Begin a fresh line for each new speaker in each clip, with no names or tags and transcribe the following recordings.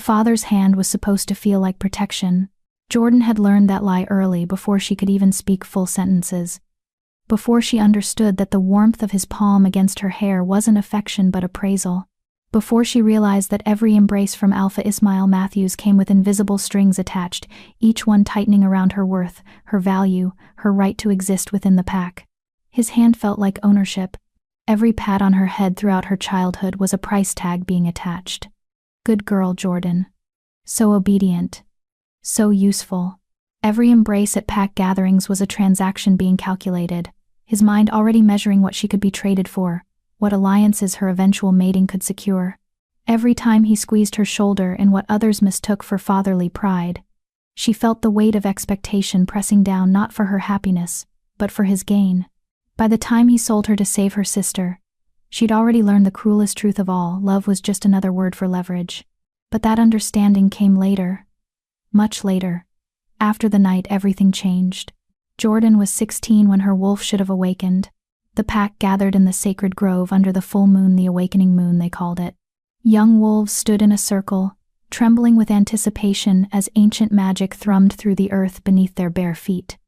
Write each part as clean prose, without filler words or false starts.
father's hand was supposed to feel like protection. Jordan had learned that lie early, before she could even speak full sentences. Before she understood that the warmth of his palm against her hair wasn't affection but appraisal. Before she realized that every embrace from Alpha Ismail Matthews came with invisible strings attached, each one tightening around her worth, her value, her right to exist within the pack. His hand felt like ownership. Every pat on her head throughout her childhood was a price tag being attached. Good girl, Jordan. So obedient. So useful. Every embrace at pack gatherings was a transaction being calculated, his mind already measuring what she could be traded for, what alliances her eventual mating could secure. Every time he squeezed her shoulder in what others mistook for fatherly pride, she felt the weight of expectation pressing down, not for her happiness, but for his gain. By the time he sold her to save her sister, she'd already learned the cruelest truth of all: love was just another word for leverage. But that understanding came later. Much later. After the night everything changed. Jordan was 16 when her wolf should have awakened. The pack gathered in the sacred grove under the full moon, the awakening moon they called it. Young wolves stood in a circle, trembling with anticipation as ancient magic thrummed through the earth beneath their bare feet.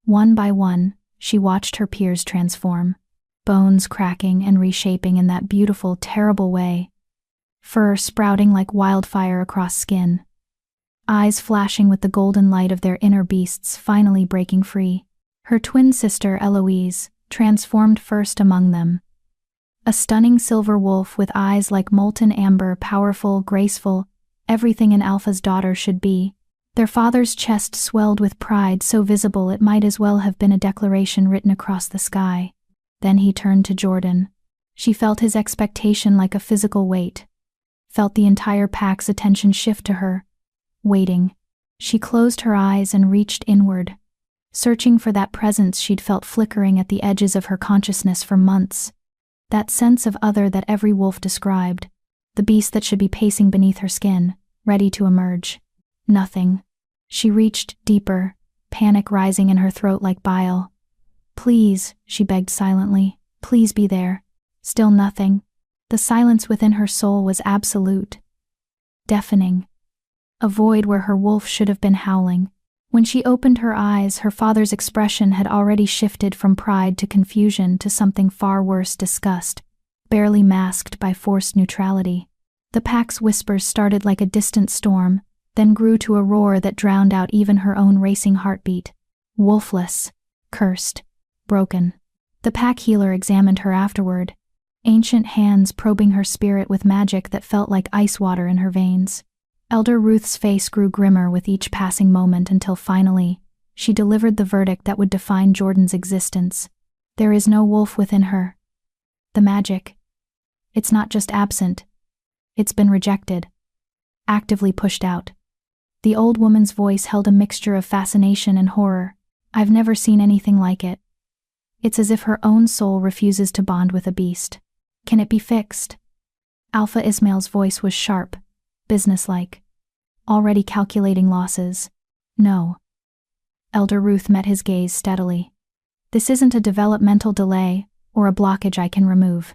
One by one, she watched her peers transform, bones cracking and reshaping in that beautiful, terrible way, fur sprouting like wildfire across skin, eyes flashing with the golden light of their inner beasts finally breaking free. Her twin sister, Eloise, transformed first among them. A stunning silver wolf with eyes like molten amber, powerful, graceful, everything an alpha's daughter should be. Their father's chest swelled with pride, so visible it might as well have been a declaration written across the sky. Then he turned to Jordan. She felt his expectation like a physical weight, felt the entire pack's attention shift to her, waiting. She closed her eyes and reached inward, searching for that presence she'd felt flickering at the edges of her consciousness for months. That sense of other that every wolf described, the beast that should be pacing beneath her skin, ready to emerge. Nothing. She reached deeper, panic rising in her throat like bile. Please, she begged silently, please be there. Still nothing. The silence within her soul was absolute. Deafening. A void where her wolf should have been howling. When she opened her eyes, her father's expression had already shifted from pride to confusion to something far worse: disgust, barely masked by forced neutrality. The pack's whispers started like a distant storm, then grew to a roar that drowned out even her own racing heartbeat. Wolfless, cursed, broken. The pack healer examined her afterward, ancient hands probing her spirit with magic that felt like ice water in her veins. Elder Ruth's face grew grimmer with each passing moment until finally, she delivered the verdict that would define Jordan's existence. There is no wolf within her. The magic. It's not just absent. It's been rejected. Actively pushed out. The old woman's voice held a mixture of fascination and horror. I've never seen anything like it. It's as if her own soul refuses to bond with a beast. Can it be fixed? Alpha Ismail's voice was sharp, businesslike. Already calculating losses. No. Elder Ruth met his gaze steadily. This isn't a developmental delay or a blockage I can remove.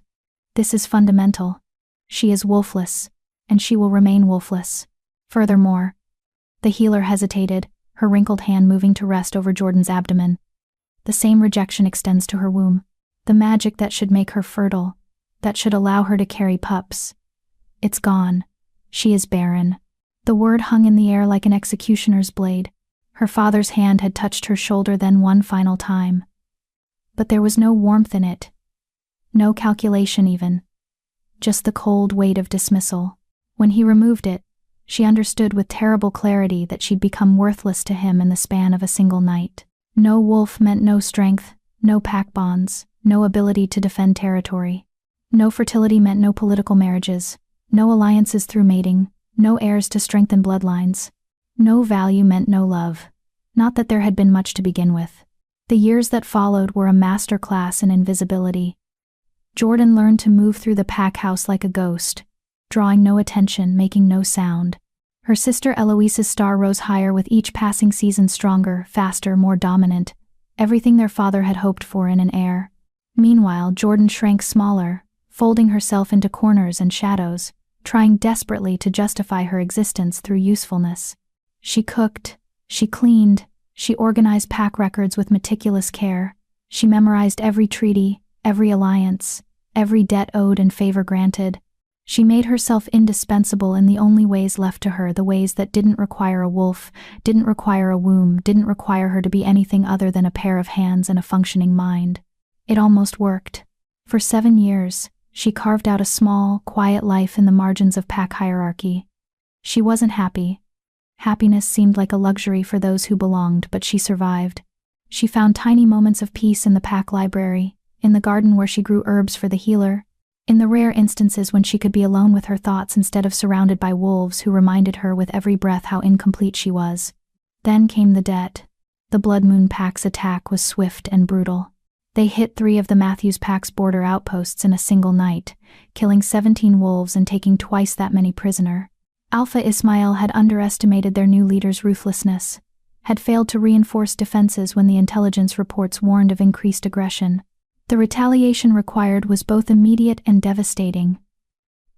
This is fundamental. She is wolfless, and she will remain wolfless. Furthermore, the healer hesitated, her wrinkled hand moving to rest over Jordan's abdomen. The same rejection extends to her womb. The magic that should make her fertile, that should allow her to carry pups. It's gone. She is barren. The word hung in the air like an executioner's blade. Her father's hand had touched her shoulder then one final time. But there was no warmth in it. No calculation even. Just the cold weight of dismissal. When he removed it, she understood with terrible clarity that she'd become worthless to him in the span of a single night. No wolf meant no strength, no pack bonds, no ability to defend territory. No fertility meant no political marriages, no alliances through mating, no heirs to strengthen bloodlines. No value meant no love. Not that there had been much to begin with. The years that followed were a master class in invisibility. Jordan learned to move through the pack house like a ghost, drawing no attention, making no sound. Her sister Eloise's star rose higher with each passing season, stronger, faster, more dominant, everything their father had hoped for in an heir. Meanwhile, Jordan shrank smaller, folding herself into corners and shadows, trying desperately to justify her existence through usefulness. She cooked, she cleaned, she organized pack records with meticulous care, she memorized every treaty, every alliance, every debt owed and favor granted. She made herself indispensable in the only ways left to her, the ways that didn't require a wolf, didn't require a womb, didn't require her to be anything other than a pair of hands and a functioning mind. It almost worked. For 7 years, she carved out a small, quiet life in the margins of pack hierarchy. She wasn't happy. Happiness seemed like a luxury for those who belonged, but she survived. She found tiny moments of peace in the pack library, in the garden where she grew herbs for the healer, in the rare instances when she could be alone with her thoughts instead of surrounded by wolves who reminded her with every breath how incomplete she was. Then came the debt. The Blood Moon Pack's attack was swift and brutal. They hit 3 of the Matthews Pack's border outposts in a single night, killing 17 wolves and taking twice that many prisoner. Alpha Ismail had underestimated their new leader's ruthlessness, had failed to reinforce defenses when the intelligence reports warned of increased aggression. The retaliation required was both immediate and devastating.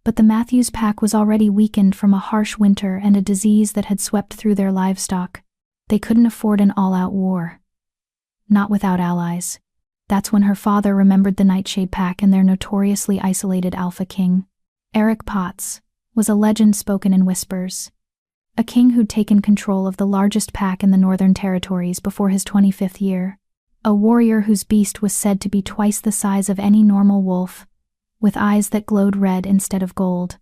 But the Matthews Pack was already weakened from a harsh winter and a disease that had swept through their livestock. They couldn't afford an all-out war. Not without allies. That's when her father remembered the Nightshade Pack and their notoriously isolated Alpha King. Eric Potts was a legend spoken in whispers. A king who'd taken control of the largest pack in the Northern Territories before his 25th year. A warrior whose beast was said to be twice the size of any normal wolf, with eyes that glowed red instead of gold.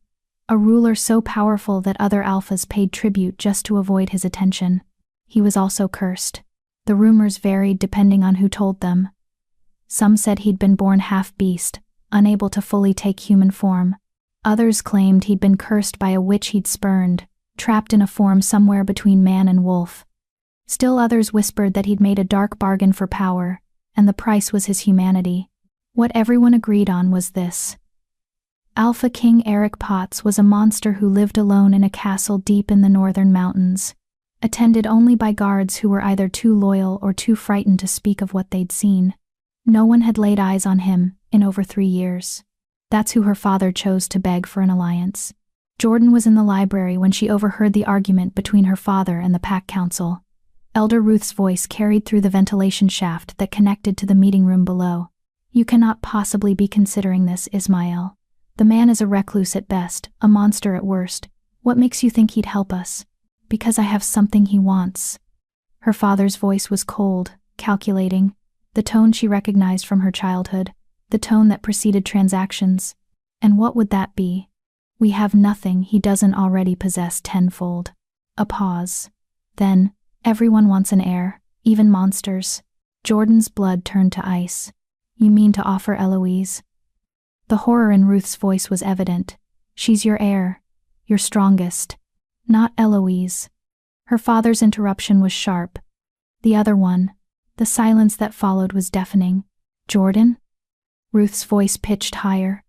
A ruler so powerful that other alphas paid tribute just to avoid his attention. He was also cursed. The rumors varied depending on who told them. Some said he'd been born half-beast, unable to fully take human form. Others claimed he'd been cursed by a witch he'd spurned, trapped in a form somewhere between man and wolf. Still others whispered that he'd made a dark bargain for power, and the price was his humanity. What everyone agreed on was this. Alpha King Eric Potts was a monster who lived alone in a castle deep in the northern mountains, attended only by guards who were either too loyal or too frightened to speak of what they'd seen. No one had laid eyes on him in over 3 years. That's who her father chose to beg for an alliance. Jordan was in the library when she overheard the argument between her father and the Pack Council. Elder Ruth's voice carried through the ventilation shaft that connected to the meeting room below. "You cannot possibly be considering this, Ismail. The man is a recluse at best, a monster at worst. What makes you think he'd help us?" "Because I have something he wants." Her father's voice was cold, calculating, the tone she recognized from her childhood, the tone that preceded transactions. And what would that be? "We have nothing he doesn't already possess tenfold." A pause. Then, "Everyone wants an heir, even monsters." Jordan's blood turned to ice. "You mean to offer Eloise?" The horror in Ruth's voice was evident. "She's your heir, your strongest. Not Eloise." Her father's interruption was sharp. The other one. The silence that followed was deafening. "Jordan?" Ruth's voice pitched higher.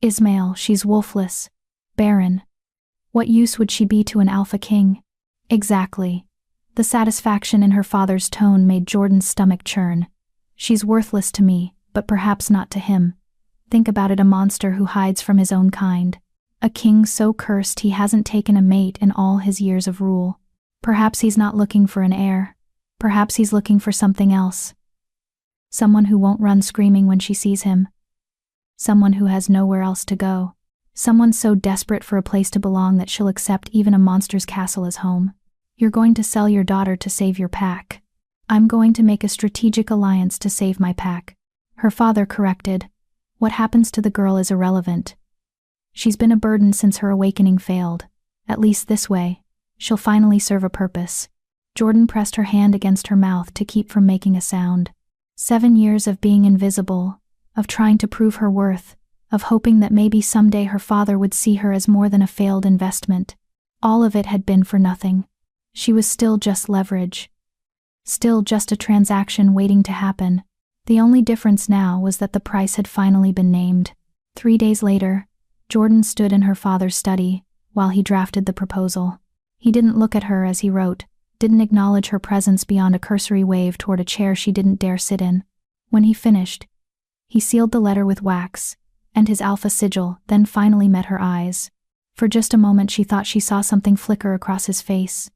"Ismail, she's wolfless. Barren. What use would she be to an Alpha King?" "Exactly." The satisfaction in her father's tone made Jordan's stomach churn. "She's worthless to me, but perhaps not to him. Think about it, a monster who hides from his own kind. A king so cursed he hasn't taken a mate in all his years of rule. Perhaps he's not looking for an heir. Perhaps he's looking for something else. Someone who won't run screaming when she sees him. Someone who has nowhere else to go. Someone so desperate for a place to belong that she'll accept even a monster's castle as home. You're going to sell your daughter to save your pack." "I'm going to make a strategic alliance to save my pack." Her father corrected. "What happens to the girl is irrelevant. She's been a burden since her awakening failed. At least this way, she'll finally serve a purpose." Jordan pressed her hand against her mouth to keep from making a sound. 7 years of being invisible, of trying to prove her worth, of hoping that maybe someday her father would see her as more than a failed investment. All of it had been for nothing. She was still just leverage. Still just a transaction waiting to happen. The only difference now was that the price had finally been named. 3 days later, Jordan stood in her father's study while he drafted the proposal. He didn't look at her as he wrote, didn't acknowledge her presence beyond a cursory wave toward a chair she didn't dare sit in. When he finished, he sealed the letter with wax, and his alpha sigil then finally met her eyes. For just a moment she thought she saw something flicker across his face.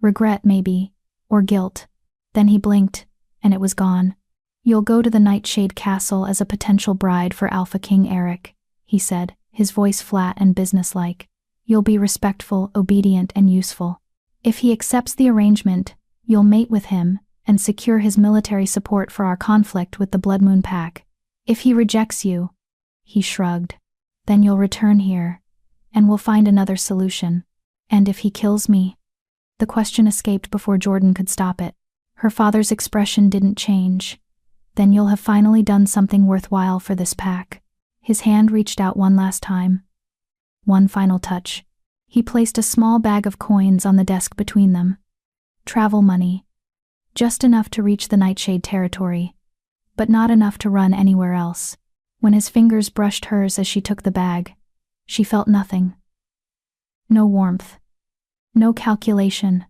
Regret, maybe, or guilt. Then he blinked, and it was gone. "You'll go to the Nightshade Castle as a potential bride for Alphaking Eric," he said, his voice flat and businesslike. "You'll be respectful, obedient, and useful. If he accepts the arrangement, you'll mate with him and secure his military support for our conflict with the Blood Moon Pack. If he rejects you," he shrugged, "then you'll return here, and we'll find another solution. And if he kills me?" The question escaped before Jordan could stop it. Her father's expression didn't change. "Then you'll have finally done something worthwhile for this pack." His hand reached out one last time. One final touch. He placed a small bag of coins on the desk between them. Travel money. Just enough to reach the Nightshade territory, but not enough to run anywhere else. When his fingers brushed hers as she took the bag, she felt nothing. No warmth. No calculation.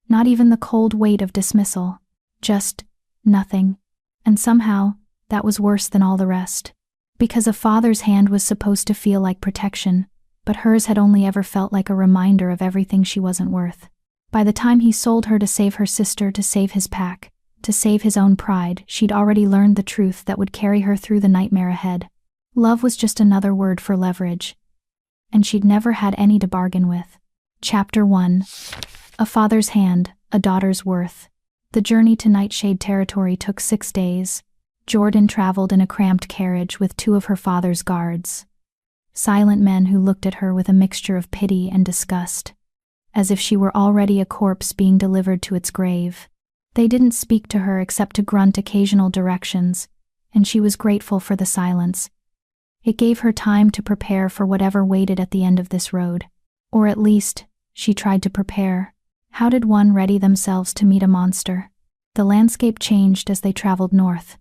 Not even the cold weight of dismissal. Just nothing. And somehow, that was worse than all the rest. Because a father's hand was supposed to feel like protection, but hers had only ever felt like a reminder of everything she wasn't worth. By the time he sold her to save her sister, to save his pack, to save his own pride, she'd already learned the truth that would carry her through the nightmare ahead. Love was just another word for leverage. And she'd never had any to bargain with. Chapter 1. A father's hand, a daughter's worth. The journey to Nightshade territory took 6 days. Jordan traveled in a cramped carriage with 2 of her father's guards. Silent men who looked at her with a mixture of pity and disgust, as if she were already a corpse being delivered to its grave. They didn't speak to her except to grunt occasional directions, and she was grateful for the silence. It gave her time to prepare for whatever waited at the end of this road. Or at least, she tried to prepare. How did one ready themselves to meet a monster? The landscape changed as they traveled north.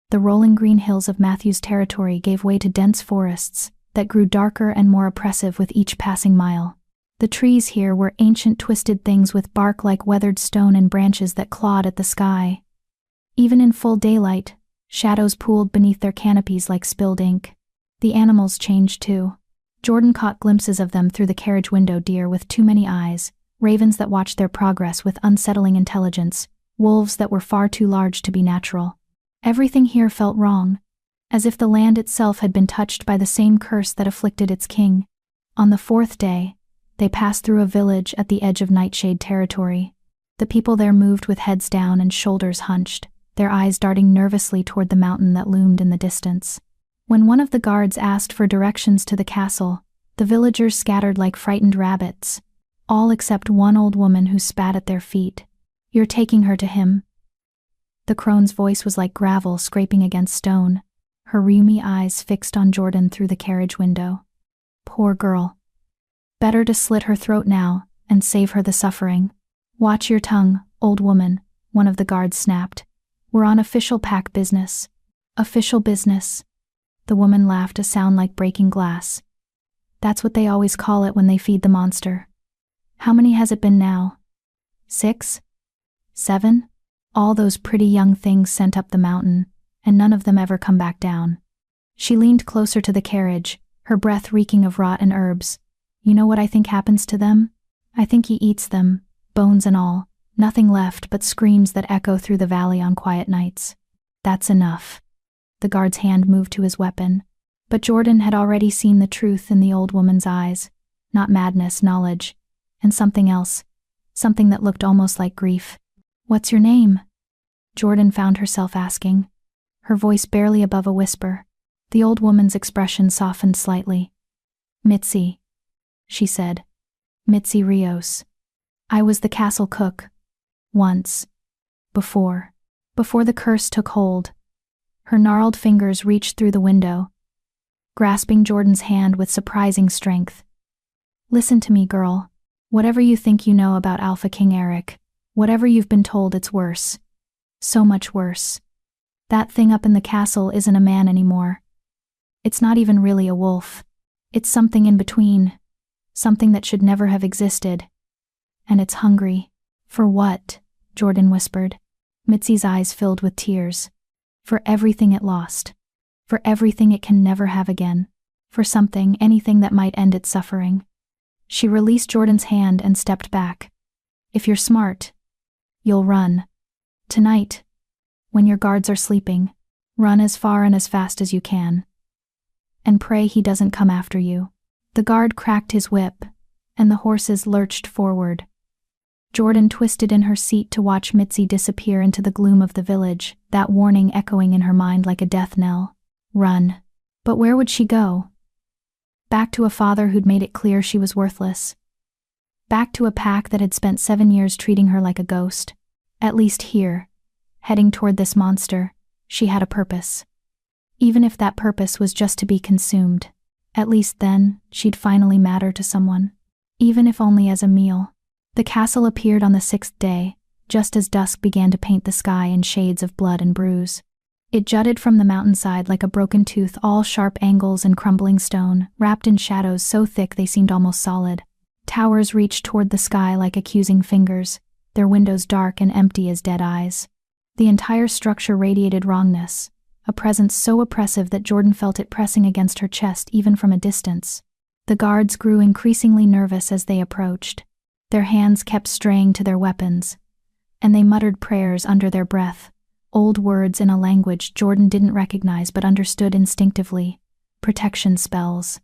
The rolling green hills of Matthew's territory gave way to dense forests that grew darker and more oppressive with each passing mile. The trees here were ancient twisted things with bark like weathered stone and branches that clawed at the sky. Even in full daylight, shadows pooled beneath their canopies like spilled ink. The animals changed too. Jordan caught glimpses of them through the carriage window: deer with too many eyes, ravens that watched their progress with unsettling intelligence, wolves that were far too large to be natural. Everything here felt wrong, as if the land itself had been touched by the same curse that afflicted its king. On the 4th day, they passed through a village at the edge of Nightshade territory. The people there moved with heads down and shoulders hunched, their eyes darting nervously toward the mountain that loomed in the distance. When one of the guards asked for directions to the castle, the villagers scattered like frightened rabbits, all except one old woman who spat at their feet. "You're taking her to him." The crone's voice was like gravel scraping against stone, her rheumy eyes fixed on Jordan through the carriage window. Poor girl. Better to slit her throat now and save her the suffering. "Watch your tongue, old woman," one of the guards snapped. "We're on official pack business." "Official business." The woman laughed, a sound like breaking glass. "That's what they always call it when they feed the monster." "How many has it been now?" 6? 7? All those pretty young things sent up the mountain, and none of them ever come back down. She leaned closer to the carriage, her breath reeking of rot and herbs. "You know what I think happens to them? I think he eats them, bones and all, nothing left but screams that echo through the valley on quiet nights." "That's enough." The guard's hand moved to his weapon, but Jordan had already seen the truth in the old woman's eyes. Not madness, knowledge, and something else, something that looked almost like grief. "What's your name?" Jordan found herself asking, her voice barely above a whisper. The old woman's expression softened slightly. "Mitzi," she said. "Mitzi Rios. I was the castle cook. Once. Before the curse took hold." Her gnarled fingers reached through the window, grasping Jordan's hand with surprising strength. "Listen to me, girl. Whatever you think you know about Alphaking Eric, whatever you've been told, it's worse. So much worse. That thing up in the castle isn't a man anymore. It's not even really a wolf. It's something in between. Something that should never have existed. And it's hungry." "For what?" Jordan whispered. Mitzi's eyes filled with tears. "For everything it lost. For everything it can never have again. For something, anything that might end its suffering." She released Jordan's hand and stepped back. If you're smart, you'll run. Tonight, when your guards are sleeping, run as far and as fast as you can. And pray he doesn't come after you. The guard cracked his whip, and the horses lurched forward. Jordan twisted in her seat to watch Mitzi disappear into the gloom of the village, that warning echoing in her mind like a death knell. Run. But where would she go? Back to a father who'd made it clear she was worthless. Back to a pack that had spent 7 years treating her like a ghost. At least here, heading toward this monster, she had a purpose. Even if that purpose was just to be consumed, at least then, she'd finally matter to someone. Even if only as a meal. The castle appeared on the 6th day, just as dusk began to paint the sky in shades of blood and bruise. It jutted from the mountainside like a broken tooth, all sharp angles and crumbling stone, wrapped in shadows so thick they seemed almost solid. Towers reached toward the sky like accusing fingers, their windows dark and empty as dead eyes. The entire structure radiated wrongness, a presence so oppressive that Jordan felt it pressing against her chest even from a distance. The guards grew increasingly nervous as they approached. Their hands kept straying to their weapons, and they muttered prayers under their breath, old words in a language Jordan didn't recognize but understood instinctively. Protection spells.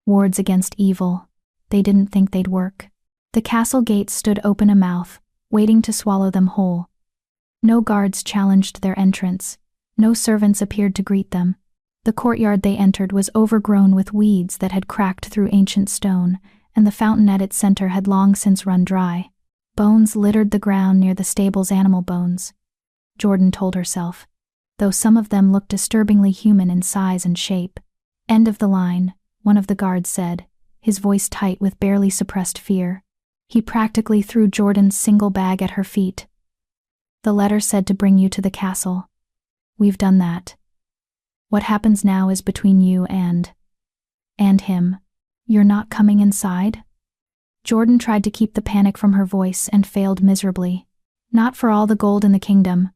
Wards against evil. They didn't think they'd work. The castle gates stood open a mouth, waiting to swallow them whole. No guards challenged their entrance. No servants appeared to greet them. The courtyard they entered was overgrown with weeds that had cracked through ancient stone, and the fountain at its center had long since run dry. Bones littered the ground near the stable's animal bones, Jordan told herself, though some of them looked disturbingly human in size and shape. End of the line, one of the guards said, his voice tight with barely suppressed fear. He practically threw Jordan's single bag at her feet. The letter said to bring you to the castle. We've done that. What happens now is between you and him. You're not coming inside? Jordan tried to keep the panic from her voice and failed miserably. Not for all the gold in the kingdom.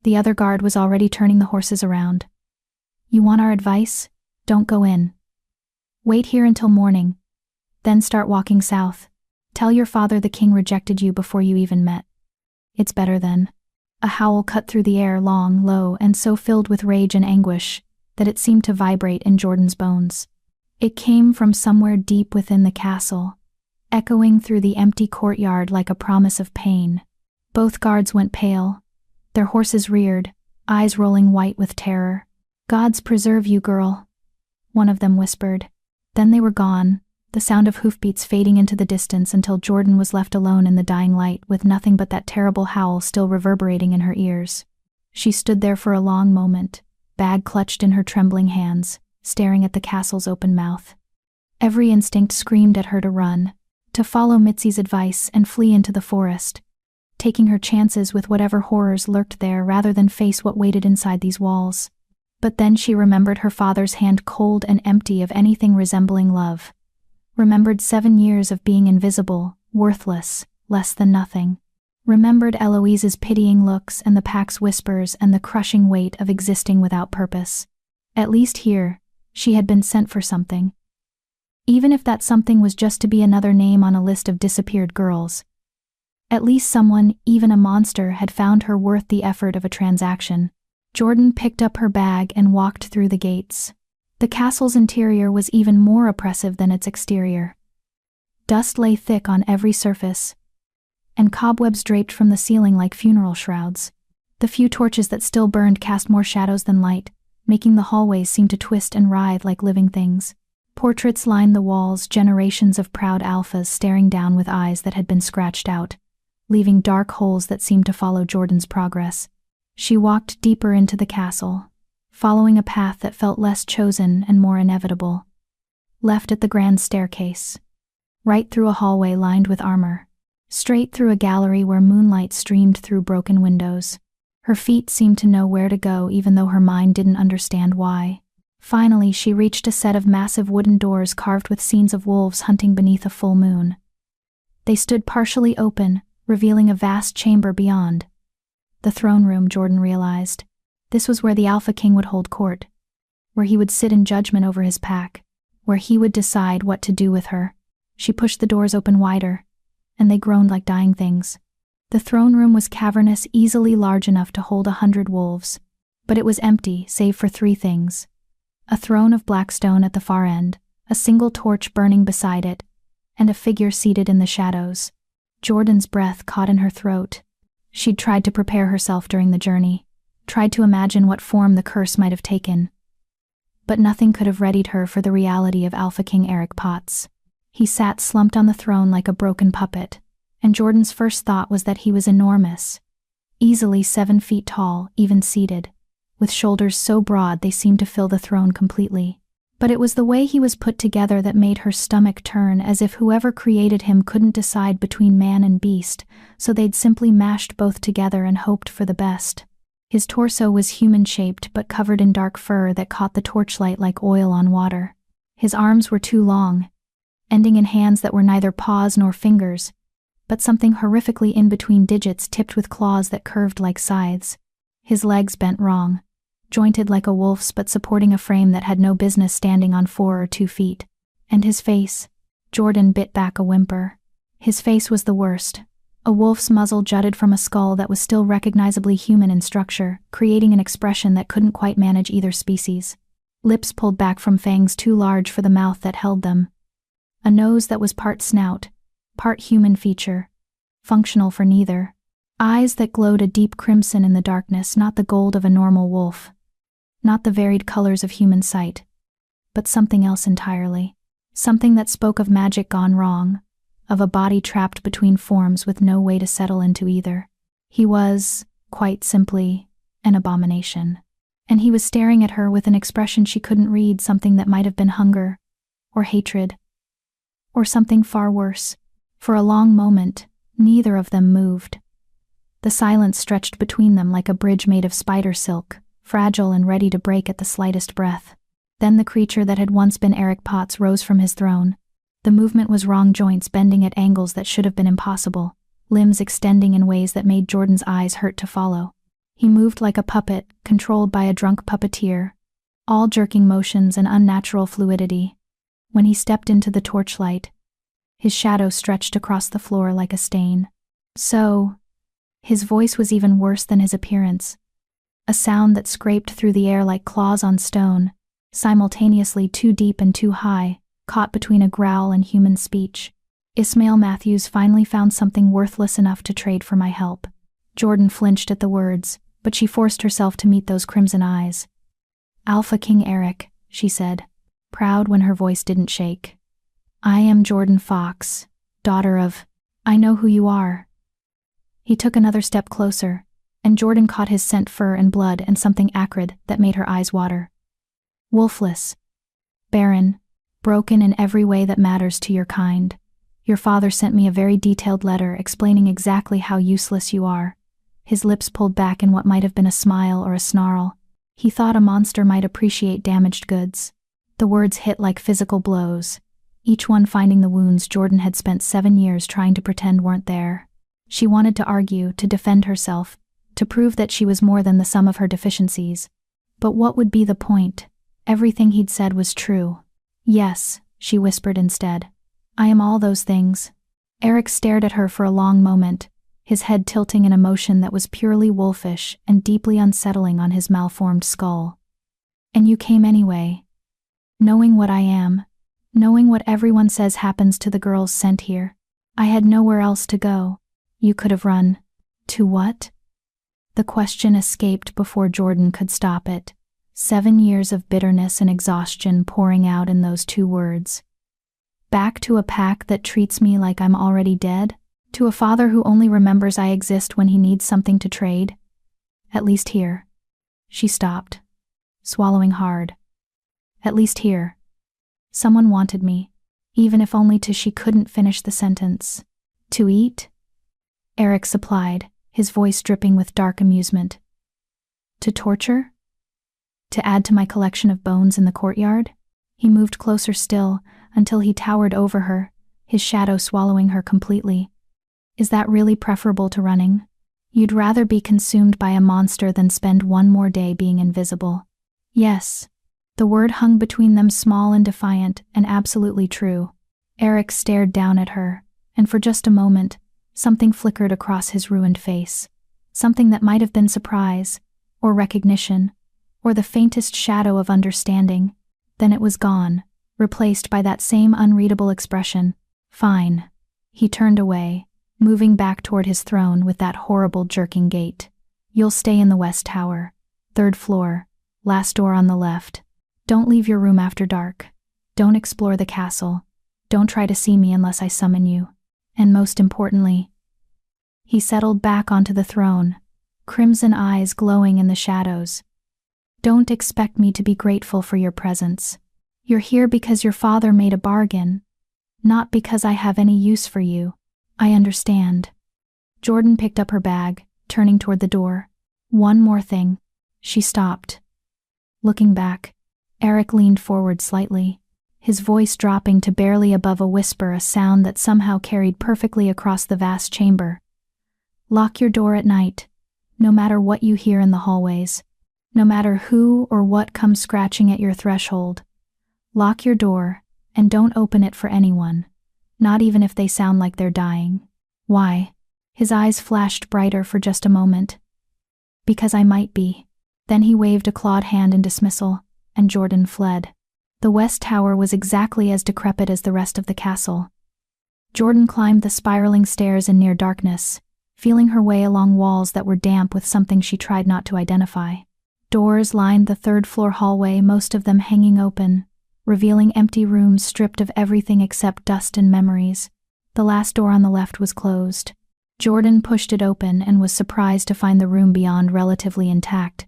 The other guard was already turning the horses around. You want our advice? Don't go in. Wait here until morning. Then start walking south. Tell your father the king rejected you before you even met. It's better then. A howl cut through the air, long, low, and so filled with rage and anguish that it seemed to vibrate in Jordan's bones. It came from somewhere deep within the castle, echoing through the empty courtyard like a promise of pain. Both guards went pale, their horses reared, eyes rolling white with terror. Gods preserve you, girl, one of them whispered. Then they were gone, the sound of hoofbeats fading into the distance until Jordan was left alone in the dying light with nothing but that terrible howl still reverberating in her ears. She stood there for a long moment, bag clutched in her trembling hands, staring at the castle's open mouth. Every instinct screamed at her to run, to follow Mitzi's advice and flee into the forest, taking her chances with whatever horrors lurked there rather than face what waited inside these walls. But then she remembered her father's hand cold and empty of anything resembling love. Remembered 7 years of being invisible, worthless, less than nothing. Remembered Eloise's pitying looks and the pack's whispers and the crushing weight of existing without purpose. At least here, she had been sent for something. Even if that something was just to be another name on a list of disappeared girls. At least someone, even a monster, had found her worth the effort of a transaction. Jordan picked up her bag and walked through the gates. The castle's interior was even more oppressive than its exterior. Dust lay thick on every surface, and cobwebs draped from the ceiling like funeral shrouds. The few torches that still burned cast more shadows than light, making the hallways seem to twist and writhe like living things. Portraits lined the walls, generations of proud alphas staring down with eyes that had been scratched out, leaving dark holes that seemed to follow Jordan's progress. She walked deeper into the castle, following a path that felt less chosen and more inevitable. Left at the grand staircase, right through a hallway lined with armor, straight through a gallery where moonlight streamed through broken windows. Her feet seemed to know where to go even though her mind didn't understand why. Finally, she reached a set of massive wooden doors carved with scenes of wolves hunting beneath a full moon. They stood partially open, revealing a vast chamber beyond. The throne room, Jordan realized. This was where the Alphaking would hold court, where he would sit in judgment over his pack, where he would decide what to do with her. She pushed the doors open wider, and they groaned like dying things. The throne room was cavernous, easily large enough to hold 100 wolves. But it was empty, save for 3 things. A throne of black stone at the far end, a single torch burning beside it, and a figure seated in the shadows. Jordan's breath caught in her throat. She'd tried to prepare herself during the journey, tried to imagine what form the curse might have taken. But nothing could have readied her for the reality of Alphaking Eric Potts. He sat slumped on the throne like a broken puppet, and Jordan's first thought was that he was enormous, easily 7 feet tall, even seated, with shoulders so broad they seemed to fill the throne completely. But it was the way he was put together that made her stomach turn, as if whoever created him couldn't decide between man and beast, so they'd simply mashed both together and hoped for the best. His torso was human-shaped but covered in dark fur that caught the torchlight like oil on water. His arms were too long, ending in hands that were neither paws nor fingers, but something horrifically in between digits tipped with claws that curved like scythes. His legs bent wrong, jointed like a wolf's but supporting a frame that had no business standing on 4 or 2 feet. And his face. Jordan bit back a whimper. His face was the worst. A wolf's muzzle jutted from a skull that was still recognizably human in structure, creating an expression that couldn't quite manage either species. Lips pulled back from fangs too large for the mouth that held them. A nose that was part snout, part human feature, functional for neither. Eyes that glowed a deep crimson in the darkness, not the gold of a normal wolf. Not the varied colors of human sight, but something else entirely. Something that spoke of magic gone wrong, of a body trapped between forms with no way to settle into either. He was, quite simply, an abomination. And he was staring at her with an expression she couldn't read, something that might have been hunger, or hatred, or something far worse. For a long moment, neither of them moved. The silence stretched between them like a bridge made of spider silk, fragile and ready to break at the slightest breath. Then the creature that had once been Eric Potts rose from his throne. The movement was wrong, joints bending at angles that should have been impossible, limbs extending in ways that made Jordan's eyes hurt to follow. He moved like a puppet, controlled by a drunk puppeteer, all jerking motions and unnatural fluidity. When he stepped into the torchlight, his shadow stretched across the floor like a stain. His voice was even worse than his appearance. A sound that scraped through the air like claws on stone, simultaneously too deep and too high, caught between a growl and human speech. Ismail Matthews finally found something worthless enough to trade for my help. Jordan flinched at the words, but she forced herself to meet those crimson eyes. Alphaking Eric, she said, proud when her voice didn't shake. I am Jordan Fox, daughter of... I know who you are. He took another step closer, and Jordan caught his scent fur and blood and something acrid that made her eyes water. Wolfless. Barren. Broken in every way that matters to your kind. Your father sent me a very detailed letter explaining exactly how useless you are. His lips pulled back in what might have been a smile or a snarl. He thought a monster might appreciate damaged goods. The words hit like physical blows, each one finding the wounds Jordan had spent 7 years trying to pretend weren't there. She wanted to argue, to defend herself, to prove that she was more than the sum of her deficiencies. But what would be the point? Everything he'd said was true. Yes, she whispered instead. I am all those things. Eric stared at her for a long moment, his head tilting in emotion that was purely wolfish and deeply unsettling on his malformed skull. And you came anyway. Knowing what I am, knowing what everyone says happens to the girls sent here. I had nowhere else to go. You could have run. To what? The question escaped before Jordan could stop it. 7 years of bitterness and exhaustion pouring out in those 2 words. Back to a pack that treats me like I'm already dead? To a father who only remembers I exist when he needs something to trade? At least here. She stopped, swallowing hard. At least here. Someone wanted me, even if only to... She couldn't finish the sentence. To eat? Eric supplied, his voice dripping with dark amusement. To torture? To add to my collection of bones in the courtyard? He moved closer still, until he towered over her, his shadow swallowing her completely. Is that really preferable to running? You'd rather be consumed by a monster than spend 1 more day being invisible. Yes. The word hung between them, small and defiant, and absolutely true. Eric stared down at her, and for just a moment, something flickered across his ruined face. Something that might have been surprise, or recognition, or the faintest shadow of understanding. Then it was gone, replaced by that same unreadable expression. Fine. He turned away, moving back toward his throne with that horrible jerking gait. You'll stay in the West Tower. 3rd floor, last door on the left. Don't leave your room after dark. Don't explore the castle. Don't try to see me unless I summon you. And most importantly, he settled back onto the throne, crimson eyes glowing in the shadows. Don't expect me to be grateful for your presence. You're here because your father made a bargain, not because I have any use for you. I understand. Jordan picked up her bag, turning toward the door. One more thing. She stopped. Looking back, Eric leaned forward slightly, his voice dropping to barely above a whisper, a sound that somehow carried perfectly across the vast chamber. Lock your door at night, no matter what you hear in the hallways, no matter who or what comes scratching at your threshold. Lock your door, and don't open it for anyone, not even if they sound like they're dying. Why? His eyes flashed brighter for just a moment. Because I might be. Then he waved a clawed hand in dismissal, and Jordan fled. The West Tower was exactly as decrepit as the rest of the castle. Jordan climbed the spiraling stairs in near darkness, feeling her way along walls that were damp with something she tried not to identify. Doors lined the 3rd floor hallway, most of them hanging open, revealing empty rooms stripped of everything except dust and memories. The last door on the left was closed. Jordan pushed it open and was surprised to find the room beyond relatively intact.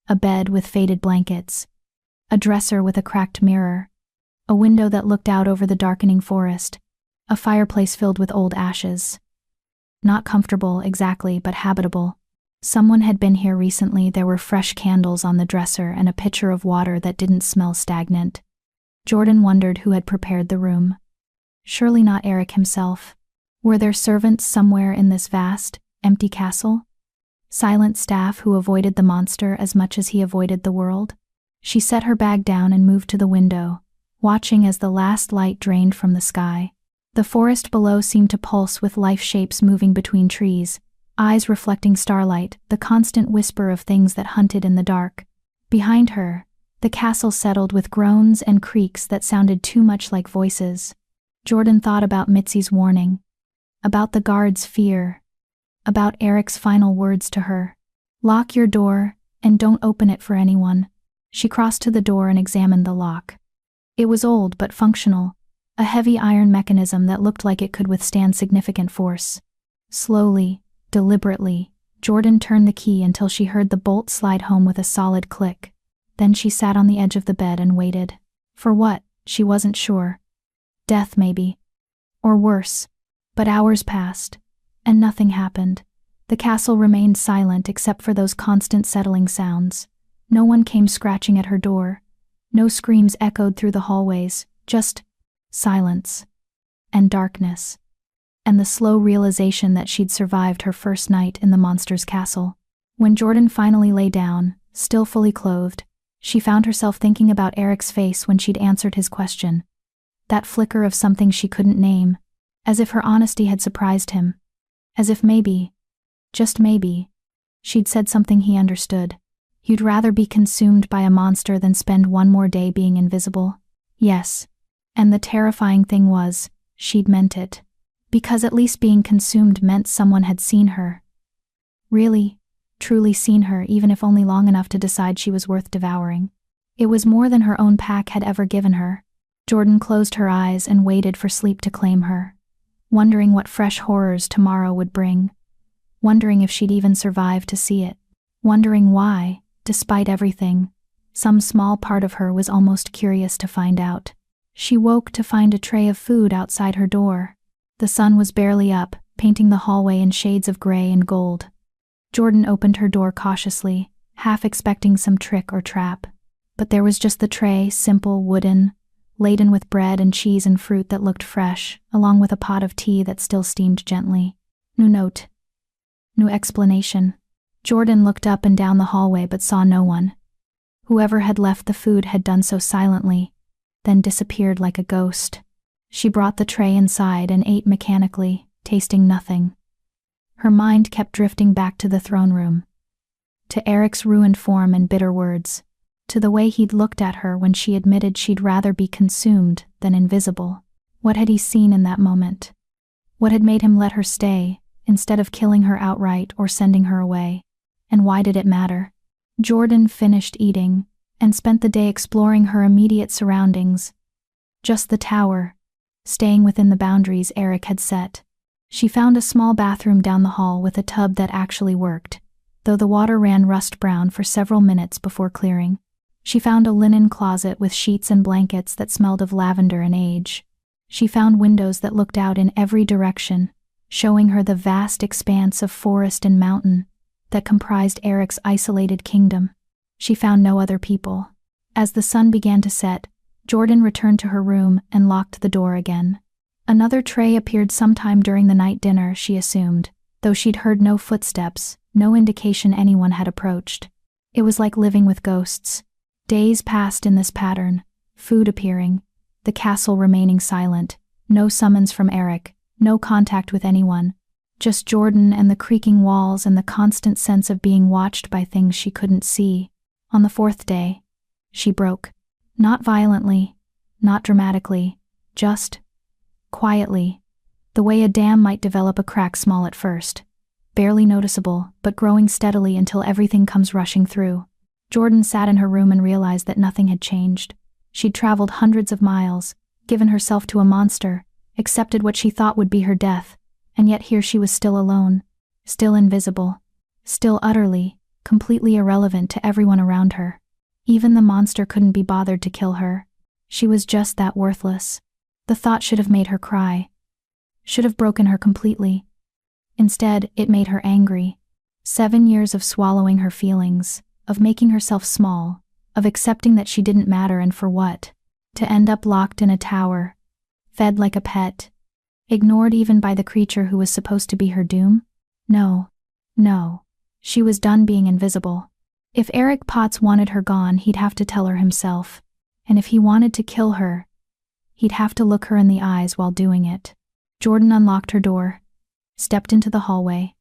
A bed with faded blankets, a dresser with a cracked mirror, a window that looked out over the darkening forest, a fireplace filled with old ashes. Not comfortable exactly, but habitable. Someone had been here recently. There were fresh candles on the dresser and a pitcher of water that didn't smell stagnant. Jordan wondered who had prepared the room. Surely not Eric himself. Were there servants somewhere in this vast, empty castle? Silent staff who avoided the monster as much as he avoided the world? She set her bag down and moved to the window, watching as the last light drained from the sky. The forest below seemed to pulse with life shapes moving between trees, eyes reflecting starlight, the constant whisper of things that hunted in the dark. Behind her, the castle settled with groans and creaks that sounded too much like voices. Jordan thought about Mitzi's warning, about the guard's fear, about Eric's final words to her. Lock your door, and don't open it for anyone. She crossed to the door and examined the lock. It was old but functional, a heavy iron mechanism that looked like it could withstand significant force. Slowly, deliberately, Jordan turned the key until she heard the bolt slide home with a solid click. Then she sat on the edge of the bed and waited. For what? She wasn't sure. Death, maybe. Or worse. But hours passed, and nothing happened. The castle remained silent except for those constant settling sounds. No one came scratching at her door. No screams echoed through the hallways, just silence and darkness, and the slow realization that she'd survived her first night in the monster's castle. When Jordan finally lay down, still fully clothed, she found herself thinking about Eric's face when she'd answered his question. That flicker of something she couldn't name, as if her honesty had surprised him. As if maybe, just maybe, she'd said something he understood. You'd rather be consumed by a monster than spend one more day being invisible? Yes. And the terrifying thing was, she'd meant it. Because at least being consumed meant someone had seen her. Really, truly seen her, even if only long enough to decide she was worth devouring. It was more than her own pack had ever given her. Jordan closed her eyes and waited for sleep to claim her, wondering what fresh horrors tomorrow would bring, wondering if she'd even survive to see it, wondering why, despite everything, some small part of her was almost curious to find out. She woke to find a tray of food outside her door. The sun was barely up, painting the hallway in shades of gray and gold. Jordan opened her door cautiously, half expecting some trick or trap. But there was just the tray, simple, wooden, laden with bread and cheese and fruit that looked fresh, along with a pot of tea that still steamed gently. New note. New explanation. Jordan looked up and down the hallway but saw no one. Whoever had left the food had done so silently, then disappeared like a ghost. She brought the tray inside and ate mechanically, tasting nothing. Her mind kept drifting back to the throne room. To Eric's ruined form and bitter words. To the way he'd looked at her when she admitted she'd rather be consumed than invisible. What had he seen in that moment? What had made him let her stay, instead of killing her outright or sending her away? And why did it matter? Jordan finished eating, and spent the day exploring her immediate surroundings. Just the tower, staying within the boundaries Eric had set. She found a small bathroom down the hall with a tub that actually worked, though the water ran rust-brown for several minutes before clearing. She found a linen closet with sheets and blankets that smelled of lavender and age. She found windows that looked out in every direction, showing her the vast expanse of forest and mountain that comprised Eric's isolated kingdom. She found no other people. As the sun began to set, Jordan returned to her room and locked the door again. Another tray appeared sometime during the night dinner, she assumed, though she'd heard no footsteps, no indication anyone had approached. It was like living with ghosts. Days passed in this pattern, food appearing, the castle remaining silent, no summons from Eric, no contact with anyone, just Jordan and the creaking walls and the constant sense of being watched by things she couldn't see. On the fourth day, she broke. Not violently, not dramatically, just quietly, the way a dam might develop a crack small at first, barely noticeable, but growing steadily until everything comes rushing through. Jordan sat in her room and realized that nothing had changed. She'd traveled hundreds of miles, given herself to a monster, accepted what she thought would be her death, and yet here she was still alone, still invisible, still utterly, completely irrelevant to everyone around her. Even the monster couldn't be bothered to kill her. She was just that worthless. The thought should have made her cry. Should have broken her completely. Instead, it made her angry. 7 years of swallowing her feelings, of making herself small, of accepting that she didn't matter, and for what? To end up locked in a tower, fed like a pet, ignored even by the creature who was supposed to be her doom? No. She was done being invisible. If Eric Potts wanted her gone, he'd have to tell her himself. And if he wanted to kill her, he'd have to look her in the eyes while doing it. Jordan unlocked her door, stepped into the hallway,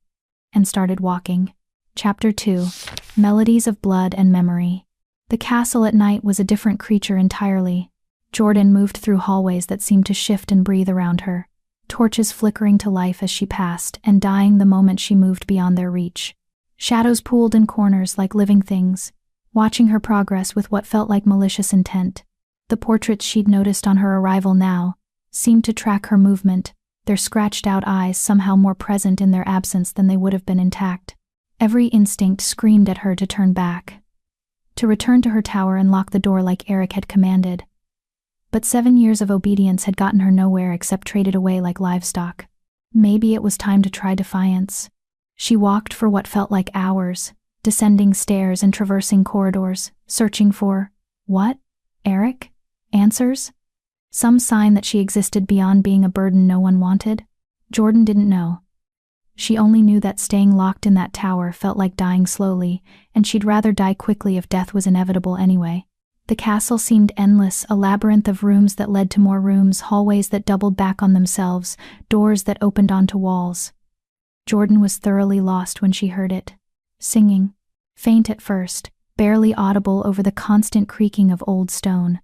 and started walking. Chapter 2. Melodies of Blood and Memory. The castle at night was a different creature entirely. Jordan moved through hallways that seemed to shift and breathe around her, torches flickering to life as she passed and dying the moment she moved beyond their reach. Shadows pooled in corners like living things, watching her progress with what felt like malicious intent. The portraits she'd noticed on her arrival now seemed to track her movement, their scratched-out eyes somehow more present in their absence than they would have been intact. Every instinct screamed at her to turn back, to return to her tower and lock the door like Eric had commanded. But 7 years of obedience had gotten her nowhere except traded away like livestock. Maybe it was time to try defiance. She walked for what felt like hours, descending stairs and traversing corridors, searching for, what? Eric? Answers? Some sign that she existed beyond being a burden no one wanted? Jordan didn't know. She only knew that staying locked in that tower felt like dying slowly, and she'd rather die quickly if death was inevitable anyway. The castle seemed endless, a labyrinth of rooms that led to more rooms, hallways that doubled back on themselves, doors that opened onto walls. Jordan was thoroughly lost when she heard it. Singing. Faint at first, barely audible over the constant creaking of old stone.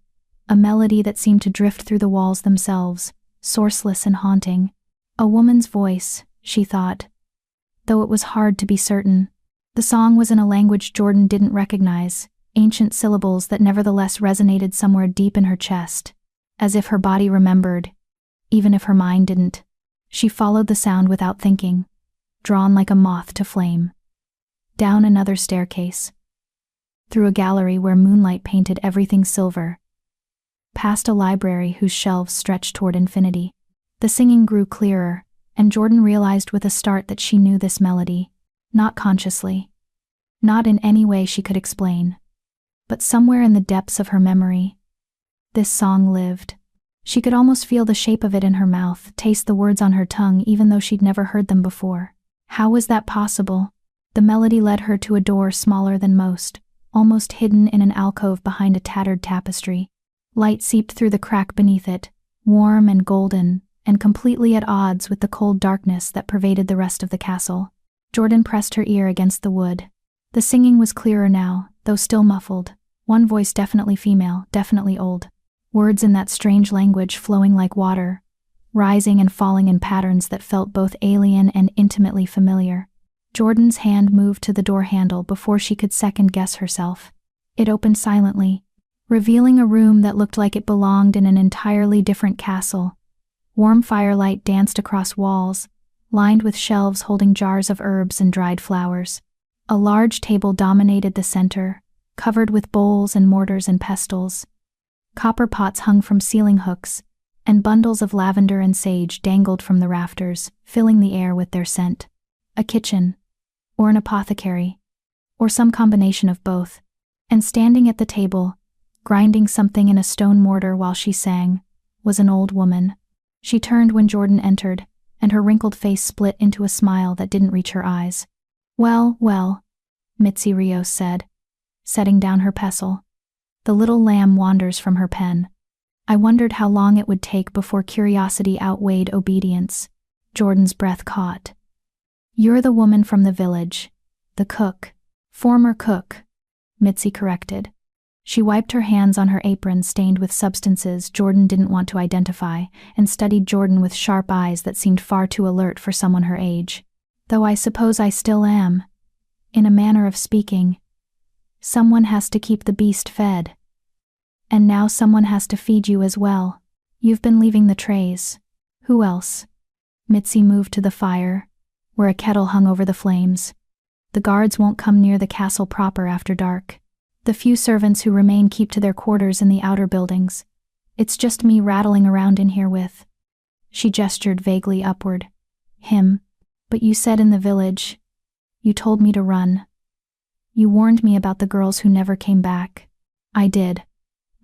A melody that seemed to drift through the walls themselves, sourceless and haunting. A woman's voice, she thought, though it was hard to be certain. The song was in a language Jordan didn't recognize, ancient syllables that nevertheless resonated somewhere deep in her chest, as if her body remembered, even if her mind didn't. She followed the sound without thinking, drawn like a moth to flame. Down another staircase, through a gallery where moonlight painted everything silver, past a library whose shelves stretched toward infinity. The singing grew clearer, and Jordan realized with a start that she knew this melody, not consciously, not in any way she could explain, but somewhere in the depths of her memory, this song lived. She could almost feel the shape of it in her mouth, taste the words on her tongue even though she'd never heard them before. How was that possible? The melody led her to a door smaller than most, almost hidden in an alcove behind a tattered tapestry. Light seeped through the crack beneath it, warm and golden, and completely at odds with the cold darkness that pervaded the rest of the castle. Jordan pressed her ear against the wood. The singing was clearer now, though still muffled. One voice definitely female, definitely old. Words in that strange language flowing like water, rising and falling in patterns that felt both alien and intimately familiar. Jordan's hand moved to the door handle before she could second-guess herself. It opened silently, revealing a room that looked like it belonged in an entirely different castle. Warm firelight danced across walls, lined with shelves holding jars of herbs and dried flowers. A large table dominated the center, covered with bowls and mortars and pestles. Copper pots hung from ceiling hooks, and bundles of lavender and sage dangled from the rafters, filling the air with their scent. A kitchen, or an apothecary, or some combination of both. And standing at the table, grinding something in a stone mortar while she sang, was an old woman. She turned when Jordan entered, and her wrinkled face split into a smile that didn't reach her eyes. "Well, well," Mitzi Rios said, setting down her pestle. "The little lamb wanders from her pen." I wondered how long it would take before curiosity outweighed obedience. Jordan's breath caught. "You're the woman from the village. The cook. Former cook," Mitzi corrected. She wiped her hands on her apron stained with substances Jordan didn't want to identify, and studied Jordan with sharp eyes that seemed far too alert for someone her age. "Though I suppose I still am. In a manner of speaking. Someone has to keep the beast fed. And now someone has to feed you as well. You've been leaving the trays. Who else?" Mitzi moved to the fire, where a kettle hung over the flames. "The guards won't come near the castle proper after dark. The few servants who remain keep to their quarters in the outer buildings. It's just me rattling around in here with—" She gestured vaguely upward. "Him. But you said in the village. You told me to run. You warned me about the girls who never came back." "I did."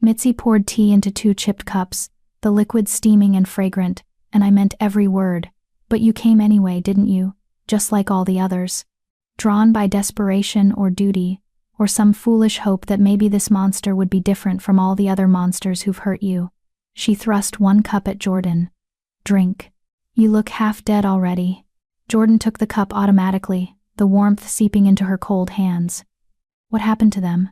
Mitzi poured tea into 2 chipped cups, the liquid steaming and fragrant, "and I meant every word. But you came anyway, didn't you? Just like all the others. Drawn by desperation or duty, or some foolish hope that maybe this monster would be different from all the other monsters who've hurt you." She thrust 1 cup at Jordan. "Drink. You look half dead already." Jordan took the cup automatically, the warmth seeping into her cold hands. "What happened to them?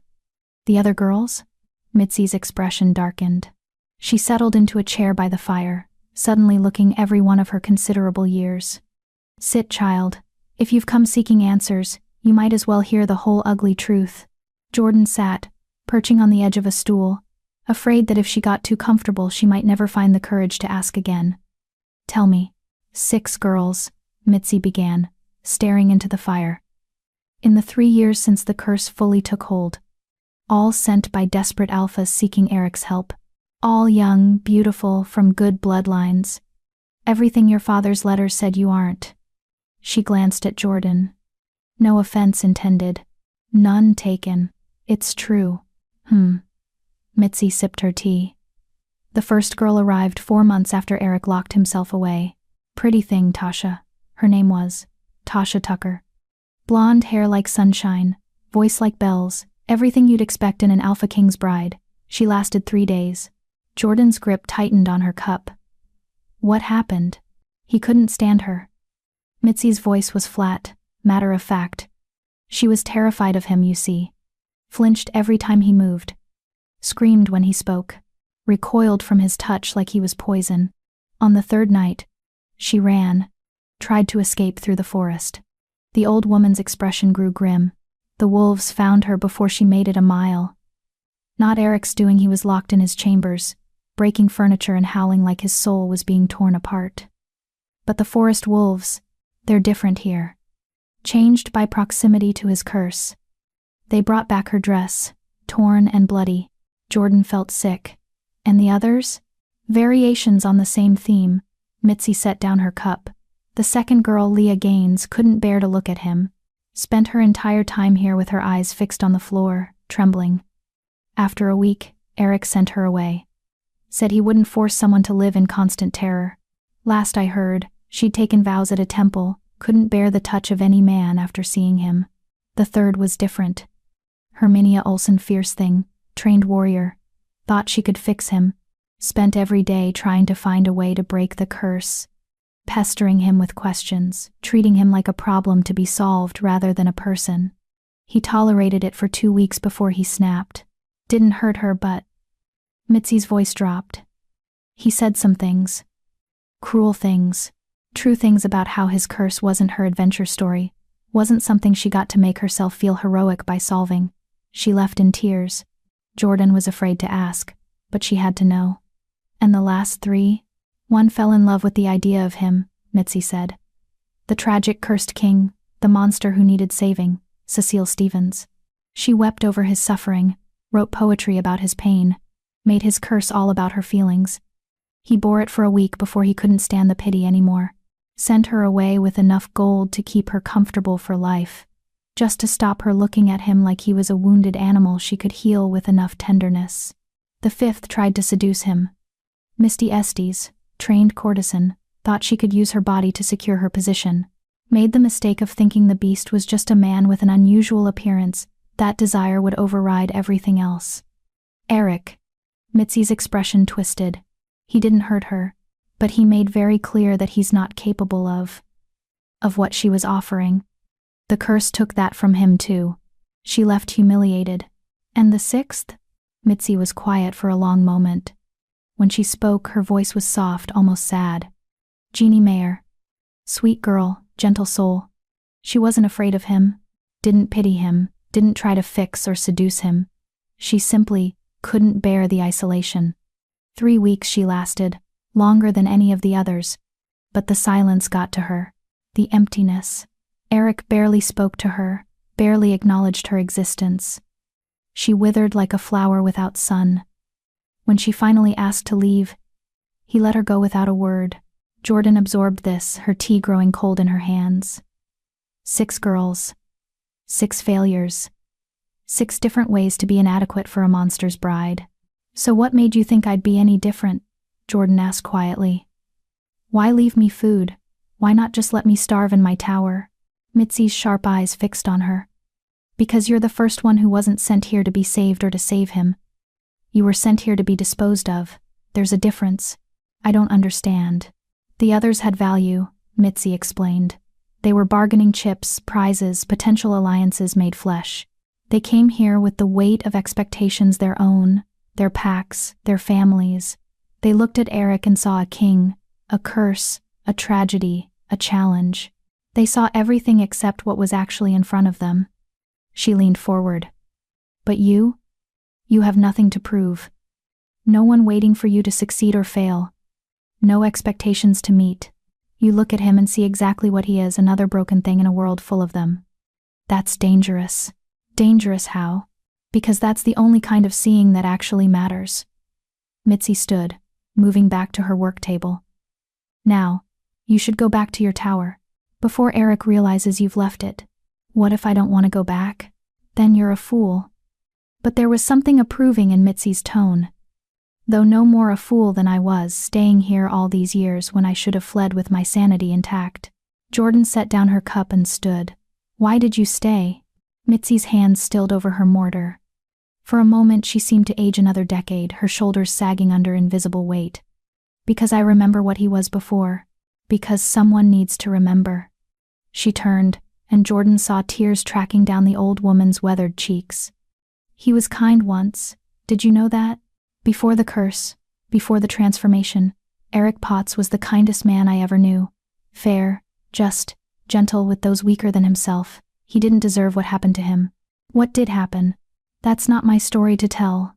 The other girls?" Mitzi's expression darkened. She settled into a chair by the fire, suddenly looking every one of her considerable years. "Sit, child. If you've come seeking answers, you might as well hear the whole ugly truth." Jordan sat, perching on the edge of a stool, afraid that if she got too comfortable she might never find the courage to ask again. "Tell me." 6 girls, Mitzi began, staring into the fire. "In the 3 years since the curse fully took hold. All sent by desperate alphas seeking Eric's help. All young, beautiful, from good bloodlines. Everything your father's letters said you aren't." She glanced at Jordan. "No offense intended. None taken. It's true." Mitzi sipped her tea. "The first girl arrived 4 months after Eric locked himself away. Pretty thing, Tasha. Her name was Tasha Tucker. Blonde hair like sunshine, voice like bells, everything you'd expect in an Alphaking's bride. She lasted 3 days." Jordan's grip tightened on her cup. "What happened?" "He couldn't stand her." Mitzi's voice was flat, matter of fact. She was terrified of him, you see. Flinched every time he moved. Screamed when he spoke. Recoiled from his touch like he was poison. On the 3rd night, she ran. Tried to escape through the forest. The old woman's expression grew grim. The wolves found her before she made it a mile. Not Eric's doing, he was locked in his chambers, breaking furniture and howling like his soul was being torn apart. But the forest wolves, they're different here. Changed by proximity to his curse. They brought back her dress, torn and bloody. Jordan felt sick. And the others? Variations on the same theme. Mitzi set down her cup. The second girl, Leah Gaines, couldn't bear to look at him. Spent her entire time here with her eyes fixed on the floor, trembling. After a week, Eric sent her away. Said he wouldn't force someone to live in constant terror. Last I heard, she'd taken vows at a temple, couldn't bear the touch of any man after seeing him. The third was different. Herminia Olsen, fierce thing, trained warrior. Thought she could fix him. spent every day trying to find a way to break the curse, pestering him with questions, treating him like a problem to be solved rather than a person. He tolerated it for 2 weeks before he snapped. Didn't hurt her, but… Mitzi's voice dropped. He said some things. Cruel things. True things about how his curse wasn't her adventure story, wasn't something she got to make herself feel heroic by solving. She left in tears. Jordan was afraid to ask, but she had to know. And the last 3? One fell in love with the idea of him, Mitzi said. The tragic cursed king, the monster who needed saving, Cecile Stevens. She wept over his suffering, wrote poetry about his pain, made his curse all about her feelings. He bore it for a week before he couldn't stand the pity anymore. Sent her away with enough gold to keep her comfortable for life, just to stop her looking at him like he was a wounded animal she could heal with enough tenderness. The 5th tried to seduce him. Misty Estes, trained courtesan, thought she could use her body to secure her position. Made the mistake of thinking the beast was just a man with an unusual appearance. That desire would override everything else. Eric. Mitzi's expression twisted. He didn't hurt her, but he made very clear that he's not capable of what she was offering. The curse took that from him too. She left humiliated. And the 6th? Mitzi was quiet for a long moment. When she spoke, her voice was soft, almost sad. Jeannie Mayer. Sweet girl, gentle soul. She wasn't afraid of him, didn't pity him, didn't try to fix or seduce him. She simply couldn't bear the isolation. 3 weeks she lasted, longer than any of the others. But the silence got to her. The emptiness. Eric barely spoke to her, barely acknowledged her existence. She withered like a flower without sun. When she finally asked to leave, he let her go without a word. Jordan absorbed this, her tea growing cold in her hands. 6 girls. 6 failures. 6 different ways to be inadequate for a monster's bride. So what made you think I'd be any different? Jordan asked quietly. Why leave me food? Why not just let me starve in my tower? Mitzi's sharp eyes fixed on her. Because you're the first one who wasn't sent here to be saved or to save him. You were sent here to be disposed of. There's a difference. I don't understand. The others had value, Mitzi explained. They were bargaining chips, prizes, potential alliances made flesh. They came here with the weight of expectations their own, their packs, their families. They looked at Eric and saw a king, a curse, a tragedy, a challenge. They saw everything except what was actually in front of them. She leaned forward. But you? You have nothing to prove. No one waiting for you to succeed or fail. No expectations to meet. You look at him and see exactly what he is, another broken thing in a world full of them. That's dangerous. Dangerous how? Because that's the only kind of seeing that actually matters. Mitzi stood, moving back to her work table. Now, you should go back to your tower. Before Eric realizes you've left it. What if I don't want to go back? Then you're a fool. But there was something approving in Mitzi's tone. Though no more a fool than I was, staying here all these years when I should have fled with my sanity intact. Jordan set down her cup and stood. Why did you stay? Mitzi's hands stilled over her mortar. For a moment she seemed to age another decade, her shoulders sagging under invisible weight. Because I remember what he was before. Because someone needs to remember. She turned, and Jordan saw tears tracking down the old woman's weathered cheeks. He was kind once. Did you know that? Before the curse, before the transformation, Eric Potts was the kindest man I ever knew. Fair, just, gentle with those weaker than himself. He didn't deserve what happened to him. What did happen? That's not my story to tell.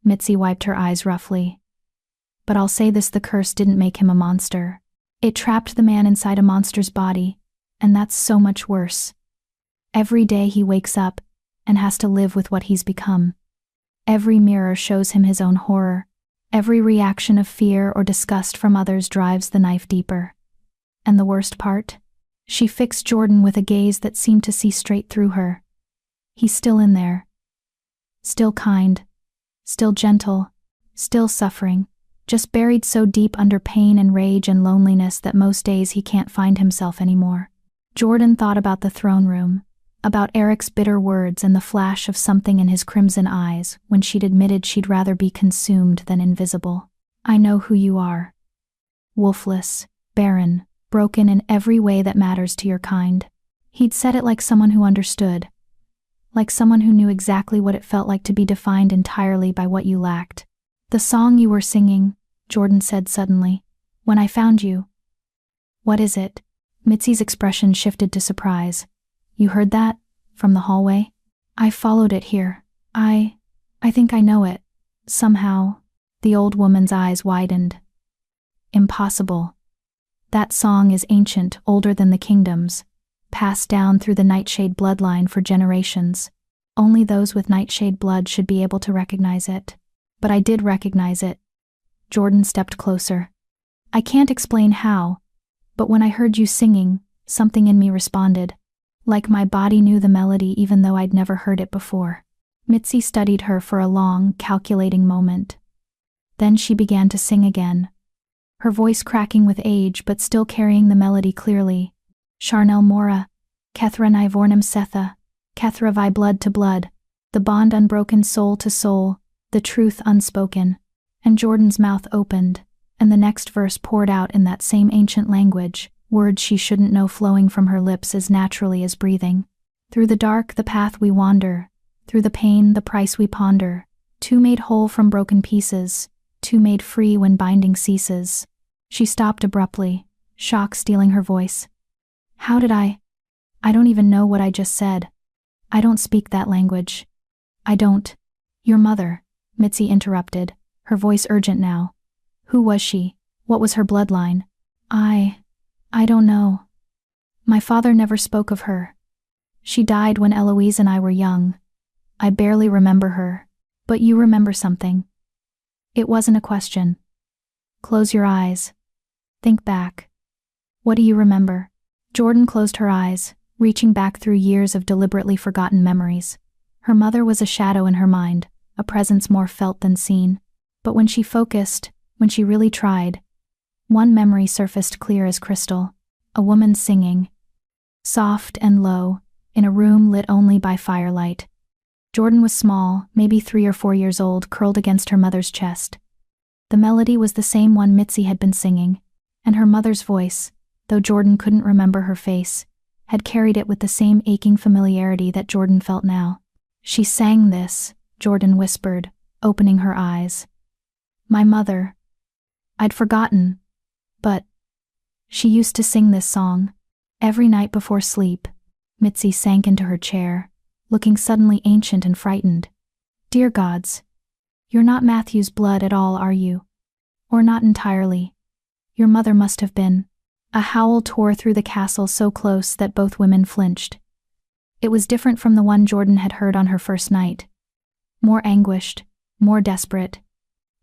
Mitzi wiped her eyes roughly. But I'll say this, the curse didn't make him a monster. It trapped the man inside a monster's body, and that's so much worse. Every day he wakes up and has to live with what he's become. Every mirror shows him his own horror. Every reaction of fear or disgust from others drives the knife deeper. And the worst part? She fixed Jordan with a gaze that seemed to see straight through her. He's still in there. Still kind. Still gentle. Still suffering. Just buried so deep under pain and rage and loneliness that most days he can't find himself anymore. Jordan thought about the throne room, about Eric's bitter words and the flash of something in his crimson eyes when she'd admitted she'd rather be consumed than invisible. I know who you are. Wolfless, barren, broken in every way that matters to your kind. He'd said it like someone who understood, like someone who knew exactly what it felt like to be defined entirely by what you lacked. The song you were singing, Jordan said suddenly, when I found you. What is it? Mitzi's expression shifted to surprise. You heard that? From the hallway? I followed it here. I think I know it. Somehow. The old woman's eyes widened. Impossible. That song is ancient, older than the kingdoms, passed down through the Nightshade bloodline for generations. Only those with Nightshade blood should be able to recognize it. But I did recognize it. Jordan stepped closer. I can't explain how, but when I heard you singing, something in me responded. Like my body knew the melody even though I'd never heard it before. Mitzi studied her for a long, calculating moment. Then she began to sing again, her voice cracking with age but still carrying the melody clearly. Charnel Mora, Kethra nai vornum setha, Kethra vi blood to blood, the bond unbroken soul to soul, the truth unspoken. And Jordan's mouth opened, and the next verse poured out in that same ancient language, words she shouldn't know flowing from her lips as naturally as breathing. Through the dark the path we wander, through the pain the price we ponder, two made whole from broken pieces, two made free when binding ceases. She stopped abruptly, shock stealing her voice. How did I don't even know what I just said. I don't speak that language. I don't. Your mother, Mitzi interrupted, her voice urgent now. Who was she? What was her bloodline? I don't know. My father never spoke of her. She died when Eloise and I were young. I barely remember her. But you remember something. It wasn't a question. Close your eyes. Think back. What do you remember? Jordan closed her eyes, reaching back through years of deliberately forgotten memories. Her mother was a shadow in her mind, a presence more felt than seen. But when she focused, when she really tried, one memory surfaced clear as crystal. A woman singing, soft and low, in a room lit only by firelight. Jordan was small, maybe 3 or 4 years old, curled against her mother's chest. The melody was the same one Mitzi had been singing, and her mother's voice, though Jordan couldn't remember her face, had carried it with the same aching familiarity that Jordan felt now. She sang this, Jordan whispered, opening her eyes. My mother. I'd forgotten, but she used to sing this song. Every night before sleep. Mitzi sank into her chair, looking suddenly ancient and frightened. Dear gods, you're not Matthew's blood at all, are you? Or not entirely. Your mother must have been. A howl tore through the castle so close that both women flinched. It was different from the one Jordan had heard on her first night. More anguished, more desperate,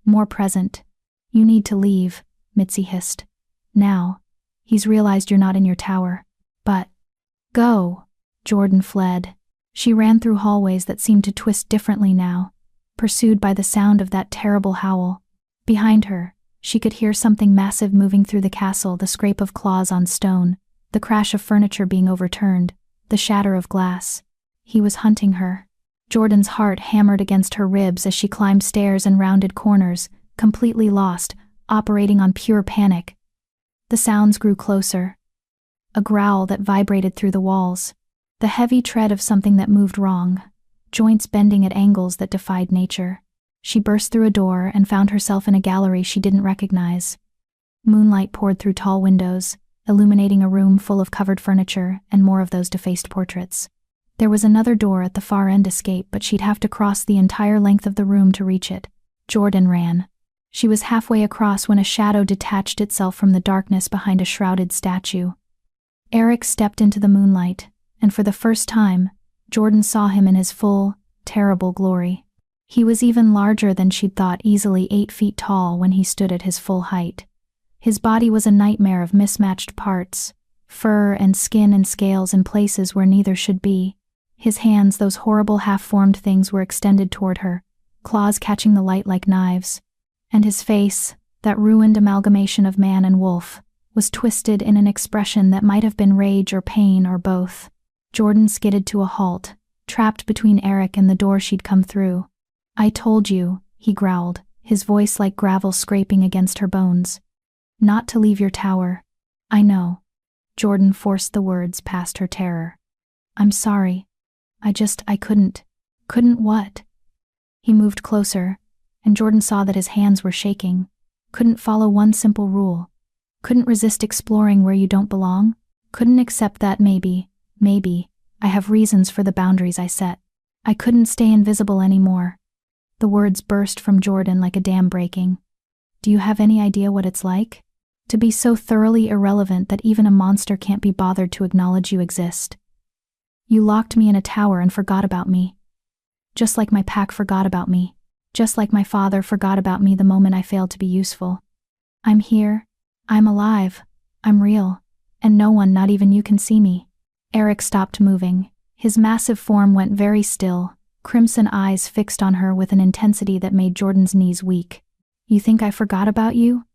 more present. You need to leave, Mitzi hissed. Now. He's realized you're not in your tower. But go. Jordan fled. She ran through hallways that seemed to twist differently now, pursued by the sound of that terrible howl. Behind her, she could hear something massive moving through the castle, the scrape of claws on stone, the crash of furniture being overturned, the shatter of glass. He was hunting her. Jordan's heart hammered against her ribs as she climbed stairs and rounded corners, completely lost, operating on pure panic. The sounds grew closer. A growl that vibrated through the walls. The heavy tread of something that moved wrong, joints bending at angles that defied nature. She burst through a door and found herself in a gallery she didn't recognize. Moonlight poured through tall windows, illuminating a room full of covered furniture and more of those defaced portraits. There was another door at the far end escape, but she'd have to cross the entire length of the room to reach it. Jordan ran. She was halfway across when a shadow detached itself from the darkness behind a shrouded statue. Eric stepped into the moonlight, and for the first time, Jordan saw him in his full, terrible glory. He was even larger than she'd thought, easily 8 feet tall when he stood at his full height. His body was a nightmare of mismatched parts, fur and skin and scales in places where neither should be. His hands, those horrible half-formed things, were extended toward her, claws catching the light like knives. And his face, that ruined amalgamation of man and wolf, was twisted in an expression that might have been rage or pain or both. Jordan skidded to a halt, trapped between Eric and the door she'd come through. I told you, he growled, his voice like gravel scraping against her bones. Not to leave your tower. I know. Jordan forced the words past her terror. I'm sorry. I couldn't. Couldn't what? He moved closer, and Jordan saw that his hands were shaking. Couldn't follow one simple rule. Couldn't resist exploring where you don't belong. Couldn't accept that maybe, I have reasons for the boundaries I set. I couldn't stay invisible anymore. The words burst from Jordan like a dam breaking. Do you have any idea what it's like? To be so thoroughly irrelevant that even a monster can't be bothered to acknowledge you exist. You locked me in a tower and forgot about me. Just like my pack forgot about me. Just like my father forgot about me the moment I failed to be useful. I'm here. I'm alive. I'm real. And no one, not even you, can see me. Eric stopped moving. His massive form went very still, crimson eyes fixed on her with an intensity that made Jordan's knees weak. You think I forgot about you?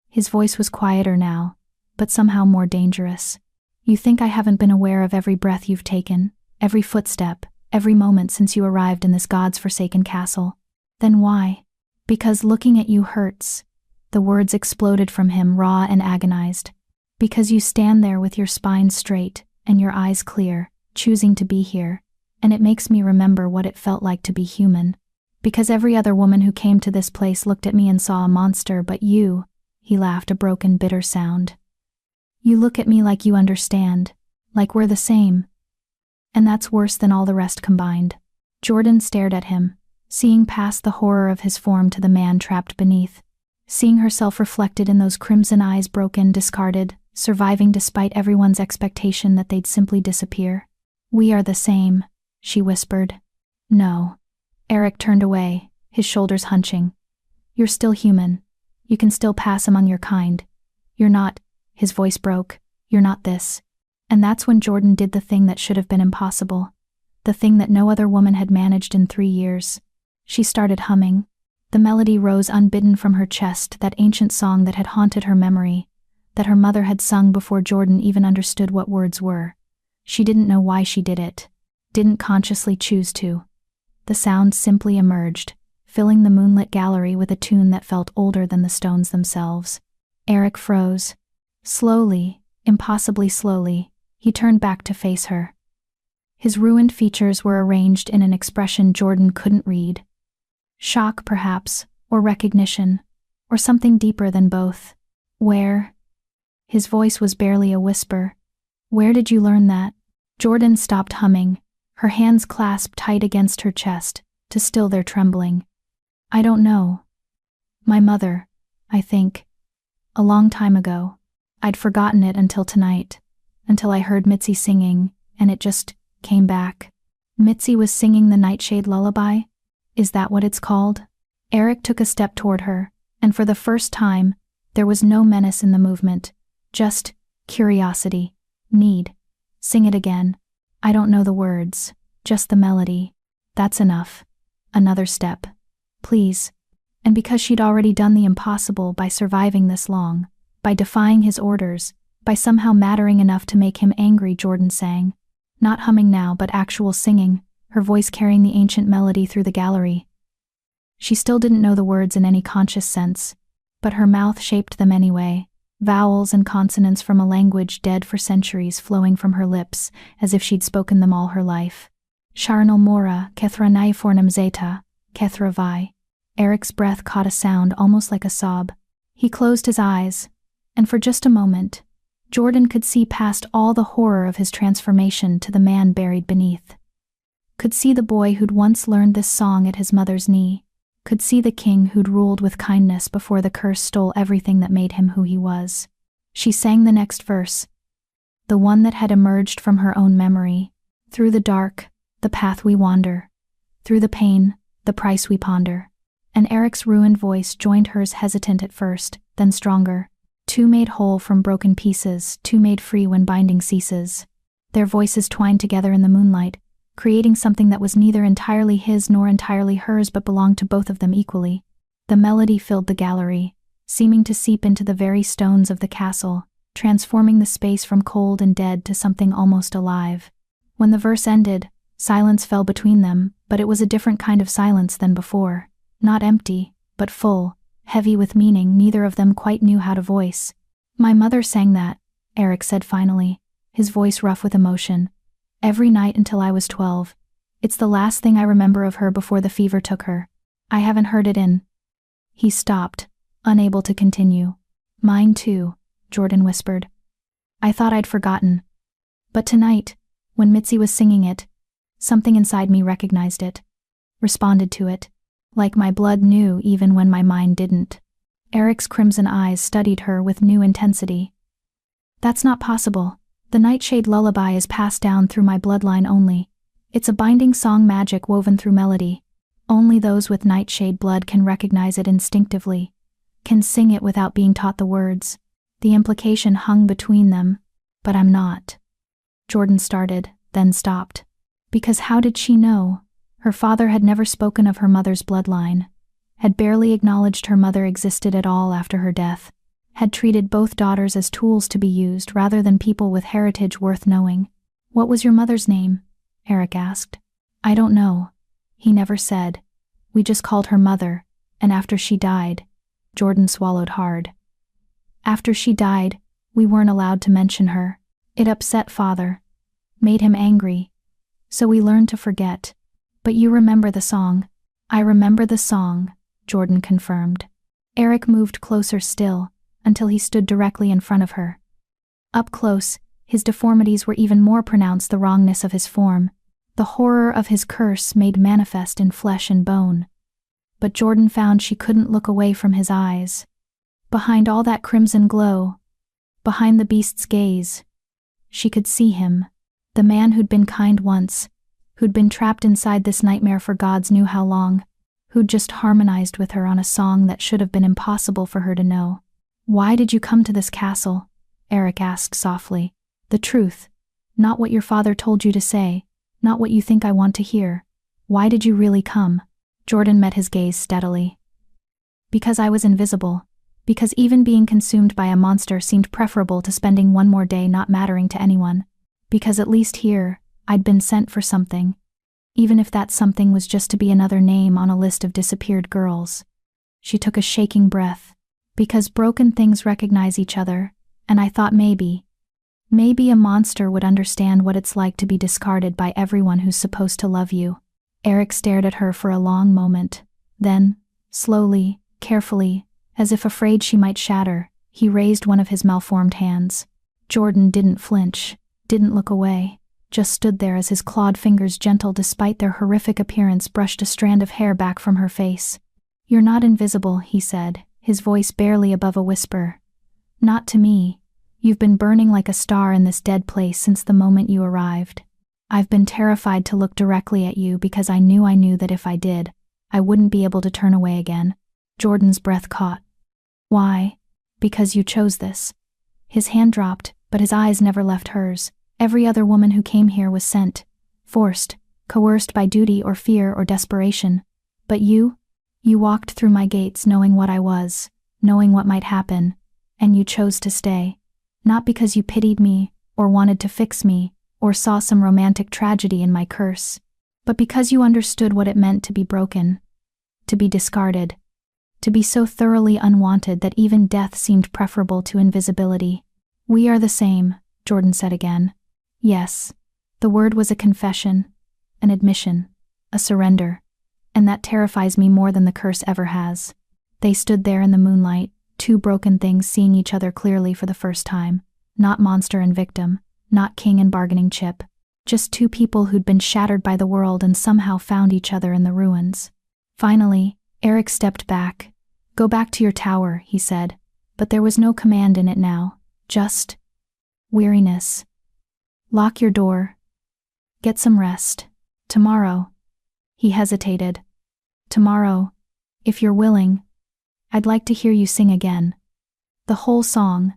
His voice was quieter now, but somehow more dangerous. You think I haven't been aware of every breath you've taken, every footstep, every moment since you arrived in this God's-forsaken castle? Then why? Because looking at you hurts. The words exploded from him, raw and agonized. Because you stand there with your spine straight and your eyes clear, choosing to be here, and it makes me remember what it felt like to be human. Because every other woman who came to this place looked at me and saw a monster, but you, he laughed, a broken, bitter sound. You look at me like you understand, like we're the same. And that's worse than all the rest combined. Jordan stared at him, seeing past the horror of his form to the man trapped beneath, seeing herself reflected in those crimson eyes, broken, discarded, surviving despite everyone's expectation that they'd simply disappear. We are the same, she whispered. No. Eric turned away, his shoulders hunching. You're still human. You can still pass among your kind. You're not, his voice broke, you're not this. And that's when Jordan did the thing that should have been impossible. The thing that no other woman had managed in 3 years. She started humming. The melody rose unbidden from her chest, that ancient song that had haunted her memory, that her mother had sung before Jordan even understood what words were. She didn't know why she did it, didn't consciously choose to. The sound simply emerged, filling the moonlit gallery with a tune that felt older than the stones themselves. Eric froze. Slowly, impossibly slowly, he turned back to face her. His ruined features were arranged in an expression Jordan couldn't read. Shock, perhaps, or recognition, or something deeper than both. Where? His voice was barely a whisper. Where did you learn that? Jordan stopped humming, her hands clasped tight against her chest, to still their trembling. I don't know. My mother, I think. A long time ago. I'd forgotten it until tonight, until I heard Mitzi singing, and it just came back. Mitzi was singing the Nightshade Lullaby? Is that what it's called? Eric took a step toward her, and for the first time, there was no menace in the movement, just curiosity, need. Sing it again. I don't know the words, just the melody. That's enough. Another step. Please. And because she'd already done the impossible by surviving this long, by defying his orders, by somehow mattering enough to make him angry, Jordan sang. Not humming now, but actual singing, her voice carrying the ancient melody through the gallery. She still didn't know the words in any conscious sense, but her mouth shaped them anyway, vowels and consonants from a language dead for centuries flowing from her lips, as if she'd spoken them all her life. Charnel mora, kethra naifornum zeta, kethra vi. Eric's breath caught a sound almost like a sob. He closed his eyes, and for just a moment, Jordan could see past all the horror of his transformation to the man buried beneath. Could see the boy who'd once learned this song at his mother's knee. Could see the king who'd ruled with kindness before the curse stole everything that made him who he was. She sang the next verse, the one that had emerged from her own memory. Through the dark, the path we wander. Through the pain, the price we ponder. And Eric's ruined voice joined hers, hesitant at first, then stronger. Two made whole from broken pieces, two made free when binding ceases. Their voices twined together in the moonlight, creating something that was neither entirely his nor entirely hers but belonged to both of them equally. The melody filled the gallery, seeming to seep into the very stones of the castle, transforming the space from cold and dead to something almost alive. When the verse ended, silence fell between them, but it was a different kind of silence than before. Not empty, but full, heavy with meaning neither of them quite knew how to voice. My mother sang that, Eric said finally, his voice rough with emotion. Every night until I was 12. It's the last thing I remember of her before the fever took her. I haven't heard it in. He stopped, unable to continue. Mine too, Jordan whispered. I thought I'd forgotten. But tonight, when Mitzi was singing it, something inside me recognized it, responded to it, like my blood knew even when my mind didn't. Eric's crimson eyes studied her with new intensity. That's not possible. The Nightshade lullaby is passed down through my bloodline only. It's a binding song magic woven through melody. Only those with Nightshade blood can recognize it instinctively, can sing it without being taught the words. The implication hung between them, but I'm not. Jordan started, then stopped. Because how did she know? Her father had never spoken of her mother's bloodline, had barely acknowledged her mother existed at all after her death, had treated both daughters as tools to be used rather than people with heritage worth knowing. What was your mother's name? Eric asked. I don't know. He never said. We just called her Mother, and after she died, Jordan swallowed hard. After she died, we weren't allowed to mention her. It upset Father, made him angry. So we learned to forget. But you remember the song. I remember the song, Jordan confirmed. Eric moved closer still, until he stood directly in front of her. Up close, his deformities were even more pronounced, the wrongness of his form, the horror of his curse made manifest in flesh and bone. But Jordan found she couldn't look away from his eyes. Behind all that crimson glow, behind the beast's gaze, she could see him, the man who'd been kind once, who'd been trapped inside this nightmare for gods knew how long, who'd just harmonized with her on a song that should have been impossible for her to know. Why did you come to this castle? Eric asked softly. The truth, not what your father told you to say, not what you think I want to hear. Why did you really come? Jordan met his gaze steadily. Because I was invisible. Because even being consumed by a monster seemed preferable to spending one more day not mattering to anyone. Because at least here, I'd been sent for something. Even if that something was just to be another name on a list of disappeared girls. She took a shaking breath. Because broken things recognize each other, and I thought maybe a monster would understand what it's like to be discarded by everyone who's supposed to love you. Eric stared at her for a long moment. Then, slowly, carefully, as if afraid she might shatter, he raised one of his malformed hands. Jordan didn't flinch, didn't look away, just stood there as his clawed fingers, gentle despite their horrific appearance, brushed a strand of hair back from her face. You're not invisible, he said, his voice barely above a whisper. Not to me. You've been burning like a star in this dead place since the moment you arrived. I've been terrified to look directly at you because I knew that if I did, I wouldn't be able to turn away again. Jordan's breath caught. Why? Because you chose this. His hand dropped, but his eyes never left hers. Every other woman who came here was sent, forced, coerced by duty or fear or desperation. But you walked through my gates knowing what I was, knowing what might happen, and you chose to stay. Not because you pitied me, or wanted to fix me, or saw some romantic tragedy in my curse, but because you understood what it meant to be broken, to be discarded, to be so thoroughly unwanted that even death seemed preferable to invisibility. We are the same, Jordan said again. Yes, the word was a confession, an admission, a surrender, and that terrifies me more than the curse ever has. They stood there in the moonlight, two broken things seeing each other clearly for the first time, not monster and victim, not king and bargaining chip, just two people who'd been shattered by the world and somehow found each other in the ruins. Finally, Eric stepped back. Go back to your tower, he said, but there was no command in it now, just weariness. Lock your door. Get some rest. Tomorrow. He hesitated. Tomorrow, if you're willing, I'd like to hear you sing again. The whole song.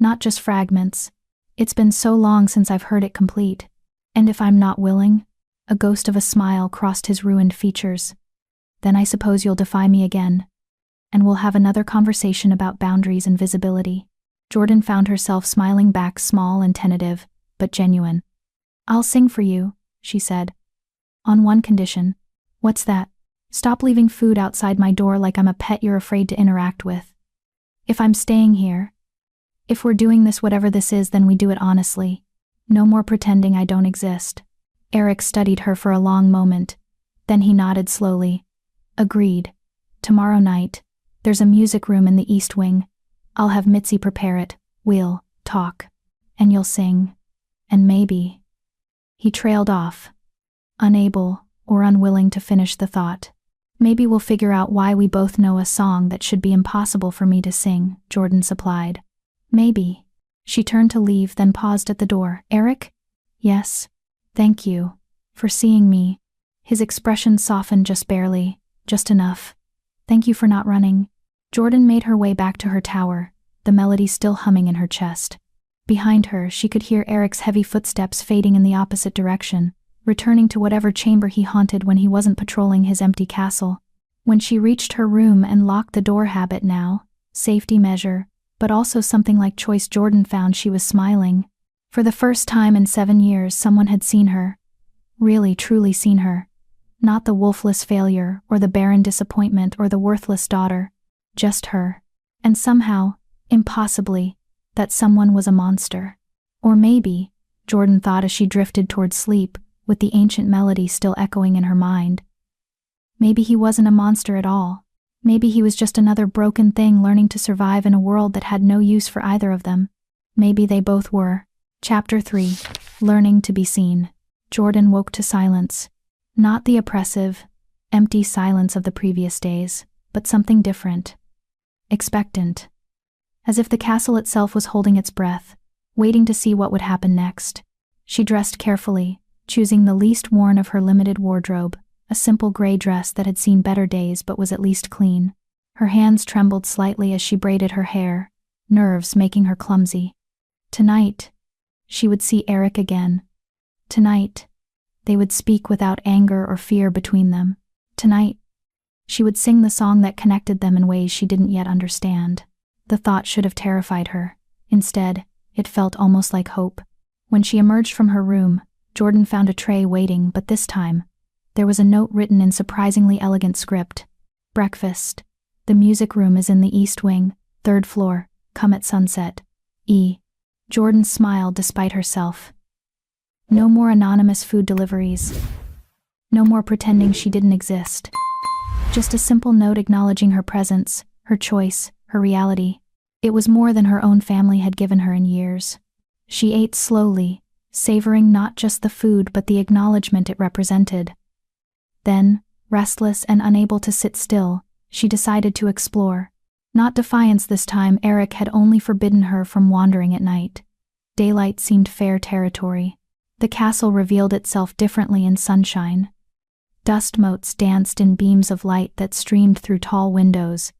Not just fragments. It's been so long since I've heard it complete. And if I'm not willing? A ghost of a smile crossed his ruined features. Then I suppose you'll defy me again. And we'll have another conversation about boundaries and visibility. Jordan found herself smiling back, small and tentative, but genuine. I'll sing for you, she said. On one condition. What's that? Stop leaving food outside my door like I'm a pet you're afraid to interact with. If I'm staying here, if we're doing this whatever this is, then we do it honestly. No more pretending I don't exist." Eric studied her for a long moment. Then he nodded slowly. "Agreed. Tomorrow night, there's a music room in the East Wing. I'll have Mitzi prepare it. We'll talk. And you'll sing. And maybe—" He trailed off, unable or unwilling to finish the thought. "Maybe we'll figure out why we both know a song that should be impossible for me to sing," Jordan supplied. "Maybe." She turned to leave, then paused at the door. "Eric?" "Yes. Thank you for seeing me." His expression softened just barely, just enough. "Thank you for not running." Jordan made her way back to her tower, the melody still humming in her chest. Behind her, she could hear Eric's heavy footsteps fading in the opposite direction, returning to whatever chamber he haunted when he wasn't patrolling his empty castle. When she reached her room and locked the door, habit now, safety measure, but also something like choice, Jordan found she was smiling. For the first time in 7 years, someone had seen her. Really, truly seen her. Not the Wolfless failure, or the barren disappointment, or the worthless daughter. Just her. And somehow, impossibly, that someone was a monster. Or maybe, Jordan thought as she drifted toward sleep, with the ancient melody still echoing in her mind, maybe he wasn't a monster at all. Maybe he was just another broken thing learning to survive in a world that had no use for either of them. Maybe they both were. Chapter 3. Learning to be seen. Jordan woke to silence. Not the oppressive, empty silence of the previous days, but something different. Expectant. As if the castle itself was holding its breath, waiting to see what would happen next. She dressed carefully, choosing the least worn of her limited wardrobe, a simple gray dress that had seen better days but was at least clean. Her hands trembled slightly as she braided her hair, nerves making her clumsy. Tonight, she would see Eric again. Tonight, they would speak without anger or fear between them. Tonight, she would sing the song that connected them in ways she didn't yet understand. The thought should have terrified her. Instead, it felt almost like hope. When she emerged from her room, Jordan found a tray waiting, but this time, there was a note written in surprisingly elegant script. "Breakfast. The music room is in the East Wing, 3rd floor. Come at sunset. E." Jordan smiled despite herself. No more anonymous food deliveries. No more pretending she didn't exist. Just a simple note acknowledging her presence, her choice, her reality. It was more than her own family had given her in years. She ate slowly, savoring not just the food but the acknowledgement it represented. Then, restless and unable to sit still, she decided to explore. Not defiance this time. Eric had only forbidden her from wandering at night. Daylight seemed fair territory. The castle revealed itself differently in sunshine. Dust motes danced in beams of light that streamed through tall windows,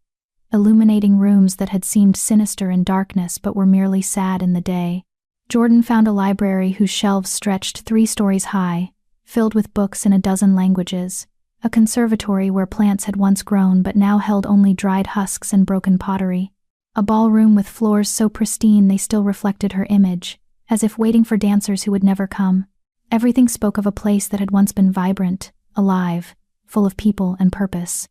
illuminating rooms that had seemed sinister in darkness but were merely sad in the day. Jordan found a library whose shelves stretched 3 stories high, filled with books in a dozen languages, a conservatory where plants had once grown but now held only dried husks and broken pottery, a ballroom with floors so pristine they still reflected her image, as if waiting for dancers who would never come. Everything spoke of a place that had once been vibrant, alive, full of people and purpose.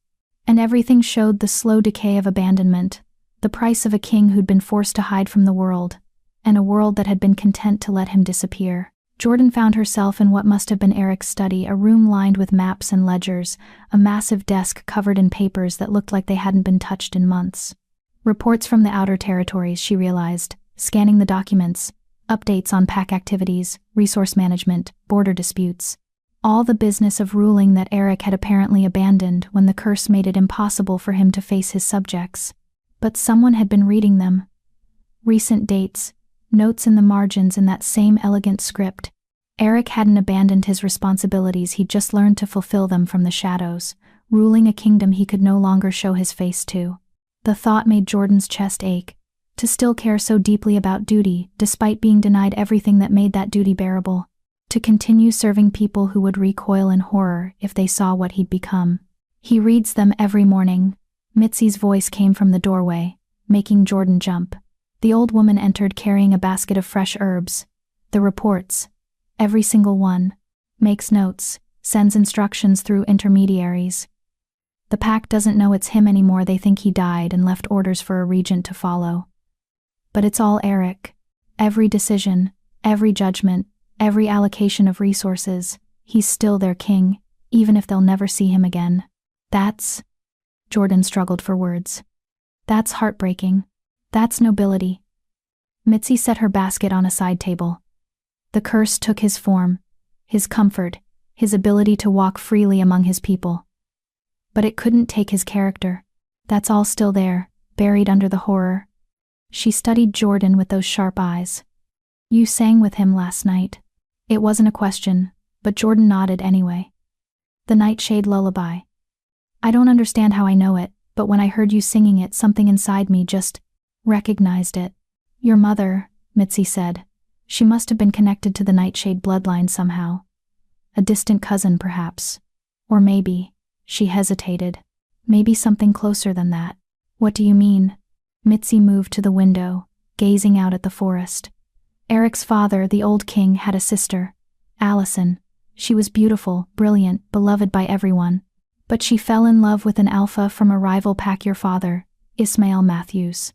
And everything showed the slow decay of abandonment, the price of a king who'd been forced to hide from the world, and a world that had been content to let him disappear. Jordan found herself in what must have been Eric's study, a room lined with maps and ledgers, a massive desk covered in papers that looked like they hadn't been touched in months. Reports from the outer territories, she realized, scanning the documents, updates on pack activities, resource management, border disputes. All the business of ruling that Eric had apparently abandoned when the curse made it impossible for him to face his subjects. But someone had been reading them. Recent dates, notes in the margins in that same elegant script. Eric hadn't abandoned his responsibilities, he'd just learned to fulfill them from the shadows, ruling a kingdom he could no longer show his face to. The thought made Jordan's chest ache. To still care so deeply about duty, despite being denied everything that made that duty bearable. To continue serving people who would recoil in horror if they saw what he'd become. "He reads them every morning." Mitzi's voice came from the doorway, making Jordan jump. The old woman entered carrying a basket of fresh herbs. "The reports. Every single one. Makes notes, sends instructions through intermediaries." The pack doesn't know it's him anymore. They think he died and left orders for a regent to follow. But it's all Eric. Every decision, every judgment, every allocation of resources, he's still their king, even if they'll never see him again. That's... Jordan struggled for words. That's heartbreaking. That's nobility. Mitzi set her basket on a side table. The curse took his form, his comfort, his ability to walk freely among his people. But it couldn't take his character. That's all still there, buried under the horror. She studied Jordan with those sharp eyes. You sang with him last night. It wasn't a question, but Jordan nodded anyway. The Nightshade Lullaby. I don't understand how I know it, but when I heard you singing it, something inside me just recognized it. Your mother, Mitzi said. She must have been connected to the Nightshade bloodline somehow. A distant cousin, perhaps. Or maybe, she hesitated, maybe something closer than that. What do you mean? Mitzi moved to the window, gazing out at the forest. Eric's father, the old king, had a sister, Allison. She was beautiful, brilliant, beloved by everyone. But she fell in love with an alpha from a rival pack, your father, Ismail Matthews.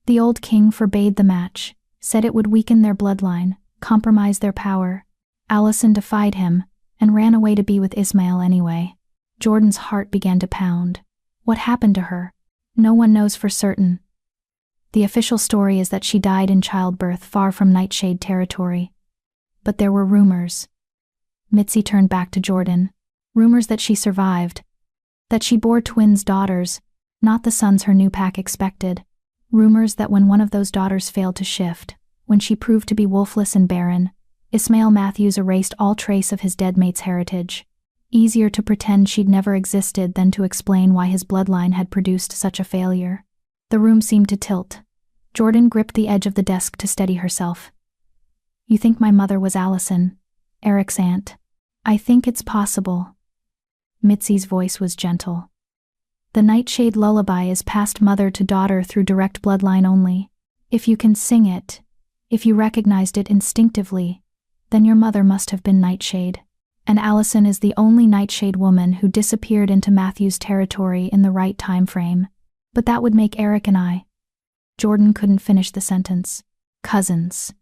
The old king forbade the match, said it would weaken their bloodline, compromise their power. Allison defied him, and ran away to be with Ismail anyway. Jordan's heart began to pound. What happened to her? No one knows for certain. The official story is that she died in childbirth far from Nightshade territory. But there were rumors. Mitzi turned back to Jordan. Rumors that she survived. That she bore twins daughters, not the sons her new pack expected. Rumors that when one of those daughters failed to shift, when she proved to be Wolfless and Barren, Ismail Matthews erased all trace of his dead mate's heritage. Easier to pretend she'd never existed than to explain why his bloodline had produced such a failure. The room seemed to tilt. Jordan gripped the edge of the desk to steady herself. You think my mother was Allison, Eric's aunt? I think it's possible. Mitzi's voice was gentle. The Nightshade Lullaby is passed mother to daughter through direct bloodline only. If you can sing it, if you recognized it instinctively, then your mother must have been Nightshade. And Allison is the only Nightshade woman who disappeared into Matthew's territory in the right time frame. But that would make Eric and I. Jordan couldn't finish the sentence. Cousins,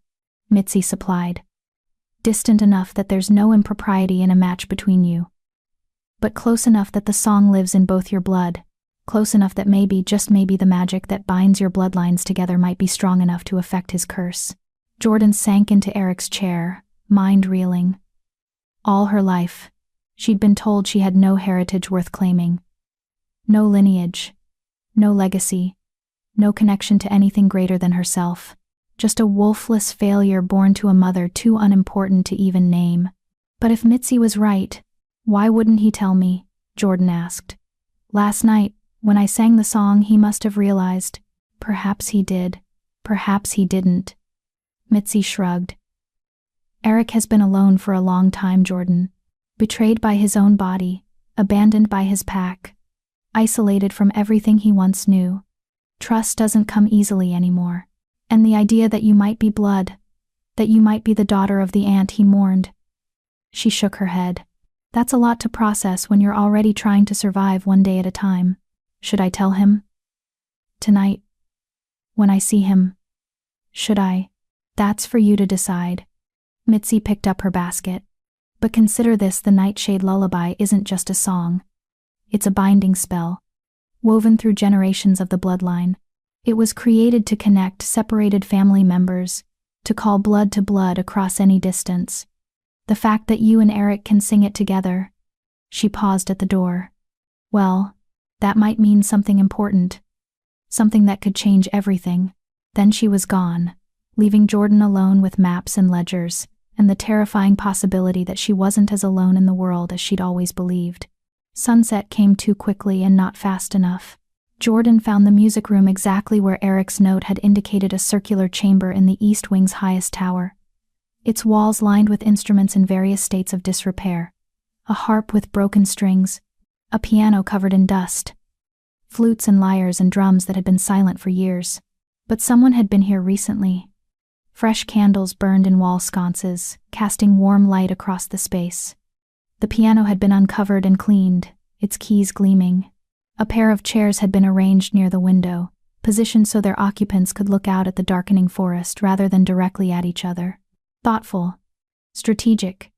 Mitzi supplied. Distant enough that there's no impropriety in a match between you. But close enough that the song lives in both your blood. Close enough that maybe, just maybe, the magic that binds your bloodlines together might be strong enough to affect his curse. Jordan sank into Eric's chair, mind reeling. All her life, she'd been told she had no heritage worth claiming. No lineage. No legacy. No connection to anything greater than herself. Just a wolfless failure born to a mother too unimportant to even name. But if Mitzi was right, why wouldn't he tell me? Jordan asked. Last night, when I sang the song, he must have realized. Perhaps he did. Perhaps he didn't. Mitzi shrugged. Eric has been alone for a long time, Jordan. Betrayed by his own body, abandoned by his pack, isolated from everything he once knew. Trust doesn't come easily anymore. And the idea that you might be blood, that you might be the daughter of the aunt he mourned. She shook her head. That's a lot to process when you're already trying to survive one day at a time. Should I tell him? Tonight. When I see him. Should I? That's for you to decide. Mitzi picked up her basket. But consider this, the Nightshade Lullaby isn't just a song. It's a binding spell, woven through generations of the bloodline. It was created to connect separated family members, to call blood to blood across any distance. The fact that you and Eric can sing it together. She paused at the door. Well, that might mean something important. Something that could change everything. Then she was gone, leaving Jordan alone with maps and ledgers, and the terrifying possibility that she wasn't as alone in the world as she'd always believed. Sunset came too quickly and not fast enough. Jordan found the music room exactly where Eric's note had indicated, a circular chamber in the east wing's highest tower. Its walls lined with instruments in various states of disrepair. A harp with broken strings, a piano covered in dust, flutes and lyres and drums that had been silent for years. But someone had been here recently. Fresh candles burned in wall sconces, casting warm light across the space. The piano had been uncovered and cleaned, its keys gleaming. A pair of chairs had been arranged near the window, positioned so their occupants could look out at the darkening forest rather than directly at each other. Thoughtful. Strategic.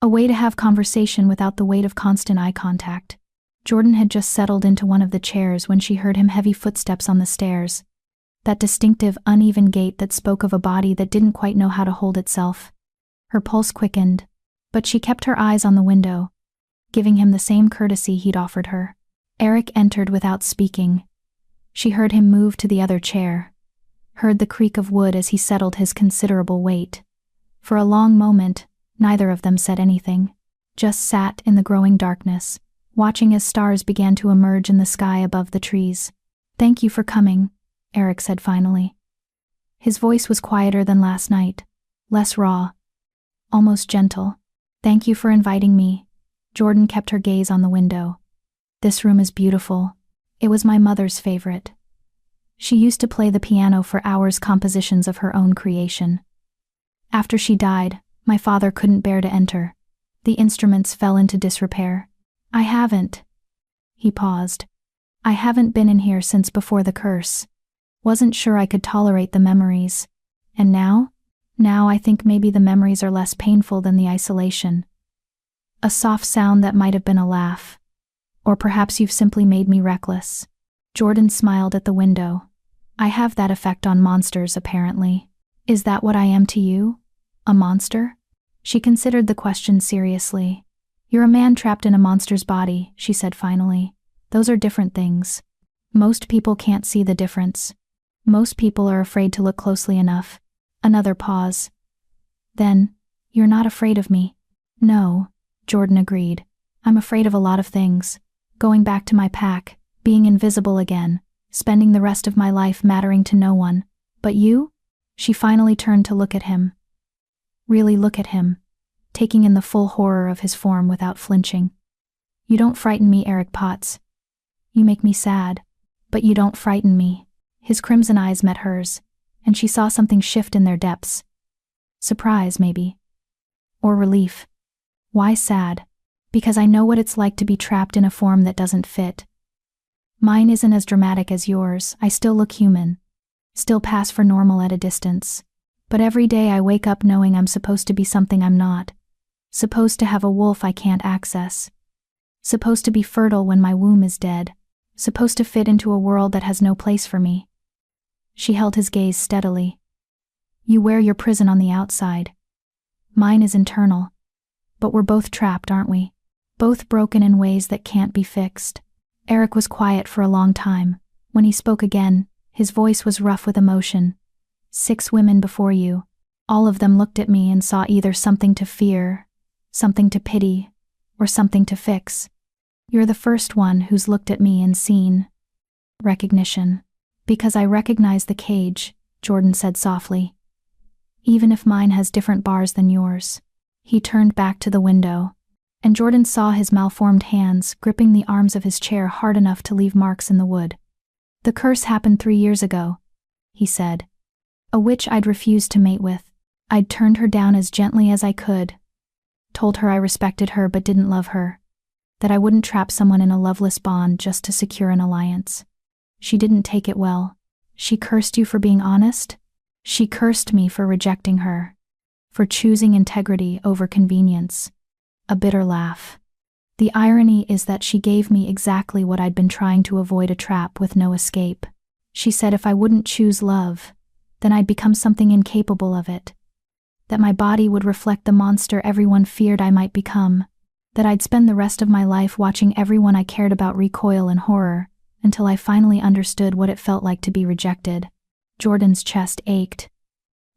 A way to have conversation without the weight of constant eye contact. Jordan had just settled into one of the chairs when she heard him heavy footsteps on the stairs. That distinctive, uneven gait that spoke of a body that didn't quite know how to hold itself. Her pulse quickened, but she kept her eyes on the window, giving him the same courtesy he'd offered her. Eric entered without speaking. She heard him move to the other chair, heard the creak of wood as he settled his considerable weight. For a long moment, neither of them said anything, just sat in the growing darkness, watching as stars began to emerge in the sky above the trees. "Thank you for coming," Eric said finally. His voice was quieter than last night, less raw, almost gentle. "Thank you for inviting me." Jordan kept her gaze on the window. "This room is beautiful. It was my mother's favorite. She used to play the piano for hours, compositions of her own creation. After she died, my father couldn't bear to enter. The instruments fell into disrepair. I haven't." He paused. "I haven't been in here since before the curse. Wasn't sure I could tolerate the memories. And now? Now I think maybe the memories are less painful than the isolation." A soft sound that might have been a laugh. "Or perhaps you've simply made me reckless." Jordan smiled at the window. "I have that effect on monsters, apparently. Is that what I am to you? A monster?" She considered the question seriously. "You're a man trapped in a monster's body," she said finally. "Those are different things. Most people can't see the difference. Most people are afraid to look closely enough." Another pause. "Then, you're not afraid of me?" "No," Jordan agreed. "I'm afraid of a lot of things. Going back to my pack, being invisible again, spending the rest of my life mattering to no one. But you?" She finally turned to look at him. Really look at him, taking in the full horror of his form without flinching. "You don't frighten me, Eric Potts. You make me sad, but you don't frighten me." His crimson eyes met hers, and she saw something shift in their depths. Surprise, maybe. Or relief. "Why sad?" "Because I know what it's like to be trapped in a form that doesn't fit. Mine isn't as dramatic as yours. I still look human. Still pass for normal at a distance. But every day I wake up knowing I'm supposed to be something I'm not. Supposed to have a wolf I can't access. Supposed to be fertile when my womb is dead. Supposed to fit into a world that has no place for me." She held his gaze steadily. "You wear your prison on the outside. Mine is internal. But we're both trapped, aren't we? Both broken in ways that can't be fixed." Eric was quiet for a long time. When he spoke again, his voice was rough with emotion. "6 women before you. All of them looked at me and saw either something to fear, something to pity, or something to fix. You're the first one who's looked at me and seen recognition." "Because I recognize the cage," Jordan said softly. "Even if mine has different bars than yours." He turned back to the window, and Jordan saw his malformed hands gripping the arms of his chair hard enough to leave marks in the wood. "The curse happened 3 years ago," he said. "A witch I'd refused to mate with. I'd turned her down as gently as I could. Told her I respected her but didn't love her. That I wouldn't trap someone in a loveless bond just to secure an alliance. She didn't take it well. She cursed you for being honest? She cursed me for rejecting her. For choosing integrity over convenience." A bitter laugh. "The irony is that she gave me exactly what I'd been trying to avoid, a trap with no escape. She said if I wouldn't choose love, then I'd become something incapable of it. That my body would reflect the monster everyone feared I might become. That I'd spend the rest of my life watching everyone I cared about recoil in horror, until I finally understood what it felt like to be rejected." Jordan's chest ached.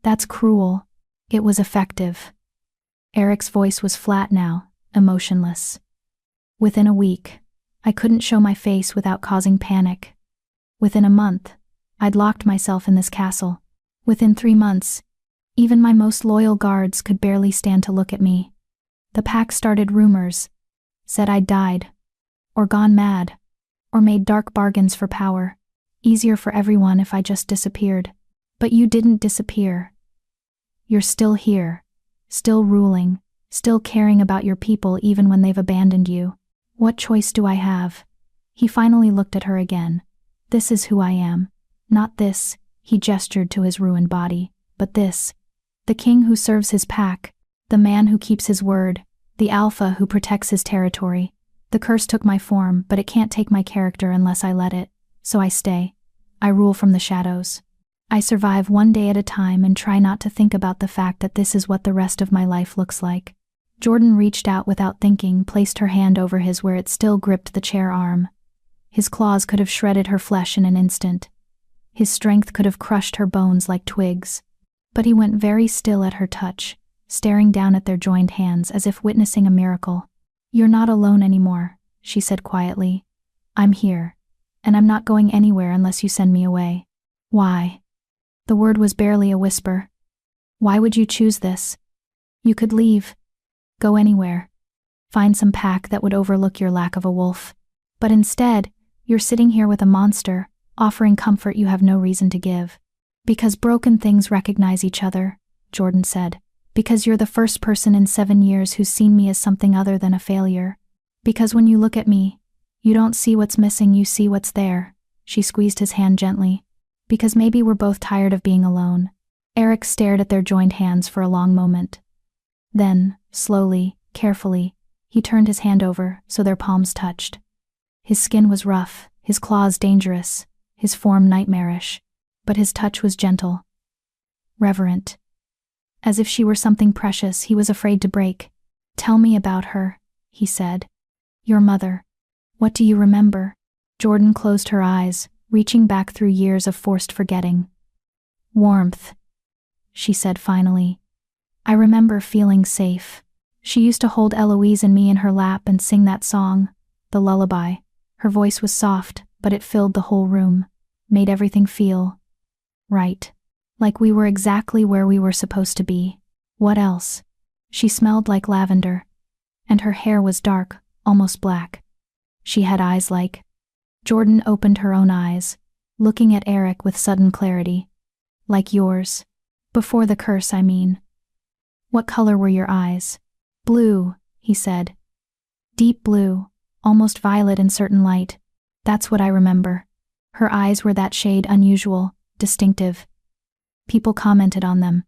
"That's cruel." "It was effective." Eric's voice was flat now, emotionless. "Within a week, I couldn't show my face without causing panic. Within a month, I'd locked myself in this castle. Within 3 months, even my most loyal guards could barely stand to look at me. The pack started rumors, said I'd died, or gone mad, or made dark bargains for power. Easier for everyone if I just disappeared. But you didn't disappear. You're still here, still ruling, still caring about your people even when they've abandoned you. What choice do I have? He finally looked at her again. This is who I am. Not this, he gestured to his ruined body, but this. The king who serves his pack, the man who keeps his word, the alpha who protects his territory. The curse took my form, but it can't take my character unless I let it. So I stay. I rule from the shadows. I survive one day at a time and try not to think about the fact that this is what the rest of my life looks like. Jordan reached out without thinking, placed her hand over his where it still gripped the chair arm. His claws could have shredded her flesh in an instant. His strength could have crushed her bones like twigs. But he went very still at her touch, staring down at their joined hands as if witnessing a miracle. "You're not alone anymore," she said quietly. "I'm here. And I'm not going anywhere unless you send me away." "Why?" The word was barely a whisper. "Why would you choose this? You could leave. Go anywhere. Find some pack that would overlook your lack of a wolf. But instead, you're sitting here with a monster, offering comfort you have no reason to give." "Because broken things recognize each other," Jordan said. "Because you're the first person in 7 years who's seen me as something other than a failure. Because when you look at me, you don't see what's missing, you see what's there." She squeezed his hand gently. "Because maybe we're both tired of being alone." Eric stared at their joined hands for a long moment. Then, slowly, carefully, he turned his hand over so their palms touched. His skin was rough, his claws dangerous, his form nightmarish, but his touch was gentle, reverent. As if she were something precious he was afraid to break. "Tell me about her," he said. "Your mother. What do you remember?" Jordan closed her eyes, reaching back through years of forced forgetting. "Warmth," she said finally. "I remember feeling safe. She used to hold Eloise and me in her lap and sing that song, the lullaby. Her voice was soft, but it filled the whole room, made everything feel right. Like we were exactly where we were supposed to be. What else? She smelled like lavender. And her hair was dark, almost black. She had eyes like..." Jordan opened her own eyes, looking at Eric with sudden clarity. "Like yours. Before the curse, I mean." "What color were your eyes?" "Blue," he said. "Deep blue, almost violet in certain light. That's what I remember. Her eyes were that shade, unusual, distinctive. People commented on them."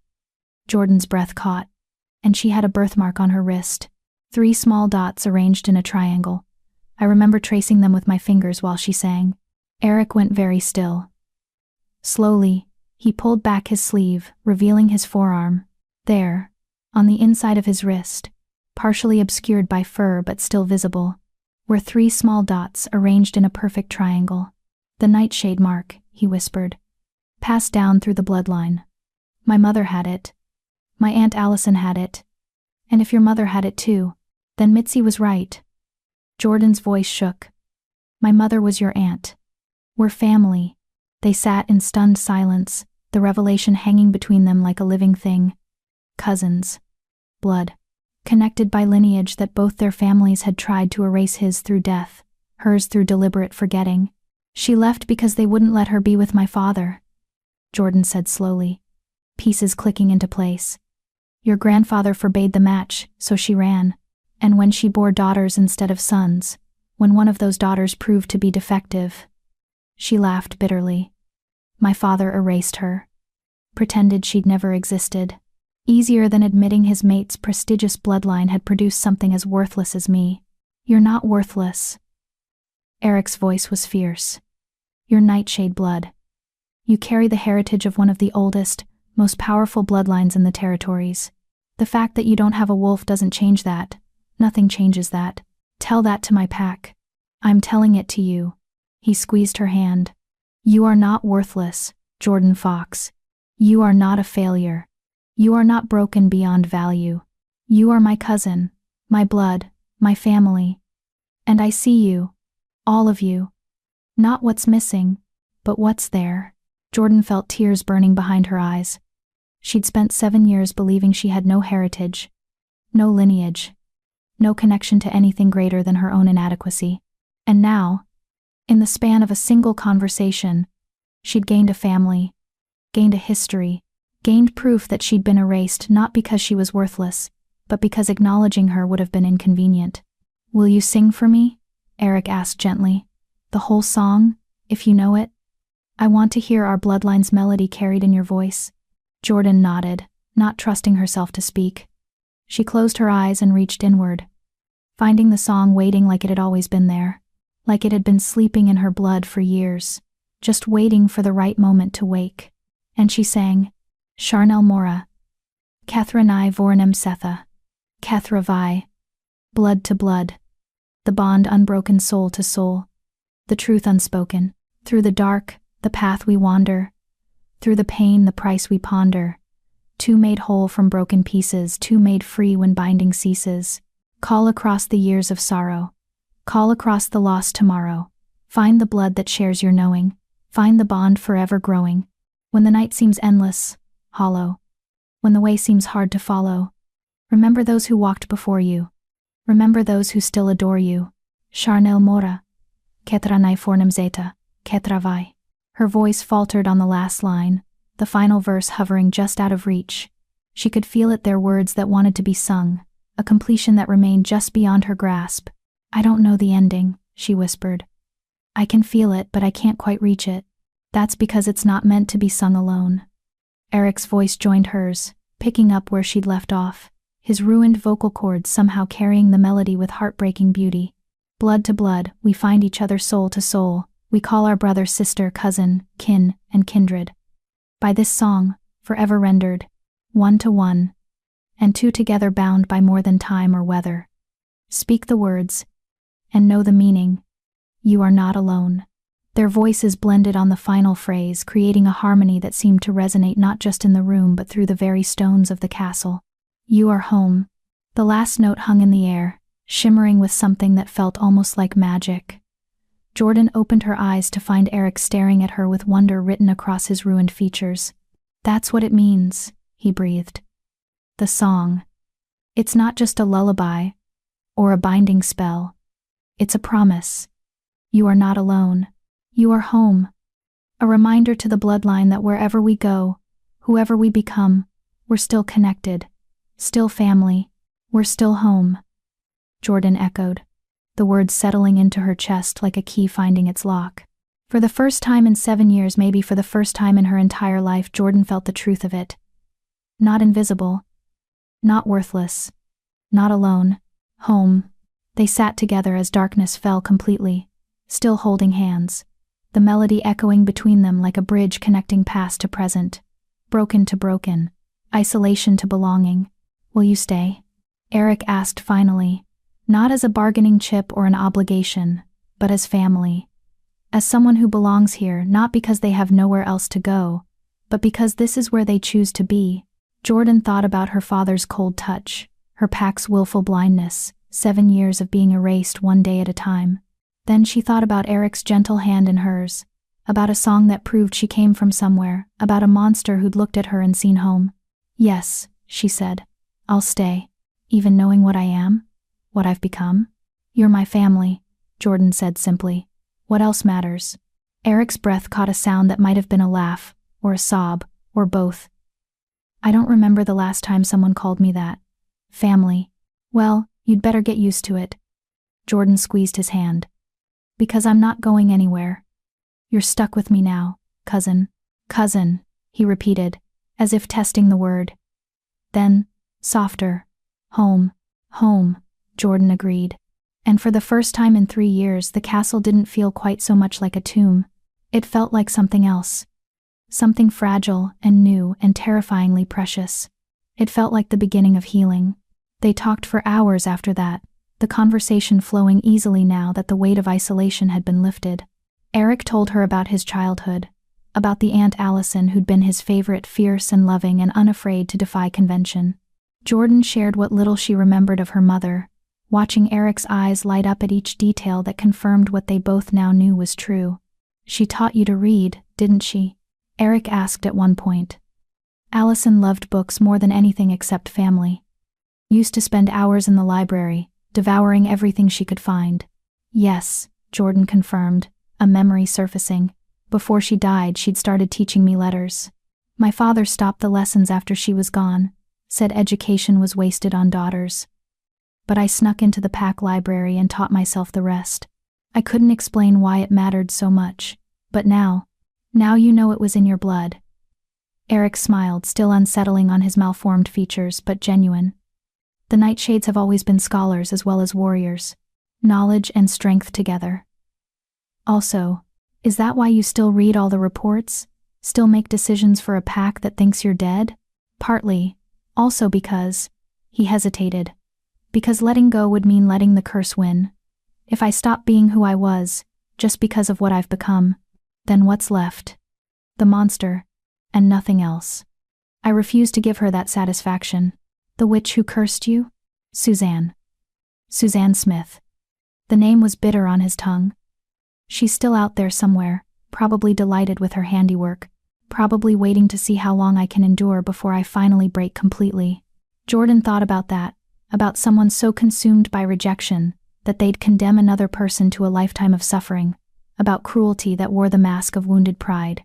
Jordan's breath caught. "And she had a birthmark on her wrist. 3 small dots arranged in a triangle. I remember tracing them with my fingers while she sang." Eric went very still. Slowly, he pulled back his sleeve, revealing his forearm. There, on the inside of his wrist, partially obscured by fur but still visible, were 3 small dots arranged in a perfect triangle. "The nightshade mark," he whispered. "Passed down through the bloodline. My mother had it. My Aunt Allison had it. And if your mother had it too, then Mitzi was right." Jordan's voice shook. "My mother was your aunt. We're family." They sat in stunned silence, the revelation hanging between them like a living thing. Cousins. Blood. Connected by lineage that both their families had tried to erase, his through death, hers through deliberate forgetting. "She left because they wouldn't let her be with my father," Jordan said slowly, pieces clicking into place. "Your grandfather forbade the match, so she ran. And when she bore daughters instead of sons, when one of those daughters proved to be defective," she laughed bitterly. "My father erased her. Pretended she'd never existed. Easier than admitting his mate's prestigious bloodline had produced something as worthless as me. You're not worthless." Eric's voice was fierce. "You're nightshade blood. You carry the heritage of one of the oldest, most powerful bloodlines in the territories. The fact that you don't have a wolf doesn't change that. Nothing changes that. Tell that to my pack. I'm telling it to you." He squeezed her hand. "You are not worthless, Jordan Fox. You are not a failure. You are not broken beyond value. You are my cousin, my blood, my family. And I see you. All of you. Not what's missing, but what's there." Jordan felt tears burning behind her eyes. She'd spent 7 years believing she had no heritage, no lineage, no connection to anything greater than her own inadequacy. And now, in the span of a single conversation, she'd gained a family, gained a history, gained proof that she'd been erased not because she was worthless, but because acknowledging her would have been inconvenient. Will you sing for me? Eric asked gently. The whole song, if you know it? I want to hear our bloodline's melody carried in your voice. Jordan nodded, not trusting herself to speak. She closed her eyes and reached inward, finding the song waiting like it had always been there, like it had been sleeping in her blood for years, just waiting for the right moment to wake. And she sang, Charnel Mora, Cathranai Vornem Setha, Cathra Vi, blood to blood, the bond unbroken soul to soul, the truth unspoken, through the dark, the path we wander, through the pain, the price we ponder, two made whole from broken pieces, two made free when binding ceases. Call across the years of sorrow, call across the lost tomorrow, find the blood that shares your knowing, find the bond forever growing. When the night seems endless, hollow, when the way seems hard to follow, remember those who walked before you, remember those who still adore you. Charnel Mora, Ketranai Fornem Zeta, Ketravai. Her voice faltered on the last line, the final verse hovering just out of reach. She could feel it, their words that wanted to be sung, a completion that remained just beyond her grasp. I don't know the ending, she whispered. I can feel it, but I can't quite reach it. That's because it's not meant to be sung alone. Eric's voice joined hers, picking up where she'd left off, his ruined vocal cords somehow carrying the melody with heartbreaking beauty. Blood to blood, we find each other soul to soul, we call our brother sister, cousin, kin, and kindred. By this song, forever rendered, one to one, and two together bound by more than time or weather. Speak the words, and know the meaning. You are not alone. Their voices blended on the final phrase, creating a harmony that seemed to resonate not just in the room but through the very stones of the castle. You are home. The last note hung in the air, shimmering with something that felt almost like magic. Jordan opened her eyes to find Eric staring at her with wonder written across his ruined features. That's what it means, he breathed. The song. It's not just a lullaby, or a binding spell. It's a promise. You are not alone. You are home. A reminder to the bloodline that wherever we go, whoever we become, we're still connected, still family, we're still home. Jordan echoed, the words settling into her chest like a key finding its lock. For the first time in 7 years, maybe for the first time in her entire life, Jordan felt the truth of it. Not invisible. Not worthless. Not alone. Home. They sat together as darkness fell completely, still holding hands, the melody echoing between them like a bridge connecting past to present, broken to broken, isolation to belonging. Will you stay? Eric asked finally, not as a bargaining chip or an obligation, but as family. As someone who belongs here, not because they have nowhere else to go, but because this is where they choose to be. Jordan thought about her father's cold touch, her pack's willful blindness, 7 years of being erased one day at a time. Then she thought about Eric's gentle hand in hers, about a song that proved she came from somewhere, about a monster who'd looked at her and seen home. Yes, she said, I'll stay, even knowing what I am, what I've become. You're my family, Jordan said simply. What else matters? Eric's breath caught a sound that might have been a laugh, or a sob, or both. I don't remember the last time someone called me that. Family. Well, you'd better get used to it. Jordan squeezed his hand. Because I'm not going anywhere. You're stuck with me now, cousin. Cousin, he repeated, as if testing the word. Then, softer. Home, home, Jordan agreed. And for the first time in 3 years, the castle didn't feel quite so much like a tomb. It felt like something else. Something fragile and new and terrifyingly precious. It felt like the beginning of healing. They talked for hours after that, the conversation flowing easily now that the weight of isolation had been lifted. Eric told her about his childhood, about the Aunt Allison who'd been his favorite, fierce and loving and unafraid to defy convention. Jordan shared what little she remembered of her mother, watching Eric's eyes light up at each detail that confirmed what they both now knew was true. She taught you to read, didn't she? Eric asked at one point. Allison loved books more than anything except family. Used to spend hours in the library, devouring everything she could find. Yes, Jordan confirmed, a memory surfacing. Before she died, she'd started teaching me letters. My father stopped the lessons after she was gone, said education was wasted on daughters. but I snuck into the pack library and taught myself the rest. I couldn't explain why it mattered so much, but now you know it was in your blood." Eric smiled, still unsettling on his malformed features, but genuine. "The Nightshades have always been scholars as well as warriors. Knowledge and strength together. Also, is that why you still read all the reports? Still make decisions for a pack that thinks you're dead?" "Partly. Also because," he hesitated, "because letting go would mean letting the curse win. If I stop being who I was, just because of what I've become, then what's left? The monster, and nothing else. I refuse to give her that satisfaction." "The witch who cursed you?" "Suzanne. Suzanne Smith." The name was bitter on his tongue. "She's still out there somewhere, probably delighted with her handiwork, probably waiting to see how long I can endure before I finally break completely." Jordan thought about that, about someone so consumed by rejection that they'd condemn another person to a lifetime of suffering, about cruelty that wore the mask of wounded pride.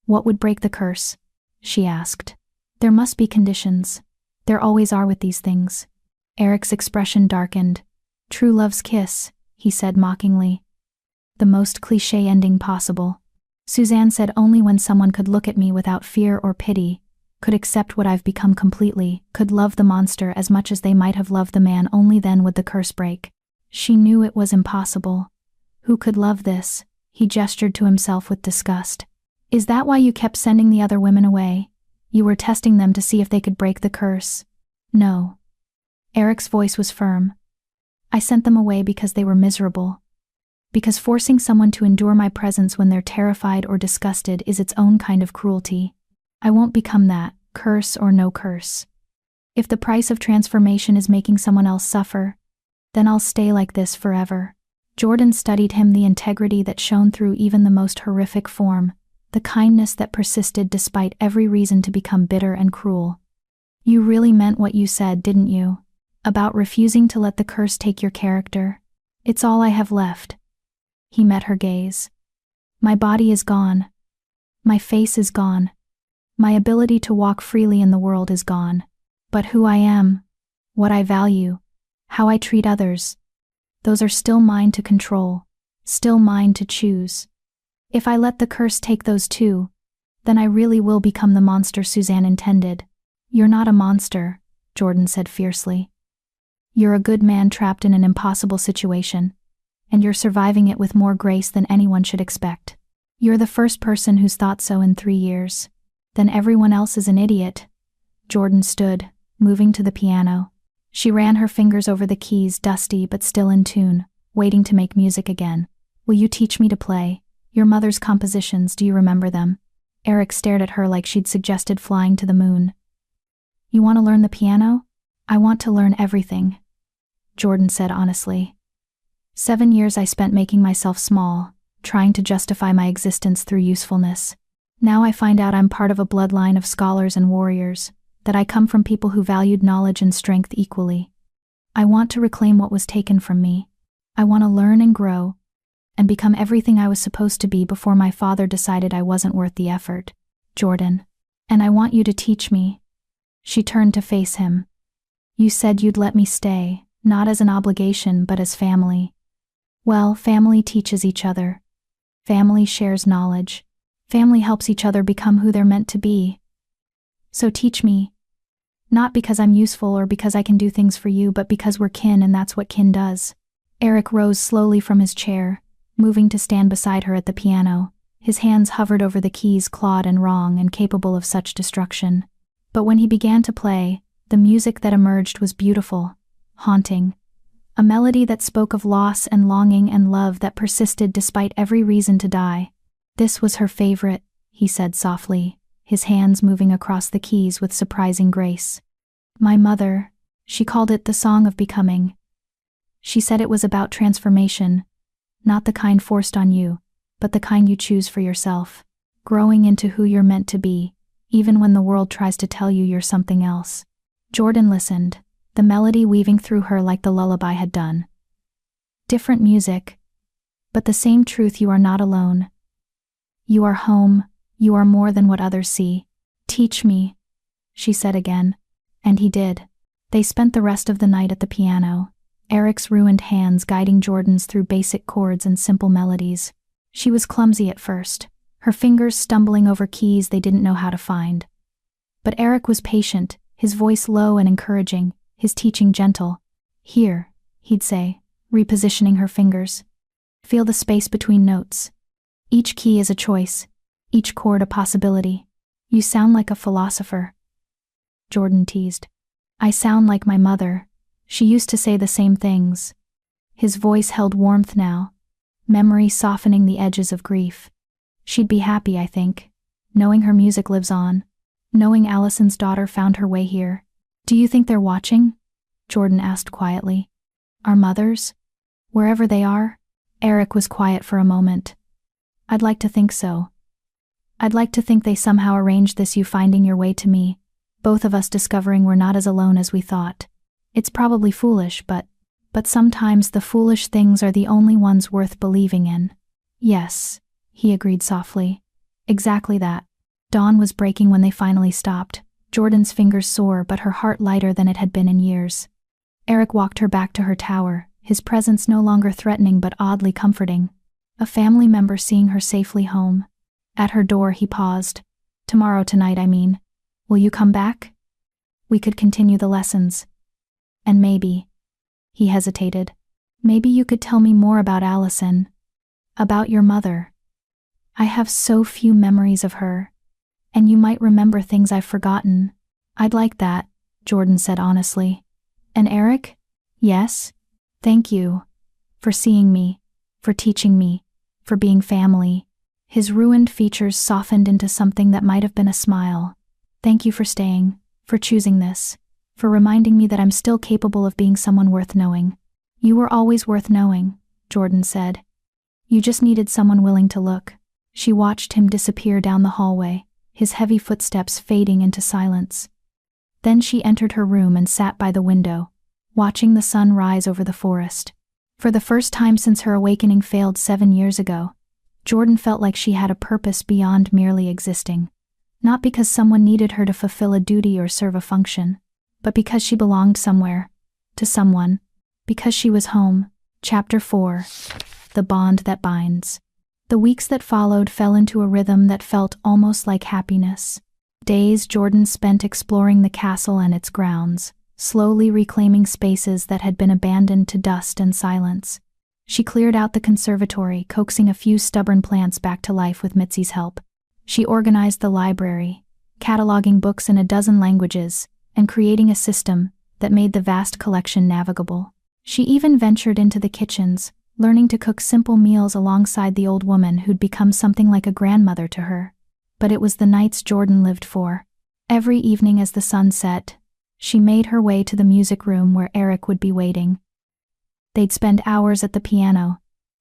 "What would break the curse?" she asked. "There must be conditions. There always are with these things." Eric's expression darkened. "True love's kiss," he said mockingly. "The most cliché ending possible. Suzanne said only when someone could look at me without fear or pity, could accept what I've become completely, could love the monster as much as they might have loved the man, only then would the curse break. She knew it was impossible. Who could love this?" He gestured to himself with disgust. "Is that why you kept sending the other women away? You were testing them to see if they could break the curse?" "No." Eric's voice was firm. "I sent them away because they were miserable. Because forcing someone to endure my presence when they're terrified or disgusted is its own kind of cruelty. I won't become that, curse or no curse. If the price of transformation is making someone else suffer, then I'll stay like this forever." Jordan studied him, the integrity that shone through even the most horrific form, the kindness that persisted despite every reason to become bitter and cruel. "You really meant what you said, didn't you? About refusing to let the curse take your character? It's all I have left." He met her gaze. "My body is gone. My face is gone. My ability to walk freely in the world is gone. But who I am, what I value, how I treat others, those are still mine to control, still mine to choose. If I let the curse take those too, then I really will become the monster Suzanne intended." "You're not a monster," Jordan said fiercely. "You're a good man trapped in an impossible situation, and you're surviving it with more grace than anyone should expect. You're the first person who's thought so in 3 years. Then everyone else is an idiot." Jordan stood, moving to the piano. She ran her fingers over the keys, dusty but still in tune, waiting to make music again. "Will you teach me to play? Your mother's compositions, do you remember them?" Eric stared at her like she'd suggested flying to the moon. "You want to learn the piano?" "I want to learn everything," Jordan said honestly. 7 years I spent making myself small, trying to justify my existence through usefulness. Now I find out I'm part of a bloodline of scholars and warriors, that I come from people who valued knowledge and strength equally. I want to reclaim what was taken from me. I want to learn and grow, and become everything I was supposed to be before my father decided I wasn't worth the effort. Jordan. And I want you to teach me." She turned to face him. "You said you'd let me stay, not as an obligation but as family. Well, family teaches each other. Family shares knowledge. Family helps each other become who they're meant to be. So teach me. Not because I'm useful or because I can do things for you, but because we're kin and that's what kin does." Eric rose slowly from his chair, moving to stand beside her at the piano. His hands hovered over the keys, clawed and wrong and capable of such destruction. But when he began to play, the music that emerged was beautiful, haunting. A melody that spoke of loss and longing and love that persisted despite every reason to die. "This was her favorite," he said softly, his hands moving across the keys with surprising grace. "My mother, she called it the Song of Becoming. She said it was about transformation, not the kind forced on you, but the kind you choose for yourself, growing into who you're meant to be, even when the world tries to tell you you're something else." Jordan listened, the melody weaving through her like the lullaby had done. Different music, but the same truth: you are not alone. You are home, you are more than what others see. "Teach me," she said again. And he did. They spent the rest of the night at the piano, Eric's ruined hands guiding Jordan's through basic chords and simple melodies. She was clumsy at first, her fingers stumbling over keys they didn't know how to find. But Eric was patient, his voice low and encouraging, his teaching gentle. "Here," he'd say, repositioning her fingers. "Feel the space between notes. Each key is a choice, each chord a possibility. You sound like a philosopher." Jordan teased. "I sound like my mother. She used to say the same things." His voice held warmth now, memory softening the edges of grief. "She'd be happy, I think, knowing her music lives on, knowing Allison's daughter found her way here." "Do you think they're watching?" Jordan asked quietly. "Our mothers? Wherever they are?" Eric was quiet for a moment. "I'd like to think so. I'd like to think they somehow arranged this, you finding your way to me, both of us discovering we're not as alone as we thought. It's probably foolish, but sometimes the foolish things are the only ones worth believing in." "Yes," he agreed softly. "Exactly that." Dawn was breaking when they finally stopped, Jordan's fingers sore but her heart lighter than it had been in years. Eric walked her back to her tower, his presence no longer threatening but oddly comforting. A family member seeing her safely home. At her door he paused. "Tomorrow tonight, I mean. Will you come back? We could continue the lessons. And maybe," he hesitated, "maybe you could tell me more about Allison. About your mother. I have so few memories of her. And you might remember things I've forgotten." "I'd like that," Jordan said honestly. "And Eric?" "Yes. Thank you. For seeing me. For teaching me. For being family." His ruined features softened into something that might have been a smile. "Thank you for staying. For choosing this. For reminding me that I'm still capable of being someone worth knowing." "You were always worth knowing," Jordan said. "You just needed someone willing to look." She watched him disappear down the hallway, his heavy footsteps fading into silence. Then she entered her room and sat by the window, watching the sun rise over the forest. For the first time since her awakening failed 7 years ago, Jordan felt like she had a purpose beyond merely existing. Not because someone needed her to fulfill a duty or serve a function, but because she belonged somewhere, to someone, because she was home. Chapter 4. The Bond That Binds. The weeks that followed fell into a rhythm that felt almost like happiness. Days Jordan spent exploring the castle and its grounds, slowly reclaiming spaces that had been abandoned to dust and silence. She cleared out the conservatory, coaxing a few stubborn plants back to life with Mitzi's help. She organized the library, cataloging books in a dozen languages, and creating a system that made the vast collection navigable. She even ventured into the kitchens, learning to cook simple meals alongside the old woman who'd become something like a grandmother to her. But it was the nights Jordan lived for. Every evening as the sun set, she made her way to the music room where Eric would be waiting. They'd spend hours at the piano,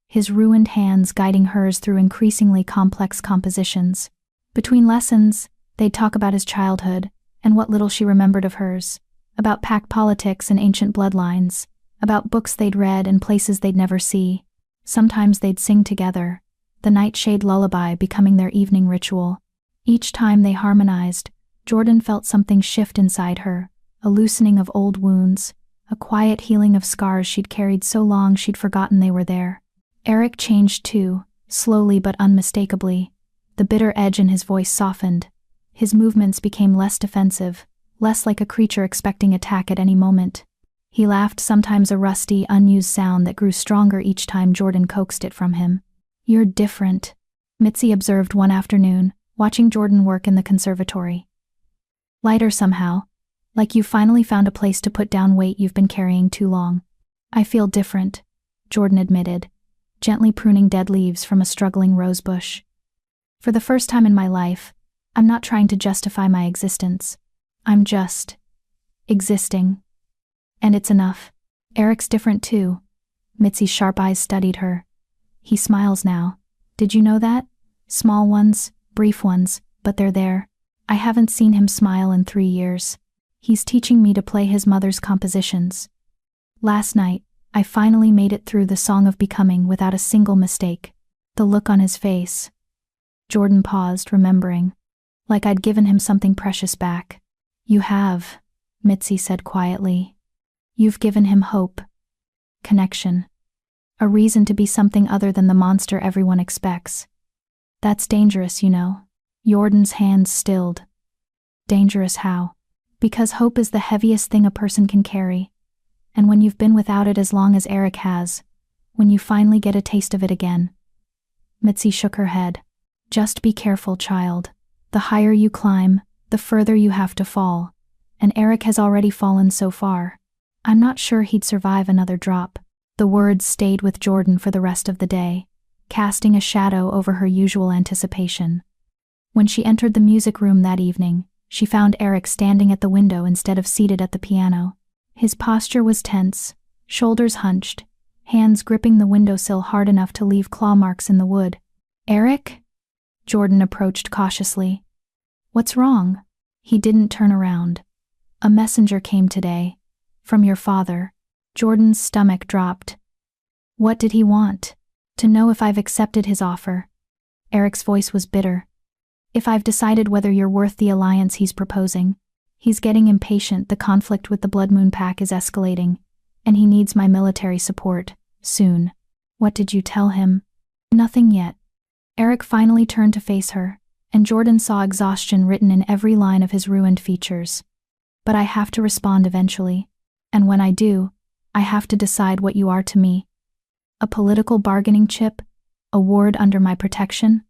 his ruined hands guiding hers through increasingly complex compositions. Between lessons, they'd talk about his childhood and what little she remembered of hers, about pack politics and ancient bloodlines, about books they'd read and places they'd never see. Sometimes they'd sing together, the nightshade lullaby becoming their evening ritual. Each time they harmonized, Jordan felt something shift inside her, a loosening of old wounds, a quiet healing of scars she'd carried so long she'd forgotten they were there. Eric changed too, slowly but unmistakably. The bitter edge in his voice softened. His movements became less defensive, less like a creature expecting attack at any moment. He laughed, sometimes a rusty, unused sound that grew stronger each time Jordan coaxed it from him. "You're different," Mitzi observed one afternoon, watching Jordan work in the conservatory. "Lighter somehow, like you finally found a place to put down weight you've been carrying too long." "I feel different," Jordan admitted, gently pruning dead leaves from a struggling rose bush. "For the first time in my life, I'm not trying to justify my existence. I'm just existing. And it's enough." "Eric's different too." Mitzi's sharp eyes studied her. "He smiles now. Did you know that? Small ones, brief ones, but they're there. I haven't seen him smile in 3 years. He's teaching me to play his mother's compositions. Last night, I finally made it through the Song of Becoming without a single mistake. The look on his face." Jordan paused, remembering. "Like I'd given him something precious back." "You have," Mitzi said quietly. "You've given him hope." connection. A reason to be something other than the monster everyone expects. That's dangerous, you know. Jordan's hands stilled. Dangerous how? Because hope is the heaviest thing a person can carry. And when you've been without it as long as Eric has, when you finally get a taste of it again. Mitzi shook her head. Just be careful, child. The higher you climb, the further you have to fall. And Eric has already fallen so far. I'm not sure he'd survive another drop. The words stayed with Jordan for the rest of the day, casting a shadow over her usual anticipation. When she entered the music room that evening, she found Eric standing at the window instead of seated at the piano. His posture was tense, shoulders hunched, hands gripping the windowsill hard enough to leave claw marks in the wood. "Eric?" Jordan approached cautiously. "What's wrong?" He didn't turn around. "A messenger came today. From your father." Jordan's stomach dropped. "What did he want?" "To know if I've accepted his offer." Eric's voice was bitter. "If I've decided whether you're worth the alliance he's proposing. He's getting impatient, the conflict with the Blood Moon Pack is escalating, and he needs my military support, soon." "What did you tell him?" "Nothing yet." Eric finally turned to face her, and Jordan saw exhaustion written in every line of his ruined features. "But I have to respond eventually. And when I do, I have to decide what you are to me. A political bargaining chip? A ward under my protection?"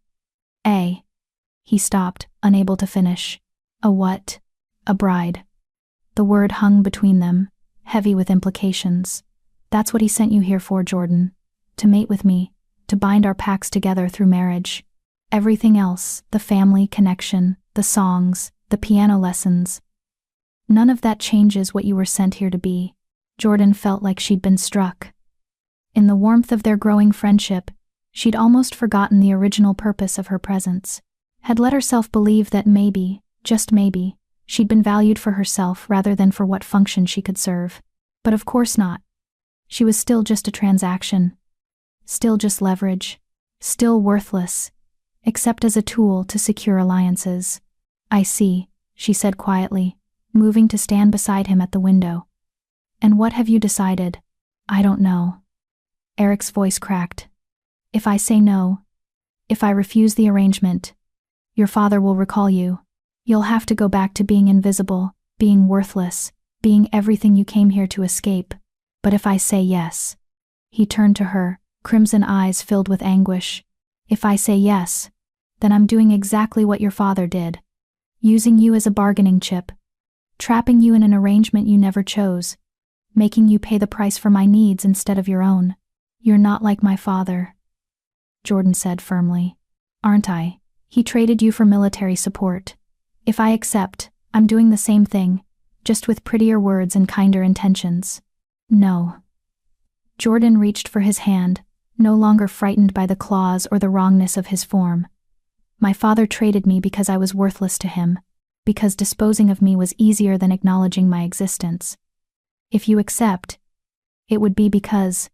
He stopped, unable to finish. "A what?" "A bride." The word hung between them, heavy with implications. "That's what he sent you here for, Jordan. To mate with me, to bind our packs together through marriage. Everything else, the family connection, the songs, the piano lessons. None of that changes what you were sent here to be." Jordan felt like she'd been struck. In the warmth of their growing friendship, she'd almost forgotten the original purpose of her presence. Had let herself believe that maybe, just maybe, she'd been valued for herself rather than for what function she could serve. But of course not. She was still just a transaction. Still just leverage. Still worthless. Except as a tool to secure alliances. "I see," she said quietly, moving to stand beside him at the window. "And what have you decided?" "I don't know." Eric's voice cracked. "If I say no, if I refuse the arrangement, your father will recall you. You'll have to go back to being invisible, being worthless, being everything you came here to escape. But if I say yes..." He turned to her, crimson eyes filled with anguish. "If I say yes, then I'm doing exactly what your father did. Using you as a bargaining chip. Trapping you in an arrangement you never chose. Making you pay the price for my needs instead of your own. You're not like my father," Jordan said firmly. "Aren't I? He traded you for military support. If I accept, I'm doing the same thing, just with prettier words and kinder intentions." "No." Jordan reached for his hand, no longer frightened by the claws or the wrongness of his form. "My father traded me because I was worthless to him, because disposing of me was easier than acknowledging my existence. If you accept, it would be because..."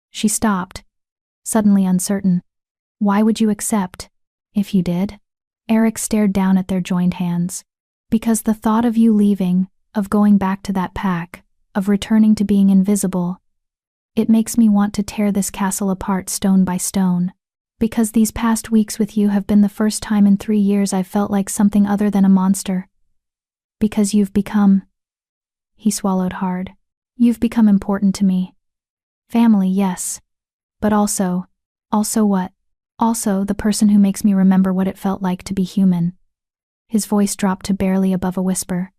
She stopped, suddenly uncertain. "Why would you accept, if you did?" Eric stared down at their joined hands. "Because the thought of you leaving, of going back to that pack, of returning to being invisible, it makes me want to tear this castle apart stone by stone. Because these past weeks with you have been the first time in 3 years I've felt like something other than a monster. Because you've become..." He swallowed hard. "You've become important to me. Family, yes. But also what? Also the person who makes me remember what it felt like to be human." His voice dropped to barely above a whisper.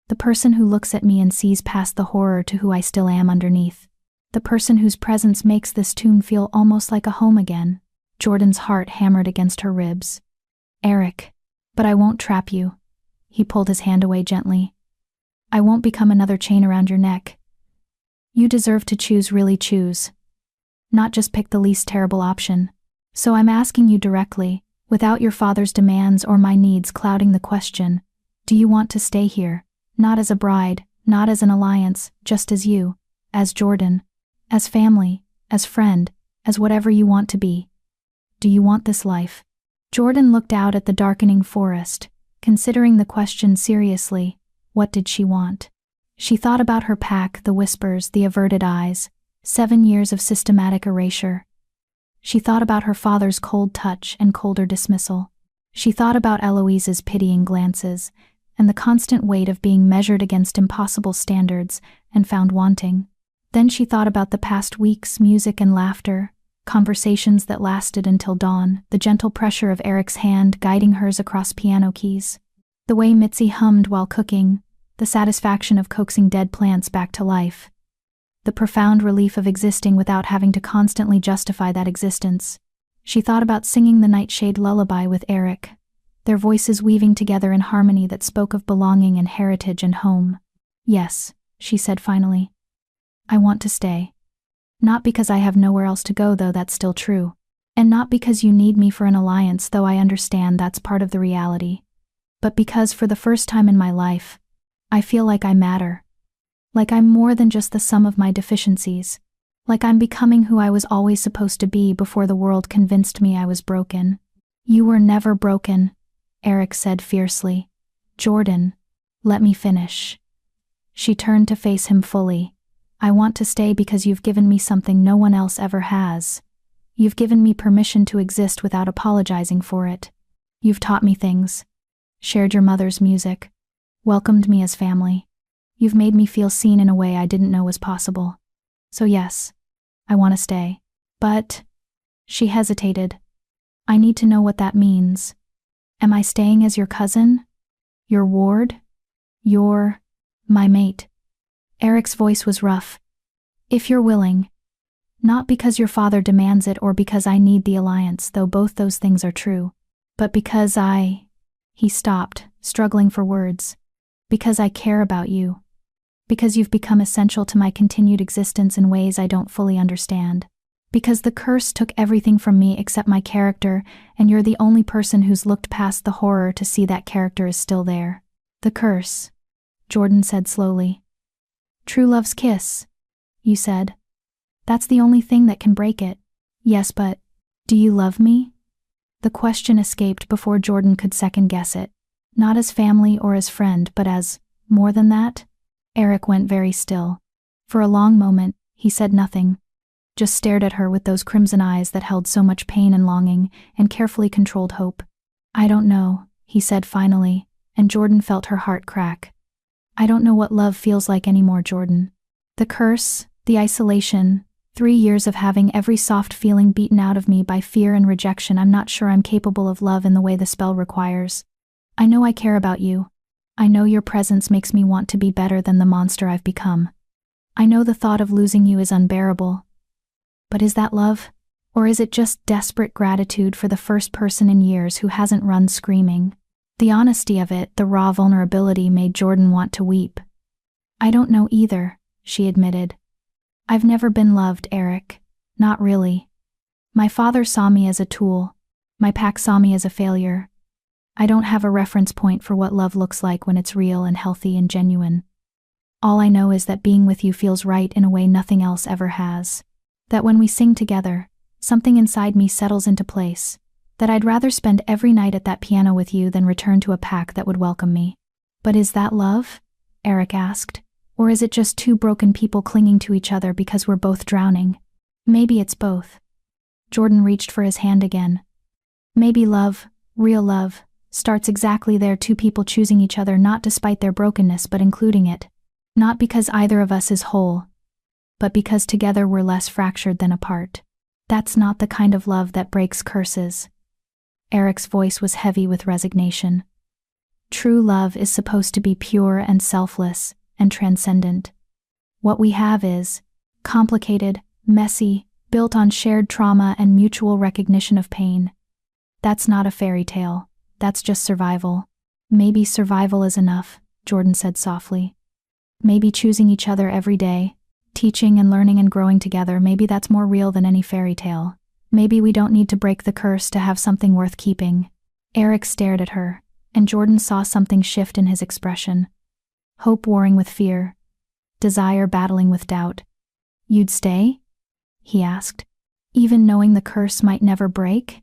"The person who looks at me and sees past the horror to who I still am underneath. The person whose presence makes this tomb feel almost like a home again." Jordan's heart hammered against her ribs. "Eric, but I won't trap you." He pulled his hand away gently. "I won't become another chain around your neck. You deserve to choose, really choose. Not just pick the least terrible option. So I'm asking you directly, without your father's demands or my needs clouding the question, do you want to stay here, not as a bride, not as an alliance, just as you, as Jordan, as family, as friend, as whatever you want to be? Do you want this life?" Jordan looked out at the darkening forest, considering the question seriously. What did she want? She thought about her pack, the whispers, the averted eyes, 7 years of systematic erasure. She thought about her father's cold touch and colder dismissal. She thought about Eloise's pitying glances, and the constant weight of being measured against impossible standards and found wanting. Then she thought about the past weeks' music and laughter, conversations that lasted until dawn, the gentle pressure of Eric's hand guiding hers across piano keys, the way Mitzi hummed while cooking, the satisfaction of coaxing dead plants back to life, the profound relief of existing without having to constantly justify that existence. She thought about singing the Nightshade lullaby with Eric, their voices weaving together in harmony that spoke of belonging and heritage and home. Yes, she said finally. I want to stay. Not because I have nowhere else to go, though that's still true. And not because you need me for an alliance, though I understand that's part of the reality. But because for the first time in my life, I feel like I matter. Like I'm more than just the sum of my deficiencies. Like I'm becoming who I was always supposed to be before the world convinced me I was broken. You were never broken, Eric said fiercely. Jordan, let me finish. She turned to face him fully. I want to stay because you've given me something no one else ever has. You've given me permission to exist without apologizing for it. You've taught me things. Shared your mother's music. Welcomed me as family. You've made me feel seen in a way I didn't know was possible. So yes, I want to stay. But, she hesitated. I need to know what that means. Am I staying as your cousin? Your ward? My mate? Eric's voice was rough. If you're willing. Not because your father demands it or because I need the alliance, though both those things are true. But because He stopped, struggling for words. Because I care about you. Because you've become essential to my continued existence in ways I don't fully understand. Because the curse took everything from me except my character, and you're the only person who's looked past the horror to see that character is still there. The curse, Jordan said slowly. True love's kiss, you said. That's the only thing that can break it. Yes, but do you love me? The question escaped before Jordan could second-guess it. Not as family or as friend, but as more than that? Eric went very still. For a long moment, he said nothing. Just stared at her with those crimson eyes that held so much pain and longing, and carefully controlled hope. I don't know, he said finally, and Jordan felt her heart crack. I don't know what love feels like anymore, Jordan. The curse, the isolation, 3 years of having every soft feeling beaten out of me by fear and rejection. I'm not sure I'm capable of love in the way the spell requires. I know I care about you. I know your presence makes me want to be better than the monster I've become. I know the thought of losing you is unbearable. But is that love? Or is it just desperate gratitude for the first person in years who hasn't run screaming? The honesty of it, the raw vulnerability, made Jordan want to weep. I don't know either, she admitted. I've never been loved, Eric. Not really. My father saw me as a tool. My pack saw me as a failure. I don't have a reference point for what love looks like when it's real and healthy and genuine. All I know is that being with you feels right in a way nothing else ever has. That when we sing together, something inside me settles into place. That I'd rather spend every night at that piano with you than return to a pack that would welcome me. But is that love? Eric asked. Or is it just two broken people clinging to each other because we're both drowning? Maybe it's both. Jordan reached for his hand again. Maybe love, real love, starts exactly there, two people choosing each other not despite their brokenness but including it. Not because either of us is whole, but because together we're less fractured than apart. That's not the kind of love that breaks curses. Eric's voice was heavy with resignation. True love is supposed to be pure and selfless and transcendent. What we have is complicated, messy, built on shared trauma and mutual recognition of pain. That's not a fairy tale. That's just survival. Maybe survival is enough, Jordan said softly. Maybe choosing each other every day, teaching and learning and growing together, maybe that's more real than any fairy tale. Maybe we don't need to break the curse to have something worth keeping. Eric stared at her, and Jordan saw something shift in his expression. Hope warring with fear. Desire battling with doubt. You'd stay? He asked. Even knowing the curse might never break?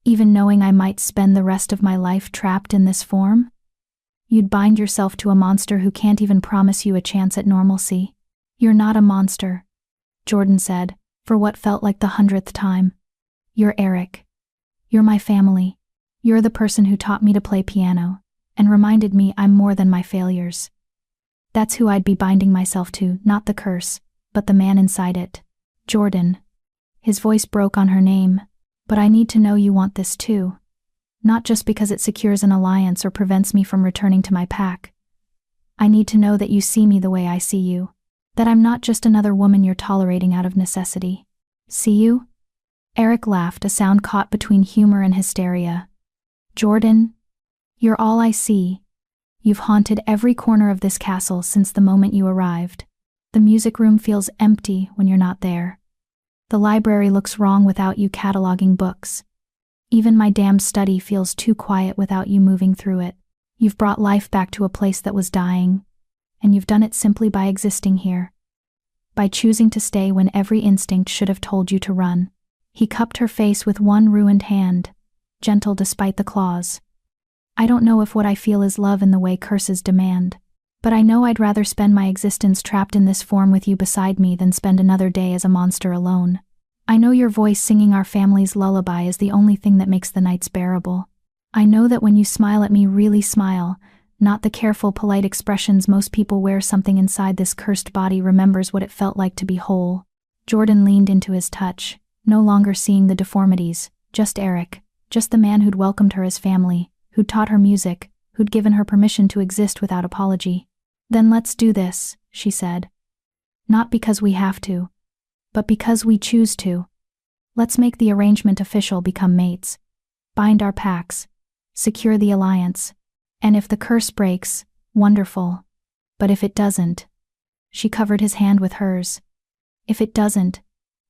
Even knowing I might spend the rest of my life trapped in this form? You'd bind yourself to a monster who can't even promise you a chance at normalcy. You're not a monster. Jordan said, for what felt like the 100th time. You're Eric. You're my family. You're the person who taught me to play piano, and reminded me I'm more than my failures. That's who I'd be binding myself to, not the curse, but the man inside it. Jordan. His voice broke on her name. But I need to know you want this too. Not just because it secures an alliance or prevents me from returning to my pack. I need to know that you see me the way I see you. That I'm not just another woman you're tolerating out of necessity. See you? Eric laughed, a sound caught between humor and hysteria. Jordan, you're all I see. You've haunted every corner of this castle since the moment you arrived. The music room feels empty when you're not there. The library looks wrong without you cataloging books. Even my damn study feels too quiet without you moving through it. You've brought life back to a place that was dying, and you've done it simply by existing here. By choosing to stay when every instinct should have told you to run. He cupped her face with one ruined hand, gentle despite the claws. I don't know if what I feel is love in the way curses demand, but I know I'd rather spend my existence trapped in this form with you beside me than spend another day as a monster alone. I know your voice singing our family's lullaby is the only thing that makes the nights bearable. I know that when you smile at me, really smile, not the careful, polite expressions most people wear, something inside this cursed body remembers what it felt like to be whole. Jordan leaned into his touch, no longer seeing the deformities, just Eric, just the man who'd welcomed her as family, who'd taught her music, who'd given her permission to exist without apology. Then let's do this, she said. Not because we have to, but because we choose to. Let's make the arrangement official, become mates. Bind our packs. Secure the alliance. And if the curse breaks, wonderful. But if it doesn't, she covered his hand with hers. If it doesn't,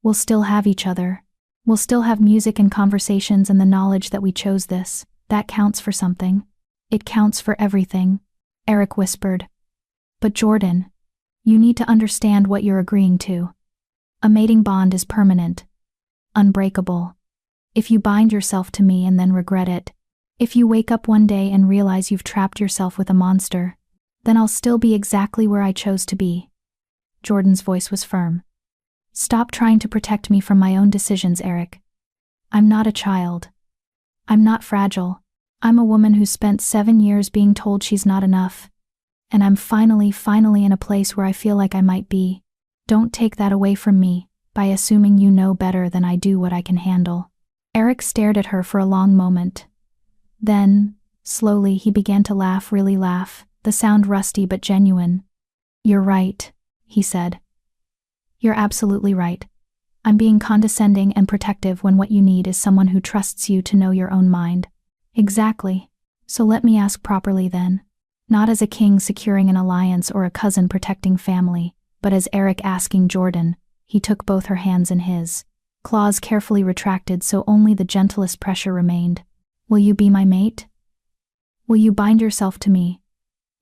we'll still have each other. We'll still have music and conversations and the knowledge that we chose this. That counts for something. It counts for everything, Eric whispered. But Jordan, you need to understand what you're agreeing to. A mating bond is permanent, unbreakable. If you bind yourself to me and then regret it, if you wake up one day and realize you've trapped yourself with a monster, then I'll still be exactly where I chose to be. Jordan's voice was firm. Stop trying to protect me from my own decisions, Eric. I'm not a child. I'm not fragile. I'm a woman who spent 7 years being told she's not enough. And I'm finally in a place where I feel like I might be. Don't take that away from me by assuming you know better than I do what I can handle. Eric stared at her for a long moment. Then, slowly, he began to laugh, really laugh, the sound rusty but genuine. You're right, he said. You're absolutely right. I'm being condescending and protective when what you need is someone who trusts you to know your own mind. Exactly. So let me ask properly then. Not as a king securing an alliance or a cousin protecting family, but as Eric asking Jordan. He took both her hands in his, claws carefully retracted so only the gentlest pressure remained. Will you be my mate? Will you bind yourself to me,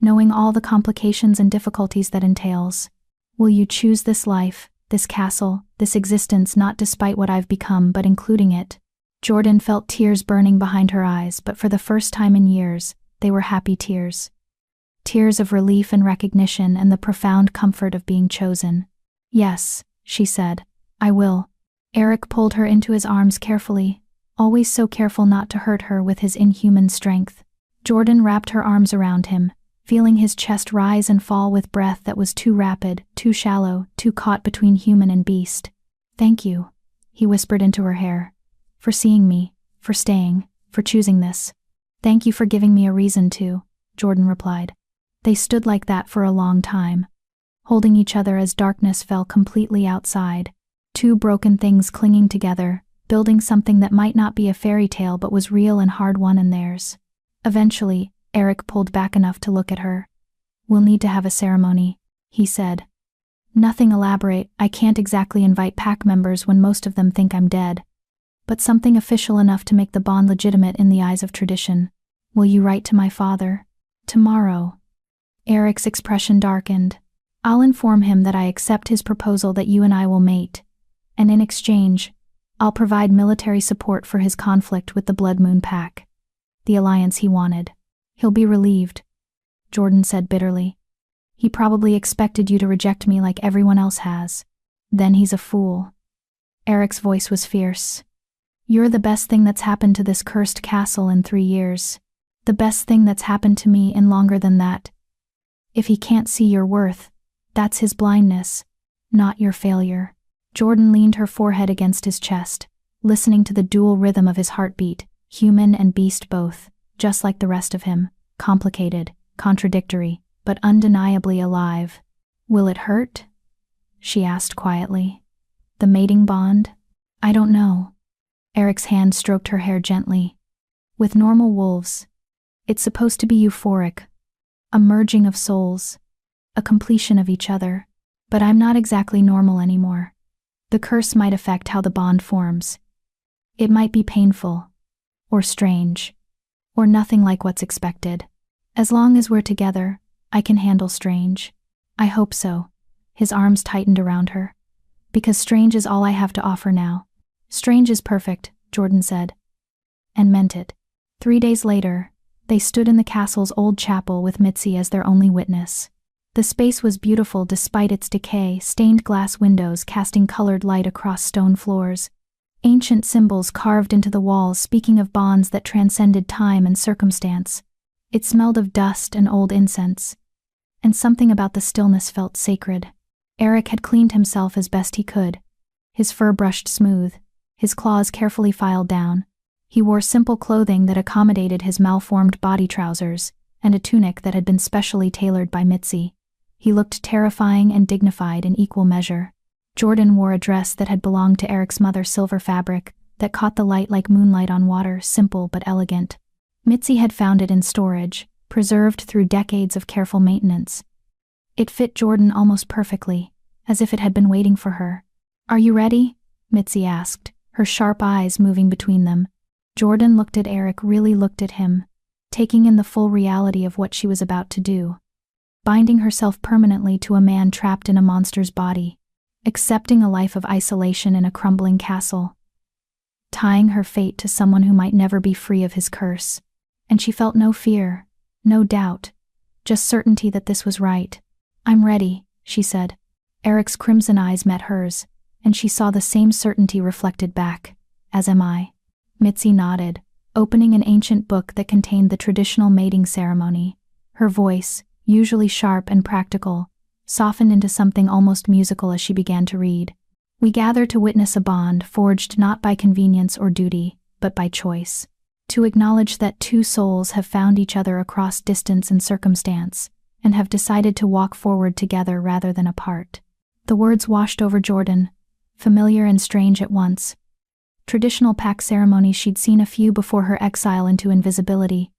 knowing all the complications and difficulties that entails? Will you choose this life, this castle, this existence, not despite what I've become but including it? Jordan felt tears burning behind her eyes, but for the first time in years, they were happy tears. Tears of relief and recognition and the profound comfort of being chosen. Yes, she said, I will. Eric pulled her into his arms carefully, always so careful not to hurt her with his inhuman strength. Jordan wrapped her arms around him, feeling his chest rise and fall with breath that was too rapid, too shallow, too caught between human and beast. Thank you, he whispered into her hair. For seeing me, for staying, for choosing this. Thank you for giving me a reason to, Jordan replied. They stood like that for a long time, holding each other as darkness fell completely outside. Two broken things clinging together, building something that might not be a fairy tale but was real and hard-won in theirs. Eventually, Eric pulled back enough to look at her. We'll need to have a ceremony, he said. Nothing elaborate, I can't exactly invite pack members when most of them think I'm dead. But something official enough to make the bond legitimate in the eyes of tradition. Will you write to my father? Tomorrow. Eric's expression darkened. I'll inform him that I accept his proposal that you and I will mate. And in exchange, I'll provide military support for his conflict with the Blood Moon Pack. The alliance he wanted. He'll be relieved, Jordan said bitterly. He probably expected you to reject me like everyone else has. Then he's a fool. Eric's voice was fierce. You're the best thing that's happened to this cursed castle in 3 years. The best thing that's happened to me in longer than that. If he can't see your worth, that's his blindness, not your failure. Jordan leaned her forehead against his chest, listening to the dual rhythm of his heartbeat, human and beast both, just like the rest of him, complicated, contradictory, but undeniably alive. Will it hurt? She asked quietly. The mating bond? I don't know. Eric's hand stroked her hair gently. With normal wolves, it's supposed to be euphoric, a merging of souls, a completion of each other. But I'm not exactly normal anymore. The curse might affect how the bond forms. It might be painful, or strange, or nothing like what's expected. As long as we're together, I can handle strange. I hope so. His arms tightened around her. Because strange is all I have to offer now. Strange is perfect, Jordan said. And meant it. 3 days later, they stood in the castle's old chapel with Mitzi as their only witness. The space was beautiful despite its decay, stained glass windows casting colored light across stone floors. Ancient symbols carved into the walls speaking of bonds that transcended time and circumstance. It smelled of dust and old incense. And something about the stillness felt sacred. Eric had cleaned himself as best he could. His fur brushed smooth, his claws carefully filed down. He wore simple clothing that accommodated his malformed body trousers, and a tunic that had been specially tailored by Mitzi. He looked terrifying and dignified in equal measure. Jordan wore a dress that had belonged to Eric's mother, silver fabric, that caught the light like moonlight on water, simple but elegant. Mitzi had found it in storage, preserved through decades of careful maintenance. It fit Jordan almost perfectly, as if it had been waiting for her. Are you ready? Mitzi asked, her sharp eyes moving between them. Jordan looked at Eric, really looked at him, taking in the full reality of what she was about to do. Binding herself permanently to a man trapped in a monster's body, accepting a life of isolation in a crumbling castle, tying her fate to someone who might never be free of his curse. And she felt no fear, no doubt, just certainty that this was right. I'm ready, she said. Eric's crimson eyes met hers, and she saw the same certainty reflected back. As am I. Mitzi nodded, opening an ancient book that contained the traditional mating ceremony. Her voice, usually sharp and practical, softened into something almost musical as she began to read. We gather to witness a bond forged not by convenience or duty, but by choice. To acknowledge that 2 souls have found each other across distance and circumstance, and have decided to walk forward together rather than apart. The words washed over Jordan, familiar and strange at once. Traditional pack ceremonies she'd seen a few before her exile into invisibility.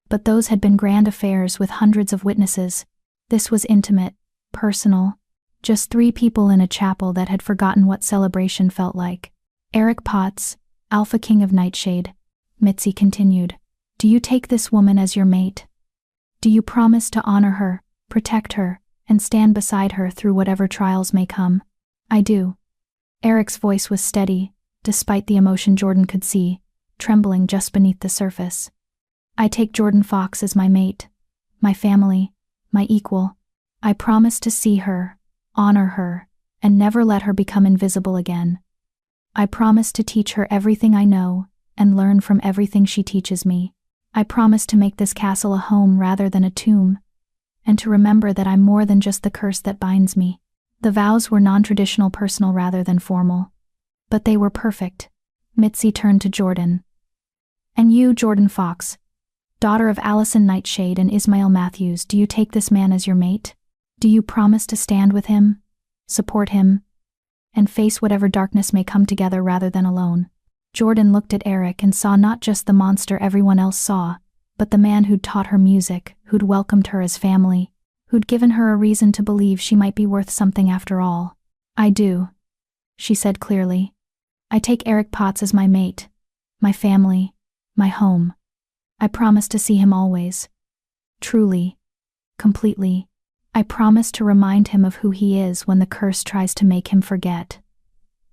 But those had been grand affairs with hundreds of witnesses. This was intimate, personal, just 3 people in a chapel that had forgotten what celebration felt like. Eric Potts, Alphaking of Nightshade, Mitzi continued. Do you take this woman as your mate? Do you promise to honor her, protect her, and stand beside her through whatever trials may come? I do. Eric's voice was steady, despite the emotion Jordan could see, trembling just beneath the surface. I take Jordan Fox as my mate, my family, my equal. I promise to see her, honor her, and never let her become invisible again. I promise to teach her everything I know, and learn from everything she teaches me. I promise to make this castle a home rather than a tomb, and to remember that I'm more than just the curse that binds me. The vows were non-traditional, personal rather than formal. But they were perfect. Mitzi turned to Jordan. And you, Jordan Fox, daughter of Allison Nightshade and Ismail Matthews, do you take this man as your mate? Do you promise to stand with him, support him, and face whatever darkness may come together rather than alone? Jordan looked at Eric and saw not just the monster everyone else saw, but the man who'd taught her music, who'd welcomed her as family, who'd given her a reason to believe she might be worth something after all. I do, she said clearly. I take Eric Potts as my mate, my family, my home. I promise to see him always. Truly, completely. I promise to remind him of who he is when the curse tries to make him forget.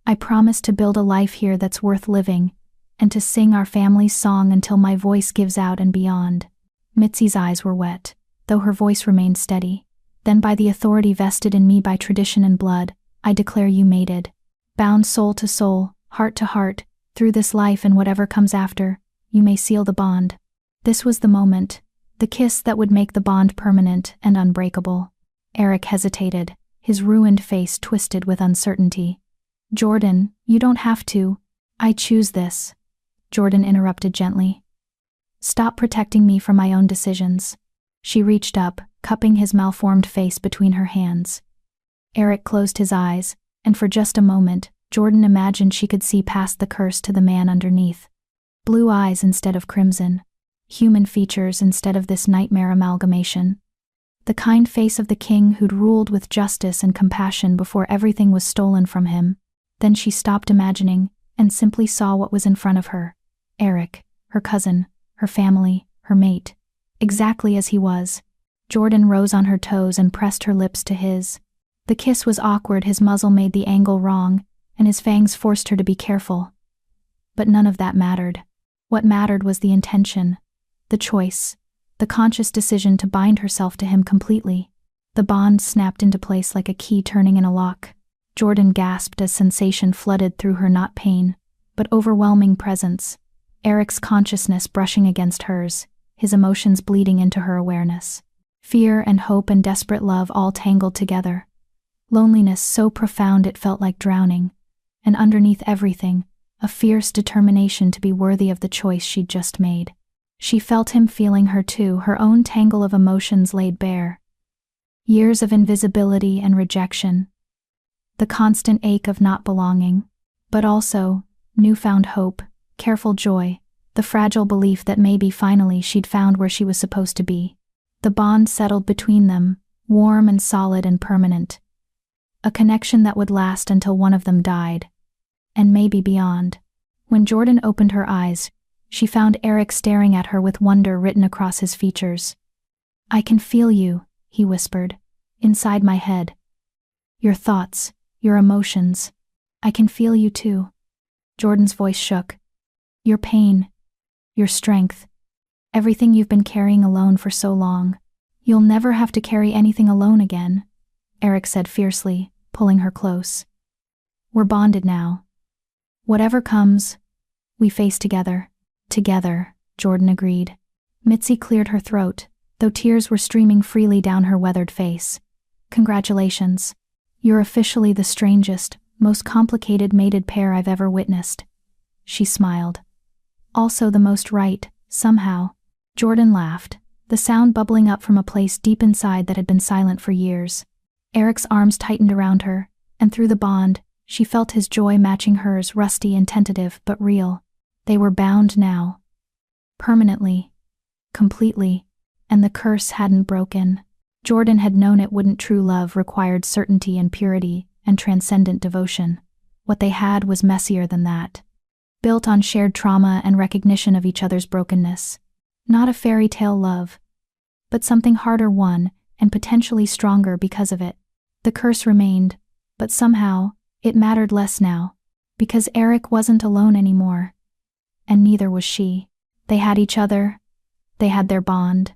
I promise to build a life here that's worth living, and to sing our family's song until my voice gives out and beyond. Mitzi's eyes were wet, though her voice remained steady. Then by the authority vested in me by tradition and blood, I declare you mated. Bound soul to soul, heart to heart, through this life and whatever comes after, you may seal the bond. This was the moment, the kiss that would make the bond permanent and unbreakable. Eric hesitated, his ruined face twisted with uncertainty. Jordan, you don't have to. I choose this. Jordan interrupted gently. Stop protecting me from my own decisions. She reached up, cupping his malformed face between her hands. Eric closed his eyes, and for just a moment, Jordan imagined she could see past the curse to the man underneath. Blue eyes instead of crimson. Human features instead of this nightmare amalgamation. The kind face of the king who'd ruled with justice and compassion before everything was stolen from him. Then she stopped imagining, and simply saw what was in front of her. Eric, her cousin, her family, her mate. Exactly as he was. Jordan rose on her toes and pressed her lips to his. The kiss was awkward, his muzzle made the angle wrong, and his fangs forced her to be careful. But none of that mattered. What mattered was the intention, the choice, the conscious decision to bind herself to him completely. The bond snapped into place like a key turning in a lock. Jordan gasped as sensation flooded through her, not pain, but overwhelming presence. Eric's consciousness brushing against hers, his emotions bleeding into her awareness. Fear and hope and desperate love all tangled together. Loneliness so profound it felt like drowning. And underneath everything, a fierce determination to be worthy of the choice she'd just made. She felt him feeling her too, her own tangle of emotions laid bare. Years of invisibility and rejection. The constant ache of not belonging, but also newfound hope, careful joy, the fragile belief that maybe finally she'd found where she was supposed to be. The bond settled between them, warm and solid and permanent. A connection that would last until one of them died. And maybe beyond. When Jordan opened her eyes, she found Eric staring at her with wonder written across his features. I can feel you, he whispered, inside my head. Your thoughts, your emotions. I can feel you too. Jordan's voice shook. Your pain, your strength, everything you've been carrying alone for so long. You'll never have to carry anything alone again, Eric said fiercely, pulling her close. We're bonded now. Whatever comes, we face together. Together, Jordan agreed. Mitzi cleared her throat, though tears were streaming freely down her weathered face. Congratulations. You're officially the strangest, most complicated mated pair I've ever witnessed. She smiled. Also the most right, somehow. Jordan laughed, the sound bubbling up from a place deep inside that had been silent for years. Eric's arms tightened around her, and through the bond, she felt his joy matching hers, rusty and tentative but real. They were bound now. Permanently. Completely. And the curse hadn't broken. Jordan had known it wouldn't. True love required certainty and purity and transcendent devotion. What they had was messier than that. Built on shared trauma and recognition of each other's brokenness. Not a fairy tale love, but something harder won and potentially stronger because of it. The curse remained, but somehow, it mattered less now, because Eric wasn't alone anymore. And neither was she. They had each other. They had their bond.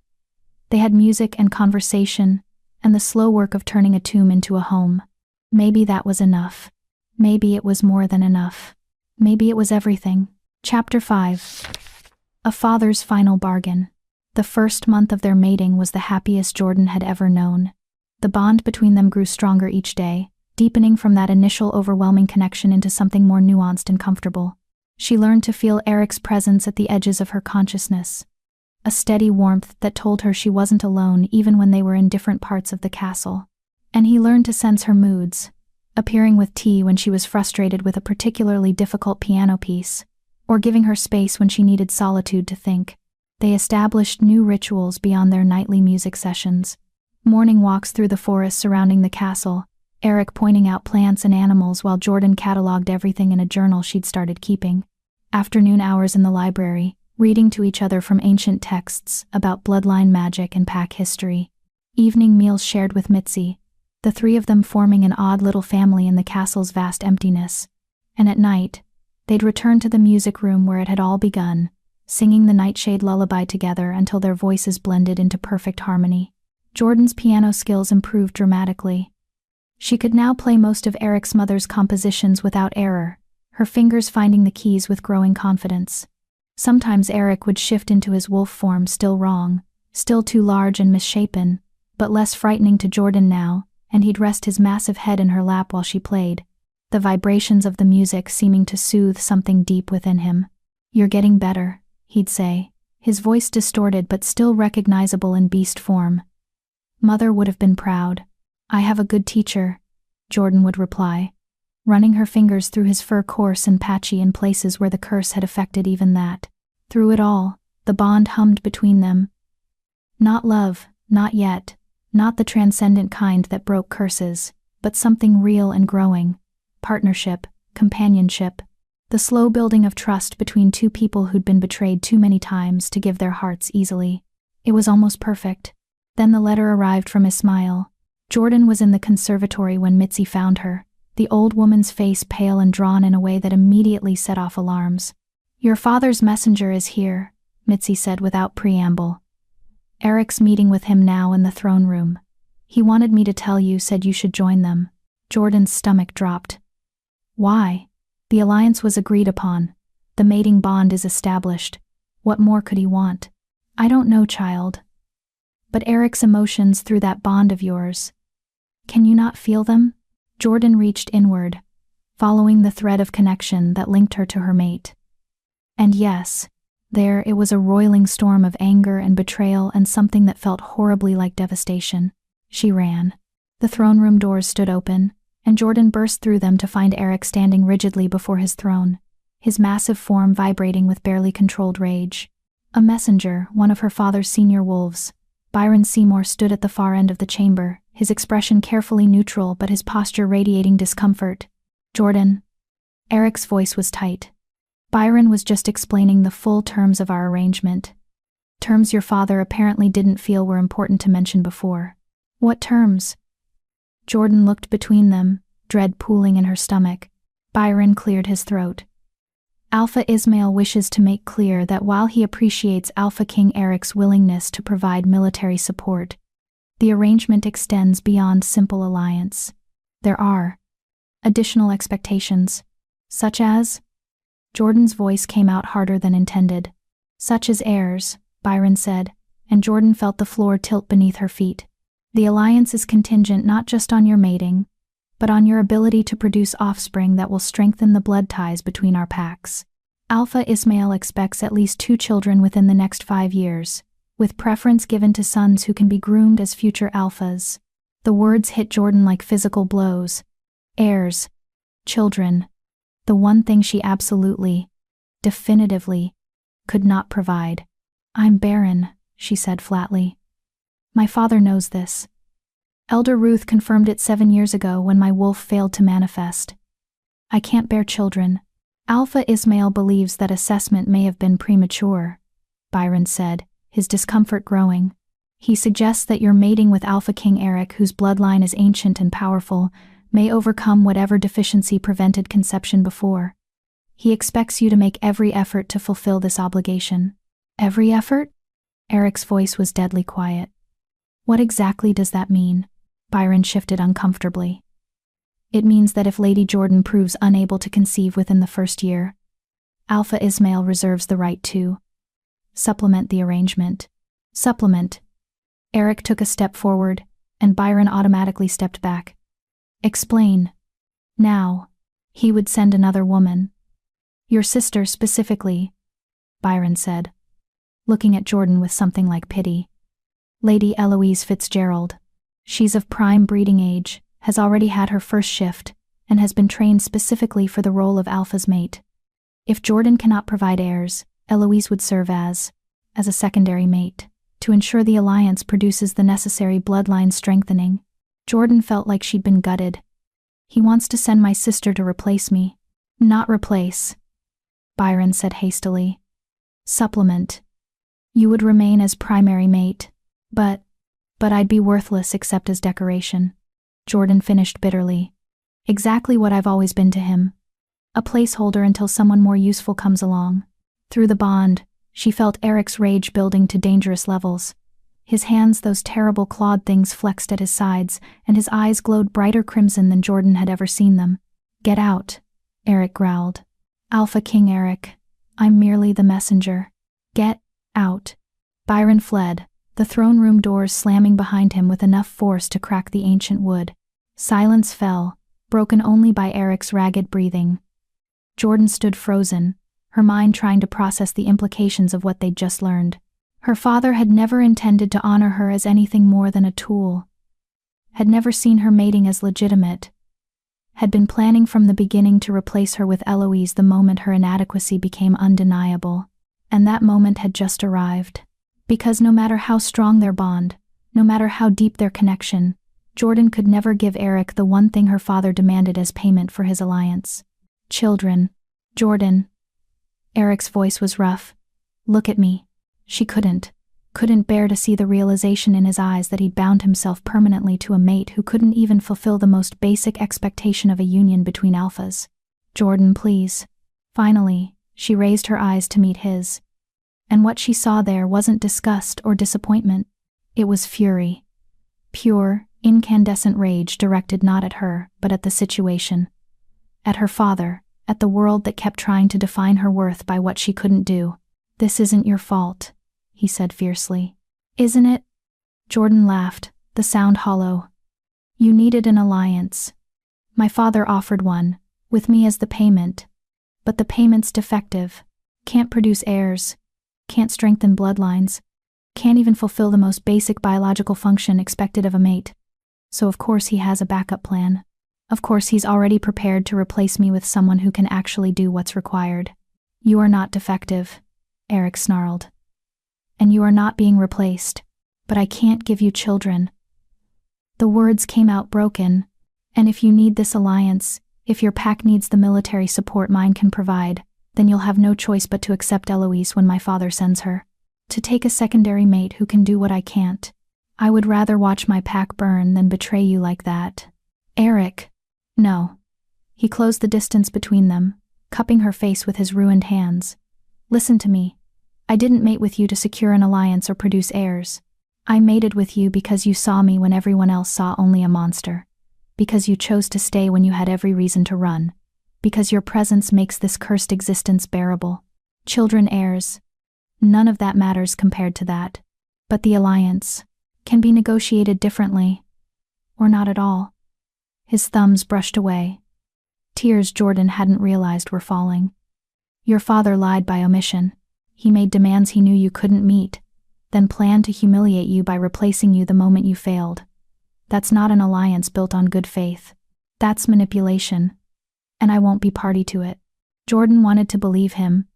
They had music and conversation, and the slow work of turning a tomb into a home. Maybe that was enough. Maybe it was more than enough. Maybe it was everything. Chapter 5. A father's final bargain. The first month of their mating was the happiest Jordan had ever known. The bond between them grew stronger each day, deepening from that initial overwhelming connection into something more nuanced and comfortable. She learned to feel Eric's presence at the edges of her consciousness. A steady warmth that told her she wasn't alone even when they were in different parts of the castle. And he learned to sense her moods, appearing with tea when she was frustrated with a particularly difficult piano piece, or giving her space when she needed solitude to think. They established new rituals beyond their nightly music sessions. Morning walks through the forest surrounding the castle, Eric pointing out plants and animals while Jordan catalogued everything in a journal she'd started keeping. Afternoon hours in the library, reading to each other from ancient texts about bloodline magic and pack history. Evening meals shared with Mitzi, the three of them forming an odd little family in the castle's vast emptiness. And at night, they'd return to the music room where it had all begun, singing the nightshade lullaby together until their voices blended into perfect harmony. Jordan's piano skills improved dramatically. She could now play most of Eric's mother's compositions without error, her fingers finding the keys with growing confidence. Sometimes Eric would shift into his wolf form, still wrong, still too large and misshapen, but less frightening to Jordan now, and he'd rest his massive head in her lap while she played, the vibrations of the music seeming to soothe something deep within him. "You're getting better," he'd say, his voice distorted but still recognizable in beast form. "Mother would have been proud." "I have a good teacher," Jordan would reply, running her fingers through his fur coarse and patchy in places where the curse had affected even that. Through it all, the bond hummed between them. Not love, not yet, not the transcendent kind that broke curses, but something real and growing. Partnership, companionship, the slow building of trust between two people who'd been betrayed too many times to give their hearts easily. It was almost perfect. Then the letter arrived from Ismail. Jordan was in the conservatory when Mitzi found her, the old woman's face pale and drawn in a way that immediately set off alarms. "Your father's messenger is here," Mitzi said without preamble. "Eric's meeting with him now in the throne room. He wanted me to tell you, said you should join them." Jordan's stomach dropped. "Why? The alliance was agreed upon. The mating bond is established. What more could he want?" "I don't know, child. But Eric's emotions through that bond of yours. Can you not feel them?" Jordan reached inward, following the thread of connection that linked her to her mate. And yes, there it was, a roiling storm of anger and betrayal and something that felt horribly like devastation. She ran. The throne room doors stood open, and Jordan burst through them to find Eric standing rigidly before his throne, his massive form vibrating with barely controlled rage. A messenger, one of her father's senior wolves, Byron Seymour, stood at the far end of the chamber, his expression carefully neutral but his posture radiating discomfort. "Jordan." Eric's voice was tight. "Byron was just explaining the full terms of our arrangement. Terms your father apparently didn't feel were important to mention before." "What terms?" Jordan looked between them, dread pooling in her stomach. Byron cleared his throat. "Alpha Ismail wishes to make clear that while he appreciates Alpha King Eric's willingness to provide military support, the arrangement extends beyond simple alliance. There are additional expectations, such as..." Jordan's voice came out harder than intended. "Such as heirs," Byron said, and Jordan felt the floor tilt beneath her feet. "The alliance is contingent not just on your mating, but on your ability to produce offspring that will strengthen the blood ties between our packs. Alpha Ismail expects at least 2 children within the next 5 years, with preference given to sons who can be groomed as future alphas." The words hit Jordan like physical blows. Heirs. Children. The one thing she absolutely, definitively, could not provide. "I'm barren," she said flatly. "My father knows this. Elder Ruth confirmed it 7 years ago when my wolf failed to manifest. I can't bear children." "Alpha Ismail believes that assessment may have been premature," Byron said, his discomfort growing. "He suggests that your mating with Alpha King Eric, whose bloodline is ancient and powerful, may overcome whatever deficiency prevented conception before. He expects you to make every effort to fulfill this obligation." "Every effort?" Eric's voice was deadly quiet. "What exactly does that mean?" Byron shifted uncomfortably. "It means that if Lady Jordan proves unable to conceive within the first year, Alpha Ismail reserves the right to supplement the arrangement." "Supplement." Eric took a step forward, and Byron automatically stepped back. "Explain." "Now, he would send another woman. Your sister specifically," Byron said, looking at Jordan with something like pity. "Lady Eloise Fitzgerald. She's of prime breeding age, has already had her first shift, and has been trained specifically for the role of Alpha's mate. If Jordan cannot provide heirs, Eloise would serve as a secondary mate, to ensure the alliance produces the necessary bloodline strengthening." Jordan felt like she'd been gutted. "He wants to send my sister to replace me." "Not replace," Byron said hastily. "Supplement. You would remain as primary mate, but I'd be worthless except as decoration." Jordan finished bitterly. "Exactly what I've always been to him. A placeholder until someone more useful comes along." Through the bond, she felt Eric's rage building to dangerous levels. His hands, those terrible clawed things, flexed at his sides, and his eyes glowed brighter crimson than Jordan had ever seen them. "Get out," Eric growled. "Alphaking Eric. I'm merely the messenger. Get out." Barren fled, the throne room doors slamming behind him with enough force to crack the ancient wood. Silence fell, broken only by Eric's ragged breathing. Jordan stood frozen, her mind trying to process the implications of what they'd just learned. Her father had never intended to honor her as anything more than a tool, had never seen her mating as legitimate, had been planning from the beginning to replace her with Eloise the moment her inadequacy became undeniable. And that moment had just arrived. Because no matter how strong their bond, no matter how deep their connection, Jordan could never give Eric the one thing her father demanded as payment for his alliance. "Children. Jordan." Eric's voice was rough. "Look at me." She couldn't bear to see the realization in his eyes that he'd bound himself permanently to a mate who couldn't even fulfill the most basic expectation of a union between alphas. "Jordan, please." Finally, she raised her eyes to meet his. And what she saw there wasn't disgust or disappointment. It was fury. Pure, incandescent rage directed not at her, but at the situation. At her father, at the world that kept trying to define her worth by what she couldn't do. "This isn't your fault," he said fiercely. "Isn't it?" Jordan laughed, the sound hollow. "You needed an alliance. My father offered one, with me as the payment. But the payment's defective. Can't produce heirs. Can't strengthen bloodlines. Can't even fulfill the most basic biological function expected of a mate. So of course he has a backup plan. Of course he's already prepared to replace me with someone who can actually do what's required." "You are not defective," Eric snarled. "And you are not being replaced. But I can't give you children." The words came out broken. "And if you need this alliance, if your pack needs the military support mine can provide, then you'll have no choice but to accept Eloise when my father sends her. To take a secondary mate who can do what I can't. I would rather watch my pack burn than betray you like that." "Eric." "No." He closed the distance between them, cupping her face with his ruined hands. "Listen to me. I didn't mate with you to secure an alliance or produce heirs. I mated with you because you saw me when everyone else saw only a monster. Because you chose to stay when you had every reason to run. Because your presence makes this cursed existence bearable. Children, heirs. None of that matters compared to that. But the alliance can be negotiated differently. Or not at all." His thumbs brushed away. Tears Jordan hadn't realized were falling. "Your father lied by omission. He made demands he knew you couldn't meet, then planned to humiliate you by replacing you the moment you failed. That's not an alliance built on good faith. That's manipulation. And I won't be party to it." Jordan wanted to believe him,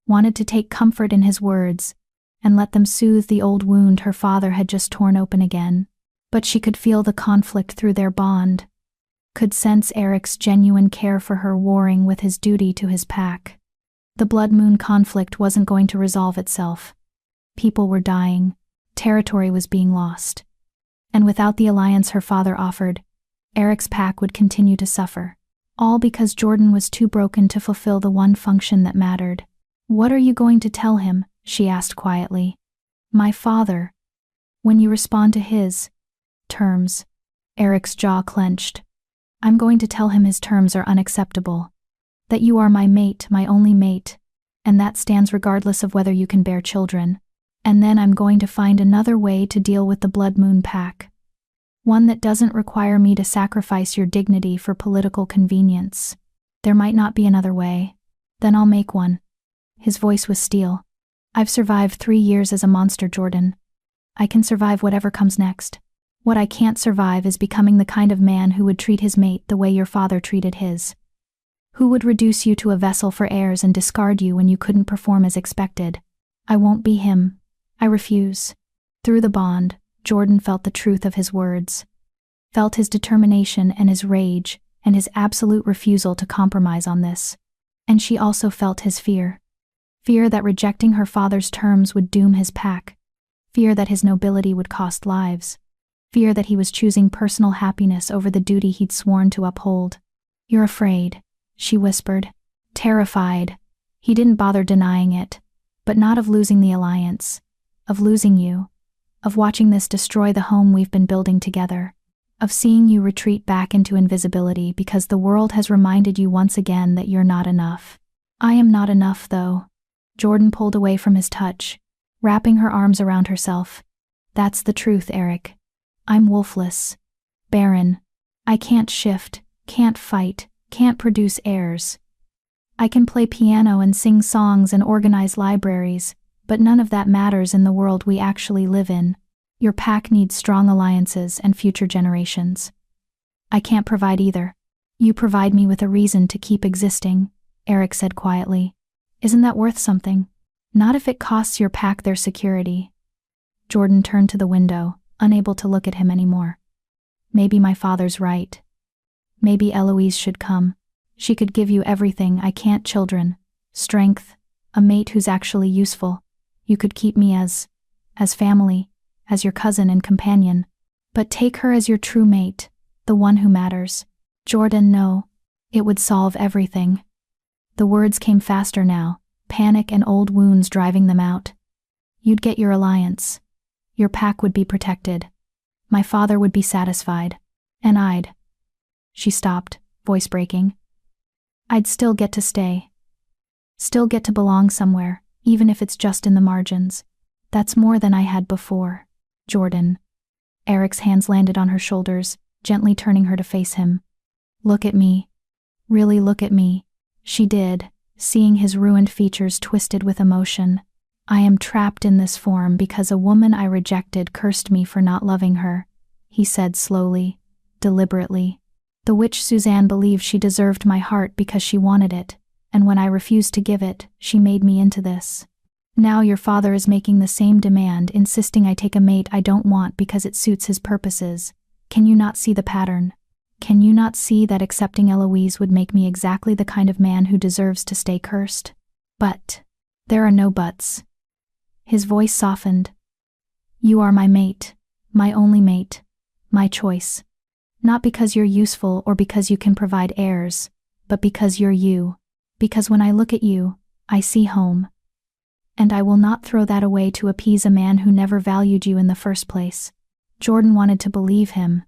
wanted to take comfort in his words, and let them soothe the old wound her father had just torn open again. But she could feel the conflict through their bond, could sense Eric's genuine care for her warring with his duty to his pack. The blood moon conflict wasn't going to resolve itself. People were dying, territory was being lost. And without the alliance her father offered, Eric's pack would continue to suffer. All because Jordan was too broken to fulfill the one function that mattered. "What are you going to tell him?" she asked quietly. "My father. When you respond to his terms." Eric's jaw clenched. "I'm going to tell him his terms are unacceptable. That you are my mate, my only mate, and that stands regardless of whether you can bear children. And then I'm going to find another way to deal with the Blood Moon pack. One that doesn't require me to sacrifice your dignity for political convenience. There might not be another way. Then I'll make one." His voice was steel. "I've survived 3 years as a monster, Jordan. I can survive whatever comes next. What I can't survive is becoming the kind of man who would treat his mate the way your father treated his. Who would reduce you to a vessel for heirs and discard you when you couldn't perform as expected. I won't be him. I refuse." Through the bond, Jordan felt the truth of his words. Felt his determination and his rage, and his absolute refusal to compromise on this. And she also felt his fear. Fear that rejecting her father's terms would doom his pack. Fear that his nobility would cost lives. Fear that he was choosing personal happiness over the duty he'd sworn to uphold. "You're afraid," she whispered. Terrified. He didn't bother denying it. But not of losing the alliance. Of losing you. of watching this destroy the home we've been building together, of seeing you retreat back into invisibility because the world has reminded you once again that you're not enough. I am not enough, though. Jordan pulled away from his touch, wrapping her arms around herself. That's the truth, Eric. I'm wolfless. Barren. I can't shift, can't fight, can't produce heirs. I can play piano and sing songs and organize libraries, but none of that matters in the world we actually live in. Your pack needs strong alliances and future generations. I can't provide either. You provide me with a reason to keep existing, Eric said quietly. Isn't that worth something? Not if it costs your pack their security. Jordan turned to the window, unable to look at him anymore. Maybe my father's right. Maybe Eloise should come. She could give you everything I can't: children, strength, a mate who's actually useful. You could keep me as family, as your cousin and companion. But take her as your true mate, the one who matters. Jordan, no. It would solve everything. The words came faster now, panic and old wounds driving them out. You'd get your alliance. Your pack would be protected. My father would be satisfied. And I'd. She stopped, voice breaking. I'd still get to stay. Still get to belong somewhere, even if it's just in the margins. That's more than I had before, Jordan. Eric's hands landed on her shoulders, gently turning her to face him. Look at me. Really look at me. She did, seeing his ruined features twisted with emotion. I am trapped in this form because a woman I rejected cursed me for not loving her, he said slowly, deliberately. The witch Suzanne believed she deserved my heart because she wanted it, and when I refused to give it, she made me into this. Now your father is making the same demand, insisting I take a mate I don't want because it suits his purposes. Can you not see the pattern? Can you not see that accepting Eloise would make me exactly the kind of man who deserves to stay cursed? But there are no buts. His voice softened. You are my mate, my only mate, my choice. Not because you're useful or because you can provide heirs, but because you're you. Because when I look at you, I see home. And I will not throw that away to appease a man who never valued you in the first place. Jordan wanted to believe him.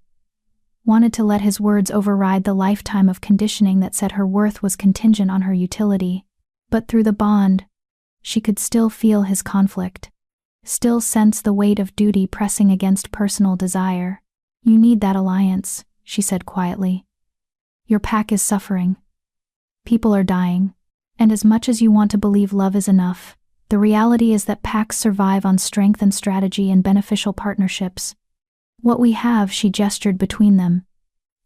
Wanted to let his words override the lifetime of conditioning that said her worth was contingent on her utility. But through the bond, she could still feel his conflict. Still sense the weight of duty pressing against personal desire. You need that alliance, she said quietly. Your pack is suffering. People are dying. And as much as you want to believe love is enough, the reality is that packs survive on strength and strategy and beneficial partnerships. What we have, she gestured between them.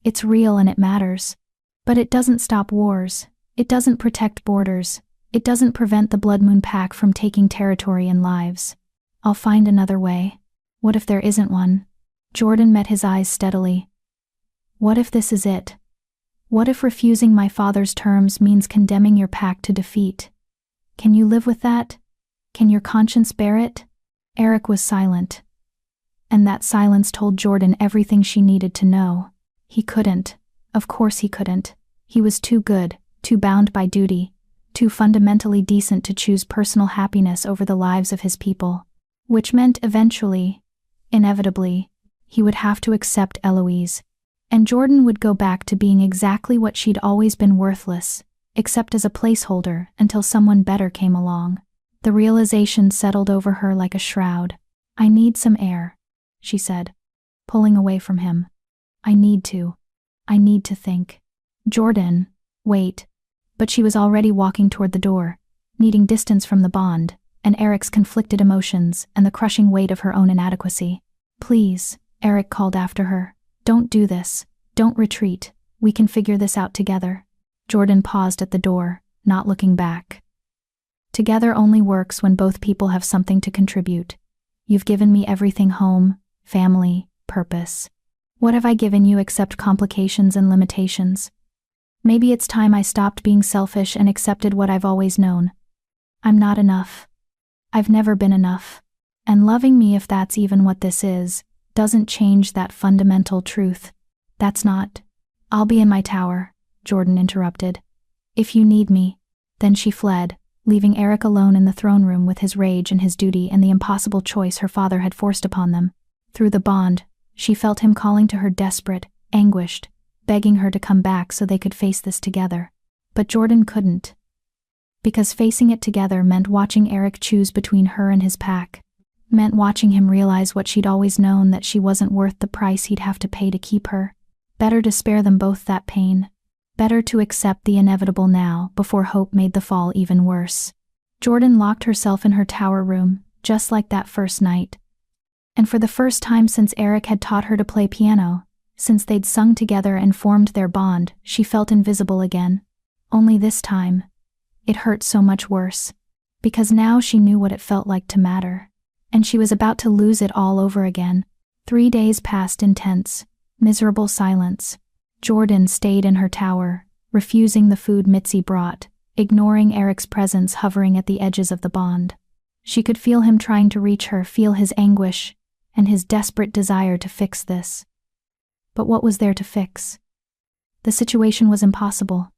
It's real and it matters. But it doesn't stop wars. It doesn't protect borders. It doesn't prevent the Blood Moon pack from taking territory and lives. I'll find another way. What if there isn't one? Jordan met his eyes steadily. What if this is it? What if refusing my father's terms means condemning your pack to defeat? Can you live with that? Can your conscience bear it? Eric was silent. And that silence told Jordan everything she needed to know. He couldn't. Of course he couldn't. He was too good, too bound by duty, too fundamentally decent to choose personal happiness over the lives of his people. Which meant eventually, inevitably, he would have to accept Eloise. And Jordan would go back to being exactly what she'd always been: worthless, except as a placeholder until someone better came along. The realization settled over her like a shroud. I need some air, she said, pulling away from him. I need to think. Jordan, wait. But she was already walking toward the door, needing distance from the bond, and Eric's conflicted emotions and the crushing weight of her own inadequacy. Please, Eric called after her. Don't do this. Don't retreat. We can figure this out together. Jordan paused at the door, not looking back. Together only works when both people have something to contribute. You've given me everything: home, family, purpose. What have I given you except complications and limitations? Maybe it's time I stopped being selfish and accepted what I've always known. I'm not enough. I've never been enough. And loving me, if that's even what this is, doesn't change that fundamental truth. That's not. I'll be in my tower, Jordan interrupted. If you need me. Then she fled, leaving Eric alone in the throne room with his rage and his duty and the impossible choice her father had forced upon them. Through the bond, she felt him calling to her desperate, anguished, begging her to come back so they could face this together. But Jordan couldn't. Because facing it together meant watching Eric choose between her and his pack. Meant watching him realize what she'd always known, that she wasn't worth the price he'd have to pay to keep her. Better to spare them both that pain. Better to accept the inevitable now, before hope made the fall even worse. Jordan locked herself in her tower room, just like that first night. And for the first time since Eric had taught her to play piano, since they'd sung together and formed their bond, she felt invisible again. Only this time, it hurt so much worse. Because now she knew what it felt like to matter. And she was about to lose it all over again. 3 days passed in tense, miserable silence. Jordan stayed in her tower, refusing the food Mitzi brought, ignoring Eric's presence hovering at the edges of the bond. She could feel him trying to reach her, feel his anguish, and his desperate desire to fix this. But what was there to fix? The situation was impossible.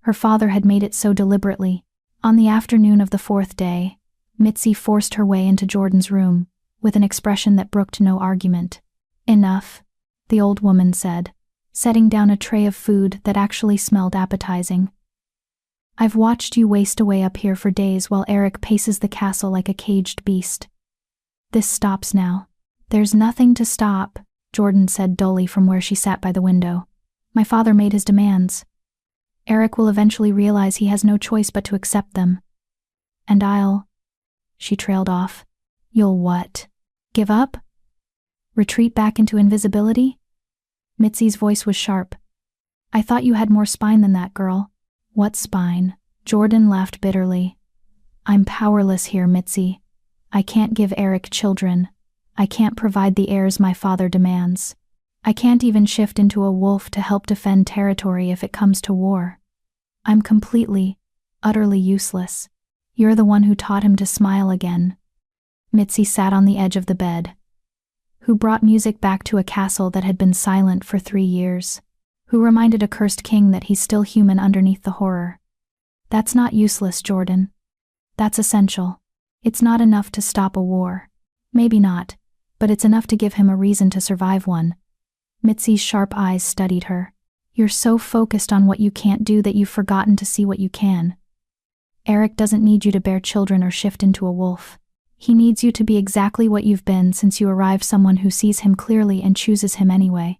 Her father had made it so deliberately. On the afternoon of the 4th day, Mitzi forced her way into Jordan's room, with an expression that brooked no argument. "Enough," the old woman said, setting down a tray of food that actually smelled appetizing. "I've watched you waste away up here for days while Eric paces the castle like a caged beast. This stops now." "There's nothing to stop," Jordan said dully from where she sat by the window. "My father made his demands. Eric will eventually realize he has no choice but to accept them. And she trailed off. "You'll what? Give up? Retreat back into invisibility?" Mitzi's voice was sharp. "I thought you had more spine than that, girl." "What spine?" Jordan laughed bitterly. "I'm powerless here, Mitzi. I can't give Eric children. I can't provide the heirs my father demands. I can't even shift into a wolf to help defend territory if it comes to war. I'm completely, utterly useless. You're the one who taught him to smile again." Mitzi sat on the edge of the bed. "Who brought music back to a castle that had been silent for 3 years? Who reminded a cursed king that he's still human underneath the horror? That's not useless, Jordan. That's essential. It's not enough to stop a war. Maybe not, but it's enough to give him a reason to survive one." Mitzi's sharp eyes studied her. "You're so focused on what you can't do that you've forgotten to see what you can. Eric doesn't need you to bear children or shift into a wolf. He needs you to be exactly what you've been since you arrived, someone who sees him clearly and chooses him anyway.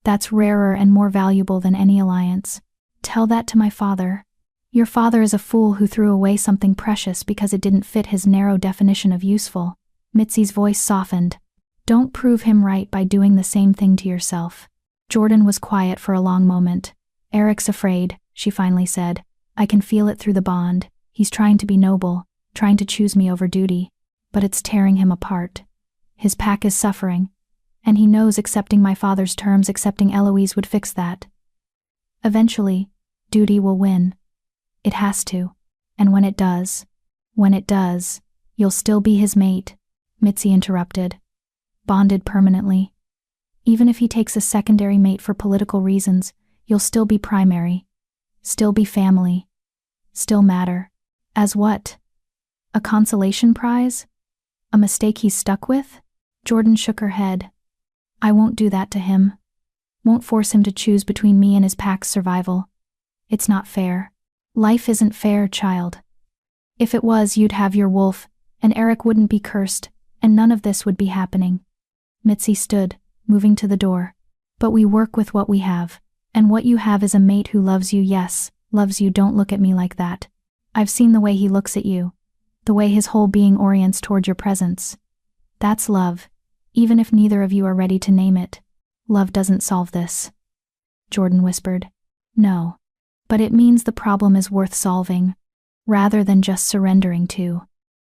That's rarer and more valuable than any alliance. Tell that to my father. Your father is a fool who threw away something precious because it didn't fit his narrow definition of useful." Mitzi's voice softened. "Don't prove him right by doing the same thing to yourself." Jordan was quiet for a long moment. "Eric's afraid," she finally said. "I can feel it through the bond. He's trying to be noble, trying to choose me over duty. But it's tearing him apart. His pack is suffering. And he knows accepting my father's terms, accepting Eloise would fix that. Eventually, duty will win. It has to. And when it does, you'll still be his mate," Mitzi interrupted. "Bonded permanently. Even if he takes a secondary mate for political reasons, you'll still be primary. Still be family. Still matter. As what? A consolation prize? A mistake he's stuck with?" Jordan shook her head. "I won't do that to him. Won't force him to choose between me and his pack's survival. It's not fair. Life isn't fair, child. If it was, you'd have your wolf, and Eric wouldn't be cursed, and none of this would be happening." Mitzi stood, moving to the door. "But we work with what we have, and what you have is a mate who loves you. Yes, loves you. Don't look at me like that. I've seen the way he looks at you, the way his whole being orients toward your presence. That's love, even if neither of you are ready to name it. Love doesn't solve this." Jordan whispered. "No, but it means the problem is worth solving, rather than just surrendering to."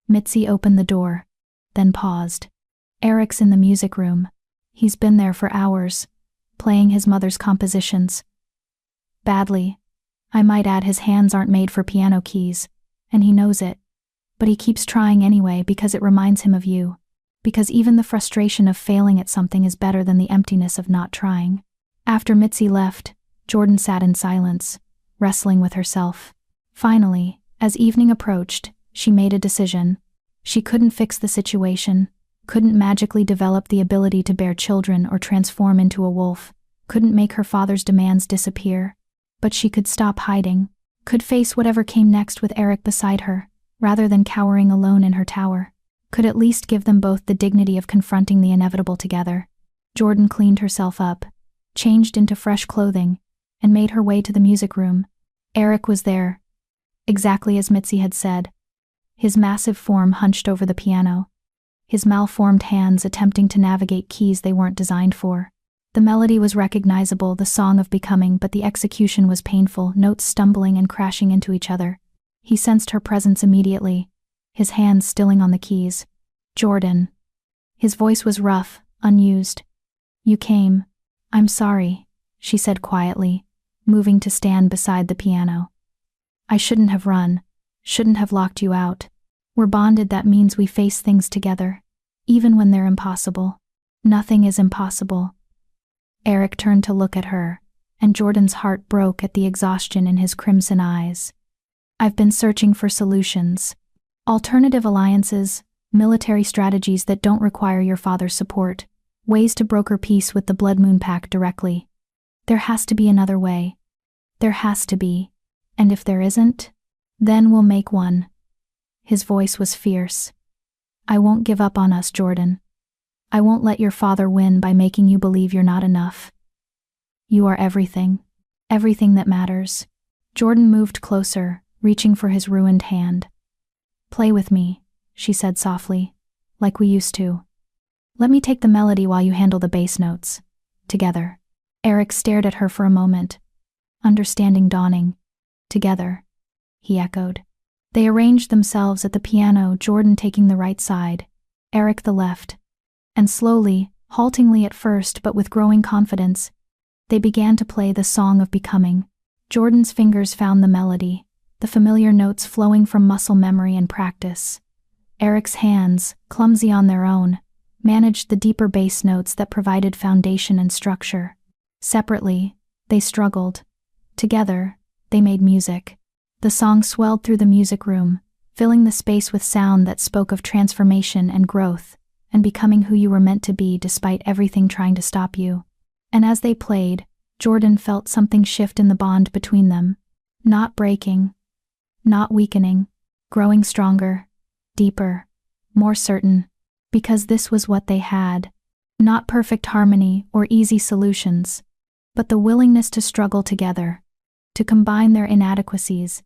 Mitzi opened the door, then paused. "Eric's in the music room. He's been there for hours, playing his mother's compositions. Badly. I might add, his hands aren't made for piano keys, and he knows it. But he keeps trying anyway because it reminds him of you. Because even the frustration of failing at something is better than the emptiness of not trying." After Mitzi left, Jordan sat in silence, wrestling with herself. Finally, As evening approached, she made a decision. She couldn't fix the situation, couldn't magically develop the ability to bear children or transform into a wolf, couldn't make her father's demands disappear. But she could stop hiding, could face whatever came next with Eric beside her, rather than cowering alone in her tower. Could at least give them both the dignity of confronting the inevitable together. Jordan cleaned herself up, changed into fresh clothing, and made her way to the music room. Eric was there, exactly as Mitzi had said. His massive form hunched over the piano, his malformed hands attempting to navigate keys they weren't designed for. The melody was recognizable, the song of becoming, but the execution was painful, notes stumbling and crashing into each other. He sensed her presence immediately, his hands stilling on the keys. "Jordan." His voice was rough, unused. "You came. I'm sorry," she said quietly, moving to stand beside the piano. "I shouldn't have run, shouldn't have locked you out. We're bonded, that means we face things together, even when they're impossible. Nothing is impossible." Eric turned to look at her, and Jordan's heart broke at the exhaustion in his crimson eyes. "I've been searching for solutions. Alternative alliances, military strategies that don't require your father's support, ways to broker peace with the Blood Moon Pack directly. There has to be another way. There has to be. And if there isn't, then we'll make one." His voice was fierce. "I won't give up on us, Jordan. I won't let your father win by making you believe you're not enough. You are everything. Everything that matters." Jordan moved closer, reaching for his ruined hand. "Play with me," she said softly, "like we used to. Let me take the melody while you handle the bass notes. Together." Eric stared at her for a moment, understanding dawning. "Together," he echoed. They arranged themselves at the piano, Jordan taking the right side, Eric the left. And slowly, haltingly at first but with growing confidence, they began to play the song of becoming. Jordan's fingers found the melody, the familiar notes flowing from muscle memory and practice. Eric's hands, clumsy on their own, managed the deeper bass notes that provided foundation and structure. Separately, they struggled. Together, they made music. The song swelled through the music room, filling the space with sound that spoke of transformation and growth, and becoming who you were meant to be despite everything trying to stop you. And as they played, Jordan felt something shift in the bond between them. Not breaking, not weakening, growing stronger, deeper, more certain, because this was what they had. Not perfect harmony or easy solutions, but the willingness to struggle together, to combine their inadequacies,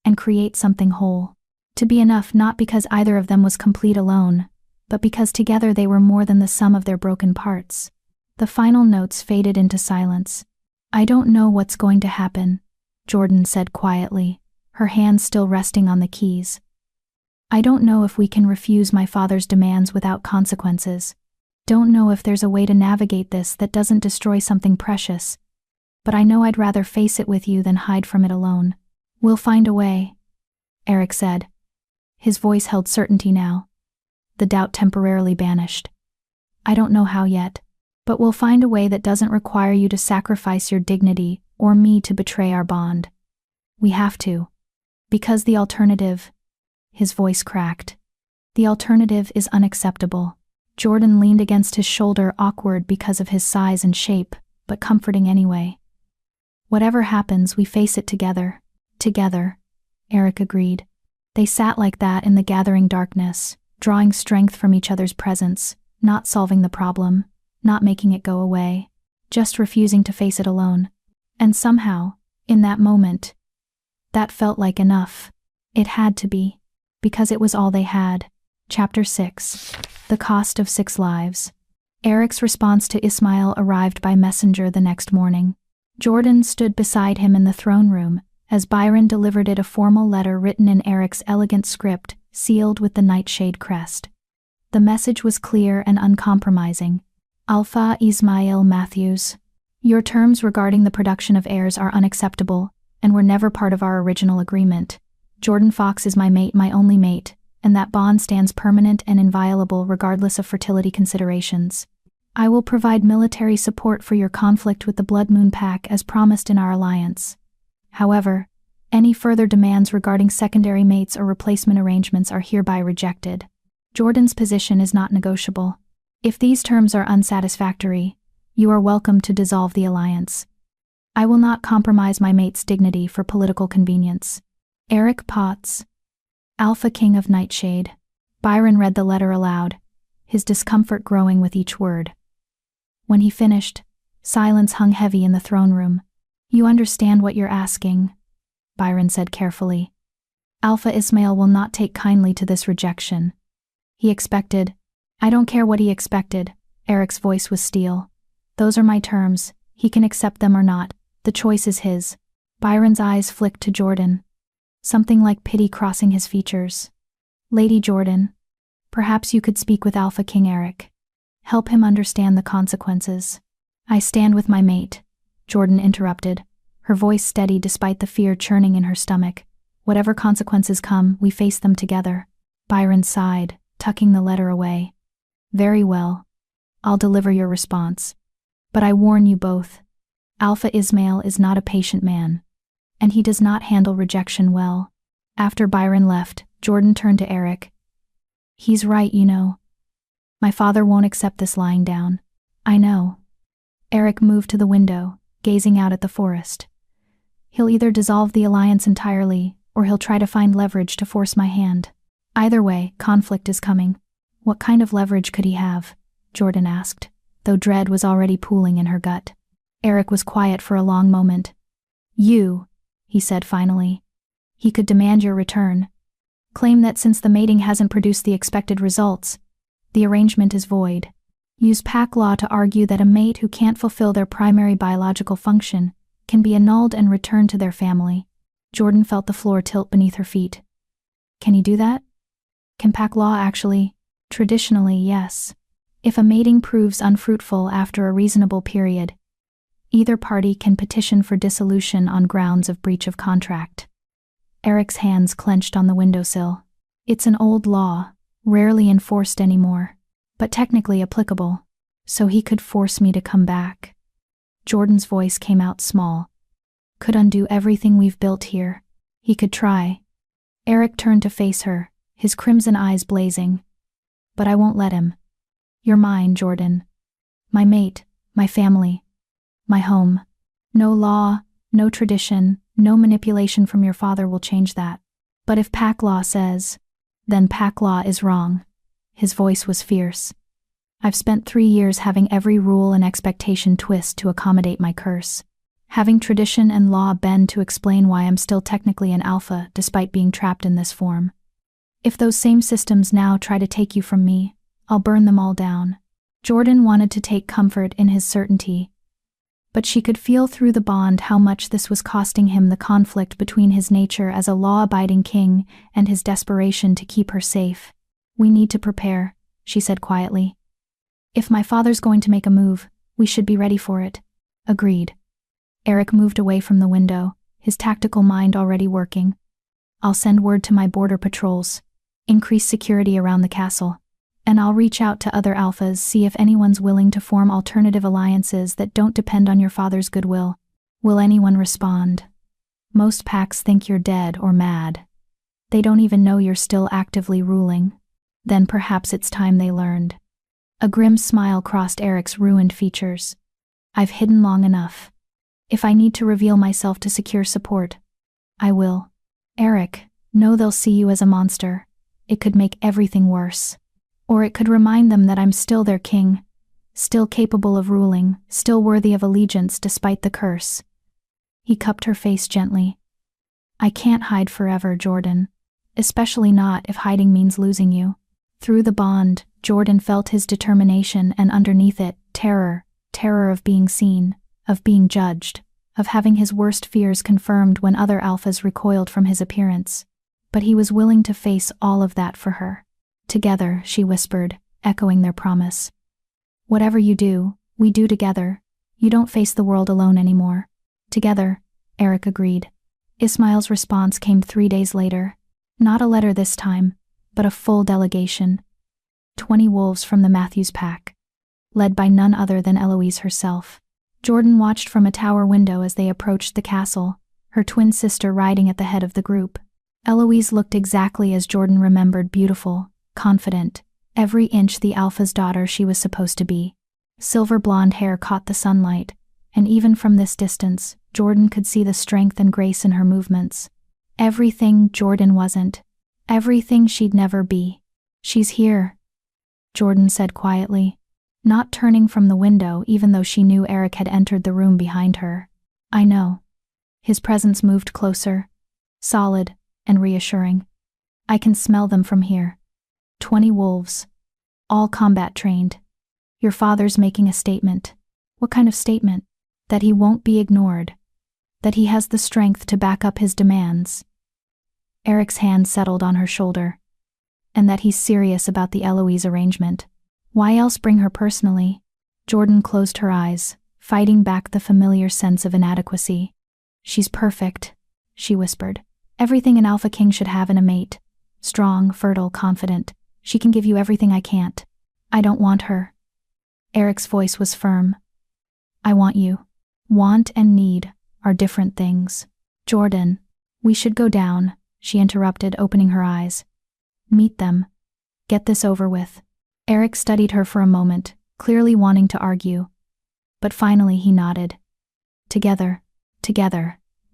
and create something whole. To be enough not because either of them was complete alone, but because together they were more than the sum of their broken parts. The final notes faded into silence. "I don't know what's going to happen," Jordan said quietly, her hands still resting on the keys. "I don't know if we can refuse my father's demands without consequences. Don't know if there's a way to navigate this that doesn't destroy something precious. But I know I'd rather face it with you than hide from it alone. We'll find a way," Eric said. His voice held certainty now. The doubt temporarily banished. "I don't know how yet, but we'll find a way that doesn't require you to sacrifice your dignity or me to betray our bond. We have to. Because the alternative," his voice cracked, "the alternative is unacceptable." Jordan leaned against his shoulder, awkward because of his size and shape, but comforting anyway. "Whatever happens, we face it together." "Together," Eric agreed. They sat like that in the gathering darkness, drawing strength from each other's presence, not solving the problem, not making it go away, just refusing to face it alone. And somehow, in that moment, that felt like enough. It had to be, because it was all they had. Chapter 6. The Cost of 6 Lives. Eric's response to Ismail arrived by messenger the next morning. Jordan stood beside him in the throne room, as Barren delivered it, a formal letter written in Eric's elegant script, sealed with the nightshade crest. The message was clear and uncompromising. "Alpha Ismail Matthews. Your terms regarding the production of heirs are unacceptable, and were never part of our original agreement. Jordan Fox is my mate, my only mate, and that bond stands permanent and inviolable regardless of fertility considerations. I will provide military support for your conflict with the Blood Moon Pack as promised in our alliance. However, Any further demands regarding secondary mates or replacement arrangements are hereby rejected. Jordan's position is not negotiable. If these terms are unsatisfactory, you are welcome to dissolve the alliance. I will not compromise my mate's dignity for political convenience. Eric Potts, Alphaking of Nightshade. Byron read the letter aloud, his discomfort growing with each word. When he finished, silence hung heavy in the throne room. You understand what you're asking, Byron said carefully. Alpha Ismail will not take kindly to this rejection. He expected. I don't care what he expected. Eric's voice was steel. Those are my terms. He can accept them or not. The choice is his. Byron's eyes flicked to Jordan, something like pity crossing his features. Lady Jordan, perhaps you could speak with Alphaking Eric. Help him understand the consequences. I stand with my mate, Jordan interrupted, her voice steady despite the fear churning in her stomach. Whatever consequences come, we face them together. Byron sighed, tucking the letter away. Very well. I'll deliver your response. But I warn you both. Alpha Ismail is not a patient man, and he does not handle rejection well. After Byron left, Jordan turned to Eric. He's right, you know. My father won't accept this lying down. I know. Eric moved to the window, gazing out at the forest. He'll either dissolve the alliance entirely, or he'll try to find leverage to force my hand. Either way, conflict is coming. What kind of leverage could he have? Jordan asked, though dread was already pooling in her gut. Eric was quiet for a long moment. You, he said finally. He could demand your return. Claim that since the mating hasn't produced the expected results, the arrangement is void. Use pack law to argue that a mate who can't fulfill their primary biological function can be annulled and returned to their family. Jordan felt the floor tilt beneath her feet. Can he do that? Can pack law actually? Traditionally, yes. If a mating proves unfruitful after a reasonable period, either party can petition for dissolution on grounds of breach of contract. Eric's hands clenched on the windowsill. It's an old law, rarely enforced anymore, but technically applicable, so he could force me to come back. Jordan's voice came out small. Could undo everything we've built here. He could try. Eric turned to face her, his crimson eyes blazing. But I won't let him. You're mine, Jordan. My mate, my family, my home. No law, no tradition, no manipulation from your father will change that. But if pack law says, then pack law is wrong. His voice was fierce. I've spent 3 years having every rule and expectation twist to accommodate my curse. Having tradition and law bend to explain why I'm still technically an alpha despite being trapped in this form. If those same systems now try to take you from me, I'll burn them all down. Jordan wanted to take comfort in his certainty, but she could feel through the bond how much this was costing him, the conflict between his nature as a law-abiding king and his desperation to keep her safe. We need to prepare, she said quietly. If my father's going to make a move, we should be ready for it. Agreed. Eric moved away from the window, his tactical mind already working. I'll send word to my border patrols, increase security around the castle, and I'll reach out to other alphas, see if anyone's willing to form alternative alliances that don't depend on your father's goodwill. Will anyone respond? Most packs think you're dead or mad. They don't even know you're still actively ruling. Then perhaps it's time they learned. A grim smile crossed Eric's ruined features. I've hidden long enough. If I need to reveal myself to secure support, I will. Eric, know they'll see you as a monster. It could make everything worse. Or it could remind them that I'm still their king, still capable of ruling, still worthy of allegiance despite the curse. He cupped her face gently. I can't hide forever, Jordan. Especially not if hiding means losing you. Through the bond, Jordan felt his determination, and underneath it, terror. Terror of being seen, of being judged, of having his worst fears confirmed when other alphas recoiled from his appearance. But he was willing to face all of that for her. Together, she whispered, echoing their promise. Whatever you do, we do together. You don't face the world alone anymore. Together, Eric agreed. Ismail's response came 3 days later. Not a letter this time, but a full delegation. 20 wolves from the Matthews pack, led by none other than Eloise herself. Jordan watched from a tower window as they approached the castle, her twin sister riding at the head of the group. Eloise looked exactly as Jordan remembered, beautiful, confident, every inch the Alpha's daughter she was supposed to be. Silver blonde hair caught the sunlight, and even from this distance, Jordan could see the strength and grace in her movements. Everything Jordan wasn't. Everything she'd never be. "She's here," Jordan said quietly, not turning from the window even though she knew Eric had entered the room behind her. "I know." His presence moved closer, solid and reassuring. "I can smell them from here. 20 wolves. All combat trained. Your father's making a statement." "What kind of statement?" "That he won't be ignored. That he has the strength to back up his demands." Eric's hand settled on her shoulder. "And that he's serious about the Eloise arrangement. Why else bring her personally?" Jordan closed her eyes, fighting back the familiar sense of inadequacy. "She's perfect," she whispered. "Everything an Alphaking should have in a mate. Strong, fertile, confident. She can give you everything I can't." "I don't want her." Eric's voice was firm. "I want you." Want and need are different things. "Jordan, we should go down," she interrupted, opening her eyes. "Meet them. Get this over with." Eric studied her for a moment, clearly wanting to argue. But finally he nodded. Together,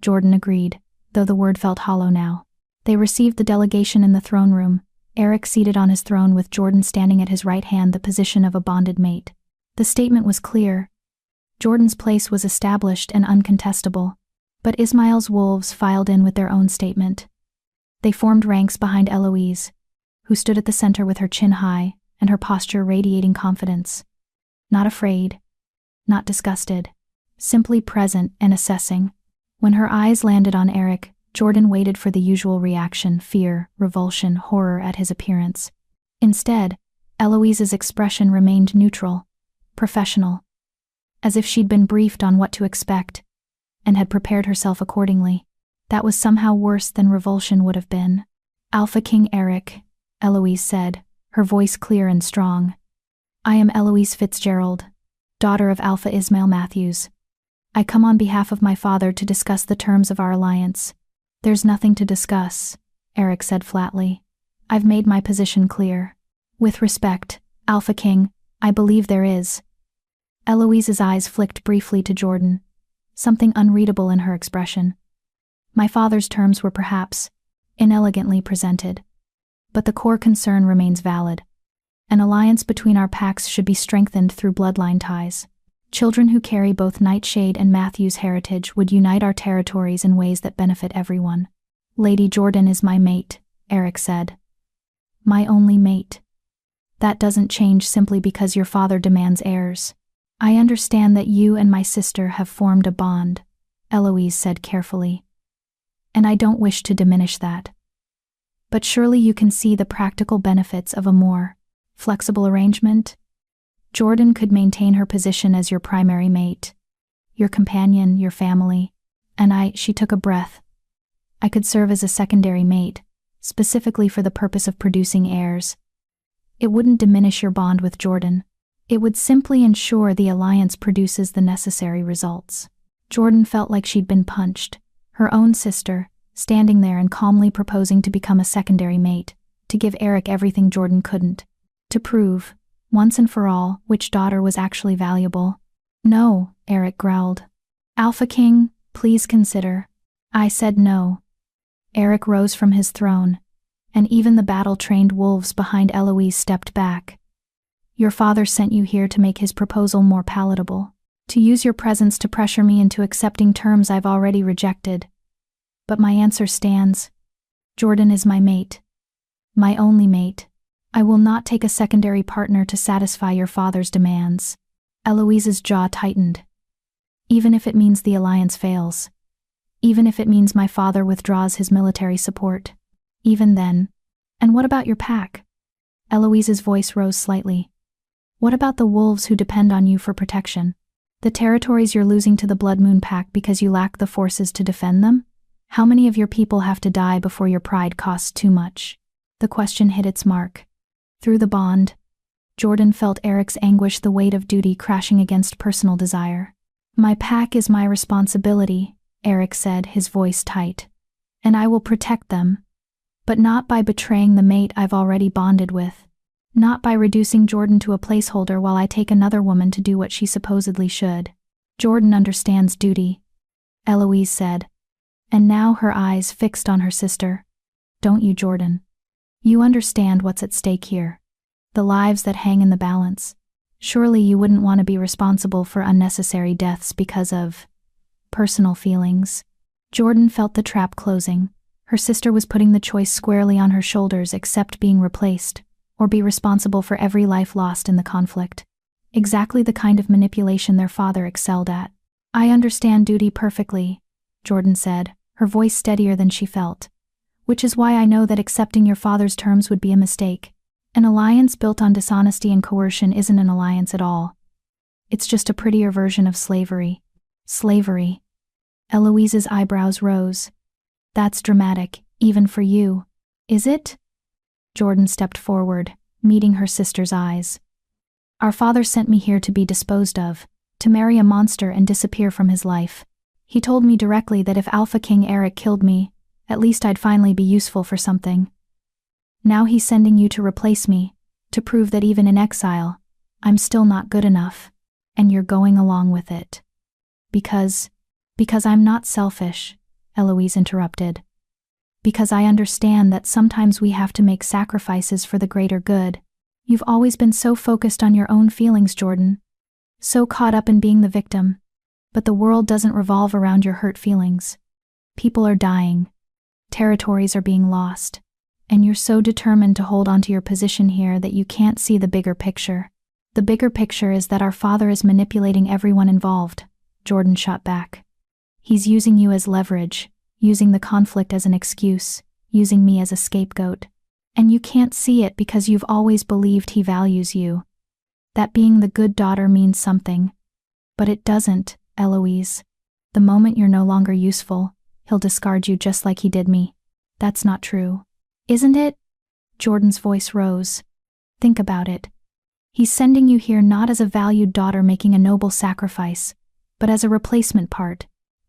Jordan agreed, though the word felt hollow now. They received the delegation in the throne room, Eric seated on his throne with Jordan standing at his right hand, the position of a bonded mate. The statement was clear. Jordan's place was established and uncontestable, but Ismail's wolves filed in with their own statement. They formed ranks behind Eloise, who stood at the center with her chin high and her posture radiating confidence. Not afraid, not disgusted, simply present and assessing. When her eyes landed on Eric, Jordan waited for the usual reaction: fear, revulsion, horror at his appearance. Instead, Eloise's expression remained neutral, professional, as if she'd been briefed on what to expect and had prepared herself accordingly. That was somehow worse than revulsion would have been. "Alphaking Eric," Eloise said, her voice clear and strong. "I am Eloise Fitzgerald, daughter of Alpha Ismail Matthews. I come on behalf of my father to discuss the terms of our alliance." "There's nothing to discuss," Eric said flatly. "I've made my position clear." "With respect, Alphaking, I believe there is." Eloise's eyes flicked briefly to Jordan, something unreadable in her expression. "My father's terms were perhaps inelegantly presented, but the core concern remains valid. An alliance between our packs should be strengthened through bloodline ties. Children who carry both Nightshade and Matthews' heritage would unite our territories in ways that benefit everyone." "Lady Jordan is my mate," Eric said. "My only mate. That doesn't change simply because your father demands heirs." "I understand that you and my sister have formed a bond," Eloise said carefully. "And I don't wish to diminish that. But surely you can see the practical benefits of a more flexible arrangement? Jordan could maintain her position as your primary mate, your companion, your family, and she took a breath. "I could serve as a secondary mate, specifically for the purpose of producing heirs. It wouldn't diminish your bond with Jordan. It would simply ensure the alliance produces the necessary results." Jordan felt like she'd been punched. Her own sister, standing there and calmly proposing to become a secondary mate, to give Eric everything Jordan couldn't. To prove, once and for all, which daughter was actually valuable. "No," Eric growled. "Alphaking, please consider." "I said no." Eric rose from his throne, and even the battle-trained wolves behind Eloise stepped back. "Your father sent you here to make his proposal more palatable, to use your presence to pressure me into accepting terms I've already rejected. But my answer stands. Jordan is my mate. My only mate. I will not take a secondary partner to satisfy your father's demands." Eloise's jaw tightened. "Even if it means the alliance fails. Even if it means my father withdraws his military support. Even then. And what about your pack?" Eloise's voice rose slightly. "What about the wolves who depend on you for protection? The territories you're losing to the Blood Moon pack because you lack the forces to defend them? How many of your people have to die before your pride costs too much?" The question hit its mark. Through the bond, Jordan felt Eric's anguish, the weight of duty crashing against personal desire. "My pack is my responsibility," Eric said, his voice tight. And I will protect them. But not by betraying the mate I've already bonded with. Not by reducing Jordan to a placeholder while I take another woman to do what she supposedly should. Jordan understands duty, Eloise said. And now her eyes fixed on her sister. Don't you, Jordan? You understand what's at stake here. The lives that hang in the balance. Surely you wouldn't want to be responsible for unnecessary deaths because of personal feelings. Jordan felt the trap closing. Her sister was putting the choice squarely on her shoulders: accept being replaced, or be responsible for every life lost in the conflict. Exactly the kind of manipulation their father excelled at. I understand duty perfectly, Jordan said, her voice steadier than she felt. Which is why I know that accepting your father's terms would be a mistake. An alliance built on dishonesty and coercion isn't an alliance at all. It's just a prettier version of slavery. Slavery. Eloise's eyebrows rose. That's dramatic, even for you. Is it? Jordan stepped forward, meeting her sister's eyes. Our father sent me here to be disposed of, to marry a monster and disappear from his life. He told me directly that if Alpha King Eric killed me, at least I'd finally be useful for something. Now he's sending you to replace me, to prove that even in exile, I'm still not good enough, and you're going along with it. Because I'm not selfish, Eloise interrupted. Because I understand that sometimes we have to make sacrifices for the greater good. You've always been so focused on your own feelings, Jordan. So caught up in being the victim. But the world doesn't revolve around your hurt feelings. People are dying. Territories are being lost. And you're so determined to hold onto your position here that you can't see the bigger picture. The bigger picture is that our father is manipulating everyone involved, Jordan shot back. He's using you as leverage, using the conflict as an excuse, using me as a scapegoat. And you can't see it because you've always believed he values you. That being the good daughter means something. But it doesn't, Eloise. The moment you're no longer useful, he'll discard you just like he did me. That's not true. Isn't it? Jordan's voice rose. Think about it. He's sending you here not as a valued daughter making a noble sacrifice, but as a replacement part,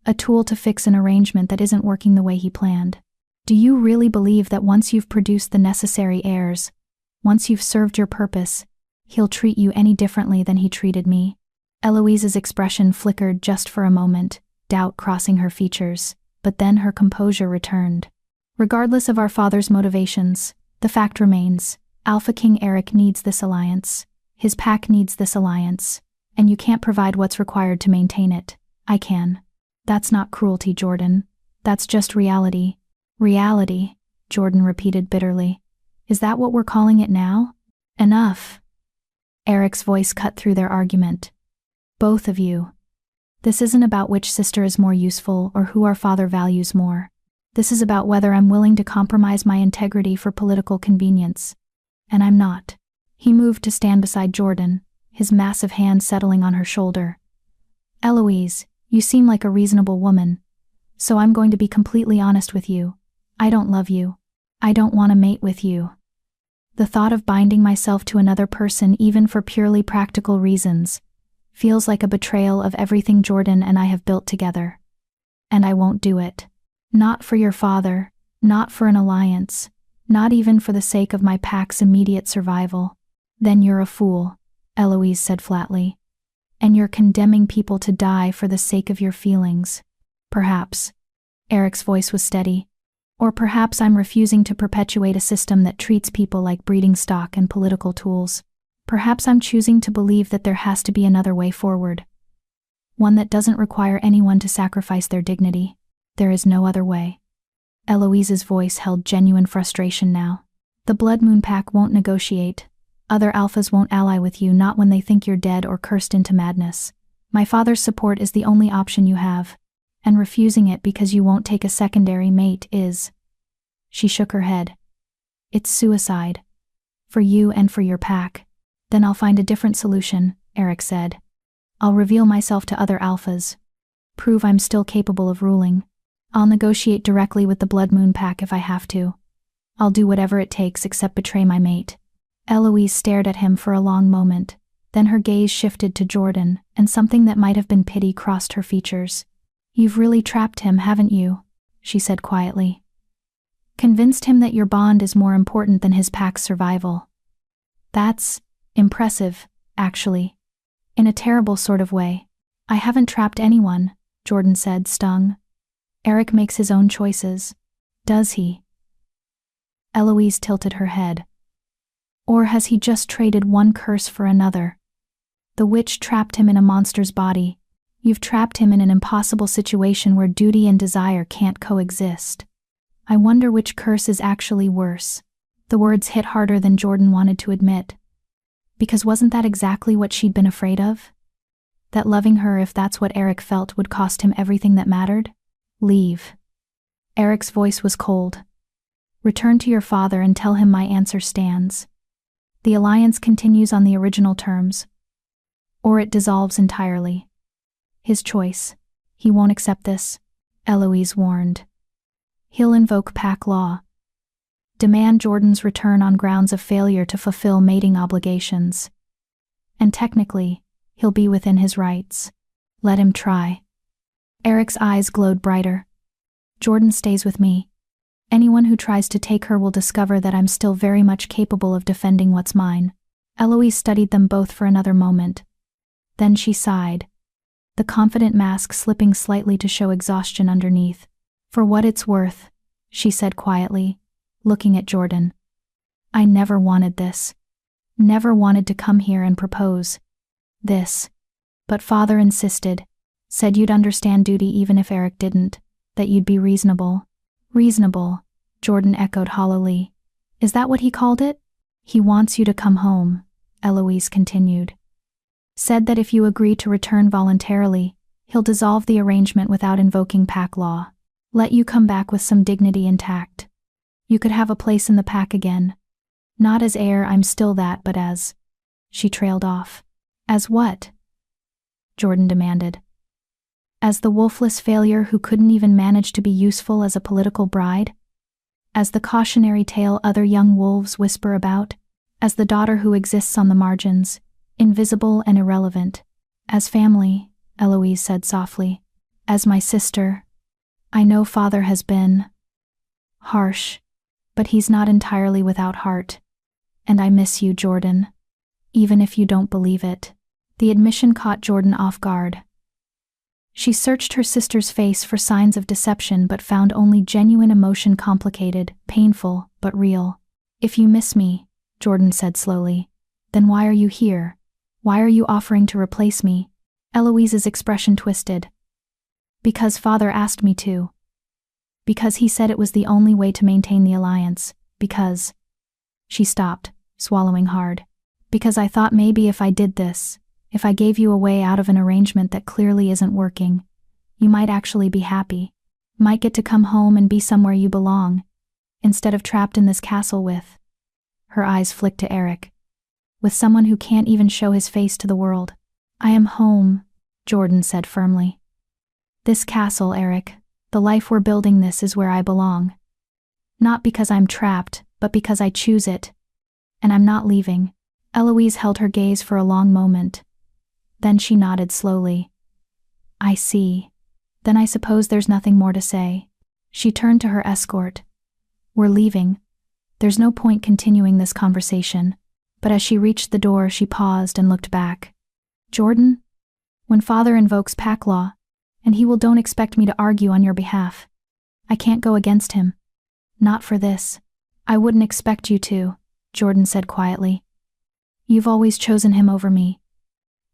a tool to fix an arrangement that isn't working the way he planned. Do you really believe that once you've produced the necessary heirs, once you've served your purpose, he'll treat you any differently than he treated me? Eloise's expression flickered just for a moment, doubt crossing her features, but then her composure returned. Regardless of our father's motivations, the fact remains, Alpha King Eric needs this alliance. His pack needs this alliance, and you can't provide what's required to maintain it. I can. That's not cruelty, Jordan. That's just reality. Reality, Jordan repeated bitterly. Is that what we're calling it now? Enough. Eric's voice cut through their argument. Both of you. This isn't about which sister is more useful or who our father values more. This is about whether I'm willing to compromise my integrity for political convenience. And I'm not. He moved to stand beside Jordan, his massive hand settling on her shoulder. Eloise, you seem like a reasonable woman. So I'm going to be completely honest with you. I don't love you. I don't want to mate with you. The thought of binding myself to another person, even for purely practical reasons, feels like a betrayal of everything Jordan and I have built together. And I won't do it. Not for your father, not for an alliance, not even for the sake of my pack's immediate survival. Then you're a fool, Eloise said flatly. And you're condemning people to die for the sake of your feelings. Perhaps. Eric's voice was steady. Or perhaps I'm refusing to perpetuate a system that treats people like breeding stock and political tools. Perhaps I'm choosing to believe that there has to be another way forward. One that doesn't require anyone to sacrifice their dignity. There is no other way. Eloise's voice held genuine frustration now. The Blood Moon Pack won't negotiate. Other alphas won't ally with you, not when they think you're dead or cursed into madness. My father's support is the only option you have, and refusing it because you won't take a secondary mate is... She shook her head. It's suicide. For you and for your pack. Then I'll find a different solution, Eric said. I'll reveal myself to other alphas. Prove I'm still capable of ruling. I'll negotiate directly with the Blood Moon Pack if I have to. I'll do whatever it takes except betray my mate. Eloise stared at him for a long moment, then her gaze shifted to Jordan, and something that might have been pity crossed her features. You've really trapped him, haven't you? She said quietly. Convinced him that your bond is more important than his pack's survival. That's impressive, actually. In a terrible sort of way. I haven't trapped anyone, Jordan said, stung. Eric makes his own choices. Does he? Eloise tilted her head. Or has he just traded one curse for another? The witch trapped him in a monster's body. You've trapped him in an impossible situation where duty and desire can't coexist. I wonder which curse is actually worse. The words hit harder than Jordan wanted to admit. Because wasn't that exactly what she'd been afraid of? That loving her, if that's what Eric felt, would cost him everything that mattered? Leave. Eric's voice was cold. Return to your father and tell him my answer stands. The alliance continues on the original terms. Or it dissolves entirely. His choice. He won't accept this, Eloise warned. He'll invoke pack law. Demand Jordan's return on grounds of failure to fulfill mating obligations. And technically, he'll be within his rights. Let him try. Eric's eyes glowed brighter. Jordan stays with me. Anyone who tries to take her will discover that I'm still very much capable of defending what's mine. Eloise studied them both for another moment. Then she sighed. The confident mask slipping slightly to show exhaustion underneath. For what it's worth, she said quietly, looking at Jordan. I never wanted this. Never wanted to come here and propose this. But father insisted. Said you'd understand duty even if Eric didn't. That you'd be reasonable. Reasonable, Jordan echoed hollowly. Is that what he called it? He wants you to come home, Eloise continued. Said that if you agree to return voluntarily, he'll dissolve the arrangement without invoking pack law. Let you come back with some dignity intact. You could have a place in the pack again. Not as heir, I'm still that, but as... She trailed off. As what? Jordan demanded. As the wolfless failure who couldn't even manage to be useful as a political bride? As the cautionary tale other young wolves whisper about? As the daughter who exists on the margins, invisible and irrelevant? As family, Eloise said softly. As my sister. I know father has been harsh, but he's not entirely without heart. And I miss you, Jordan. Even if you don't believe it. The admission caught Jordan off guard. She searched her sister's face for signs of deception but found only genuine emotion, complicated, painful, but real. If you miss me, Jordan said slowly, then why are you here? Why are you offering to replace me? Eloise's expression twisted. Because father asked me to. Because he said it was the only way to maintain the alliance. Because... She stopped, swallowing hard. Because I thought maybe if I did this, if I gave you a way out of an arrangement that clearly isn't working, you might actually be happy. Might get to come home and be somewhere you belong, instead of trapped in this castle with... Her eyes flicked to Eric. With someone who can't even show his face to the world. I am home, Jordan said firmly. This castle, Eric, the life we're building, this is where I belong. Not because I'm trapped, but because I choose it. And I'm not leaving. Eloise held her gaze for a long moment. Then she nodded slowly. I see. Then I suppose there's nothing more to say. She turned to her escort. We're leaving. There's no point continuing this conversation. But as she reached the door, she paused and looked back. Jordan? When father invokes pack law, and he will, don't expect me to argue on your behalf. I can't go against him. Not for this. I wouldn't expect you to, Jordan said quietly. You've always chosen him over me.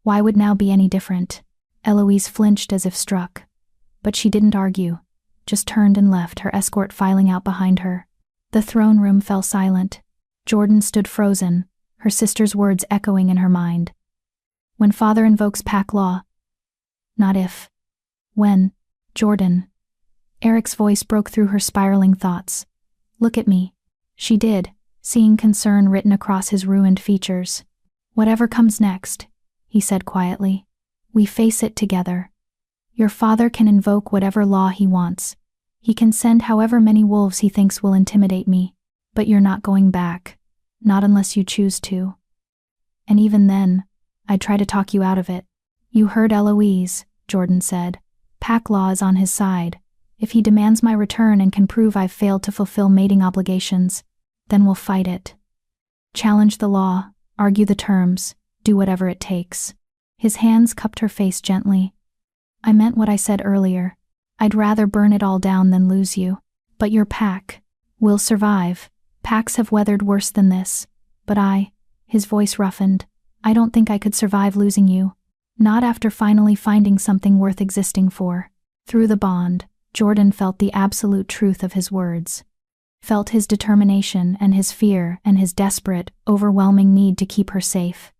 Why would now be any different? Eloise flinched as if struck. But she didn't argue, just turned and left, her escort filing out behind her. The throne room fell silent. Jordan stood frozen, her sister's words echoing in her mind. When father invokes pack law. Not if. When. Jordan. Eric's voice broke through her spiraling thoughts. Look at me. She did, seeing concern written across his ruined features. Whatever comes next, he said quietly. We face it together. Your father can invoke whatever law he wants. He can send however many wolves he thinks will intimidate me. But you're not going back. Not unless you choose to. And even then, I'd try to talk you out of it. You heard Eloise, Jordan said. Pack law is on his side. If he demands my return and can prove I've failed to fulfill mating obligations, then we'll fight it. Challenge the law, argue the terms, do whatever it takes. His hands cupped her face gently. I meant what I said earlier. I'd rather burn it all down than lose you. But your pack will survive. Packs have weathered worse than this. But his voice roughened, I don't think I could survive losing you. Not after finally finding something worth existing for. Through the bond, Jordan felt the absolute truth of his words. Felt his determination and his fear and his desperate, overwhelming need to keep her safe.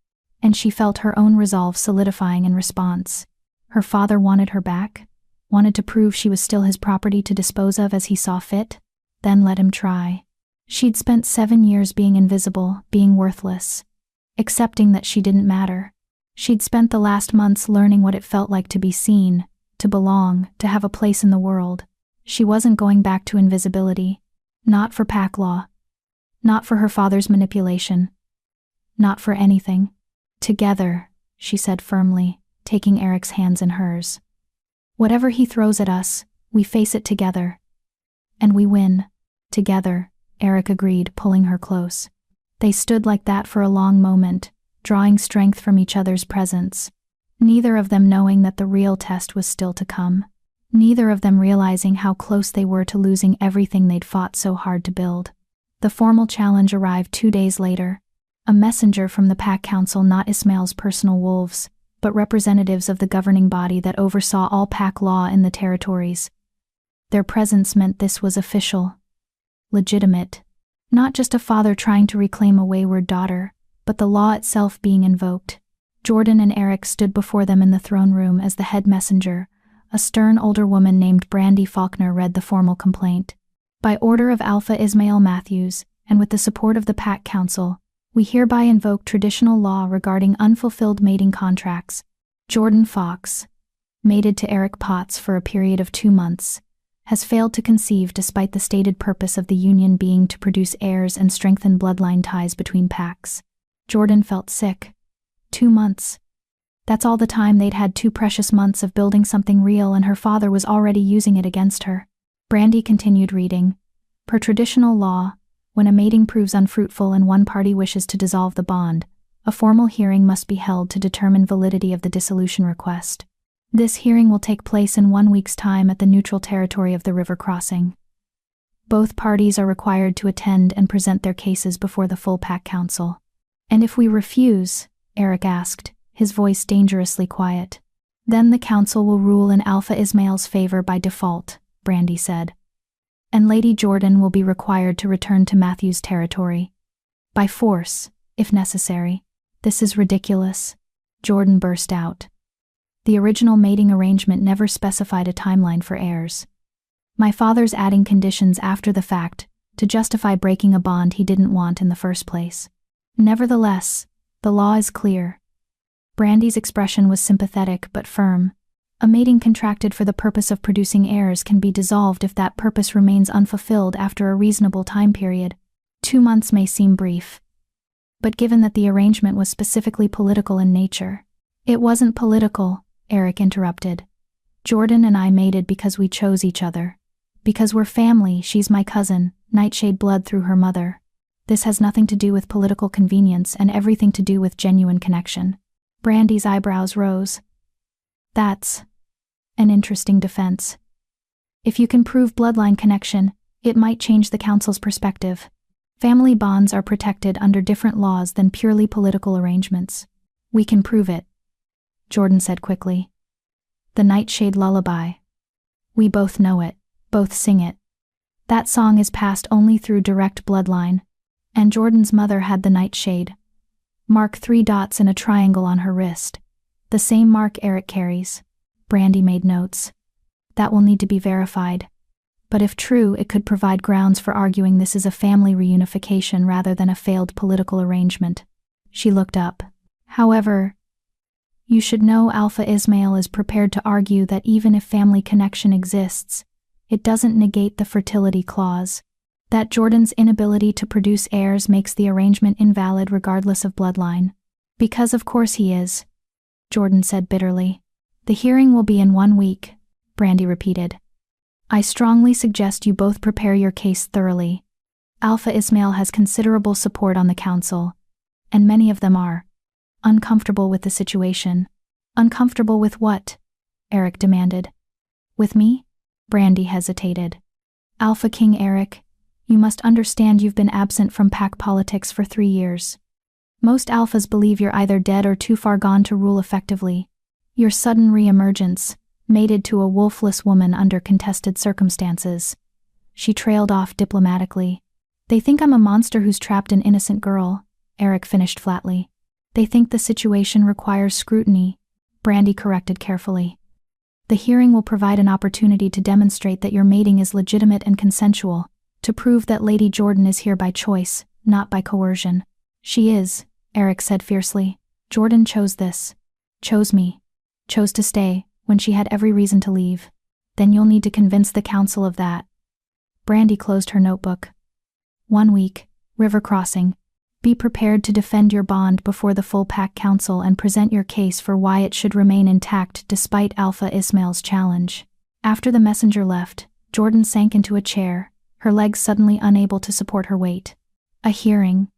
And she felt her own resolve solidifying in response. Her father wanted her back, wanted to prove she was still his property to dispose of as he saw fit, then let him try. She'd spent 7 years being invisible, being worthless, accepting that she didn't matter. She'd spent the last months learning what it felt like to be seen, to belong, to have a place in the world. She wasn't going back to invisibility. Not for pack law. Not for her father's manipulation. Not for anything. Together, she said firmly, taking Eric's hands in hers. Whatever he throws at us, we face it together. And we win. Together, Eric agreed, pulling her close. They stood like that for a long moment, drawing strength from each other's presence. Neither of them knowing that the real test was still to come. Neither of them realizing how close they were to losing everything they'd fought so hard to build. The formal challenge arrived 2 days later. A messenger from the Pack Council, not Ismail's personal wolves, but representatives of the governing body that oversaw all pack law in the territories. Their presence meant this was official. Legitimate. Not just a father trying to reclaim a wayward daughter, but the law itself being invoked. Jordan and Eric stood before them in the throne room as the head messenger, a stern older woman named Brandy Faulkner, read the formal complaint. By order of Alpha Ismail Matthews, and with the support of the Pack Council, we hereby invoke traditional law regarding unfulfilled mating contracts. Jordan Fox, mated to Eric Potts for a period of 2 months, has failed to conceive despite the stated purpose of the union being to produce heirs and strengthen bloodline ties between packs. Jordan felt sick. 2 months. That's all the time they'd had, 2 precious months of building something real, and her father was already using it against her. Brandy continued reading. Per traditional law, when a mating proves unfruitful and one party wishes to dissolve the bond, a formal hearing must be held to determine validity of the dissolution request. This hearing will take place in 1 week's time at the neutral territory of the river crossing. Both parties are required to attend and present their cases before the full Pack Council. And if we refuse, Eric asked, his voice dangerously quiet. Then the council will rule in Alpha Ismail's favor by default, Brandy said. And Lady Jordan will be required to return to Matthew's territory. By force, if necessary. This is ridiculous, Jordan burst out. The original mating arrangement never specified a timeline for heirs. My father's adding conditions after the fact, to justify breaking a bond he didn't want in the first place. Nevertheless, the law is clear. Brandy's expression was sympathetic but firm. A mating contracted for the purpose of producing heirs can be dissolved if that purpose remains unfulfilled after a reasonable time period. 2 months may seem brief. But given that the arrangement was specifically political in nature. It wasn't political, Eric interrupted. Jordan and I mated because we chose each other. Because we're family. She's my cousin, Nightshade blood through her mother. This has nothing to do with political convenience and everything to do with genuine connection. Brandy's eyebrows rose. That's an interesting defense. If you can prove bloodline connection, it might change the council's perspective. Family bonds are protected under different laws than purely political arrangements. We can prove it, Jordan said quickly. The Nightshade Lullaby. We both know it, both sing it. That song is passed only through direct bloodline, and Jordan's mother had the Nightshade. Mark 3 dots in a triangle on her wrist. The same mark Eric carries. Brandy made notes. That will need to be verified. But if true, it could provide grounds for arguing this is a family reunification rather than a failed political arrangement. She looked up. However, you should know Alpha Ismail is prepared to argue that even if family connection exists, it doesn't negate the fertility clause. That Jordan's inability to produce heirs makes the arrangement invalid regardless of bloodline. Because of course he is, Jordan said bitterly. The hearing will be in 1 week. Brandy repeated. I strongly suggest you both prepare your case thoroughly. Alpha Ismail has considerable support on the council, and many of them are uncomfortable with the situation. Uncomfortable with what? Eric demanded. With me? Brandy hesitated. Alphaking Eric, you must understand you've been absent from pack politics for 3 years. Most alphas believe you're either dead or too far gone to rule effectively. Your sudden re-emergence, mated to a wolfless woman under contested circumstances. She trailed off diplomatically. They think I'm a monster who's trapped an innocent girl, Eric finished flatly. They think the situation requires scrutiny, Brandy corrected carefully. The hearing will provide an opportunity to demonstrate that your mating is legitimate and consensual, to prove that Lady Jordan is here by choice, not by coercion. She is, Eric said fiercely. Jordan chose this. Chose me. Chose to stay, when she had every reason to leave. Then you'll need to convince the council of that. Brandy closed her notebook. 1 week, river crossing. Be prepared to defend your bond before the full pack council and present your case for why it should remain intact despite Alpha Ismail's challenge. After the messenger left, Jordan sank into a chair, her legs suddenly unable to support her weight. A hearing,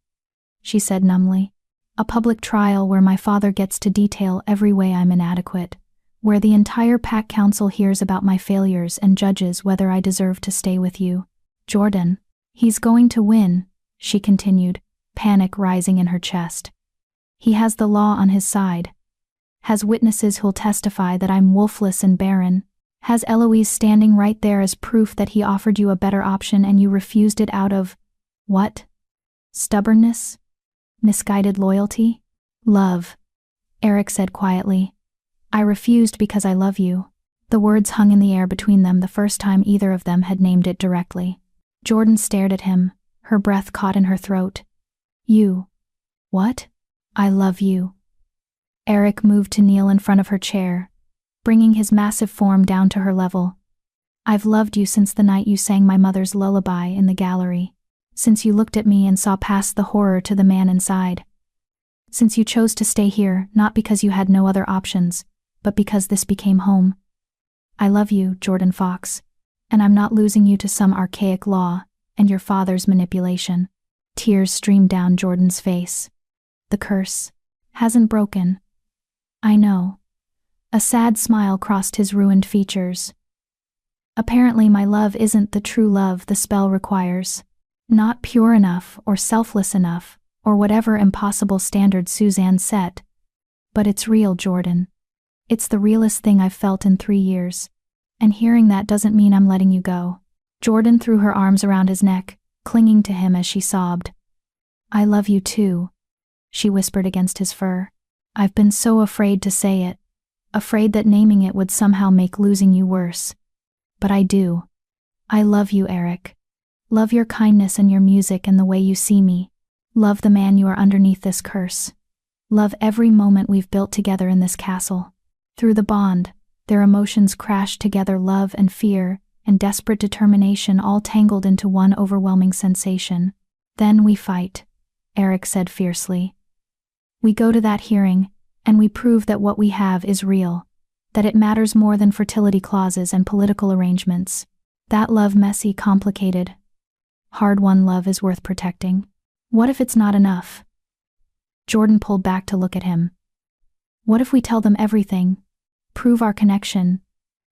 she said numbly. A public trial where my father gets to detail every way I'm inadequate, where the entire pack council hears about my failures and judges whether I deserve to stay with you. Jordan, he's going to win, she continued, panic rising in her chest. He has the law on his side. Has witnesses who'll testify that I'm Wolfless and Barren. Has Eloise standing right there as proof that he offered you a better option and you refused it out of, what? Stubbornness? Misguided loyalty? Love, Eric said quietly. I refused because I love you. The words hung in the air between them the first time either of them had named it directly. Jordan stared at him, her breath caught in her throat. You. What? I love you. Eric moved to kneel in front of her chair, bringing his massive form down to her level. I've loved you since the night you sang my mother's lullaby in the gallery. Since you looked at me and saw past the horror to the man inside. Since you chose to stay here, not because you had no other options, but because this became home. I love you, Jordan Fox, and I'm not losing you to some archaic law and your father's manipulation. Tears streamed down Jordan's face. The curse hasn't broken. I know. A sad smile crossed his ruined features. Apparently my love isn't the true love the spell requires. Not pure enough or selfless enough, or whatever impossible standard Suzanne set. But it's real, Jordan. It's the realest thing I've felt in 3 years. And hearing that doesn't mean I'm letting you go. Jordan threw her arms around his neck, clinging to him as she sobbed. I love you too, she whispered against his fur. I've been so afraid to say it. Afraid that naming it would somehow make losing you worse. But I do. I love you, Eric. Love your kindness and your music and the way you see me. Love the man you are underneath this curse. Love every moment we've built together in this castle. Through the bond, their emotions crashed together, love and fear and desperate determination all tangled into one overwhelming sensation. Then we fight, Eric said fiercely. We go to that hearing, and we prove that what we have is real, that it matters more than fertility clauses and political arrangements. That love, messy, complicated, hard-won love is worth protecting. What if it's not enough? Jordan pulled back to look at him. What if we tell them everything, prove our connection,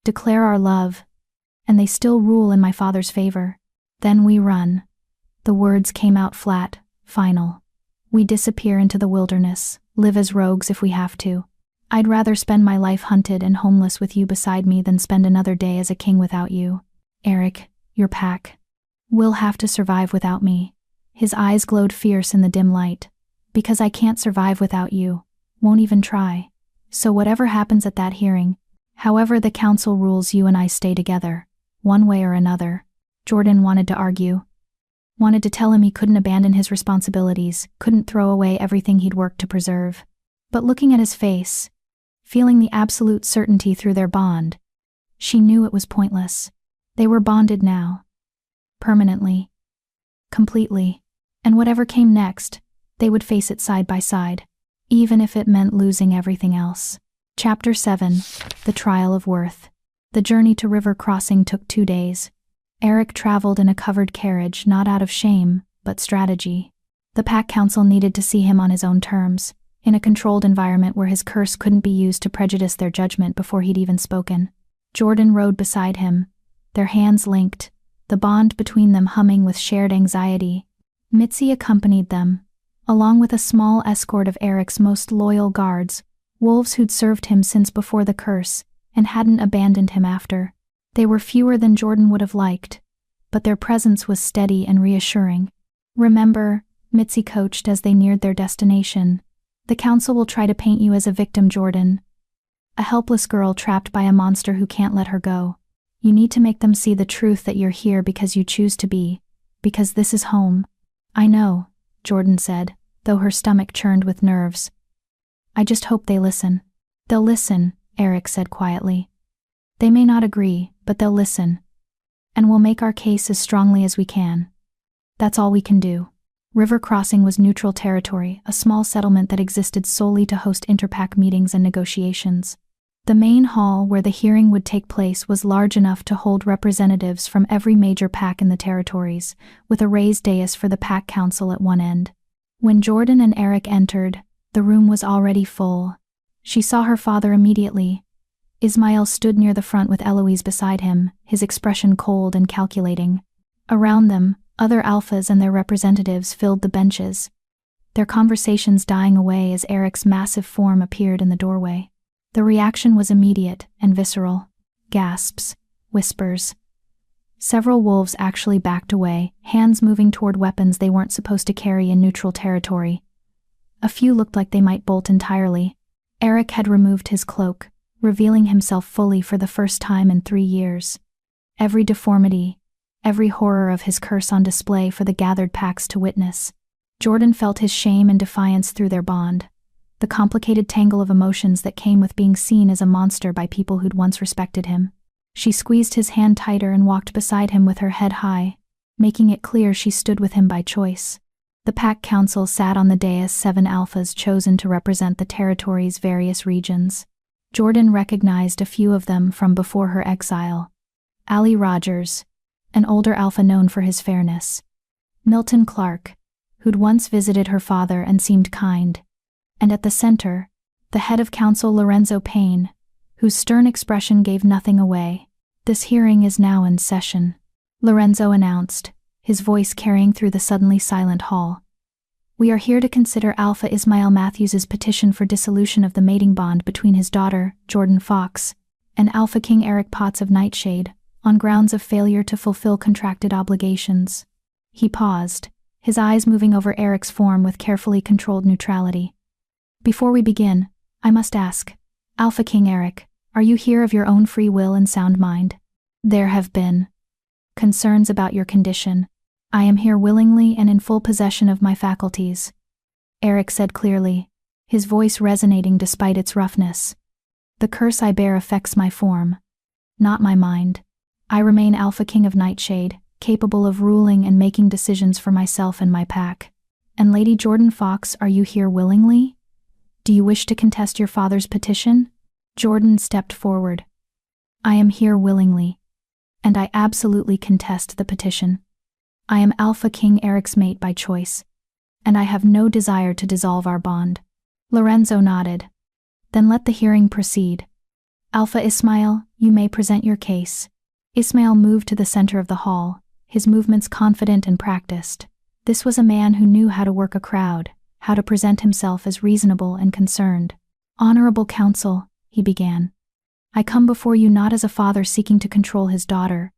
declare our love, and they still rule in my father's favor? Then we run. The words came out flat, final. We disappear into the wilderness, live as rogues if we have to. I'd rather spend my life hunted and homeless with you beside me than spend another day as a king without you. Eric, your pack will have to survive without me. His eyes glowed fierce in the dim light. Because I can't survive without you. Won't even try. So whatever happens at that hearing, however the council rules, you and I stay together, one way or another. Jordan wanted to argue. Wanted to tell him he couldn't abandon his responsibilities, couldn't throw away everything he'd worked to preserve. But looking at his face, feeling the absolute certainty through their bond, she knew it was pointless. They were bonded now. Permanently. Completely. And whatever came next, they would face it side by side, even if it meant losing everything else. Chapter 7. The Trial of Worth. The journey to river crossing took 2 days. Eric traveled in a covered carriage, not out of shame, but strategy. The pack council needed to see him on his own terms, in a controlled environment where his curse couldn't be used to prejudice their judgment before he'd even spoken. Jordan rode beside him, their hands linked, the bond between them humming with shared anxiety. Mitzi accompanied them, along with a small escort of Eric's most loyal guards, wolves who'd served him since before the curse and hadn't abandoned him after. They were fewer than Jordan would have liked, but their presence was steady and reassuring. "Remember," Mitzi coached as they neared their destination, "the council will try to paint you as a victim, Jordan. A helpless girl trapped by a monster who can't let her go. You need to make them see the truth that you're here because you choose to be, because this is home." "I know," Jordan said, though her stomach churned with nerves. "I just hope they listen." "They'll listen," Eric said quietly. "They may not agree, but they'll listen. And we'll make our case as strongly as we can. That's all we can do." River Crossing was neutral territory, a small settlement that existed solely to host interpack meetings and negotiations. The main hall where the hearing would take place was large enough to hold representatives from every major pack in the territories, with a raised dais for the pack council at one end. When Jordan and Eric entered, the room was already full. She saw her father immediately. Ismail stood near the front with Eloise beside him, his expression cold and calculating. Around them, other alphas and their representatives filled the benches, their conversations dying away as Eric's massive form appeared in the doorway. The reaction was immediate and visceral. Gasps, whispers. Several wolves actually backed away, hands moving toward weapons they weren't supposed to carry in neutral territory. A few looked like they might bolt entirely. Eric had removed his cloak, revealing himself fully for the first time in 3 years. Every deformity, every horror of his curse on display for the gathered packs to witness. Jordan felt his shame and defiance through their bond, the complicated tangle of emotions that came with being seen as a monster by people who'd once respected him. She squeezed his hand tighter and walked beside him with her head high, making it clear she stood with him by choice. The pack council sat on the dais, 7 alphas chosen to represent the territory's various regions. Jordan recognized a few of them from before her exile. Ali Rogers, an older alpha known for his fairness. Milton Clark, who'd once visited her father and seemed kind. And at the center, the head of council Lorenzo Payne, whose stern expression gave nothing away. "This hearing is now in session," Lorenzo announced, his voice carrying through the suddenly silent hall. "We are here to consider Alpha Ismail Matthews's petition for dissolution of the mating bond between his daughter, Jordan Fox, and Alpha King Eric Potts of Nightshade, on grounds of failure to fulfill contracted obligations." He paused, his eyes moving over Eric's form with carefully controlled neutrality. "Before we begin, I must ask, Alpha King Eric, are you here of your own free will and sound mind? There have been concerns about your condition. I am here willingly and in full possession of my faculties," Eric said clearly, his voice resonating despite its roughness. "The curse I bear affects my form, not my mind. I remain Alpha King of Nightshade, capable of ruling and making decisions for myself and my pack. And Lady Jordan Fox, are you here willingly? Do you wish to contest your father's petition?" Jordan stepped forward. "I am here willingly, and I absolutely contest the petition. I am Alpha King Eric's mate by choice, and I have no desire to dissolve our bond." Lorenzo nodded. "Then let the hearing proceed. Alpha Ismail, you may present your case." Ismail moved to the center of the hall, his movements confident and practiced. This was a man who knew how to work a crowd, how to present himself as reasonable and concerned. "Honorable Council," he began, "I come before you not as a father seeking to control his daughter,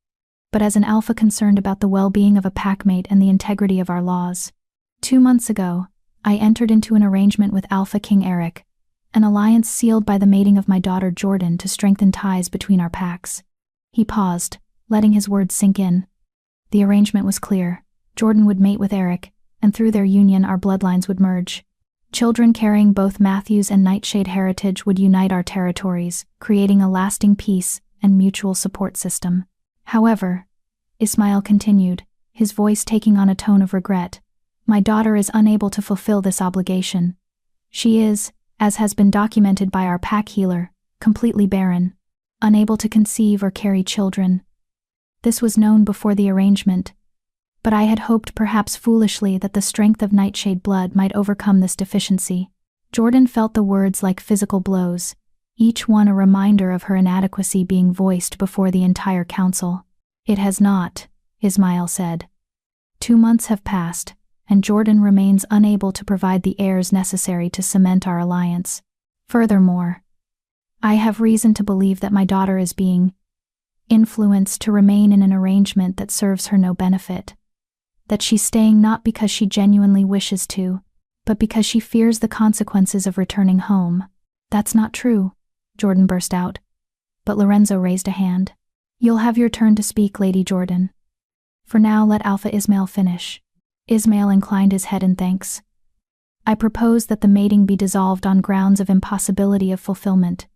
but as an alpha concerned about the well-being of a packmate and the integrity of our laws. 2 months ago, I entered into an arrangement with Alpha King Eric, an alliance sealed by the mating of my daughter Jordan to strengthen ties between our packs." He paused, letting his words sink in. The arrangement was clear. Jordan would mate with Eric, and through their union our bloodlines would merge. Children carrying both Matthews and Nightshade heritage would unite our territories, creating a lasting peace and mutual support system. "However," Ismail continued, his voice taking on a tone of regret, "my daughter is unable to fulfill this obligation. She is, as has been documented by our pack healer, completely barren." unable to conceive or carry children. This was known before the arrangement, but I had hoped, perhaps foolishly, that the strength of nightshade blood might overcome this deficiency. Jordan felt the words like physical blows, each one a reminder of her inadequacy being voiced before the entire council. "It has not," Ismail said. "2 months have passed, and Jordan remains unable to provide the heirs necessary to cement our alliance. Furthermore, I have reason to believe that my daughter is being influenced to remain in an arrangement that serves her no benefit. That she's staying not because she genuinely wishes to, but because she fears the consequences of returning home." "That's not true," Jordan burst out. But Lorenzo raised a hand. "You'll have your turn to speak, Lady Jordan. For now, let Alpha Ismail finish." Ismail inclined his head in thanks. "I propose that the mating be dissolved on grounds of impossibility of fulfillment.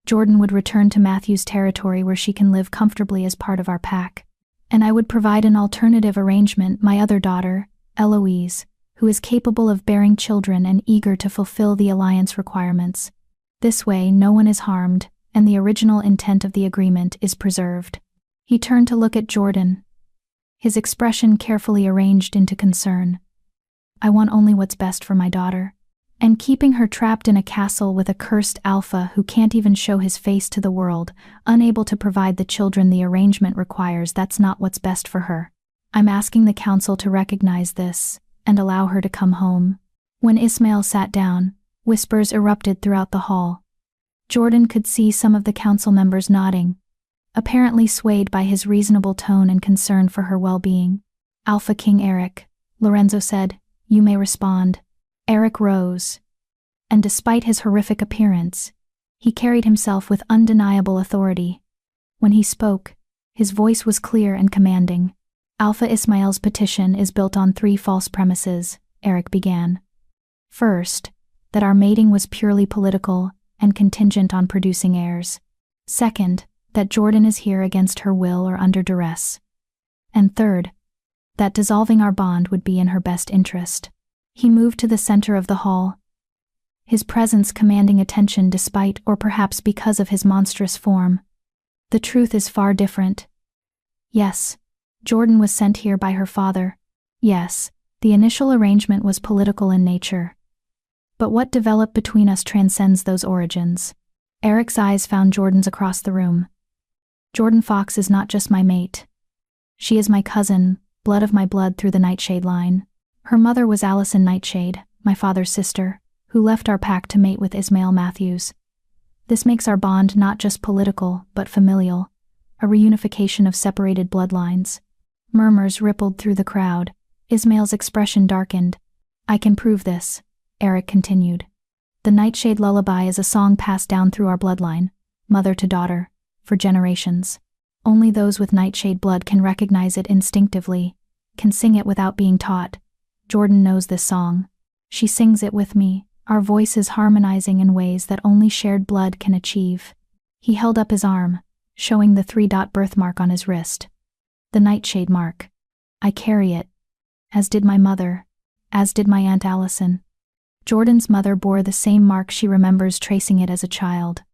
Jordan would return to Matthew's territory where she can live comfortably as part of our pack. And I would provide an alternative arrangement, my other daughter, Eloise, who is capable of bearing children and eager to fulfill the alliance requirements. This way, no one is harmed, and the original intent of the agreement is preserved." He turned to look at Jordan, his expression carefully arranged into concern. "I want only what's best for my daughter. And keeping her trapped in a castle with a cursed Alpha who can't even show his face to the world, unable to provide the children the arrangement requires, that's not what's best for her. I'm asking the council to recognize this and allow her to come home." When Ismail sat down, whispers erupted throughout the hall. Jordan could see some of the council members nodding, apparently swayed by his reasonable tone and concern for her well-being. "Alphaking Eric," Lorenzo said, "you may respond." Eric rose, and despite his horrific appearance, he carried himself with undeniable authority. When he spoke, his voice was clear and commanding. "Alpha Ismail's petition is built on 3 false premises," Eric began. "First, that our mating was purely political and contingent on producing heirs. Second, that Jordan is here against her will or under duress. And third, that dissolving our bond would be in her best interest." He moved to the center of the hall, his presence commanding attention despite or perhaps because of his monstrous form. "The truth is far different. Yes, Jordan was sent here by her father. Yes, the initial arrangement was political in nature. But what developed between us transcends those origins." Eric's eyes found Jordan's across the room. "Jordan Fox is not just my mate. She is my cousin, blood of my blood through the Nightshade line. Her mother was Allison Nightshade, my father's sister, who left our pack to mate with Ismail Matthews. This makes our bond not just political, but familial, a reunification of separated bloodlines." Murmurs rippled through the crowd. Ismail's expression darkened. "I can prove this," Eric continued. "The Nightshade Lullaby is a song passed down through our bloodline, mother to daughter, for generations. Only those with Nightshade blood can recognize it instinctively, can sing it without being taught. Jordan knows this song. She sings it with me, our voices harmonizing in ways that only shared blood can achieve." He held up his arm, showing the 3-dot birthmark on his wrist. "The Nightshade mark. I carry it, as did my mother, as did my Aunt Allison. Jordan's mother bore the same mark. She remembers tracing it as a child.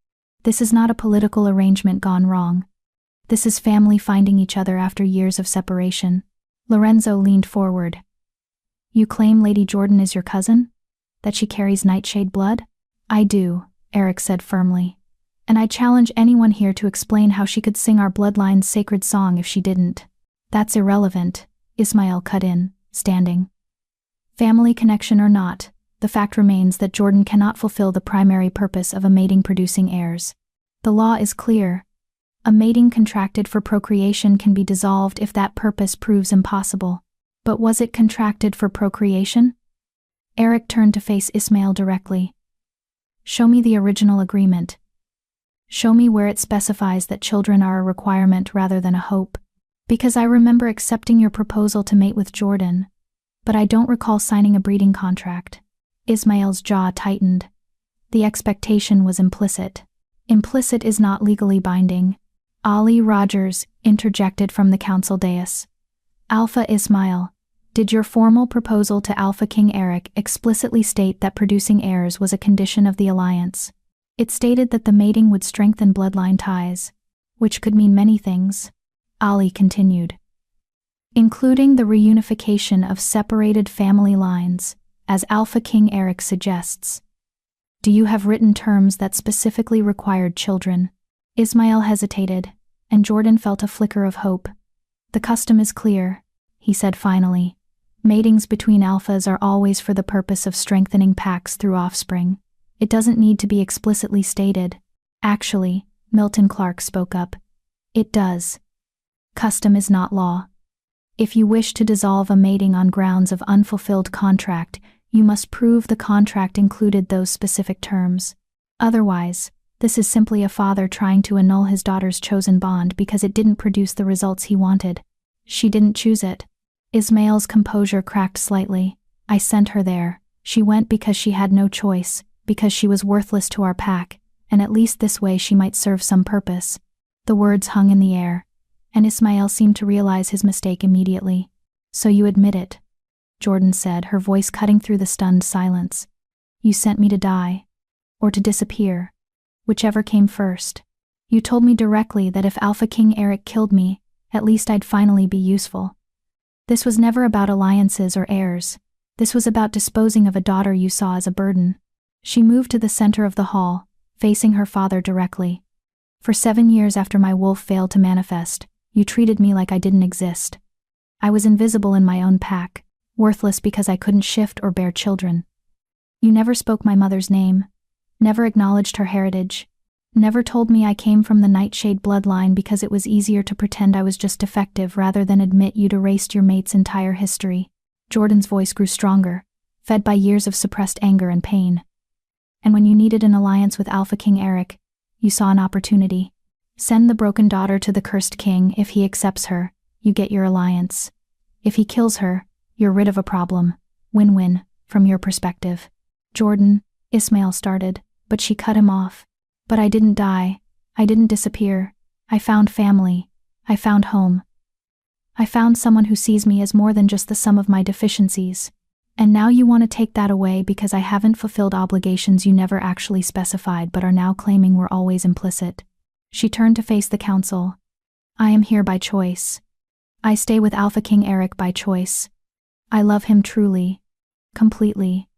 This is not a political arrangement gone wrong. This is family finding each other after years of separation." Lorenzo leaned forward. "You claim Lady Jordan is your cousin? That she carries Nightshade blood?" "I do," Eric said firmly. "And I challenge anyone here to explain how she could sing our bloodline's sacred song if she didn't." "That's irrelevant," Ismail cut in, standing. "Family connection or not, the fact remains that Jordan cannot fulfill the primary purpose of a mating producing heirs. The law is clear. A mating contracted for procreation can be dissolved if that purpose proves impossible. But was it contracted for procreation?" Eric turned to face Ismail directly. "Show me the original agreement. Show me where it specifies that children are a requirement rather than a hope. Because I remember accepting your proposal to mate with Jordan, but I don't recall signing a breeding contract." Ismail's jaw tightened. The expectation was implicit. Implicit is not legally binding. Ali Rogers interjected from the council dais. "Alpha Ismail, did your formal proposal to Alphaking Eric explicitly state that producing heirs was a condition of the alliance?" It stated that the mating would strengthen bloodline ties, which could mean many things, Ali continued, including the reunification of separated family lines, as Alphaking Eric suggests. Do you have written terms that specifically required children? Ismail hesitated, and Jordan felt a flicker of hope. The custom is clear, he said finally. Matings between alphas are always for the purpose of strengthening packs through offspring. It doesn't need to be explicitly stated. Actually, Milton Clark spoke up. It does. Custom is not law. If you wish to dissolve a mating on grounds of unfulfilled contract, you must prove the contract included those specific terms. Otherwise, this is simply a father trying to annul his daughter's chosen bond because it didn't produce the results he wanted. She didn't choose it. Ismail's composure cracked slightly. I sent her there. She went because she had no choice, because she was worthless to our pack, and at least this way she might serve some purpose. The words hung in the air, and Ismail seemed to realize his mistake immediately. So you admit it, Jordan said, her voice cutting through the stunned silence. You sent me to die, or to disappear, whichever came first. You told me directly that if Alphaking Eric killed me, at least I'd finally be useful. This was never about alliances or heirs. This was about disposing of a daughter you saw as a burden. She moved to the center of the hall, facing her father directly. For 7 years after my wolf failed to manifest, you treated me like I didn't exist. I was invisible in my own pack, worthless because I couldn't shift or bear children. You never spoke my mother's name, never acknowledged her heritage, never told me I came from the Nightshade bloodline because it was easier to pretend I was just defective rather than admit you'd erased your mate's entire history. Jordan's voice grew stronger, fed by years of suppressed anger and pain. And when you needed an alliance with Alphaking Eric, you saw an opportunity. Send the broken daughter to the cursed king. If he accepts her, you get your alliance. If he kills her, you're rid of a problem. Win-win, from your perspective. Jordan, Ismail started, but she cut him off. But I didn't die. I didn't disappear. I found family. I found home. I found someone who sees me as more than just the sum of my deficiencies. And now you want to take that away because I haven't fulfilled obligations you never actually specified but are now claiming were always implicit. She turned to face the council. I am here by choice. I stay with Alphaking Eric by choice. I love him truly. Completely.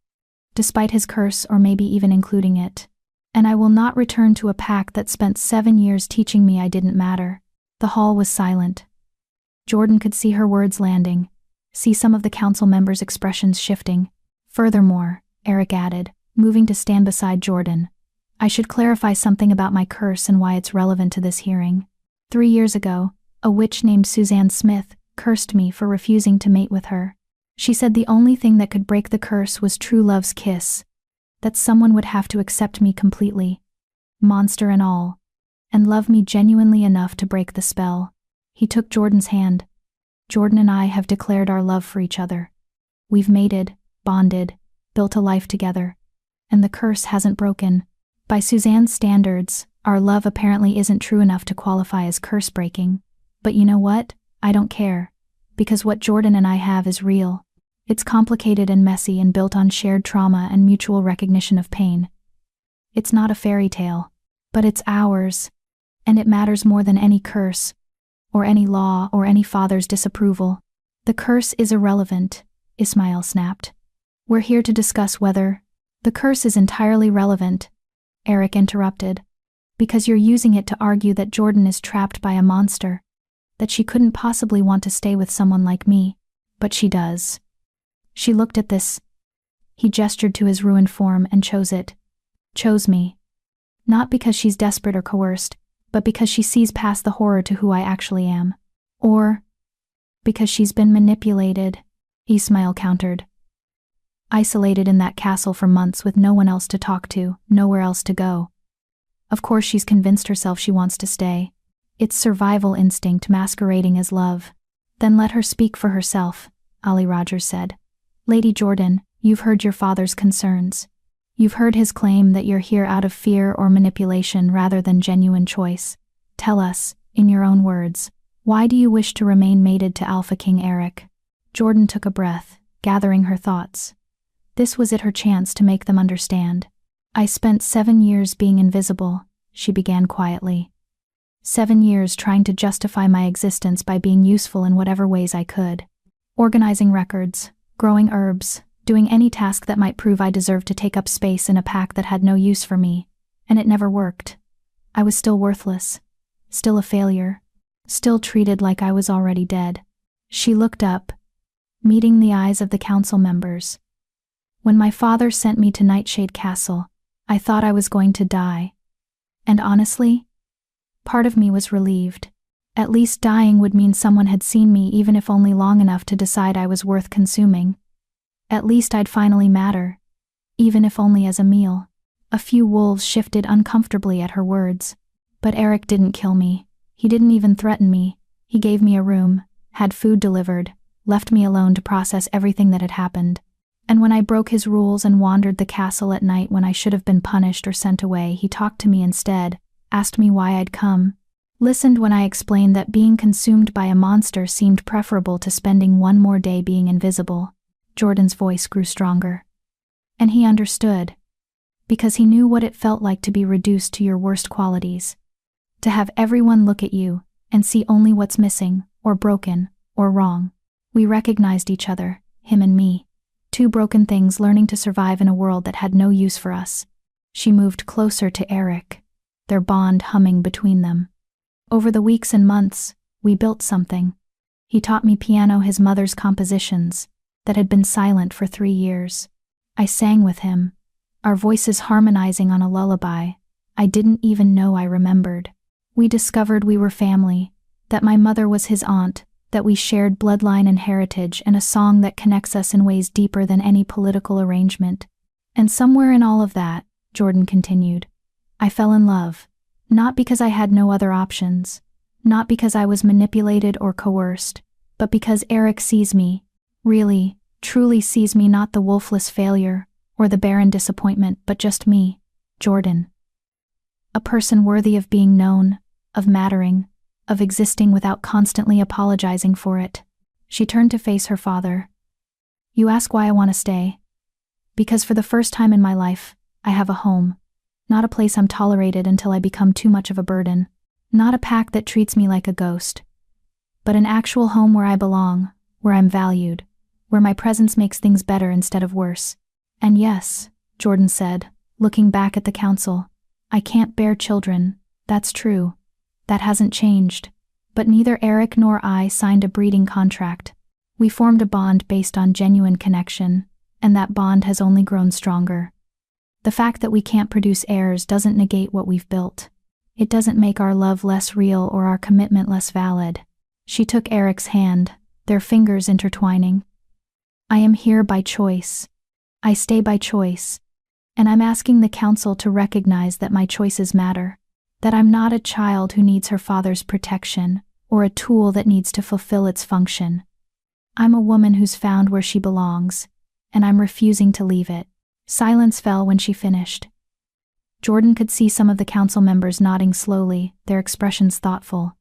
Despite his curse or maybe even including it. And I will not return to a pack that spent 7 years teaching me I didn't matter. The hall was silent. Jordan could see her words landing, see some of the council members' expressions shifting. Furthermore, Eric added, moving to stand beside Jordan, I should clarify something about my curse and why it's relevant to this hearing. 3 years ago, a witch named Suzanne Smith cursed me for refusing to mate with her. She said the only thing that could break the curse was true love's kiss, that someone would have to accept me completely, monster and all, and love me genuinely enough to break the spell. He took Jordan's hand. Jordan and I have declared our love for each other. We've mated, bonded, built a life together, and the curse hasn't broken. By Suzanne's standards, our love apparently isn't true enough to qualify as curse-breaking. But you know what? I don't care. Because what Jordan and I have is real. It's complicated and messy and built on shared trauma and mutual recognition of pain. It's not a fairy tale, but it's ours, and it matters more than any curse, or any law, or any father's disapproval. The curse is irrelevant, Ismail snapped. We're here to discuss whether the curse is entirely relevant, Eric interrupted, because you're using it to argue that Jordan is trapped by a monster, that she couldn't possibly want to stay with someone like me, but she does. She looked at this. He gestured to his ruined form and chose it. Chose me. Not because she's desperate or coerced, but because she sees past the horror to who I actually am. Or because she's been manipulated, Ismail countered. Isolated in that castle for months with no one else to talk to, nowhere else to go. Of course she's convinced herself she wants to stay. It's survival instinct masquerading as love. Then let her speak for herself, Ollie Rogers said. Lady Jordan, you've heard your father's concerns. You've heard his claim that you're here out of fear or manipulation rather than genuine choice. Tell us, in your own words, why do you wish to remain mated to Alphaking Eric? Jordan took a breath, gathering her thoughts. This was it, her chance to make them understand. I spent 7 years being invisible, she began quietly. 7 years trying to justify my existence by being useful in whatever ways I could. Organizing records, growing herbs, doing any task that might prove I deserved to take up space in a pack that had no use for me, and it never worked. I was still worthless, still a failure, still treated like I was already dead. She looked up, meeting the eyes of the council members. When my father sent me to Nightshade Castle, I thought I was going to die. And honestly, part of me was relieved. At least dying would mean someone had seen me, even if only long enough to decide I was worth consuming. At least I'd finally matter, even if only as a meal. A few wolves shifted uncomfortably at her words. But Eric didn't kill me. He didn't even threaten me. He gave me a room, had food delivered, left me alone to process everything that had happened. And when I broke his rules and wandered the castle at night when I should have been punished or sent away, he talked to me instead, asked me why I'd come, listened when I explained that being consumed by a monster seemed preferable to spending one more day being invisible. Jordan's voice grew stronger. And he understood, because he knew what it felt like to be reduced to your worst qualities. To have everyone look at you and see only what's missing, or broken, or wrong. We recognized each other, him and me. Two broken things learning to survive in a world that had no use for us. She moved closer to Eric, their bond humming between them. Over the weeks and months, we built something. He taught me piano, his mother's compositions, that had been silent for 3 years. I sang with him, our voices harmonizing on a lullaby I didn't even know I remembered. We discovered we were family, that my mother was his aunt, that we shared bloodline and heritage, and a song that connects us in ways deeper than any political arrangement. And somewhere in all of that, Jordan continued, I fell in love. Not because I had no other options, not because I was manipulated or coerced, but because Eric sees me, really, truly sees me, not the Wolfless failure or the barren disappointment, but just me, Jordan. A person worthy of being known, of mattering, of existing without constantly apologizing for it. She turned to face her father. You ask why I want to stay? Because for the first time in my life, I have a home. Not a place I'm tolerated until I become too much of a burden. Not a pack that treats me like a ghost. But an actual home where I belong, where I'm valued, where my presence makes things better instead of worse. And yes, Jordan said, looking back at the council, I can't bear children, that's true. That hasn't changed. But neither Eric nor I signed a breeding contract. We formed a bond based on genuine connection, and that bond has only grown stronger. The fact that we can't produce heirs doesn't negate what we've built. It doesn't make our love less real or our commitment less valid. She took Eric's hand, their fingers intertwining. I am here by choice. I stay by choice. And I'm asking the council to recognize that my choices matter. That I'm not a child who needs her father's protection, or a tool that needs to fulfill its function. I'm a woman who's found where she belongs, and I'm refusing to leave it. Silence fell when she finished. Jordan could see some of the council members nodding slowly, their expressions thoughtful.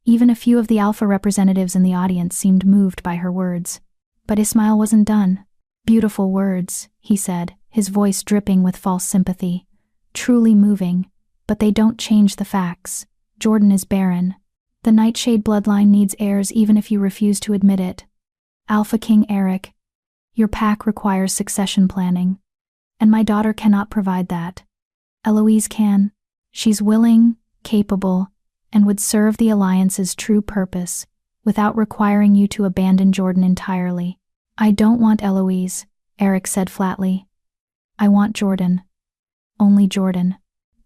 Even a few of the Alpha representatives in the audience seemed moved by her words. But Ismail wasn't done. Beautiful words, he said, his voice dripping with false sympathy. Truly moving, but they don't change the facts. Jordan is barren. The Nightshade bloodline needs heirs even if you refuse to admit it. Alphaking Eric, your pack requires succession planning. And my daughter cannot provide that. Eloise can. She's willing, capable, and would serve the Alliance's true purpose, without requiring you to abandon Jordan entirely. I don't want Eloise, Eric said flatly. I want Jordan. Only Jordan.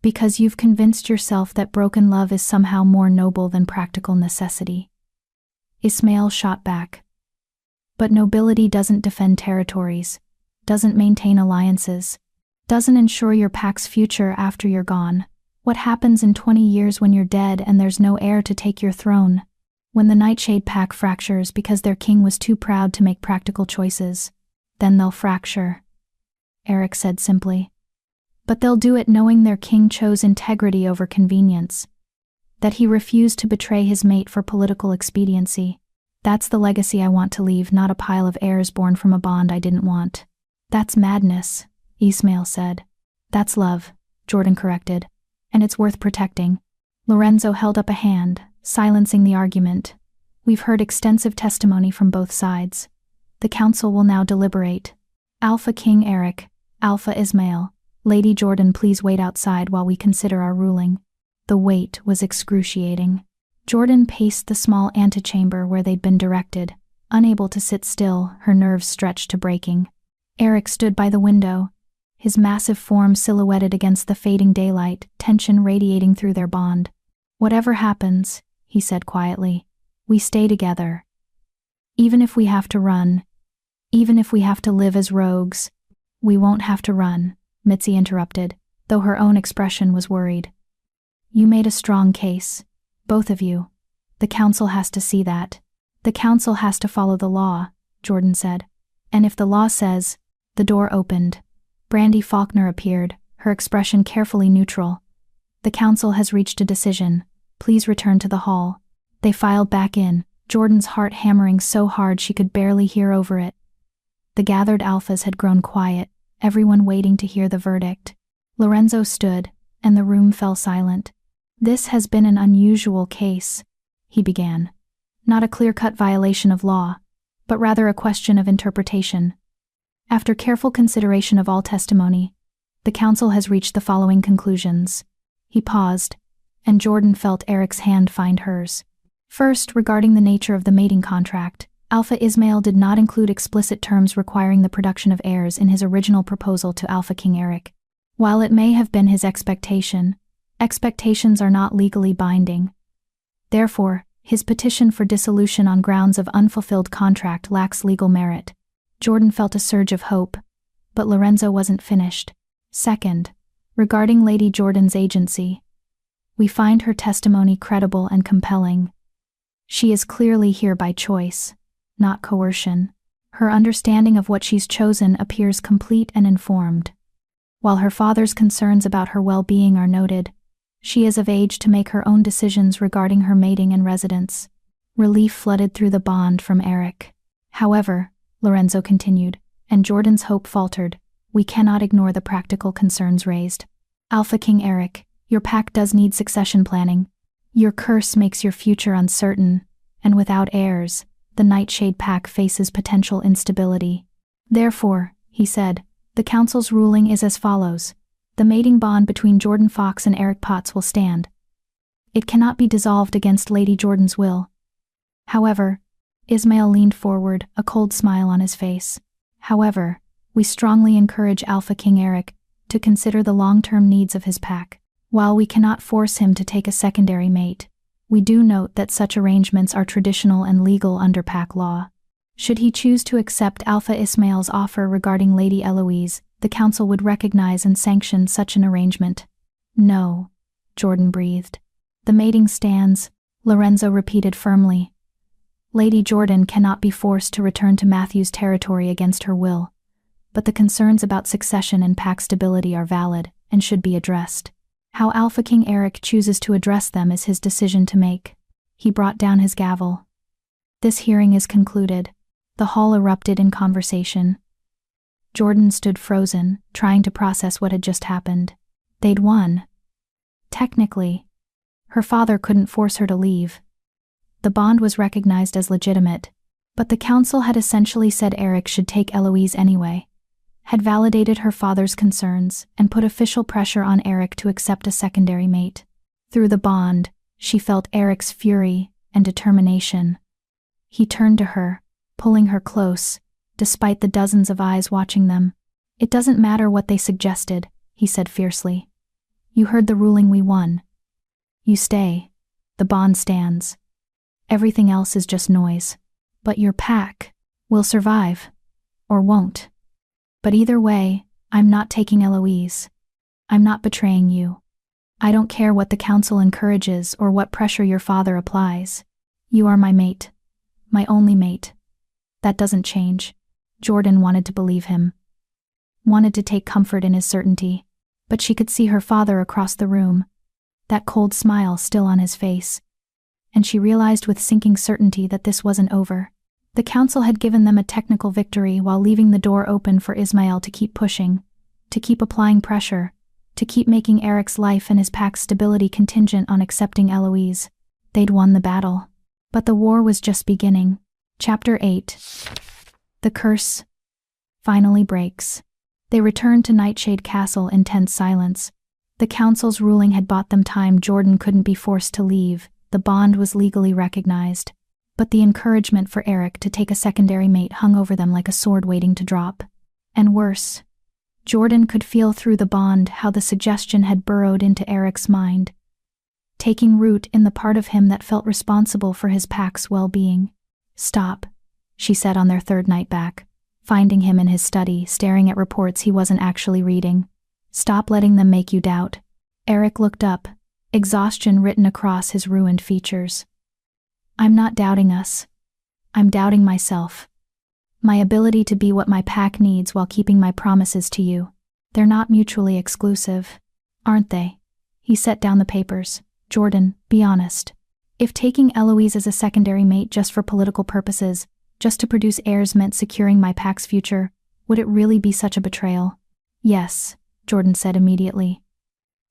Because you've convinced yourself that broken love is somehow more noble than practical necessity. Ismail shot back. But nobility doesn't defend territories, doesn't maintain alliances, doesn't ensure your pack's future after you're gone. What happens in 20 years when you're dead and there's no heir to take your throne? When the Nightshade pack fractures because their king was too proud to make practical choices, then they'll fracture, Eric said simply. But they'll do it knowing their king chose integrity over convenience, that he refused to betray his mate for political expediency. That's the legacy I want to leave, not a pile of heirs born from a bond I didn't want. That's madness, Ismail said. That's love, Jordan corrected. And it's worth protecting. Lorenzo held up a hand, silencing the argument. We've heard extensive testimony from both sides. The council will now deliberate. Alpha King Eric, Alpha Ismail, Lady Jordan, please wait outside while we consider our ruling. The wait was excruciating. Jordan paced the small antechamber where they'd been directed, unable to sit still, her nerves stretched to breaking. Eric stood by the window, his massive form silhouetted against the fading daylight, tension radiating through their bond. Whatever happens, he said quietly, we stay together. Even if we have to run, even if we have to live as rogues. We won't have to run, Mitzi interrupted, though her own expression was worried. You made a strong case, both of you. The council has to see that. The council has to follow the law, Jordan said. And if the law says... The door opened. Brandy Faulkner appeared, her expression carefully neutral. The council has reached a decision. Please return to the hall. They filed back in, Jordan's heart hammering so hard she could barely hear over it. The gathered alphas had grown quiet, everyone waiting to hear the verdict. Lorenzo stood, and the room fell silent. This has been an unusual case, he began. Not a clear-cut violation of law, but rather a question of interpretation. After careful consideration of all testimony, the council has reached the following conclusions. He paused, and Jordan felt Eric's hand find hers. First, regarding the nature of the mating contract, Alpha Ismail did not include explicit terms requiring the production of heirs in his original proposal to Alpha King Eric. While it may have been his expectation, expectations are not legally binding. Therefore, his petition for dissolution on grounds of unfulfilled contract lacks legal merit. Jordan felt a surge of hope, but Lorenzo wasn't finished. Second, regarding Lady Jordan's agency, we find her testimony credible and compelling. She is clearly here by choice, not coercion. Her understanding of what she's chosen appears complete and informed. While her father's concerns about her well-being are noted, she is of age to make her own decisions regarding her mating and residence. Relief flooded through the bond from Eric. However, Lorenzo continued, and Jordan's hope faltered, we cannot ignore the practical concerns raised. Alpha King Eric, your pack does need succession planning. Your curse makes your future uncertain, and without heirs, the Nightshade pack faces potential instability. Therefore, he said, the council's ruling is as follows. The mating bond between Jordan Fox and Eric Potts will stand. It cannot be dissolved against Lady Jordan's will. However, Ismail leaned forward, a cold smile on his face. However, we strongly encourage Alpha King Eric to consider the long-term needs of his pack. While we cannot force him to take a secondary mate, we do note that such arrangements are traditional and legal under pack law. Should he choose to accept Alpha Ismail's offer regarding Lady Eloise, the council would recognize and sanction such an arrangement. No, Jordan breathed. The mating stands, Lorenzo repeated firmly. Lady Jordan cannot be forced to return to Matthew's territory against her will, but the concerns about succession and pack stability are valid and should be addressed. How Alpha King Eric chooses to address them is his decision to make. He brought down his gavel. This hearing is concluded. The hall erupted in conversation. Jordan stood frozen, trying to process what had just happened. They'd won. Technically, her father couldn't force her to leave. The bond was recognized as legitimate, but the council had essentially said Eric should take Eloise anyway, had validated her father's concerns, and put official pressure on Eric to accept a secondary mate. Through the bond, she felt Eric's fury and determination. He turned to her, pulling her close, despite the dozens of eyes watching them. It doesn't matter what they suggested, he said fiercely. You heard the ruling, we won. You stay. The bond stands. Everything else is just noise. But your pack will survive. Or won't. But either way, I'm not taking Eloise. I'm not betraying you. I don't care what the council encourages or what pressure your father applies. You are my mate. My only mate. That doesn't change. Jordan wanted to believe him. Wanted to take comfort in his certainty. But she could see her father across the room. That cold smile still on his face. And she realized with sinking certainty that this wasn't over. The council had given them a technical victory while leaving the door open for Ismail to keep pushing, to keep applying pressure, to keep making Eric's life and his pack's stability contingent on accepting Eloise. They'd won the battle. But the war was just beginning. Chapter 8. The curse finally breaks. They returned to Nightshade Castle in tense silence. The council's ruling had bought them time. Jordan couldn't be forced to leave. The bond was legally recognized. But the encouragement for Eric to take a secondary mate hung over them like a sword waiting to drop. And worse, Jordan could feel through the bond how the suggestion had burrowed into Eric's mind, taking root in the part of him that felt responsible for his pack's well-being. "Stop," she said on their third night back, finding him in his study, staring at reports he wasn't actually reading. "Stop letting them make you doubt." Eric looked up, exhaustion written across his ruined features. "I'm not doubting us. I'm doubting myself. My ability to be what my pack needs while keeping my promises to you. They're not mutually exclusive, aren't they?" He set down the papers. "Jordan, be honest. If taking Eloise as a secondary mate just for political purposes, just to produce heirs meant securing my pack's future, would it really be such a betrayal?" "Yes," Jordan said immediately.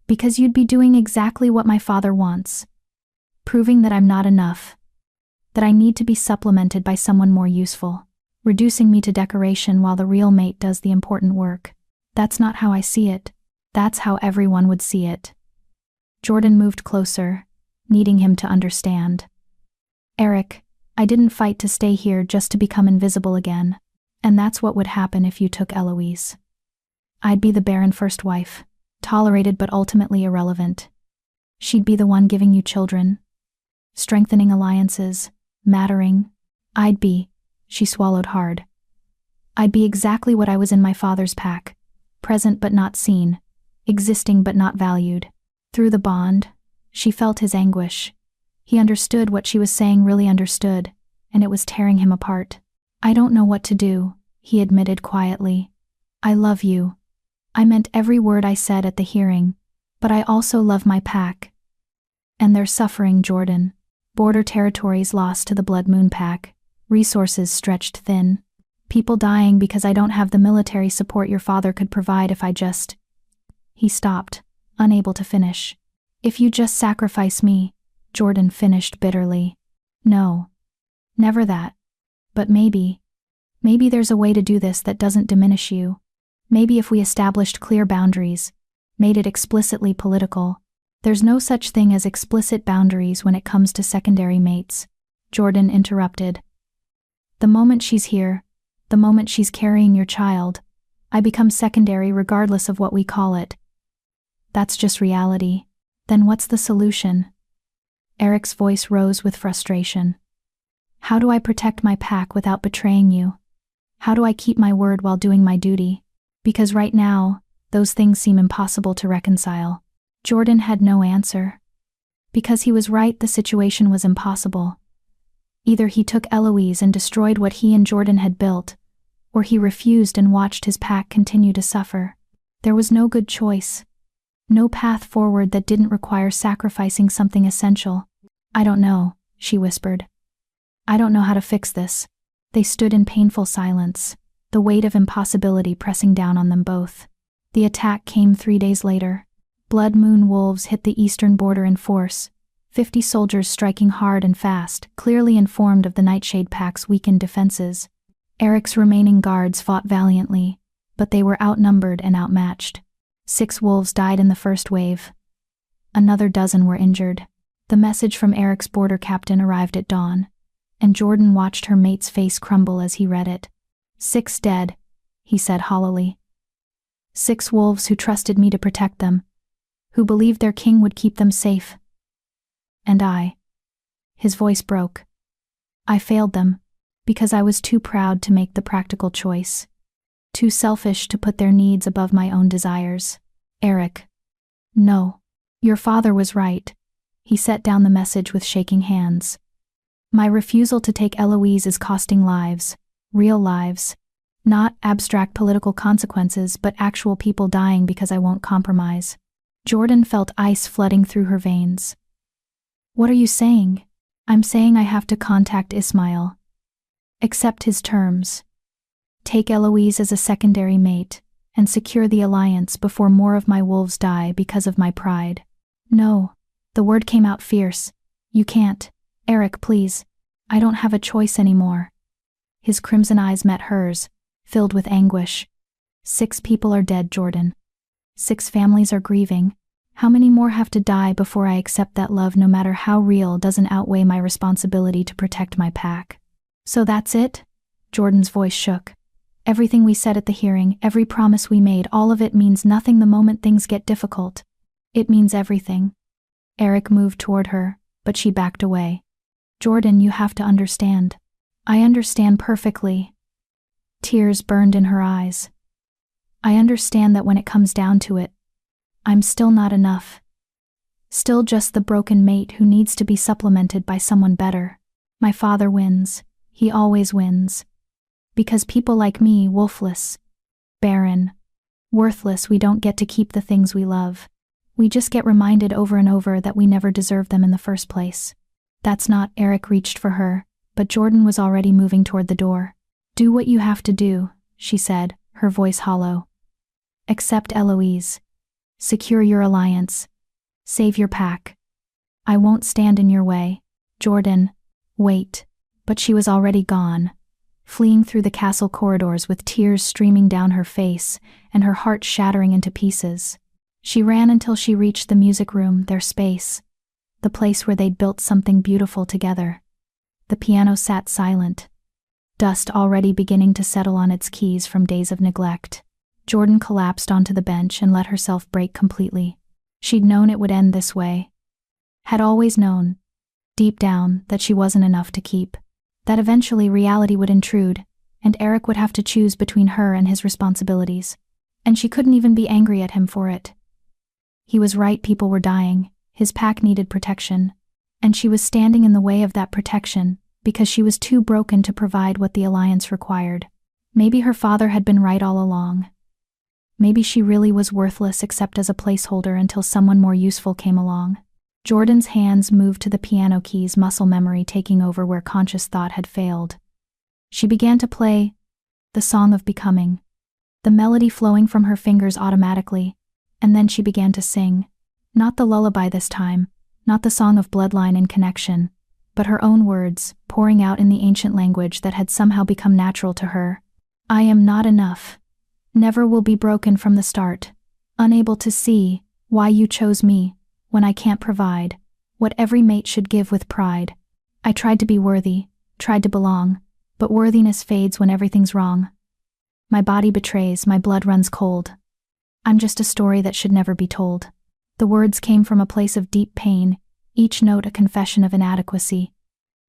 "Because you'd be doing exactly what my father wants. Proving that I'm not enough. That I need to be supplemented by someone more useful. Reducing me to decoration while the real mate does the important work. That's not how I see it. That's how everyone would see it." Jordan moved closer, needing him to understand. "Eric, I didn't fight to stay here just to become invisible again. And that's what would happen if you took Eloise. I'd be the barren first wife, tolerated but ultimately irrelevant. She'd be the one giving you children, strengthening alliances, mattering. I'd be," she swallowed hard. "I'd be exactly what I was in my father's pack, present but not seen, existing but not valued." Through the bond, she felt his anguish. He understood what she was saying, really understood, and it was tearing him apart. "I don't know what to do," he admitted quietly. "I love you. I meant every word I said at the hearing, but I also love my pack. And they're suffering, Jordan. Border territories lost to the Blood Moon pack, resources stretched thin, people dying because I don't have the military support your father could provide if I just—" He stopped, unable to finish. "If you just sacrifice me," Jordan finished bitterly. "No. Never that. But maybe there's a way to do this that doesn't diminish you. Maybe if we established clear boundaries, made it explicitly political." "There's no such thing as explicit boundaries when it comes to secondary mates," Jordan interrupted. "The moment she's here, the moment she's carrying your child, I become secondary regardless of what we call it. That's just reality. Then what's the solution?" Eric's voice rose with frustration. "How do I protect my pack without betraying you? How do I keep my word while doing my duty? Because right now, those things seem impossible to reconcile." Jordan had no answer. Because he was right, the situation was impossible. Either he took Eloise and destroyed what he and Jordan had built, or he refused and watched his pack continue to suffer. There was no good choice. No path forward that didn't require sacrificing something essential. "I don't know," she whispered. "I don't know how to fix this." They stood in painful silence, the weight of impossibility pressing down on them both. The attack came 3 days later. Blood Moon wolves hit the eastern border in force, 50 soldiers striking hard and fast, clearly informed of the Nightshade Pack's weakened defenses. Eric's remaining guards fought valiantly, but they were outnumbered and outmatched. 6 wolves died in the first wave. Another dozen were injured. The message from Eric's border captain arrived at dawn, and Jordan watched her mate's face crumble as he read it. 6 dead, he said hollowly. 6 wolves who trusted me to protect them, who believed their king would keep them safe. And I. His voice broke. I failed them, because I was too proud to make the practical choice. Too selfish to put their needs above my own desires. Eric. No. Your father was right. He set down the message with shaking hands. My refusal to take Eloise is costing lives. Real lives. Not abstract political consequences, but actual people dying because I won't compromise. Jordan felt ice flooding through her veins. What are you saying? I'm saying I have to contact Ismail. Accept his terms. Take Eloise as a secondary mate, and secure the alliance before more of my wolves die because of my pride. No. The word came out fierce. You can't. Eric, please. I don't have a choice anymore. His crimson eyes met hers, filled with anguish. 6 people are dead, Jordan. 6 families are grieving. How many more have to die before I accept that love, no matter how real, doesn't outweigh my responsibility to protect my pack? So that's it? Jordan's voice shook. Everything we said at the hearing, every promise we made, all of it means nothing the moment things get difficult. It means everything. Eric moved toward her, but she backed away. Jordan, you have to understand. I understand perfectly. Tears burned in her eyes. I understand that when it comes down to it, I'm still not enough. Still just the broken mate who needs to be supplemented by someone better. My father wins. He always wins. Because people like me, Wolfless, Barren, worthless, we don't get to keep the things we love. We just get reminded over and over that we never deserved them in the first place. That's not. Eric reached for her, but Jordan was already moving toward the door. Do what you have to do, she said, her voice hollow. Accept Eloise. Secure your alliance. Save your pack. I won't stand in your way. Jordan, wait. But she was already gone, fleeing through the castle corridors with tears streaming down her face and her heart shattering into pieces. She ran until she reached the music room, their space, the place where they'd built something beautiful together. The piano sat silent, dust already beginning to settle on its keys from days of neglect. Jordan collapsed onto the bench and let herself break completely. She'd known it would end this way. Had always known, deep down, that she wasn't enough to keep. That eventually reality would intrude, and Eric would have to choose between her and his responsibilities. And she couldn't even be angry at him for it. He was right, people were dying, his pack needed protection, and she was standing in the way of that protection because she was too broken to provide what the alliance required. Maybe her father had been right all along. Maybe she really was worthless except as a placeholder until someone more useful came along. Jordan's hands moved to the piano keys, muscle memory taking over where conscious thought had failed. She began to play the Song of Becoming, the melody flowing from her fingers automatically, and then she began to sing. Not the lullaby this time, not the song of bloodline and connection, but her own words, pouring out in the ancient language that had somehow become natural to her. I am not enough. Never will be broken from the start. Unable to see why you chose me when I can't provide what every mate should give with pride. I tried to be worthy, tried to belong, but worthiness fades when everything's wrong. My body betrays, my blood runs cold. I'm just a story that should never be told. The words came from a place of deep pain, each note a confession of inadequacy.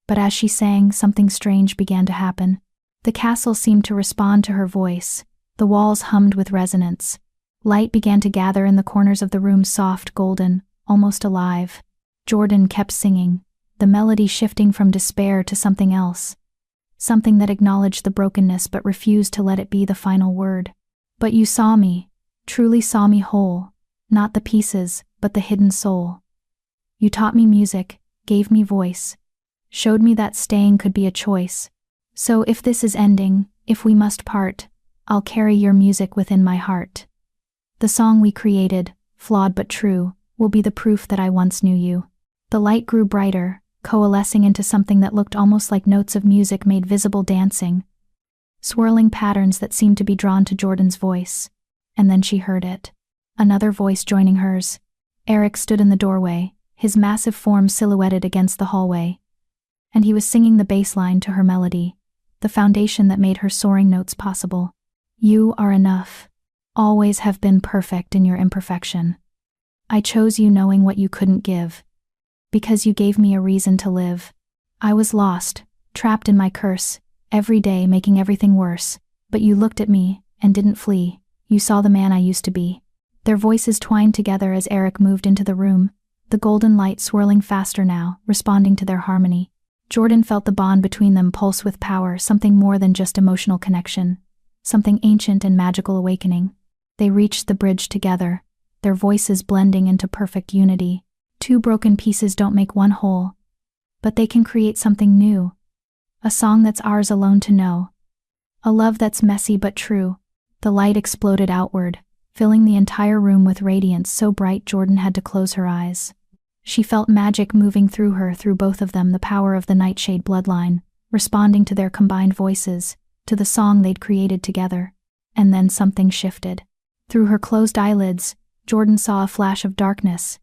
But as she sang, something strange began to happen. The castle seemed to respond to her voice. The walls hummed with resonance. Light began to gather in the corners of the room, soft, golden, almost alive. Jordan kept singing, the melody shifting from despair to something else. Something that acknowledged the brokenness but refused to let it be the final word. But you saw me, truly saw me whole, not the pieces, but the hidden soul. You taught me music, gave me voice, showed me that staying could be a choice. So if this is ending, if we must part, I'll carry your music within my heart. The song we created, flawed but true, will be the proof that I once knew you. The light grew brighter, coalescing into something that looked almost like notes of music made visible, dancing, swirling patterns that seemed to be drawn to Jordan's voice. And then she heard it. Another voice joining hers. Eric stood in the doorway, his massive form silhouetted against the hallway. And he was singing the bass line to her melody, the foundation that made her soaring notes possible. You are enough. Always have been perfect in your imperfection. I chose you knowing what you couldn't give. Because you gave me a reason to live. I was lost, trapped in my curse, every day making everything worse. But you looked at me, and didn't flee. You saw the man I used to be. Their voices twined together as Eric moved into the room, the golden light swirling faster now, responding to their harmony. Jordan felt the bond between them pulse with power, something more than just emotional connection. Something ancient and magical awakening. They reached the bridge together, their voices blending into perfect unity. Two broken pieces don't make one whole, but they can create something new. A song that's ours alone to know. A love that's messy but true. The light exploded outward, filling the entire room with radiance so bright Jordan had to close her eyes. She felt magic moving through her, through both of them, the power of the Nightshade bloodline, responding to their combined voices, to the song they'd created together. And then something shifted. Through her closed eyelids, Jordan saw a flash of darkness.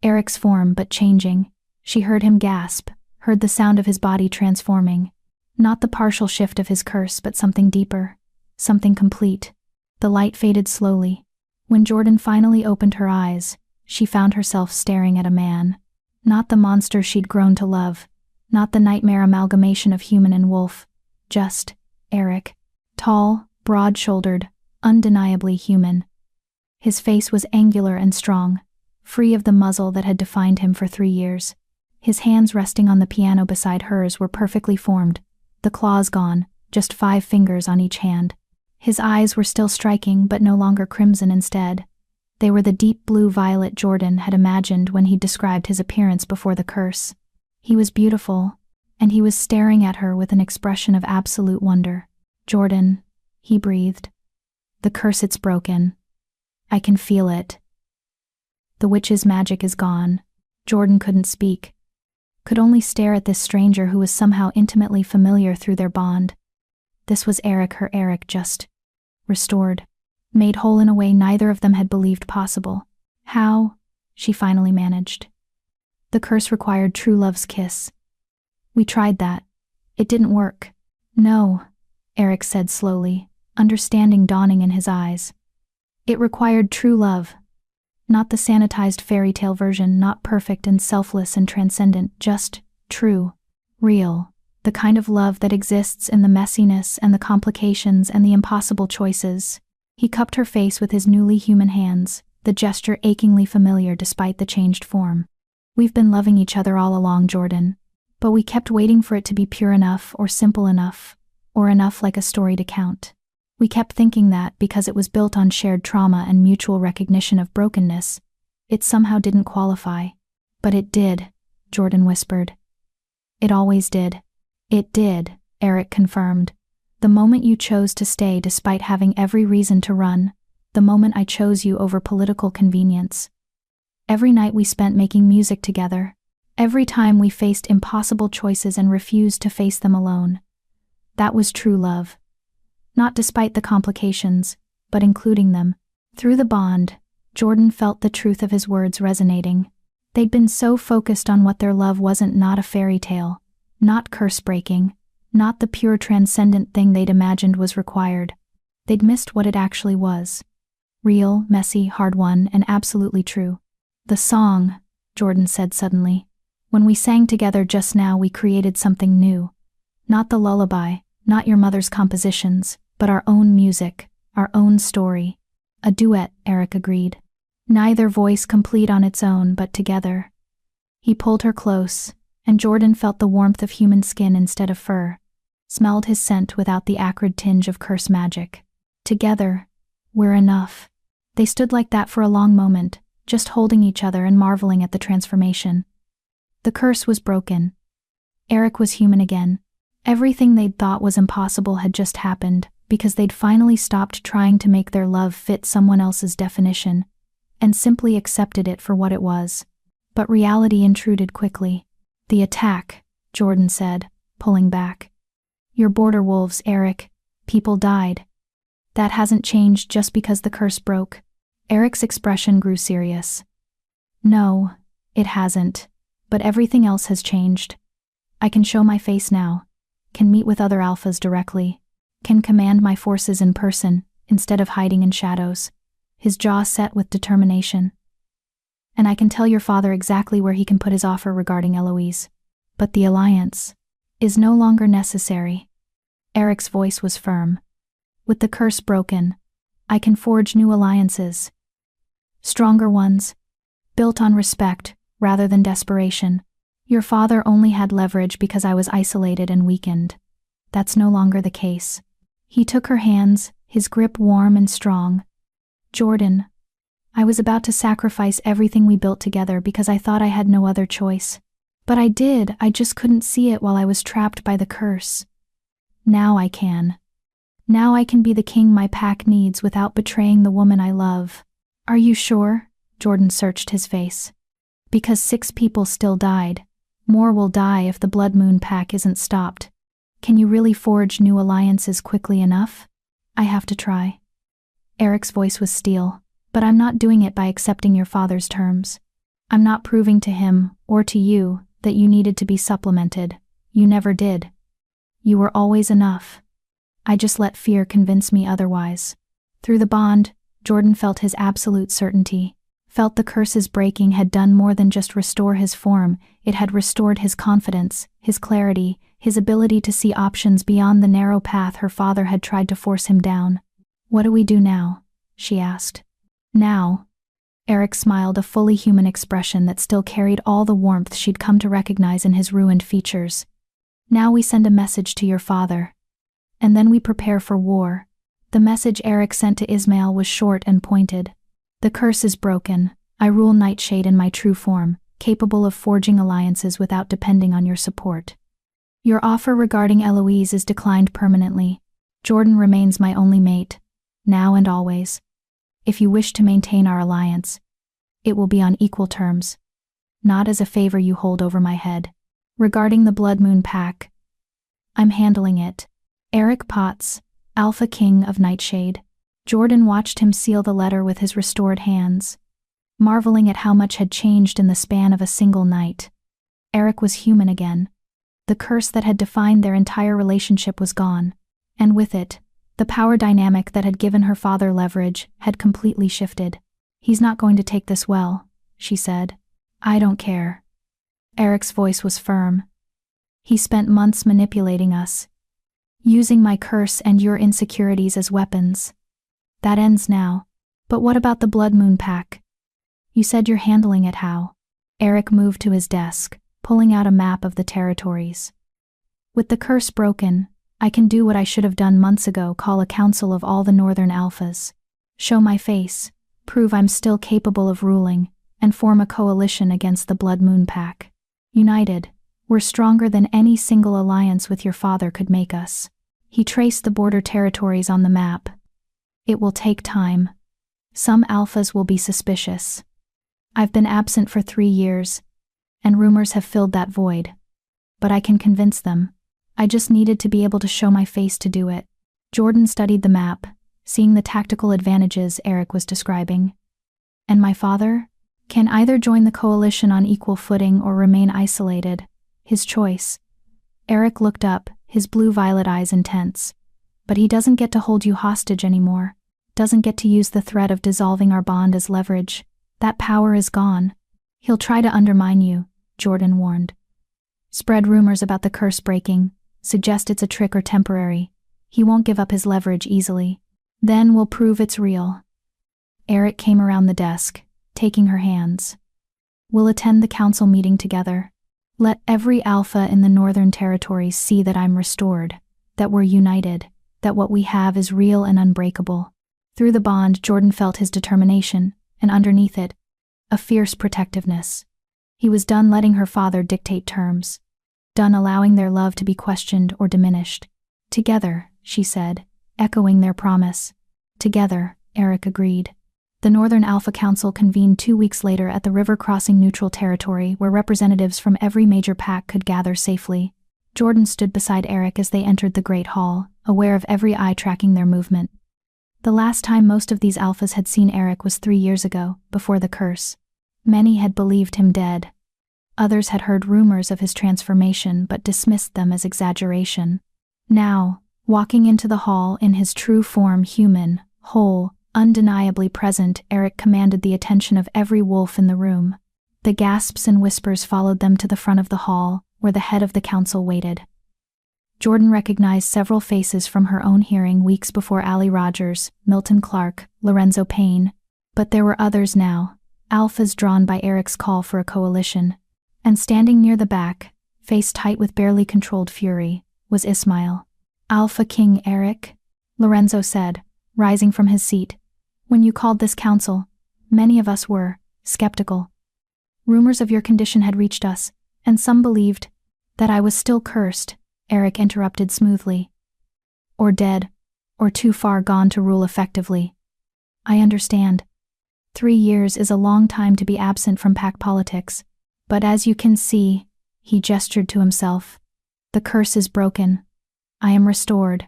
Eric's form, but changing. She heard him gasp, heard the sound of his body transforming. Not the partial shift of his curse, but something deeper, something complete. The light faded slowly. When Jordan finally opened her eyes, she found herself staring at a man. Not the monster she'd grown to love, not the nightmare amalgamation of human and wolf, just Eric. Tall, broad-shouldered, undeniably human. His face was angular and strong, free of the muzzle that had defined him for 3 years. His hands resting on the piano beside hers were perfectly formed, the claws gone, just 5 fingers on each hand. His eyes were still striking, but no longer crimson. Instead, they were the deep blue-violet Jordan had imagined when he described his appearance before the curse. He was beautiful, and he was staring at her with an expression of absolute wonder. "Jordan," he breathed. "The curse, it's broken. I can feel it. The witch's magic is gone." Jordan couldn't speak, could only stare at this stranger who was somehow intimately familiar through their bond. This was Eric, her Eric, just restored, made whole in a way neither of them had believed possible. "How?" she finally managed. "The curse required true love's kiss. We tried that. It didn't work." "No," Eric said slowly, understanding dawning in his eyes. "It required true love. Not the sanitized fairy tale version, not perfect and selfless and transcendent, just true, real, the kind of love that exists in the messiness and the complications and the impossible choices." He cupped her face with his newly human hands, the gesture achingly familiar despite the changed form. "We've been loving each other all along, Jordan, but we kept waiting for it to be pure enough or simple enough, or enough like a story to count. We kept thinking that because it was built on shared trauma and mutual recognition of brokenness, it somehow didn't qualify. But it did," Jordan whispered. "It always did." "It did," Eric confirmed. "The moment you chose to stay despite having every reason to run, the moment I chose you over political convenience. Every night we spent making music together, every time we faced impossible choices and refused to face them alone. That was true love. Not despite the complications, but including them." Through the bond, Jordan felt the truth of his words resonating. They'd been so focused on what their love wasn't, not a fairy tale, not curse-breaking, not the pure transcendent thing they'd imagined was required. They'd missed what it actually was. Real, messy, hard-won, and absolutely true. "The song," Jordan said suddenly. "When we sang together just now, we created something new. Not the lullaby, not your mother's compositions, but our own music, our own story." "A duet," Eric agreed. "Neither voice complete on its own, but together." He pulled her close, and Jordan felt the warmth of human skin instead of fur, smelled his scent without the acrid tinge of curse magic. "Together, we're enough." They stood like that for a long moment, just holding each other and marveling at the transformation. The curse was broken. Eric was human again. Everything they'd thought was impossible had just happened, because they'd finally stopped trying to make their love fit someone else's definition, and simply accepted it for what it was. But reality intruded quickly. "The attack," Jordan said, pulling back. "Your border wolves, Eric. People died. That hasn't changed just because the curse broke." Eric's expression grew serious. "No, it hasn't. But everything else has changed. I can show my face now, can meet with other alphas directly, can command my forces in person, instead of hiding in shadows." His jaw set with determination. "And I can tell your father exactly where he can put his offer regarding Eloise. But the alliance is no longer necessary." Eric's voice was firm. "With the curse broken, I can forge new alliances. Stronger ones, built on respect rather than desperation. Your father only had leverage because I was isolated and weakened. That's no longer the case." He took her hands, his grip warm and strong. "Jordan, I was about to sacrifice everything we built together because I thought I had no other choice. But I did, I just couldn't see it while I was trapped by the curse. Now I can." Now I can be the king my pack needs without betraying the woman I love. Are you sure? Jordan searched his face. Because 6 people still died. More will die if the Blood Moon pack isn't stopped. Can you really forge new alliances quickly enough? I have to try. Eric's voice was steel. But I'm not doing it by accepting your father's terms. I'm not proving to him, or to you, that you needed to be supplemented. You never did. You were always enough. I just let fear convince me otherwise. Through the bond, Jordan felt his absolute certainty. Felt the curses breaking had done more than just restore his form, it had restored his confidence, his clarity, his ability to see options beyond the narrow path her father had tried to force him down. What do we do now? She asked. Now. Eric smiled, a fully human expression that still carried all the warmth she'd come to recognize in his ruined features. Now we send a message to your father. And then we prepare for war. The message Eric sent to Ismail was short and pointed. The curse is broken. I rule Nightshade in my true form, capable of forging alliances without depending on your support. Your offer regarding Eloise is declined permanently. Jordan remains my only mate, now and always. If you wish to maintain our alliance, it will be on equal terms, not as a favor you hold over my head. Regarding the Blood Moon pack, I'm handling it. Eric Potts, Alpha King of Nightshade. Jordan watched him seal the letter with his restored hands, marveling at how much had changed in the span of a single night. Eric was human again. The curse that had defined their entire relationship was gone, and with it, the power dynamic that had given her father leverage had completely shifted. He's not going to take this well, she said. I don't care. Eric's voice was firm. He spent months manipulating us, using my curse and your insecurities as weapons. That ends now. But what about the Blood Moon pack? You said you're handling it how? Eric moved to his desk, pulling out a map of the territories. With the curse broken, I can do what I should have done months ago, call a council of all the northern alphas. Show my face, prove I'm still capable of ruling, and form a coalition against the Blood Moon pack. United, we're stronger than any single alliance with your father could make us. He traced the border territories on the map. It will take time. Some alphas will be suspicious. I've been absent for 3 years, and rumors have filled that void. But I can convince them. I just needed to be able to show my face to do it. Jordan studied the map, seeing the tactical advantages Eric was describing. And my father? Can either join the coalition on equal footing or remain isolated. His choice. Eric looked up, his blue-violet eyes intense. But he doesn't get to hold you hostage anymore. Doesn't get to use the threat of dissolving our bond as leverage. That power is gone. He'll try to undermine you, Jordan warned. Spread rumors about the curse breaking, suggest it's a trick or temporary. He won't give up his leverage easily. Then we'll prove it's real. Eric came around the desk, taking her hands. We'll attend the council meeting together. Let every alpha in the Northern Territories see that I'm restored, that we're united, that what we have is real and unbreakable. Through the bond, Jordan felt his determination, and underneath it, a fierce protectiveness. He was done letting her father dictate terms, done allowing their love to be questioned or diminished. Together, she said, echoing their promise. Together, Eric agreed. The Northern Alpha Council convened 2 weeks later at the river-crossing neutral territory where representatives from every major pack could gather safely. Jordan stood beside Eric as they entered the Great Hall, aware of every eye tracking their movement. The last time most of these alphas had seen Eric was 3 years ago, before the curse. Many had believed him dead. Others had heard rumors of his transformation but dismissed them as exaggeration. Now, walking into the hall in his true form, human, whole, undeniably present, Eric commanded the attention of every wolf in the room. The gasps and whispers followed them to the front of the hall, where the head of the council waited. Jordan recognized several faces from her own hearing weeks before Allie Rogers, Milton Clark, Lorenzo Payne. But there were others now, alphas drawn by Eric's call for a coalition. And standing near the back, face tight with barely controlled fury, was Ismail. Alpha King Eric, Lorenzo said, rising from his seat. When you called this council, many of us were skeptical. Rumors of your condition had reached us, and some believed that I was still cursed, Eric interrupted smoothly. Or dead. or too far gone to rule effectively. I understand. 3 years is a long time to be absent from pack politics, but as you can see, he gestured to himself, the curse is broken. I am restored,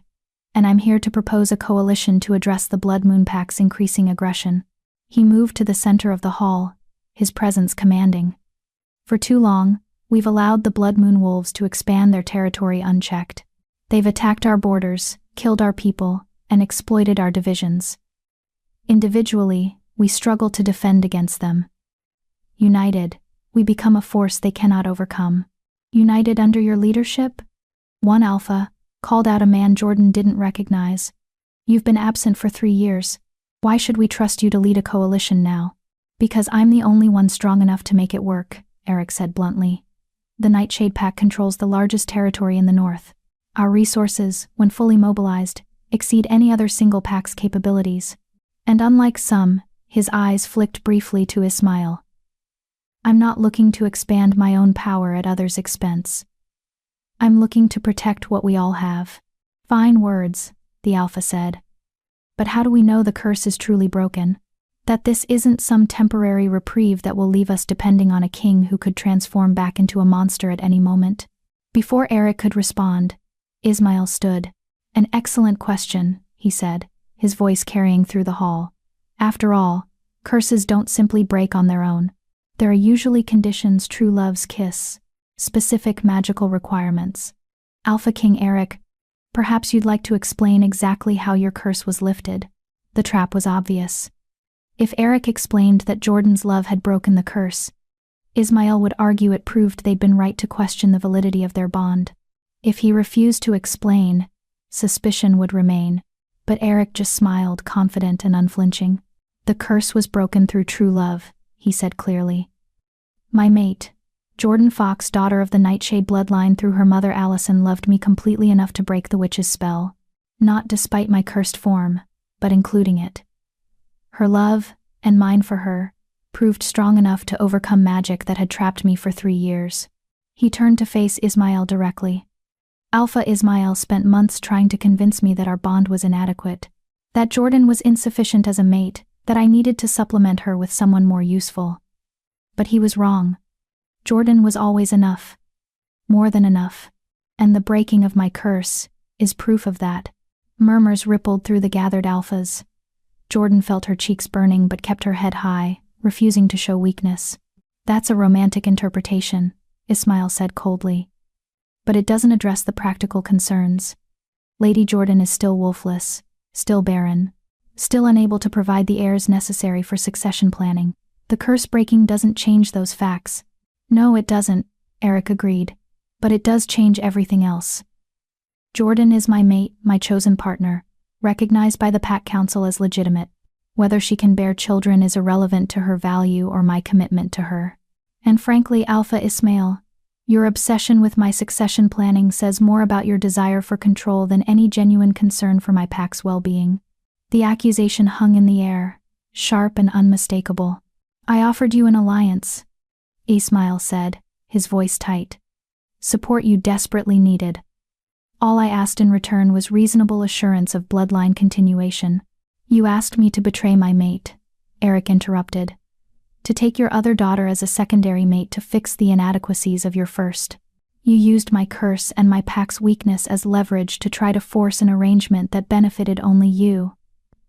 and I'm here to propose a coalition to address the Blood Moon Pack's increasing aggression. He moved to the center of the hall, his presence commanding. For too long, we've allowed the Blood Moon Wolves to expand their territory unchecked. They've attacked our borders, killed our people, and exploited our divisions. Individually, we struggle to defend against them. United, we become a force they cannot overcome. United under your leadership? One Alpha called out a man Jordan didn't recognize. You've been absent for 3 years. Why should we trust you to lead a coalition now? Because I'm the only one strong enough to make it work, Eric said bluntly. The Nightshade Pack controls the largest territory in the north. Our resources, when fully mobilized, exceed any other single pack's capabilities. And unlike some, his eyes flicked briefly to Ismail. I'm not looking to expand my own power at others' expense. I'm looking to protect what we all have. Fine words, the Alpha said. But how do we know the curse is truly broken? That this isn't some temporary reprieve that will leave us depending on a king who could transform back into a monster at any moment? Before Eric could respond, Ismail stood. An excellent question, he said, his voice carrying through the hall. After all, curses don't simply break on their own. There are usually conditions true loves kiss, specific magical requirements. Alpha King Eric, perhaps you'd like to explain exactly how your curse was lifted. The trap was obvious. If Eric explained that Jordan's love had broken the curse, Ismail would argue it proved they'd been right to question the validity of their bond. If he refused to explain, suspicion would remain, but Eric just smiled, confident and unflinching. The curse was broken through true love, he said clearly. My mate, Jordan Fox, daughter of the Nightshade bloodline through her mother Allison, loved me completely enough to break the witch's spell, not despite my cursed form, but including it. Her love, and mine for her, proved strong enough to overcome magic that had trapped me for 3 years. He turned to face Ismail directly. Alpha Ismail spent months trying to convince me that our bond was inadequate, that Jordan was insufficient as a mate, that I needed to supplement her with someone more useful. But he was wrong. Jordan was always enough. More than enough. And the breaking of my curse is proof of that. Murmurs rippled through the gathered Alphas. Jordan felt her cheeks burning but kept her head high, refusing to show weakness. That's a romantic interpretation, Ismail said coldly. But it doesn't address the practical concerns. Lady Jordan is still wolfless, still barren, still unable to provide the heirs necessary for succession planning. The curse breaking doesn't change those facts. No, it doesn't, Eric agreed. But it does change everything else. Jordan is my mate, my chosen partner, recognized by the Pack Council as legitimate. Whether she can bear children is irrelevant to her value or my commitment to her. And frankly, Alpha Ismail, your obsession with my succession planning says more about your desire for control than any genuine concern for my pack's well-being. The accusation hung in the air, sharp and unmistakable. I offered you an alliance, Ismail said, his voice tight. Support you desperately needed. All I asked in return was reasonable assurance of bloodline continuation. You asked me to betray my mate, Eric interrupted. To take your other daughter as a secondary mate to fix the inadequacies of your first. You used my curse and my pack's weakness as leverage to try to force an arrangement that benefited only you.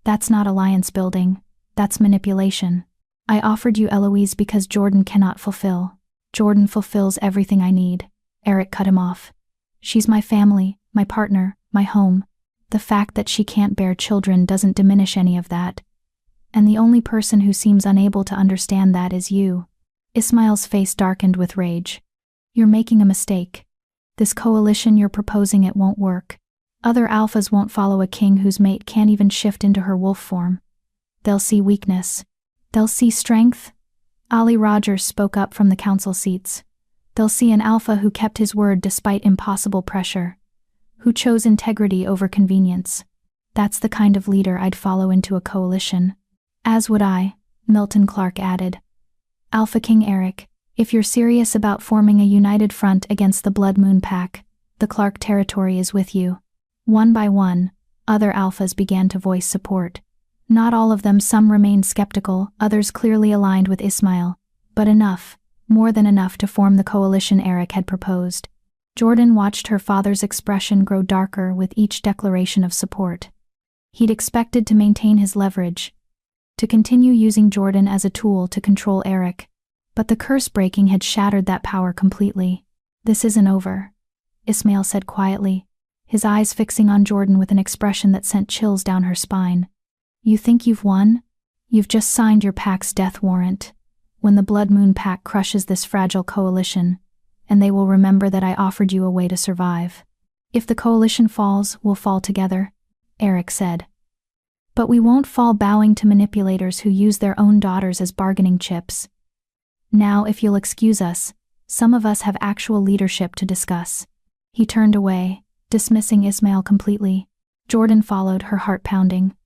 That's not alliance building, that's manipulation. I offered you Eloise because Jordan cannot fulfill. Jordan fulfills everything I need. Eric cut him off. She's my family, my partner, my home. The fact that she can't bear children doesn't diminish any of that. And the only person who seems unable to understand that is you. Ismail's face darkened with rage. You're making a mistake. This coalition you're proposing, it won't work. Other Alphas won't follow a king whose mate can't even shift into her wolf form. They'll see weakness. They'll see strength. Ali Rogers spoke up from the council seats. They'll see an Alpha who kept his word despite impossible pressure, who chose integrity over convenience. That's the kind of leader I'd follow into a coalition. As would I, Milton Clark added. Alpha King Eric, if you're serious about forming a united front against the Blood Moon Pack, the Clark territory is with you. One by one, Other alphas began to voice support. Not all of them, some remained skeptical, others clearly aligned with Ismail, but enough, more than enough to form the coalition Eric had proposed. Jordan watched her father's expression grow darker with each declaration of support. He'd expected to maintain his leverage, to continue using Jordan as a tool to control Eric, but the curse breaking had shattered that power completely. "This isn't over," Ismail said quietly, his eyes fixing on Jordan with an expression that sent chills down her spine. "You think you've won? You've just signed your pack's death warrant. When the Blood Moon Pack crushes this fragile coalition, and they will remember that I offered you a way to survive. If the coalition falls, we'll fall together," Eric said. "But we won't fall bowing to manipulators who use their own daughters as bargaining chips. Now, if you'll excuse us, some of us have actual leadership to discuss." He turned away, dismissing Ismail completely. Jordan followed, her heart pounding.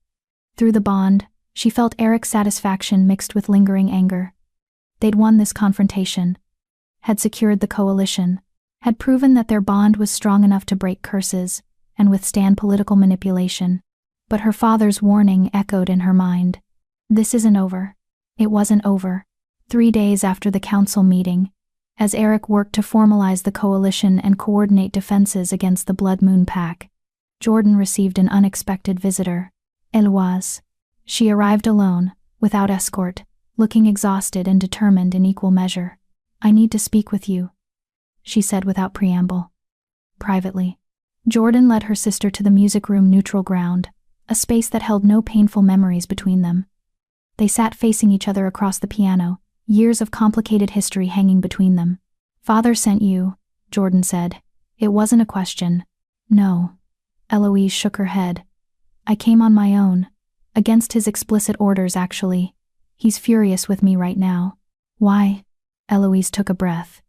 Through the bond, she felt Eric's satisfaction mixed with lingering anger. They'd won this confrontation, had secured the coalition, had proven that their bond was strong enough to break curses and withstand political manipulation. But her father's warning echoed in her mind. This isn't over. It wasn't over. 3 days after the council meeting, as Eric worked to formalize the coalition and coordinate defenses against the Blood Moon Pack, Jordan received an unexpected visitor. Eloise. She arrived alone, without escort, looking exhausted and determined in equal measure. "I need to speak with you," she said without preamble. Privately. Jordan led her sister to the music room neutral ground, a space that held no painful memories between them. They sat facing each other across the piano, years of complicated history hanging between them. "Father sent you," Jordan said. "It wasn't a question." "No." Eloise shook her head. "I came on my own. Against his explicit orders, actually. He's furious with me right now." "Why?" Eloise took a breath.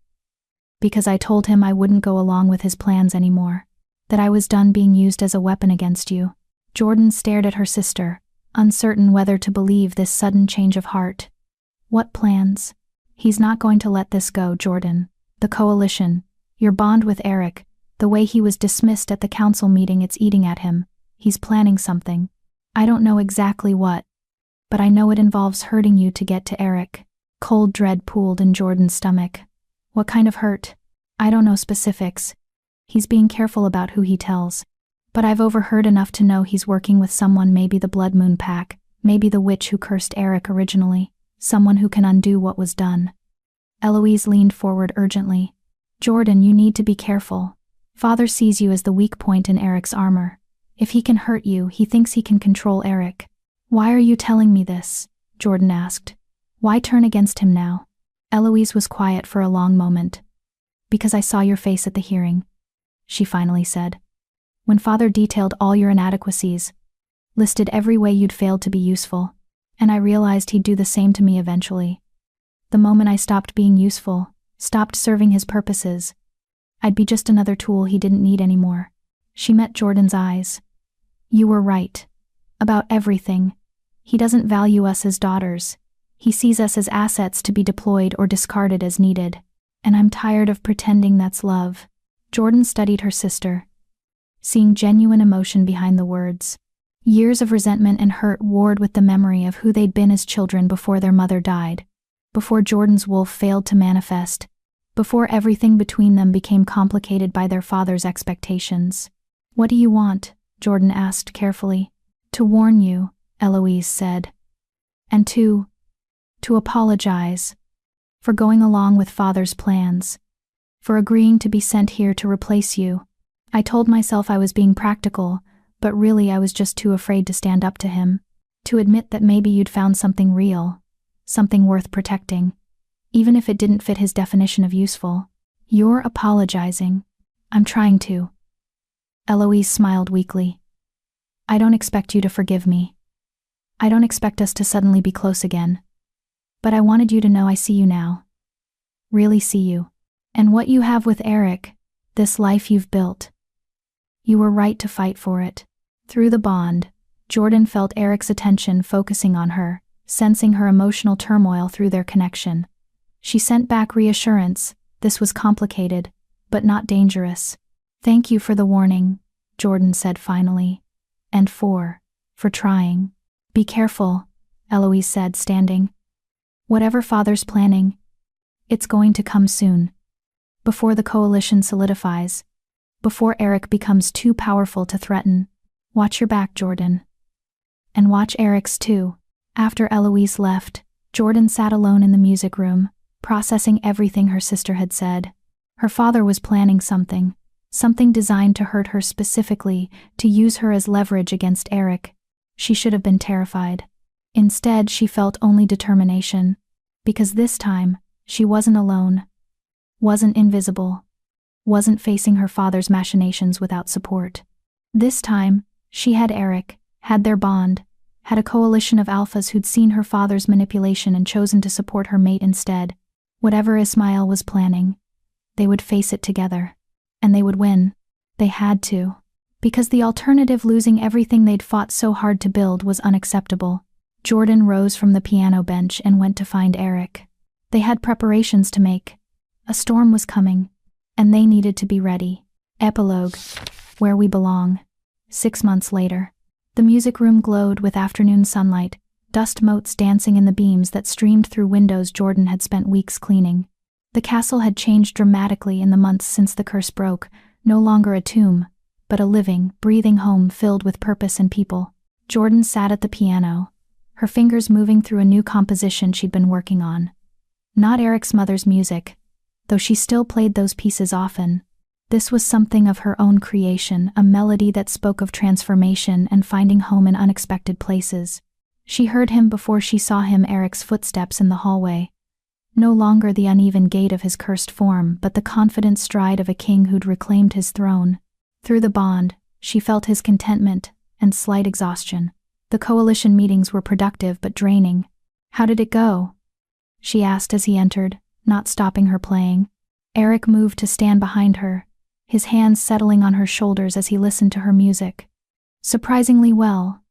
"Because I told him I wouldn't go along with his plans anymore. That I was done being used as a weapon against you." Jordan stared at her sister, uncertain whether to believe this sudden change of heart. "What plans?" "He's not going to let this go, Jordan. The coalition, your bond with Eric, the way he was dismissed at the council meeting, it's eating at him. He's planning something. I don't know exactly what, but I know it involves hurting you to get to Eric." Cold dread pooled in Jordan's stomach. "What kind of hurt?" "I don't know specifics. He's being careful about who he tells. But I've overheard enough to know he's working with someone, maybe the Blood Moon Pack, maybe the witch who cursed Eric originally, someone who can undo what was done." Eloise leaned forward urgently. "Jordan, you need to be careful. Father sees you as the weak point in Eric's armor. If he can hurt you, he thinks he can control Eric." "Why are you telling me this?" Jordan asked. "Why turn against him now?" Eloise was quiet for a long moment. "Because I saw your face at the hearing," she finally said. "When Father detailed all your inadequacies, listed every way you'd failed to be useful, and I realized he'd do the same to me eventually. The moment I stopped being useful, stopped serving his purposes, I'd be just another tool he didn't need anymore." She met Jordan's eyes. "You were right. About everything. He doesn't value us as daughters. He sees us as assets to be deployed or discarded as needed. And I'm tired of pretending that's love." Jordan studied her sister, seeing genuine emotion behind the words. Years of resentment and hurt warred with the memory of who they'd been as children before their mother died, before Jordan's wolf failed to manifest, before everything between them became complicated by their father's expectations. "What do you want?" Jordan asked carefully. "To warn you," Eloise said. "And to apologize. For going along with Father's plans. For agreeing to be sent here to replace you. I told myself I was being practical, but really I was just too afraid to stand up to him. To admit that maybe you'd found something real, something worth protecting, even if it didn't fit his definition of useful." "You're apologizing." "I'm trying to." Eloise smiled weakly. "I don't expect you to forgive me. I don't expect us to suddenly be close again. But I wanted you to know I see you now. Really see you. And what you have with Eric, this life you've built. You were right to fight for it." Through the bond, Jordan felt Eric's attention focusing on her, sensing her emotional turmoil through their connection. She sent back reassurance. This was complicated, but not dangerous. "Thank you for the warning," Jordan said finally. And 4, for trying. Be careful, Eloise said, standing. Whatever father's planning, it's going to come soon. Before the coalition solidifies. Before Eric becomes too powerful to threaten. Watch your back, Jordan. And watch Eric's too. After Eloise left, Jordan sat alone in the music room, processing everything her sister had said. Her father was planning something designed to hurt her specifically, to use her as leverage against Eric. She should have been terrified. Instead, she felt only determination. Because this time, she wasn't alone. Wasn't invisible. Wasn't facing her father's machinations without support. This time, she had Eric, had their bond, had a coalition of alphas who'd seen her father's manipulation and chosen to support her mate instead. Whatever Ismail was planning, they would face it together. And they would win. They had to. Because the alternative, losing everything they'd fought so hard to build, was unacceptable. Jordan rose from the piano bench and went to find Eric. They had preparations to make. A storm was coming, and they needed to be ready. Epilogue. Where we belong. 6 months later. The music room glowed with afternoon sunlight, dust motes dancing in the beams that streamed through windows Jordan had spent weeks cleaning. The castle had changed dramatically in the months since the curse broke, no longer a tomb, but a living, breathing home filled with purpose and people. Jordan sat at the piano, her fingers moving through a new composition she'd been working on. Not Eric's mother's music, though she still played those pieces often. This was something of her own creation, a melody that spoke of transformation and finding home in unexpected places. She heard him before she saw him, Eric's footsteps in the hallway. No longer the uneven gait of his cursed form, but the confident stride of a king who'd reclaimed his throne. Through the bond, she felt his contentment and slight exhaustion. The coalition meetings were productive but draining. How did it go? She asked as he entered, not stopping her playing. Eric moved to stand behind her, his hands settling on her shoulders as he listened to her music. Surprisingly well.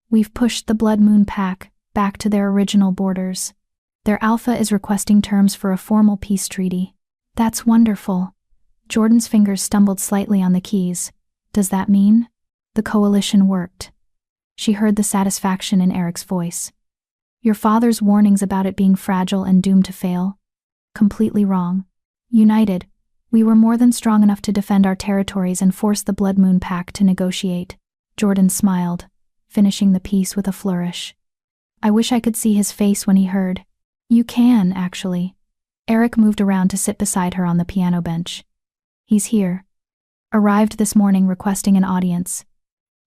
We've pushed the Blood Moon pack back to their original borders. Their alpha is requesting terms for a formal peace treaty. That's wonderful. Jordan's fingers stumbled slightly on the keys. Does that mean? The coalition worked. She heard the satisfaction in Eric's voice. Your father's warnings about it being fragile and doomed to fail? Completely wrong. United, we were more than strong enough to defend our territories and force the Blood Moon pack to negotiate. Jordan smiled, finishing the piece with a flourish. I wish I could see his face when he heard. You can, actually. Eric moved around to sit beside her on the piano bench. He's here. Arrived this morning requesting an audience.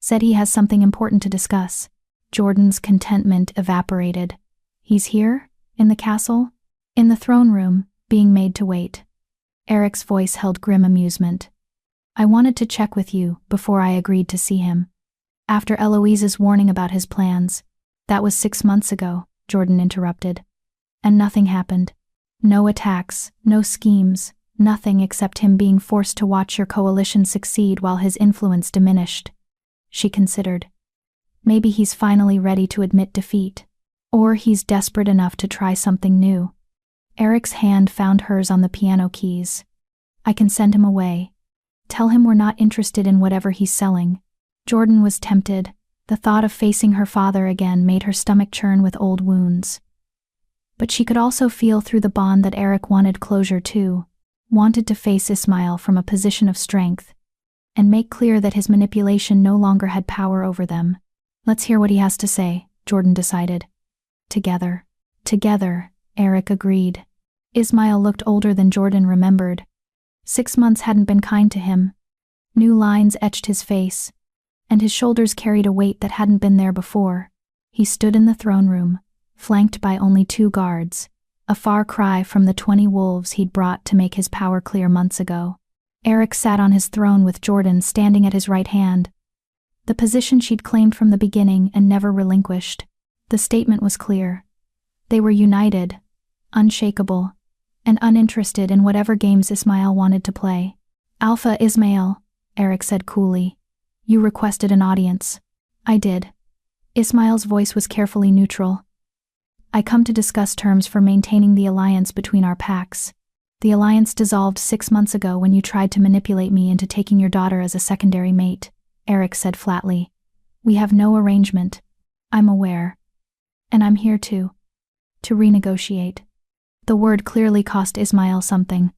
Said he has something important to discuss. Jordan's contentment evaporated. He's here? In the castle? In the throne room, being made to wait. Eric's voice held grim amusement. I wanted to check with you before I agreed to see him. After Eloise's warning about his plans. That was 6 months ago, Jordan interrupted. And nothing happened. No attacks, no schemes, nothing except him being forced to watch your coalition succeed while his influence diminished. She considered. Maybe he's finally ready to admit defeat. Or he's desperate enough to try something new. Eric's hand found hers on the piano keys. I can send him away. Tell him we're not interested in whatever he's selling. Jordan was tempted. The thought of facing her father again made her stomach churn with old wounds. But she could also feel through the bond that Eric wanted closure too, wanted to face Ismail from a position of strength, and make clear that his manipulation no longer had power over them. Let's hear what he has to say, Jordan decided. Together. Together, Eric agreed. Ismail looked older than Jordan remembered. 6 months hadn't been kind to him. New lines etched his face, and his shoulders carried a weight that hadn't been there before. He stood in the throne room, flanked by only 2 guards, a far cry from the 20 wolves he'd brought to make his power clear months ago. Eric sat on his throne with Jordan standing at his right hand. The position she'd claimed from the beginning and never relinquished. The statement was clear. They were united, unshakable, and uninterested in whatever games Ismail wanted to play. Alpha Ismail, Eric said coolly. You requested an audience. I did. Ismail's voice was carefully neutral. I come to discuss terms for maintaining the alliance between our packs. The alliance dissolved 6 months ago when you tried to manipulate me into taking your daughter as a secondary mate, Eric said flatly. We have no arrangement. I'm aware. And I'm here to renegotiate. The word clearly cost Ismael something.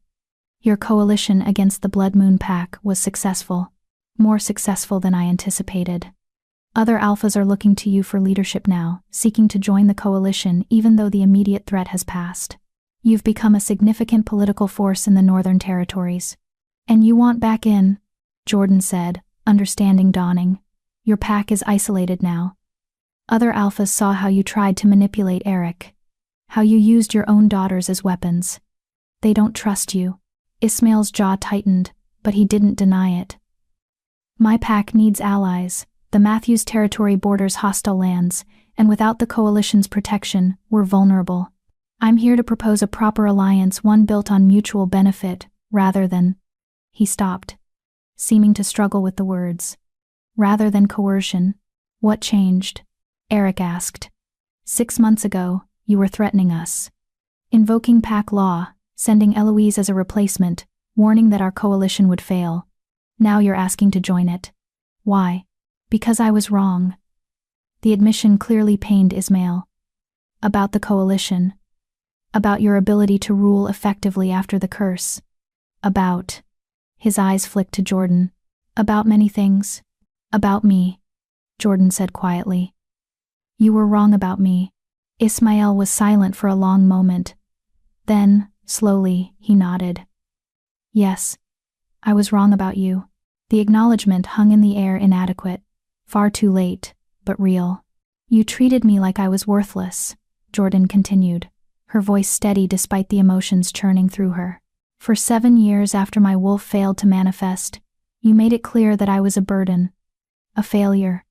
Your coalition against the Blood Moon Pack was successful. More successful than I anticipated. Other alphas are looking to you for leadership now, seeking to join the coalition even though the immediate threat has passed. You've become a significant political force in the Northern Territories. And you want back in, Jordan said, understanding dawning. Your pack is isolated now. Other alphas saw how you tried to manipulate Eric. How you used your own daughters as weapons. They don't trust you. Ismael's jaw tightened, but he didn't deny it. My pack needs allies. The Matthews territory borders hostile lands, and without the coalition's protection, we're vulnerable. I'm here to propose a proper alliance, one built on mutual benefit, rather than… He stopped, seeming to struggle with the words. Rather than coercion. What changed? Eric asked. 6 months ago, you were threatening us. Invoking pack law, sending Eloise as a replacement, warning that our coalition would fail. Now you're asking to join it. Why? Because I was wrong. The admission clearly pained Ismael. About the coalition. About your ability to rule effectively after the curse. About… His eyes flicked to Jordan. About many things. About me, Jordan said quietly. You were wrong about me. Ismael was silent for a long moment. Then, slowly, he nodded. Yes, I was wrong about you. The acknowledgement hung in the air, inadequate. Far too late, but real. You treated me like I was worthless, Jordan continued, her voice steady despite the emotions churning through her. For 7 years after my wolf failed to manifest, you made it clear that I was a burden. A failure.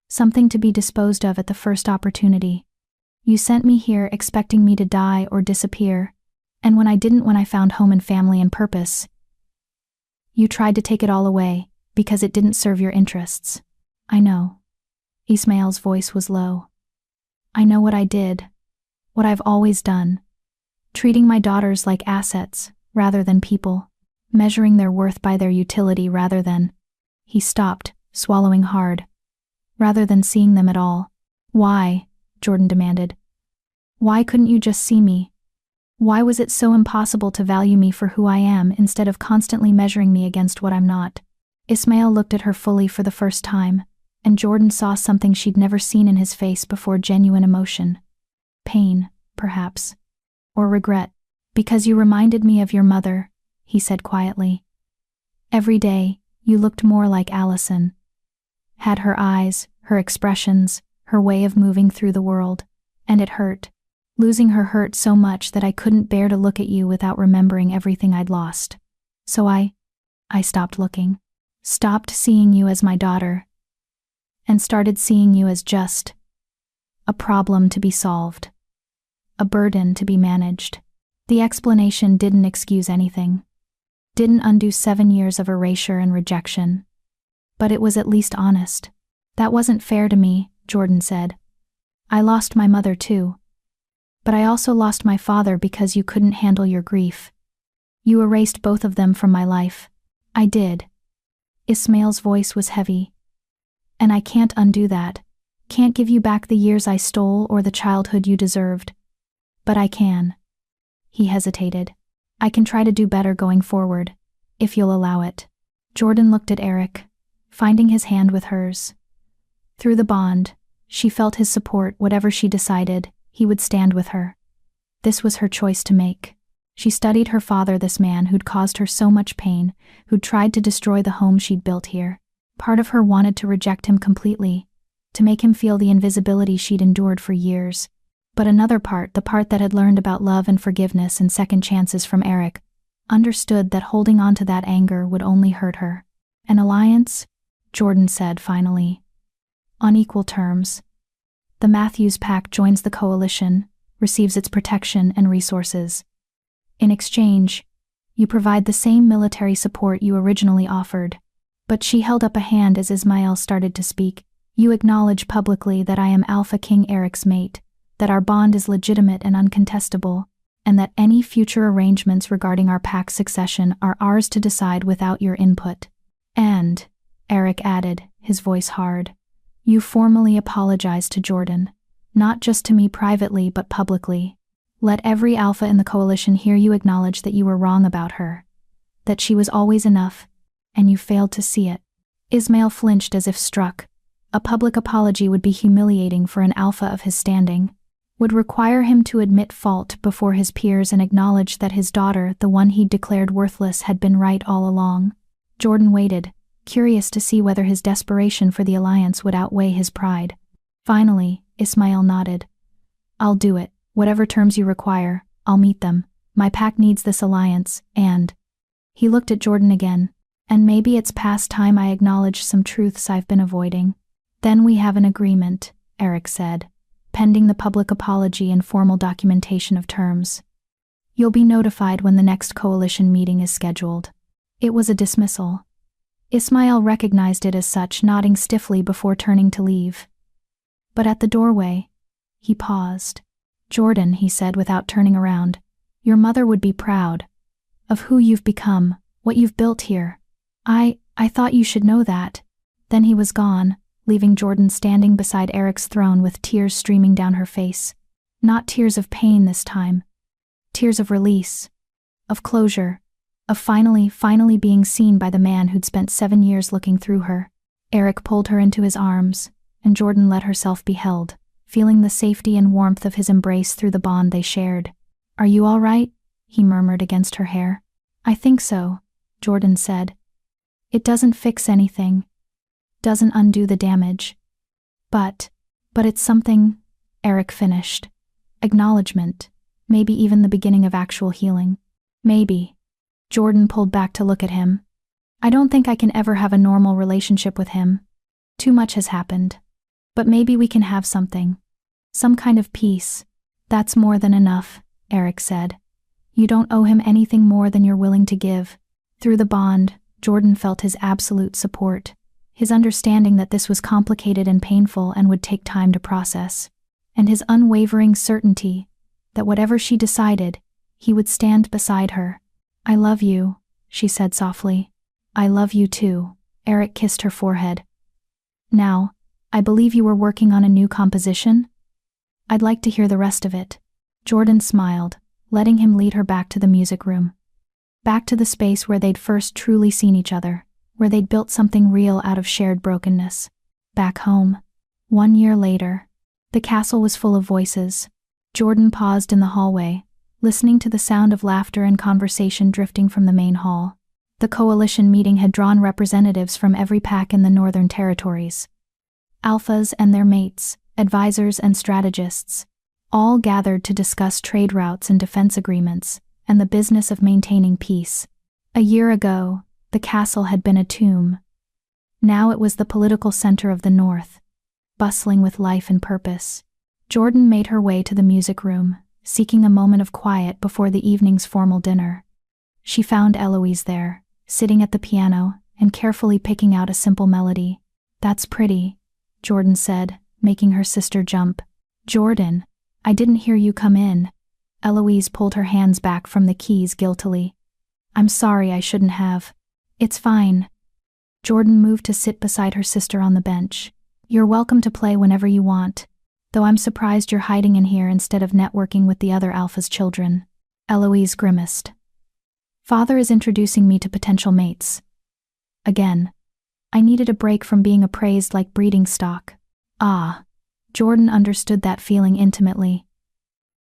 Something to be disposed of at the first opportunity. You sent me here expecting me to die or disappear, and when I found home and family and purpose, you tried to take it all away, because it didn't serve your interests. I know. Ismael's voice was low. I know what I did. What I've always done. Treating my daughters like assets, rather than people. Measuring their worth by their utility rather than… He stopped, swallowing hard. Rather than seeing them at all. Why? Jordan demanded. Why couldn't you just see me? Why was it so impossible to value me for who I am instead of constantly measuring me against what I'm not? Ismael looked at her fully for the first time, and Jordan saw something she'd never seen in his face before: genuine emotion. Pain, perhaps. Or regret. Because you reminded me of your mother, he said quietly. Every day, you looked more like Allison. Had her eyes, her expressions, her way of moving through the world, and it hurt. Losing her hurt so much that I couldn't bear to look at you without remembering everything I'd lost. So I stopped looking. Stopped seeing you as my daughter. And started seeing you as just a problem to be solved. A burden to be managed. The explanation didn't excuse anything. Didn't undo 7 years of erasure and rejection. But it was at least honest. That wasn't fair to me, Jordan said. I lost my mother too. But I also lost my father because you couldn't handle your grief. You erased both of them from my life. I did. Ismael's voice was heavy. And I can't undo that. Can't give you back the years I stole or the childhood you deserved. But I can. He hesitated. I can try to do better going forward, if you'll allow it. Jordan looked at Eric, finding his hand with hers. Through the bond, she felt his support. Whatever she decided, he would stand with her. This was her choice to make. She studied her father, this man who'd caused her so much pain, who'd tried to destroy the home she'd built here. Part of her wanted to reject him completely, to make him feel the invisibility she'd endured for years. But another part, the part that had learned about love and forgiveness and second chances from Eric, understood that holding on to that anger would only hurt her. An alliance? Jordan said finally. On equal terms. The Matthews Pack joins the coalition, receives its protection and resources. In exchange, you provide the same military support you originally offered. But she held up a hand as Ismael started to speak. You acknowledge publicly that I am Alphaking Eric's mate, that our bond is legitimate and uncontestable, and that any future arrangements regarding our pack's succession are ours to decide without your input. And, Eric added, his voice hard, You formally apologize to Jordan. Not just to me privately but publicly. Let every alpha in the coalition hear you acknowledge that you were wrong about her. That she was always enough, and you failed to see it. Ismail flinched as if struck. A public apology would be humiliating for an alpha of his standing. Would require him to admit fault before his peers and acknowledge that his daughter, the one he'd declared worthless, had been right all along. Jordan waited, curious to see whether his desperation for the alliance would outweigh his pride. Finally, Ismail nodded. I'll do it. Whatever terms you require, I'll meet them. My pack needs this alliance, and... He looked at Jordan again. And maybe it's past time I acknowledge some truths I've been avoiding. Then we have an agreement, Eric said, pending the public apology and formal documentation of terms. You'll be notified when the next coalition meeting is scheduled. It was a dismissal. Ismail recognized it as such, nodding stiffly before turning to leave. But at the doorway, he paused. Jordan, he said without turning around, your mother would be proud of who you've become, what you've built here. I thought you should know that. Then he was gone, leaving Jordan standing beside Eric's throne with tears streaming down her face. Not tears of pain this time. Tears of release. Of closure. Of finally being seen by the man who'd spent 7 years looking through her. Eric pulled her into his arms, and Jordan let herself be held, feeling the safety and warmth of his embrace through the bond they shared. Are you all right? He murmured against her hair. I think so, Jordan said. It doesn't fix anything. Doesn't undo the damage. But it's something, Eric finished. Acknowledgement. Maybe even the beginning of actual healing. Maybe. Jordan pulled back to look at him. I don't think I can ever have a normal relationship with him. Too much has happened. But maybe we can have something. Some kind of peace. That's more than enough, Eric said. You don't owe him anything more than you're willing to give. Through the bond, Jordan felt his absolute support. His understanding that this was complicated and painful and would take time to process. And his unwavering certainty that whatever she decided, he would stand beside her. I love you, she said softly. I love you too. Eric kissed her forehead. Now, I believe you were working on a new composition? I'd like to hear the rest of it. Jordan smiled, letting him lead her back to the music room. Back to the space where they'd first truly seen each other, where they'd built something real out of shared brokenness. Back home. 1 year later. The castle was full of voices. Jordan paused in the hallway, listening to the sound of laughter and conversation drifting from the main hall. The coalition meeting had drawn representatives from every pack in the Northern Territories. Alphas and their mates, advisors and strategists, all gathered to discuss trade routes and defense agreements, and the business of maintaining peace. A year ago, the castle had been a tomb. Now it was the political center of the North, bustling with life and purpose. Jordan made her way to the music room, seeking a moment of quiet before the evening's formal dinner. She found Eloise there, sitting at the piano and carefully picking out a simple melody. That's pretty, Jordan said, making her sister jump. Jordan, I didn't hear you come in. Eloise pulled her hands back from the keys guiltily. I'm sorry, I shouldn't have. It's fine. Jordan moved to sit beside her sister on the bench. You're welcome to play whenever you want, though I'm surprised you're hiding in here instead of networking with the other Alpha's children. Eloise grimaced. Father is introducing me to potential mates. Again. I needed a break from being appraised like breeding stock. Ah. Jordan understood that feeling intimately.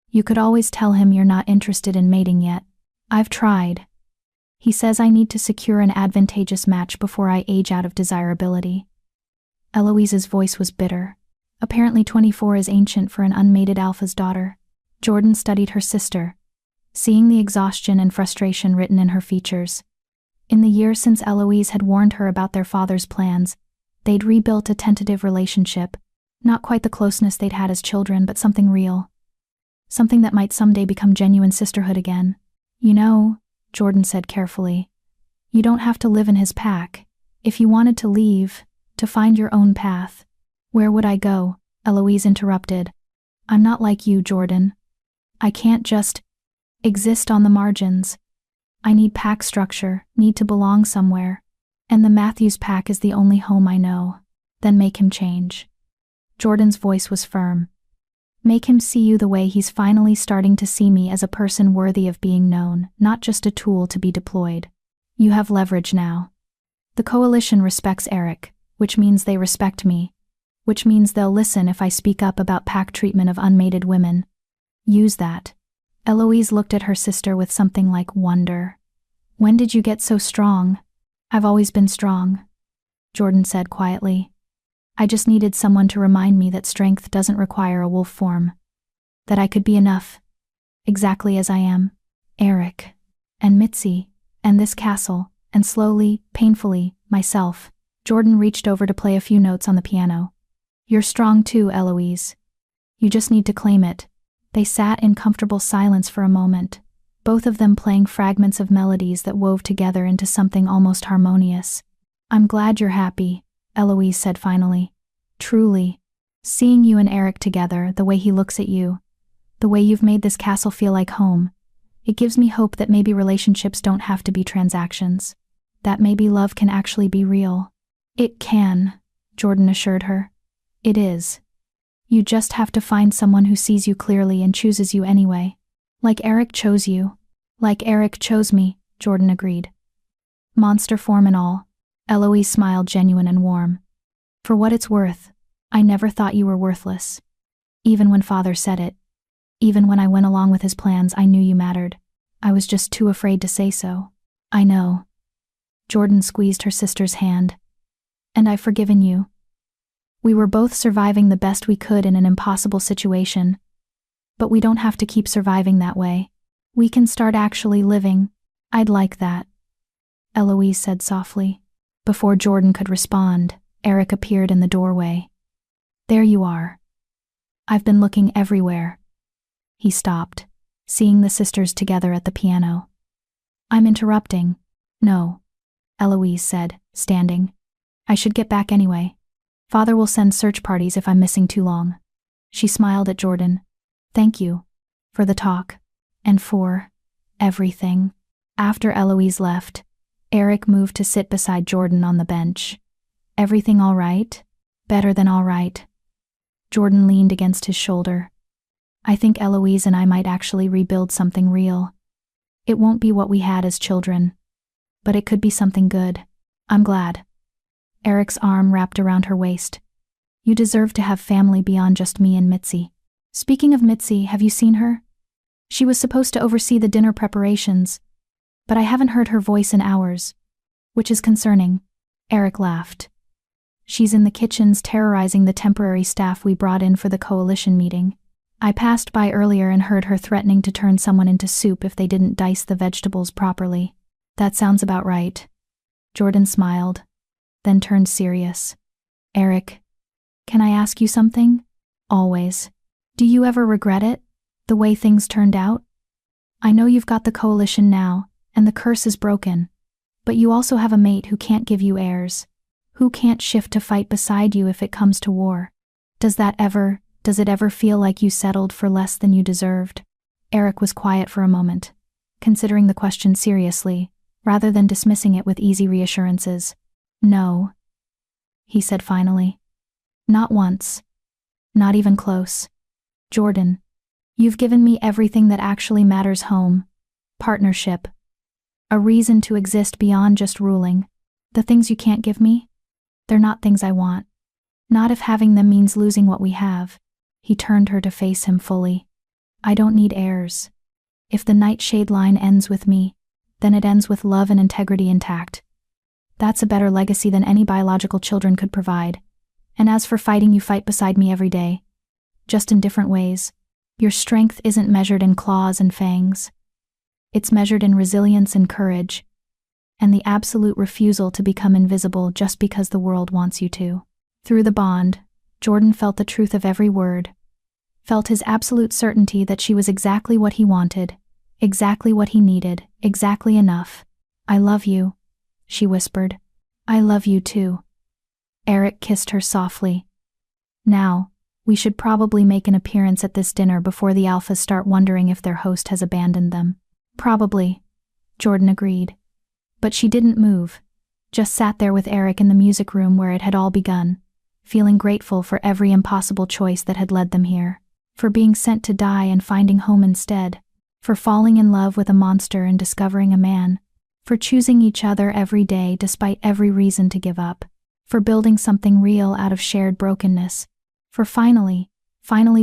You could always tell him you're not interested in mating yet. I've tried. He says I need to secure an advantageous match before I age out of desirability. Eloise's voice was bitter. Apparently 24 is ancient for an unmated Alpha's daughter. Jordan studied her sister, seeing the exhaustion and frustration written in her features. In the year since Eloise had warned her about their father's plans, they'd rebuilt a tentative relationship. Not quite the closeness they'd had as children, but something real. Something that might someday become genuine sisterhood again. You know, Jordan said carefully, you don't have to live in his pack. If you wanted to leave, to find your own path. Where would I go? Eloise interrupted. I'm not like you, Jordan. I can't just exist on the margins. I need pack structure, need to belong somewhere. And the Matthews pack is the only home I know. Then make him change. Jordan's voice was firm. Make him see you the way he's finally starting to see me, as a person worthy of being known, not just a tool to be deployed. You have leverage now. The coalition respects Eric, which means they respect me, which means they'll listen if I speak up about pack treatment of unmated women. Use that. Eloise looked at her sister with something like wonder. When did you get so strong? I've always been strong, Jordan said quietly. I just needed someone to remind me that strength doesn't require a wolf form. That I could be enough. Exactly as I am. Eric. And Mitzi. And this castle. And slowly, painfully, myself. Jordan reached over to play a few notes on the piano. You're strong too, Eloise. You just need to claim it. They sat in comfortable silence for a moment, both of them playing fragments of melodies that wove together into something almost harmonious. I'm glad you're happy, Eloise said finally. Truly. Seeing you and Eric together, the way he looks at you, the way you've made this castle feel like home, it gives me hope that maybe relationships don't have to be transactions. That maybe love can actually be real. It can, Jordan assured her. It is. You just have to find someone who sees you clearly and chooses you anyway. Like Eric chose you. Like Eric chose me, Jordan agreed. Monster form and all. Eloise smiled, genuine and warm. For what it's worth, I never thought you were worthless. Even when Father said it. Even when I went along with his plans, I knew you mattered. I was just too afraid to say so. I know. Jordan squeezed her sister's hand. And I've forgiven you. We were both surviving the best we could in an impossible situation. But we don't have to keep surviving that way. We can start actually living. I'd like that, Eloise said softly. Before Jordan could respond, Eric appeared in the doorway. There you are. I've been looking everywhere. He stopped, seeing the sisters together at the piano. I'm interrupting. No, Eloise said, standing. I should get back anyway. Father will send search parties if I'm missing too long. She smiled at Jordan. Thank you. For the talk. And for everything. After Eloise left, Eric moved to sit beside Jordan on the bench. Everything all right? Better than all right. Jordan leaned against his shoulder. I think Eloise and I might actually rebuild something real. It won't be what we had as children. But it could be something good. I'm glad. Eric's arm wrapped around her waist. You deserve to have family beyond just me and Mitzi. Speaking of Mitzi, have you seen her? She was supposed to oversee the dinner preparations, but I haven't heard her voice in hours, which is concerning. Eric laughed. She's in the kitchens terrorizing the temporary staff we brought in for the coalition meeting. I passed by earlier and heard her threatening to turn someone into soup if they didn't dice the vegetables properly. That sounds about right. Jordan smiled, then turned serious. Eric, can I ask you something? Always. Do you ever regret it? The way things turned out? I know you've got the coalition now, and the curse is broken. But you also have a mate who can't give you heirs. Who can't shift to fight beside you if it comes to war. Does it ever feel like you settled for less than you deserved? Eric was quiet for a moment, considering the question seriously, rather than dismissing it with easy reassurances. No, he said finally. Not once. Not even close. Jordan, you've given me everything that actually matters: home, partnership, a reason to exist beyond just ruling. The things you can't give me? They're not things I want. Not if having them means losing what we have. He turned her to face him fully. I don't need heirs. If the nightshade line ends with me, then it ends with love and integrity intact. That's a better legacy than any biological children could provide. And as for fighting, you fight beside me every day. Just in different ways. Your strength isn't measured in claws and fangs. It's measured in resilience and courage, and the absolute refusal to become invisible just because the world wants you to. Through the bond, Jordan felt the truth of every word, felt his absolute certainty that she was exactly what he wanted, exactly what he needed, exactly enough. I love you, she whispered. I love you too. Eric kissed her softly. Now, we should probably make an appearance at this dinner before the Alphas start wondering if their host has abandoned them. Probably, Jordan agreed. But she didn't move, just sat there with Eric in the music room where it had all begun, feeling grateful for every impossible choice that had led them here, for being sent to die and finding home instead, for falling in love with a monster and discovering a man, for choosing each other every day despite every reason to give up, for building something real out of shared brokenness, for finally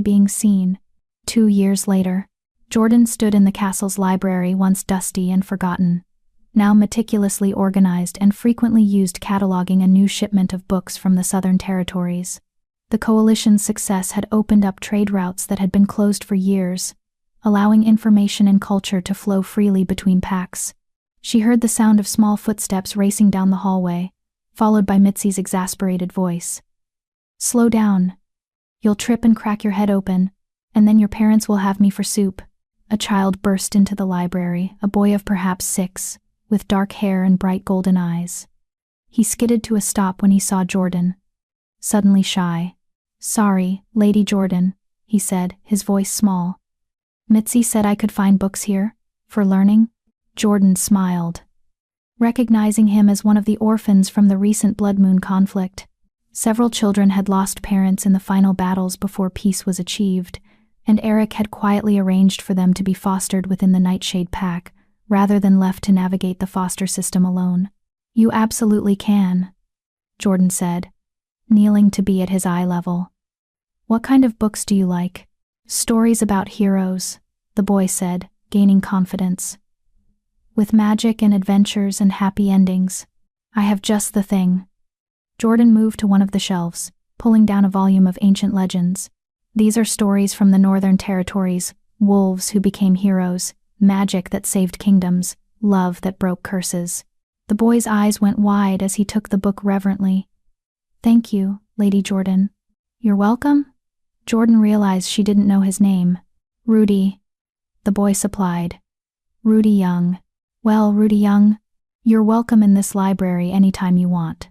being seen. 2 years later, Jordan stood in the castle's library, once dusty and forgotten, now meticulously organized and frequently used, cataloging a new shipment of books from the Southern Territories. The coalition's success had opened up trade routes that had been closed for years, allowing information and culture to flow freely between packs. She heard the sound of small footsteps racing down the hallway, followed by Mitzi's exasperated voice. "Slow down. You'll trip and crack your head open, and then your parents will have me for soup." A child burst into the library, a boy of perhaps 6, with dark hair and bright golden eyes. He skidded to a stop when he saw Jordan, suddenly shy. "Sorry, Lady Jordan," he said, his voice small. "Mitzi said I could find books here, for learning." Jordan smiled, recognizing him as one of the orphans from the recent Blood Moon conflict. Several children had lost parents in the final battles before peace was achieved, and Eric had quietly arranged for them to be fostered within the Nightshade Pack, rather than left to navigate the foster system alone. "You absolutely can," Jordan said, kneeling to be at his eye level. "What kind of books do you like?" "Stories about heroes," the boy said, gaining confidence. "With magic and adventures and happy endings. I have just the thing." Jordan moved to one of the shelves, pulling down a volume of ancient legends. "These are stories from the Northern Territories, wolves who became heroes, magic that saved kingdoms, love that broke curses." The boy's eyes went wide as he took the book reverently. "Thank you, Lady Jordan." "You're welcome?" Jordan realized she didn't know his name. "Rudy," the boy supplied. "Rudy Young. Well, Rudy Young, you're welcome in this library anytime you want.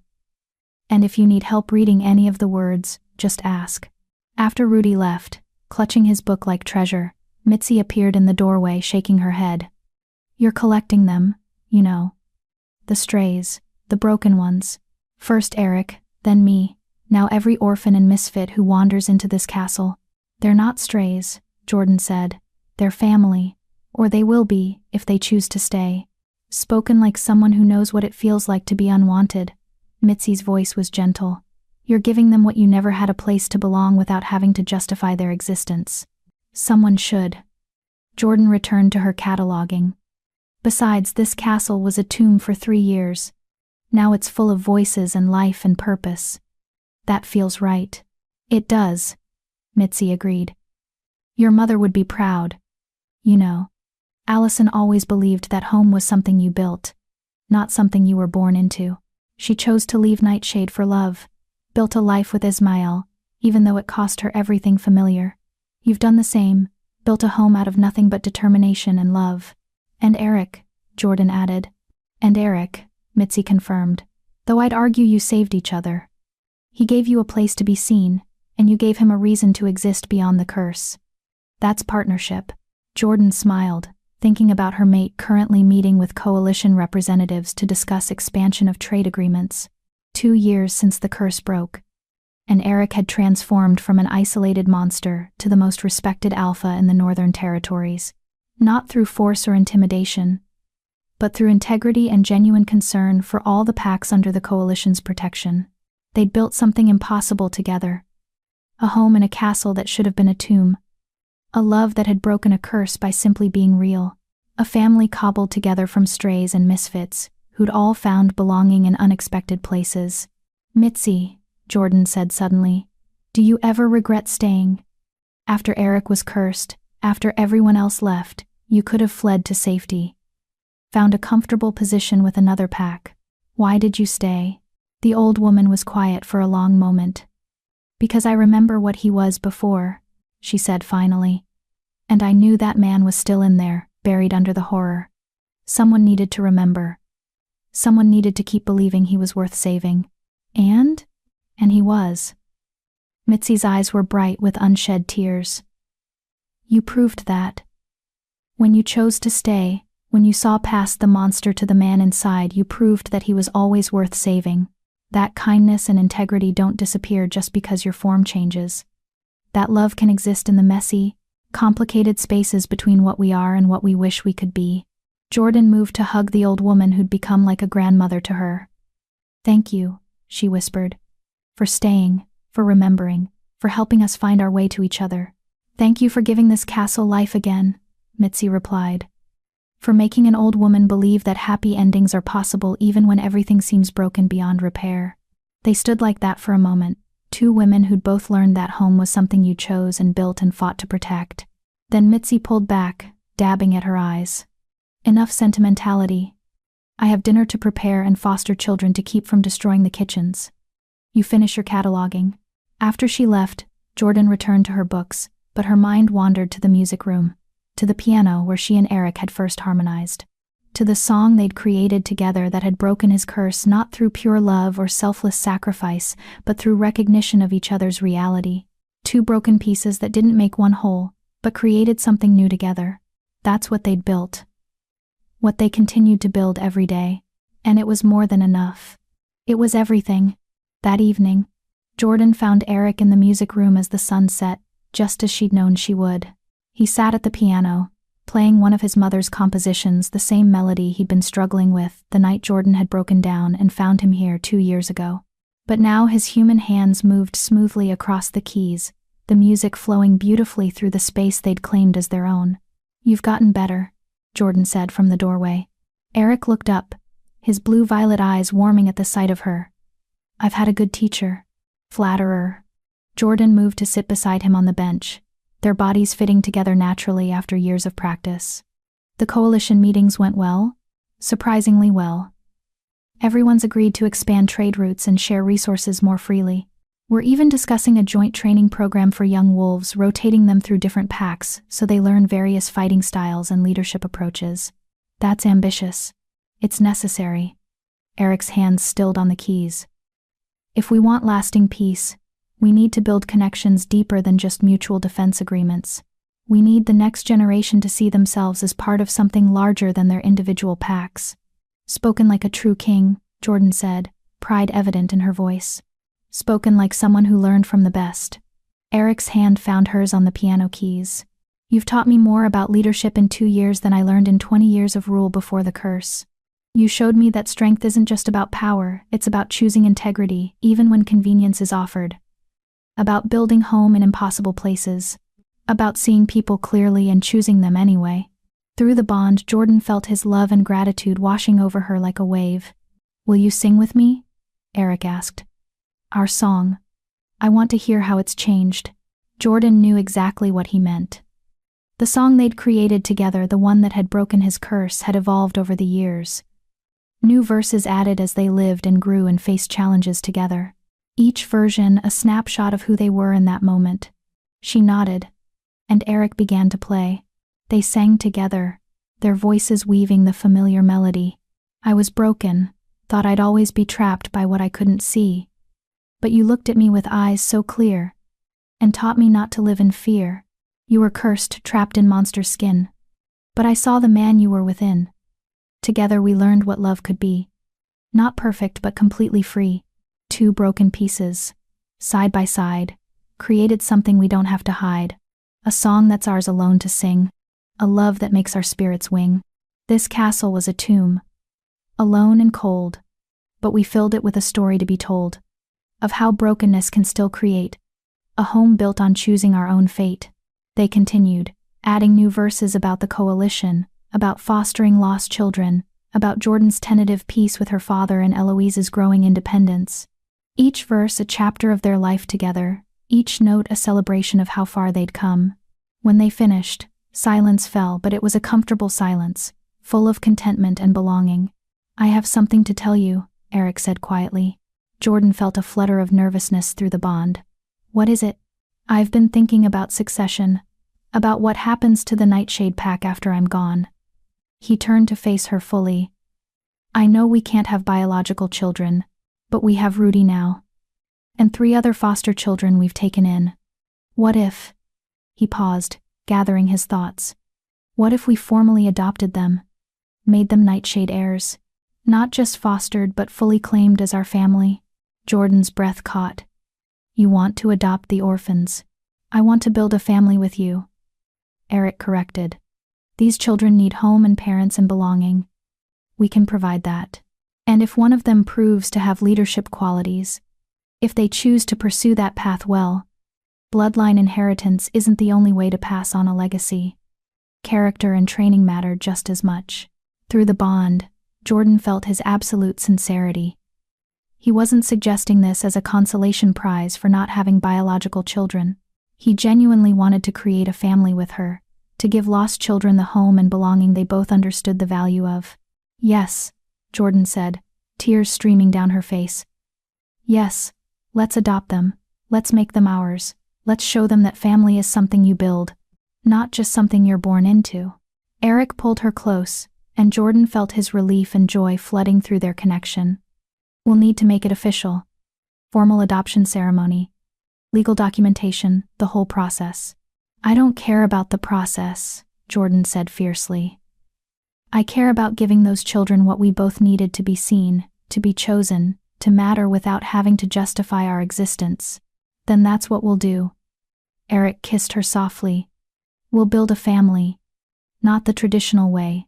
And if you need help reading any of the words, just ask." After Rudy left, clutching his book like treasure, Mitzi appeared in the doorway, shaking her head. "You're collecting them, you know. The strays, the broken ones. First Eric, then me, now every orphan and misfit who wanders into this castle. They're not strays," Jordan said. "They're family, or they will be if they choose to stay." Spoken like someone who knows what it feels like to be unwanted, Mitzi's voice was gentle. "You're giving them what you never had, a place to belong without having to justify their existence. Someone should." Jordan returned to her cataloging. "Besides, this castle was a tomb for 3 years. Now it's full of voices and life and purpose." "That feels right." "It does," Mitzi agreed. "Your mother would be proud. You know, Allison always believed that home was something you built, not something you were born into. She chose to leave Nightshade for love, built a life with Ismael, even though it cost her everything familiar. You've done the same, built a home out of nothing but determination and love." "And Eric," Jordan added. "And Eric," Mitzi confirmed, "though I'd argue you saved each other. He gave you a place to be seen, and you gave him a reason to exist beyond the curse. That's partnership." Jordan smiled, thinking about her mate currently meeting with coalition representatives to discuss expansion of trade agreements. 2 years since the curse broke, and Eric had transformed from an isolated monster to the most respected alpha in the Northern Territories. Not through force or intimidation, but through integrity and genuine concern for all the packs under the coalition's protection. They'd built something impossible together. A home in a castle that should have been a tomb. A love that had broken a curse by simply being real. A family cobbled together from strays and misfits, who'd all found belonging in unexpected places. "Mitzi," Jordan said suddenly, "do you ever regret staying? After Eric was cursed, after everyone else left, you could have fled to safety. Found a comfortable position with another pack. Why did you stay?" The old woman was quiet for a long moment. "Because I remember what he was before," she said finally. "And I knew that man was still in there, buried under the horror. Someone needed to remember. Someone needed to keep believing he was worth saving. And he was." Mitzi's eyes were bright with unshed tears. "You proved that. When you chose to stay, when you saw past the monster to the man inside, you proved that he was always worth saving. That kindness and integrity don't disappear just because your form changes. That love can exist in the messy, complicated spaces between what we are and what we wish we could be. Jordan moved to hug the old woman who'd become like a grandmother to her. "Thank you," she whispered. "For staying, for remembering, for helping us find our way to each other." "Thank you for giving this castle life again," Mitzi replied. "For making an old woman believe that happy endings are possible even when everything seems broken beyond repair." They stood like that for a moment, two women who'd both learned that home was something you chose and built and fought to protect. Then Mitzi pulled back, dabbing at her eyes. "Enough sentimentality. I have dinner to prepare and foster children to keep from destroying the kitchens. You finish your cataloging." After she left, Jordan returned to her books, but her mind wandered to the music room, to the piano where she and Eric had first harmonized, to the song they'd created together that had broken his curse not through pure love or selfless sacrifice, but through recognition of each other's reality. Two broken pieces that didn't make one whole, but created something new together. That's what they'd built. What they continued to build every day. And it was more than enough. It was everything. That evening, Jordan found Eric in the music room as the sun set, just as she'd known she would. He sat at the piano, playing one of his mother's compositions, the same melody he'd been struggling with the night Jordan had broken down and found him here 2 years ago. But now his human hands moved smoothly across the keys, the music flowing beautifully through the space they'd claimed as their own. "You've gotten better," Jordan said from the doorway. Eric looked up, his blue-violet eyes warming at the sight of her. "I've had a good teacher. Flatterer." Jordan moved to sit beside him on the bench, their bodies fitting together naturally after years of practice. "The coalition meetings went well? Surprisingly well. Everyone's agreed to expand trade routes and share resources more freely. We're even discussing a joint training program for young wolves, rotating them through different packs so they learn various fighting styles and leadership approaches. That's ambitious. It's necessary." Eric's hands stilled on the keys. "If we want lasting peace, we need to build connections deeper than just mutual defense agreements. We need the next generation to see themselves as part of something larger than their individual packs." "Spoken like a true king," Jordan said, pride evident in her voice. "Spoken like someone who learned from the best." Eric's hand found hers on the piano keys. "You've taught me more about leadership in 2 years than I learned in 20 years of rule before the curse. You showed me that strength isn't just about power, it's about choosing integrity, even when convenience is offered. About building home in impossible places. About seeing people clearly and choosing them anyway." Through the bond, Jordan felt his love and gratitude washing over her like a wave. "Will you sing with me?" Eric asked. "Our song. I want to hear how it's changed." Jordan knew exactly what he meant. The song they'd created together, the one that had broken his curse, had evolved over the years. New verses added as they lived and grew and faced challenges together. Each version a snapshot of who they were in that moment. She nodded, and Eric began to play. They sang together, their voices weaving the familiar melody. "I was broken, thought I'd always be trapped by what I couldn't see. But you looked at me with eyes so clear, and taught me not to live in fear. You were cursed, trapped in monster skin. But I saw the man you were within. Together we learned what love could be. Not perfect, but completely free. 2 broken pieces, side by side, created something we don't have to hide. A song that's ours alone to sing. A love that makes our spirits wing. This castle was a tomb, alone and cold, but we filled it with a story to be told. Of how brokenness can still create a home built on choosing our own fate." They continued, adding new verses about the coalition, about fostering lost children, about Jordan's tentative peace with her father and Eloise's growing independence. Each verse a chapter of their life together, each note a celebration of how far they'd come. When they finished, silence fell, but it was a comfortable silence, full of contentment and belonging. "I have something to tell you," Eric said quietly. Jordan felt a flutter of nervousness through the bond. "What is it?" "I've been thinking about succession, about what happens to the Nightshade pack after I'm gone." He turned to face her fully. "I know we can't have biological children, but we have Rudy now. And 3 other foster children we've taken in. What if—" He paused, gathering his thoughts. "What if we formally adopted them? Made them Nightshade heirs? Not just fostered but fully claimed as our family?" Jordan's breath caught. You want to adopt the orphans. I want to build a family with you. Eric corrected. These children need home and parents and belonging. We can provide that. And if one of them proves to have leadership qualities, if they choose to pursue that path well, bloodline inheritance isn't the only way to pass on a legacy. Character and training matter just as much. Through the bond, Jordan felt his absolute sincerity. He wasn't suggesting this as a consolation prize for not having biological children. He genuinely wanted to create a family with her, to give lost children the home and belonging they both understood the value of. Yes, Jordan said, tears streaming down her face. Yes, let's adopt them, let's make them ours, let's show them that family is something you build, not just something you're born into. Eric pulled her close, and Jordan felt his relief and joy flooding through their connection. We'll need to make it official. Formal adoption ceremony. Legal documentation, the whole process. I don't care about the process, Jordan said fiercely. I care about giving those children what we both needed to be seen, to be chosen, to matter without having to justify our existence. Then that's what we'll do. Eric kissed her softly. We'll build a family. Not the traditional way,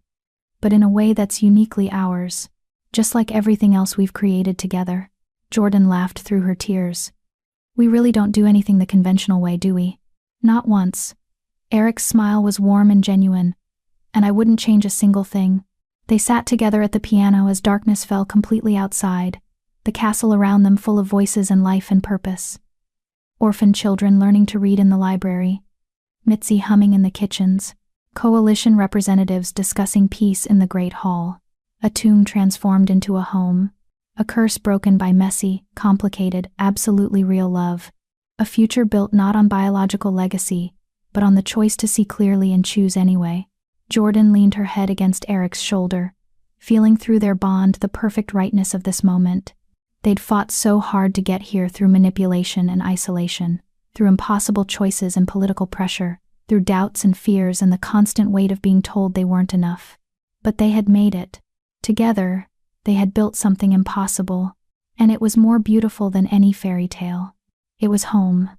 but in a way that's uniquely ours, just like everything else we've created together. Jordan laughed through her tears. We really don't do anything the conventional way, do we? Not once. Eric's smile was warm and genuine, and I wouldn't change a single thing. They sat together at the piano as darkness fell completely outside, the castle around them full of voices and life and purpose. Orphan children learning to read in the library, Mitzi humming in the kitchens, coalition representatives discussing peace in the great hall, a tomb transformed into a home, a curse broken by messy, complicated, absolutely real love, a future built not on biological legacy, but on the choice to see clearly and choose anyway. Jordan leaned her head against Eric's shoulder, feeling through their bond the perfect rightness of this moment. They'd fought so hard to get here through manipulation and isolation, through impossible choices and political pressure, through doubts and fears and the constant weight of being told they weren't enough. But they had made it. Together, they had built something impossible, and it was more beautiful than any fairy tale. It was home.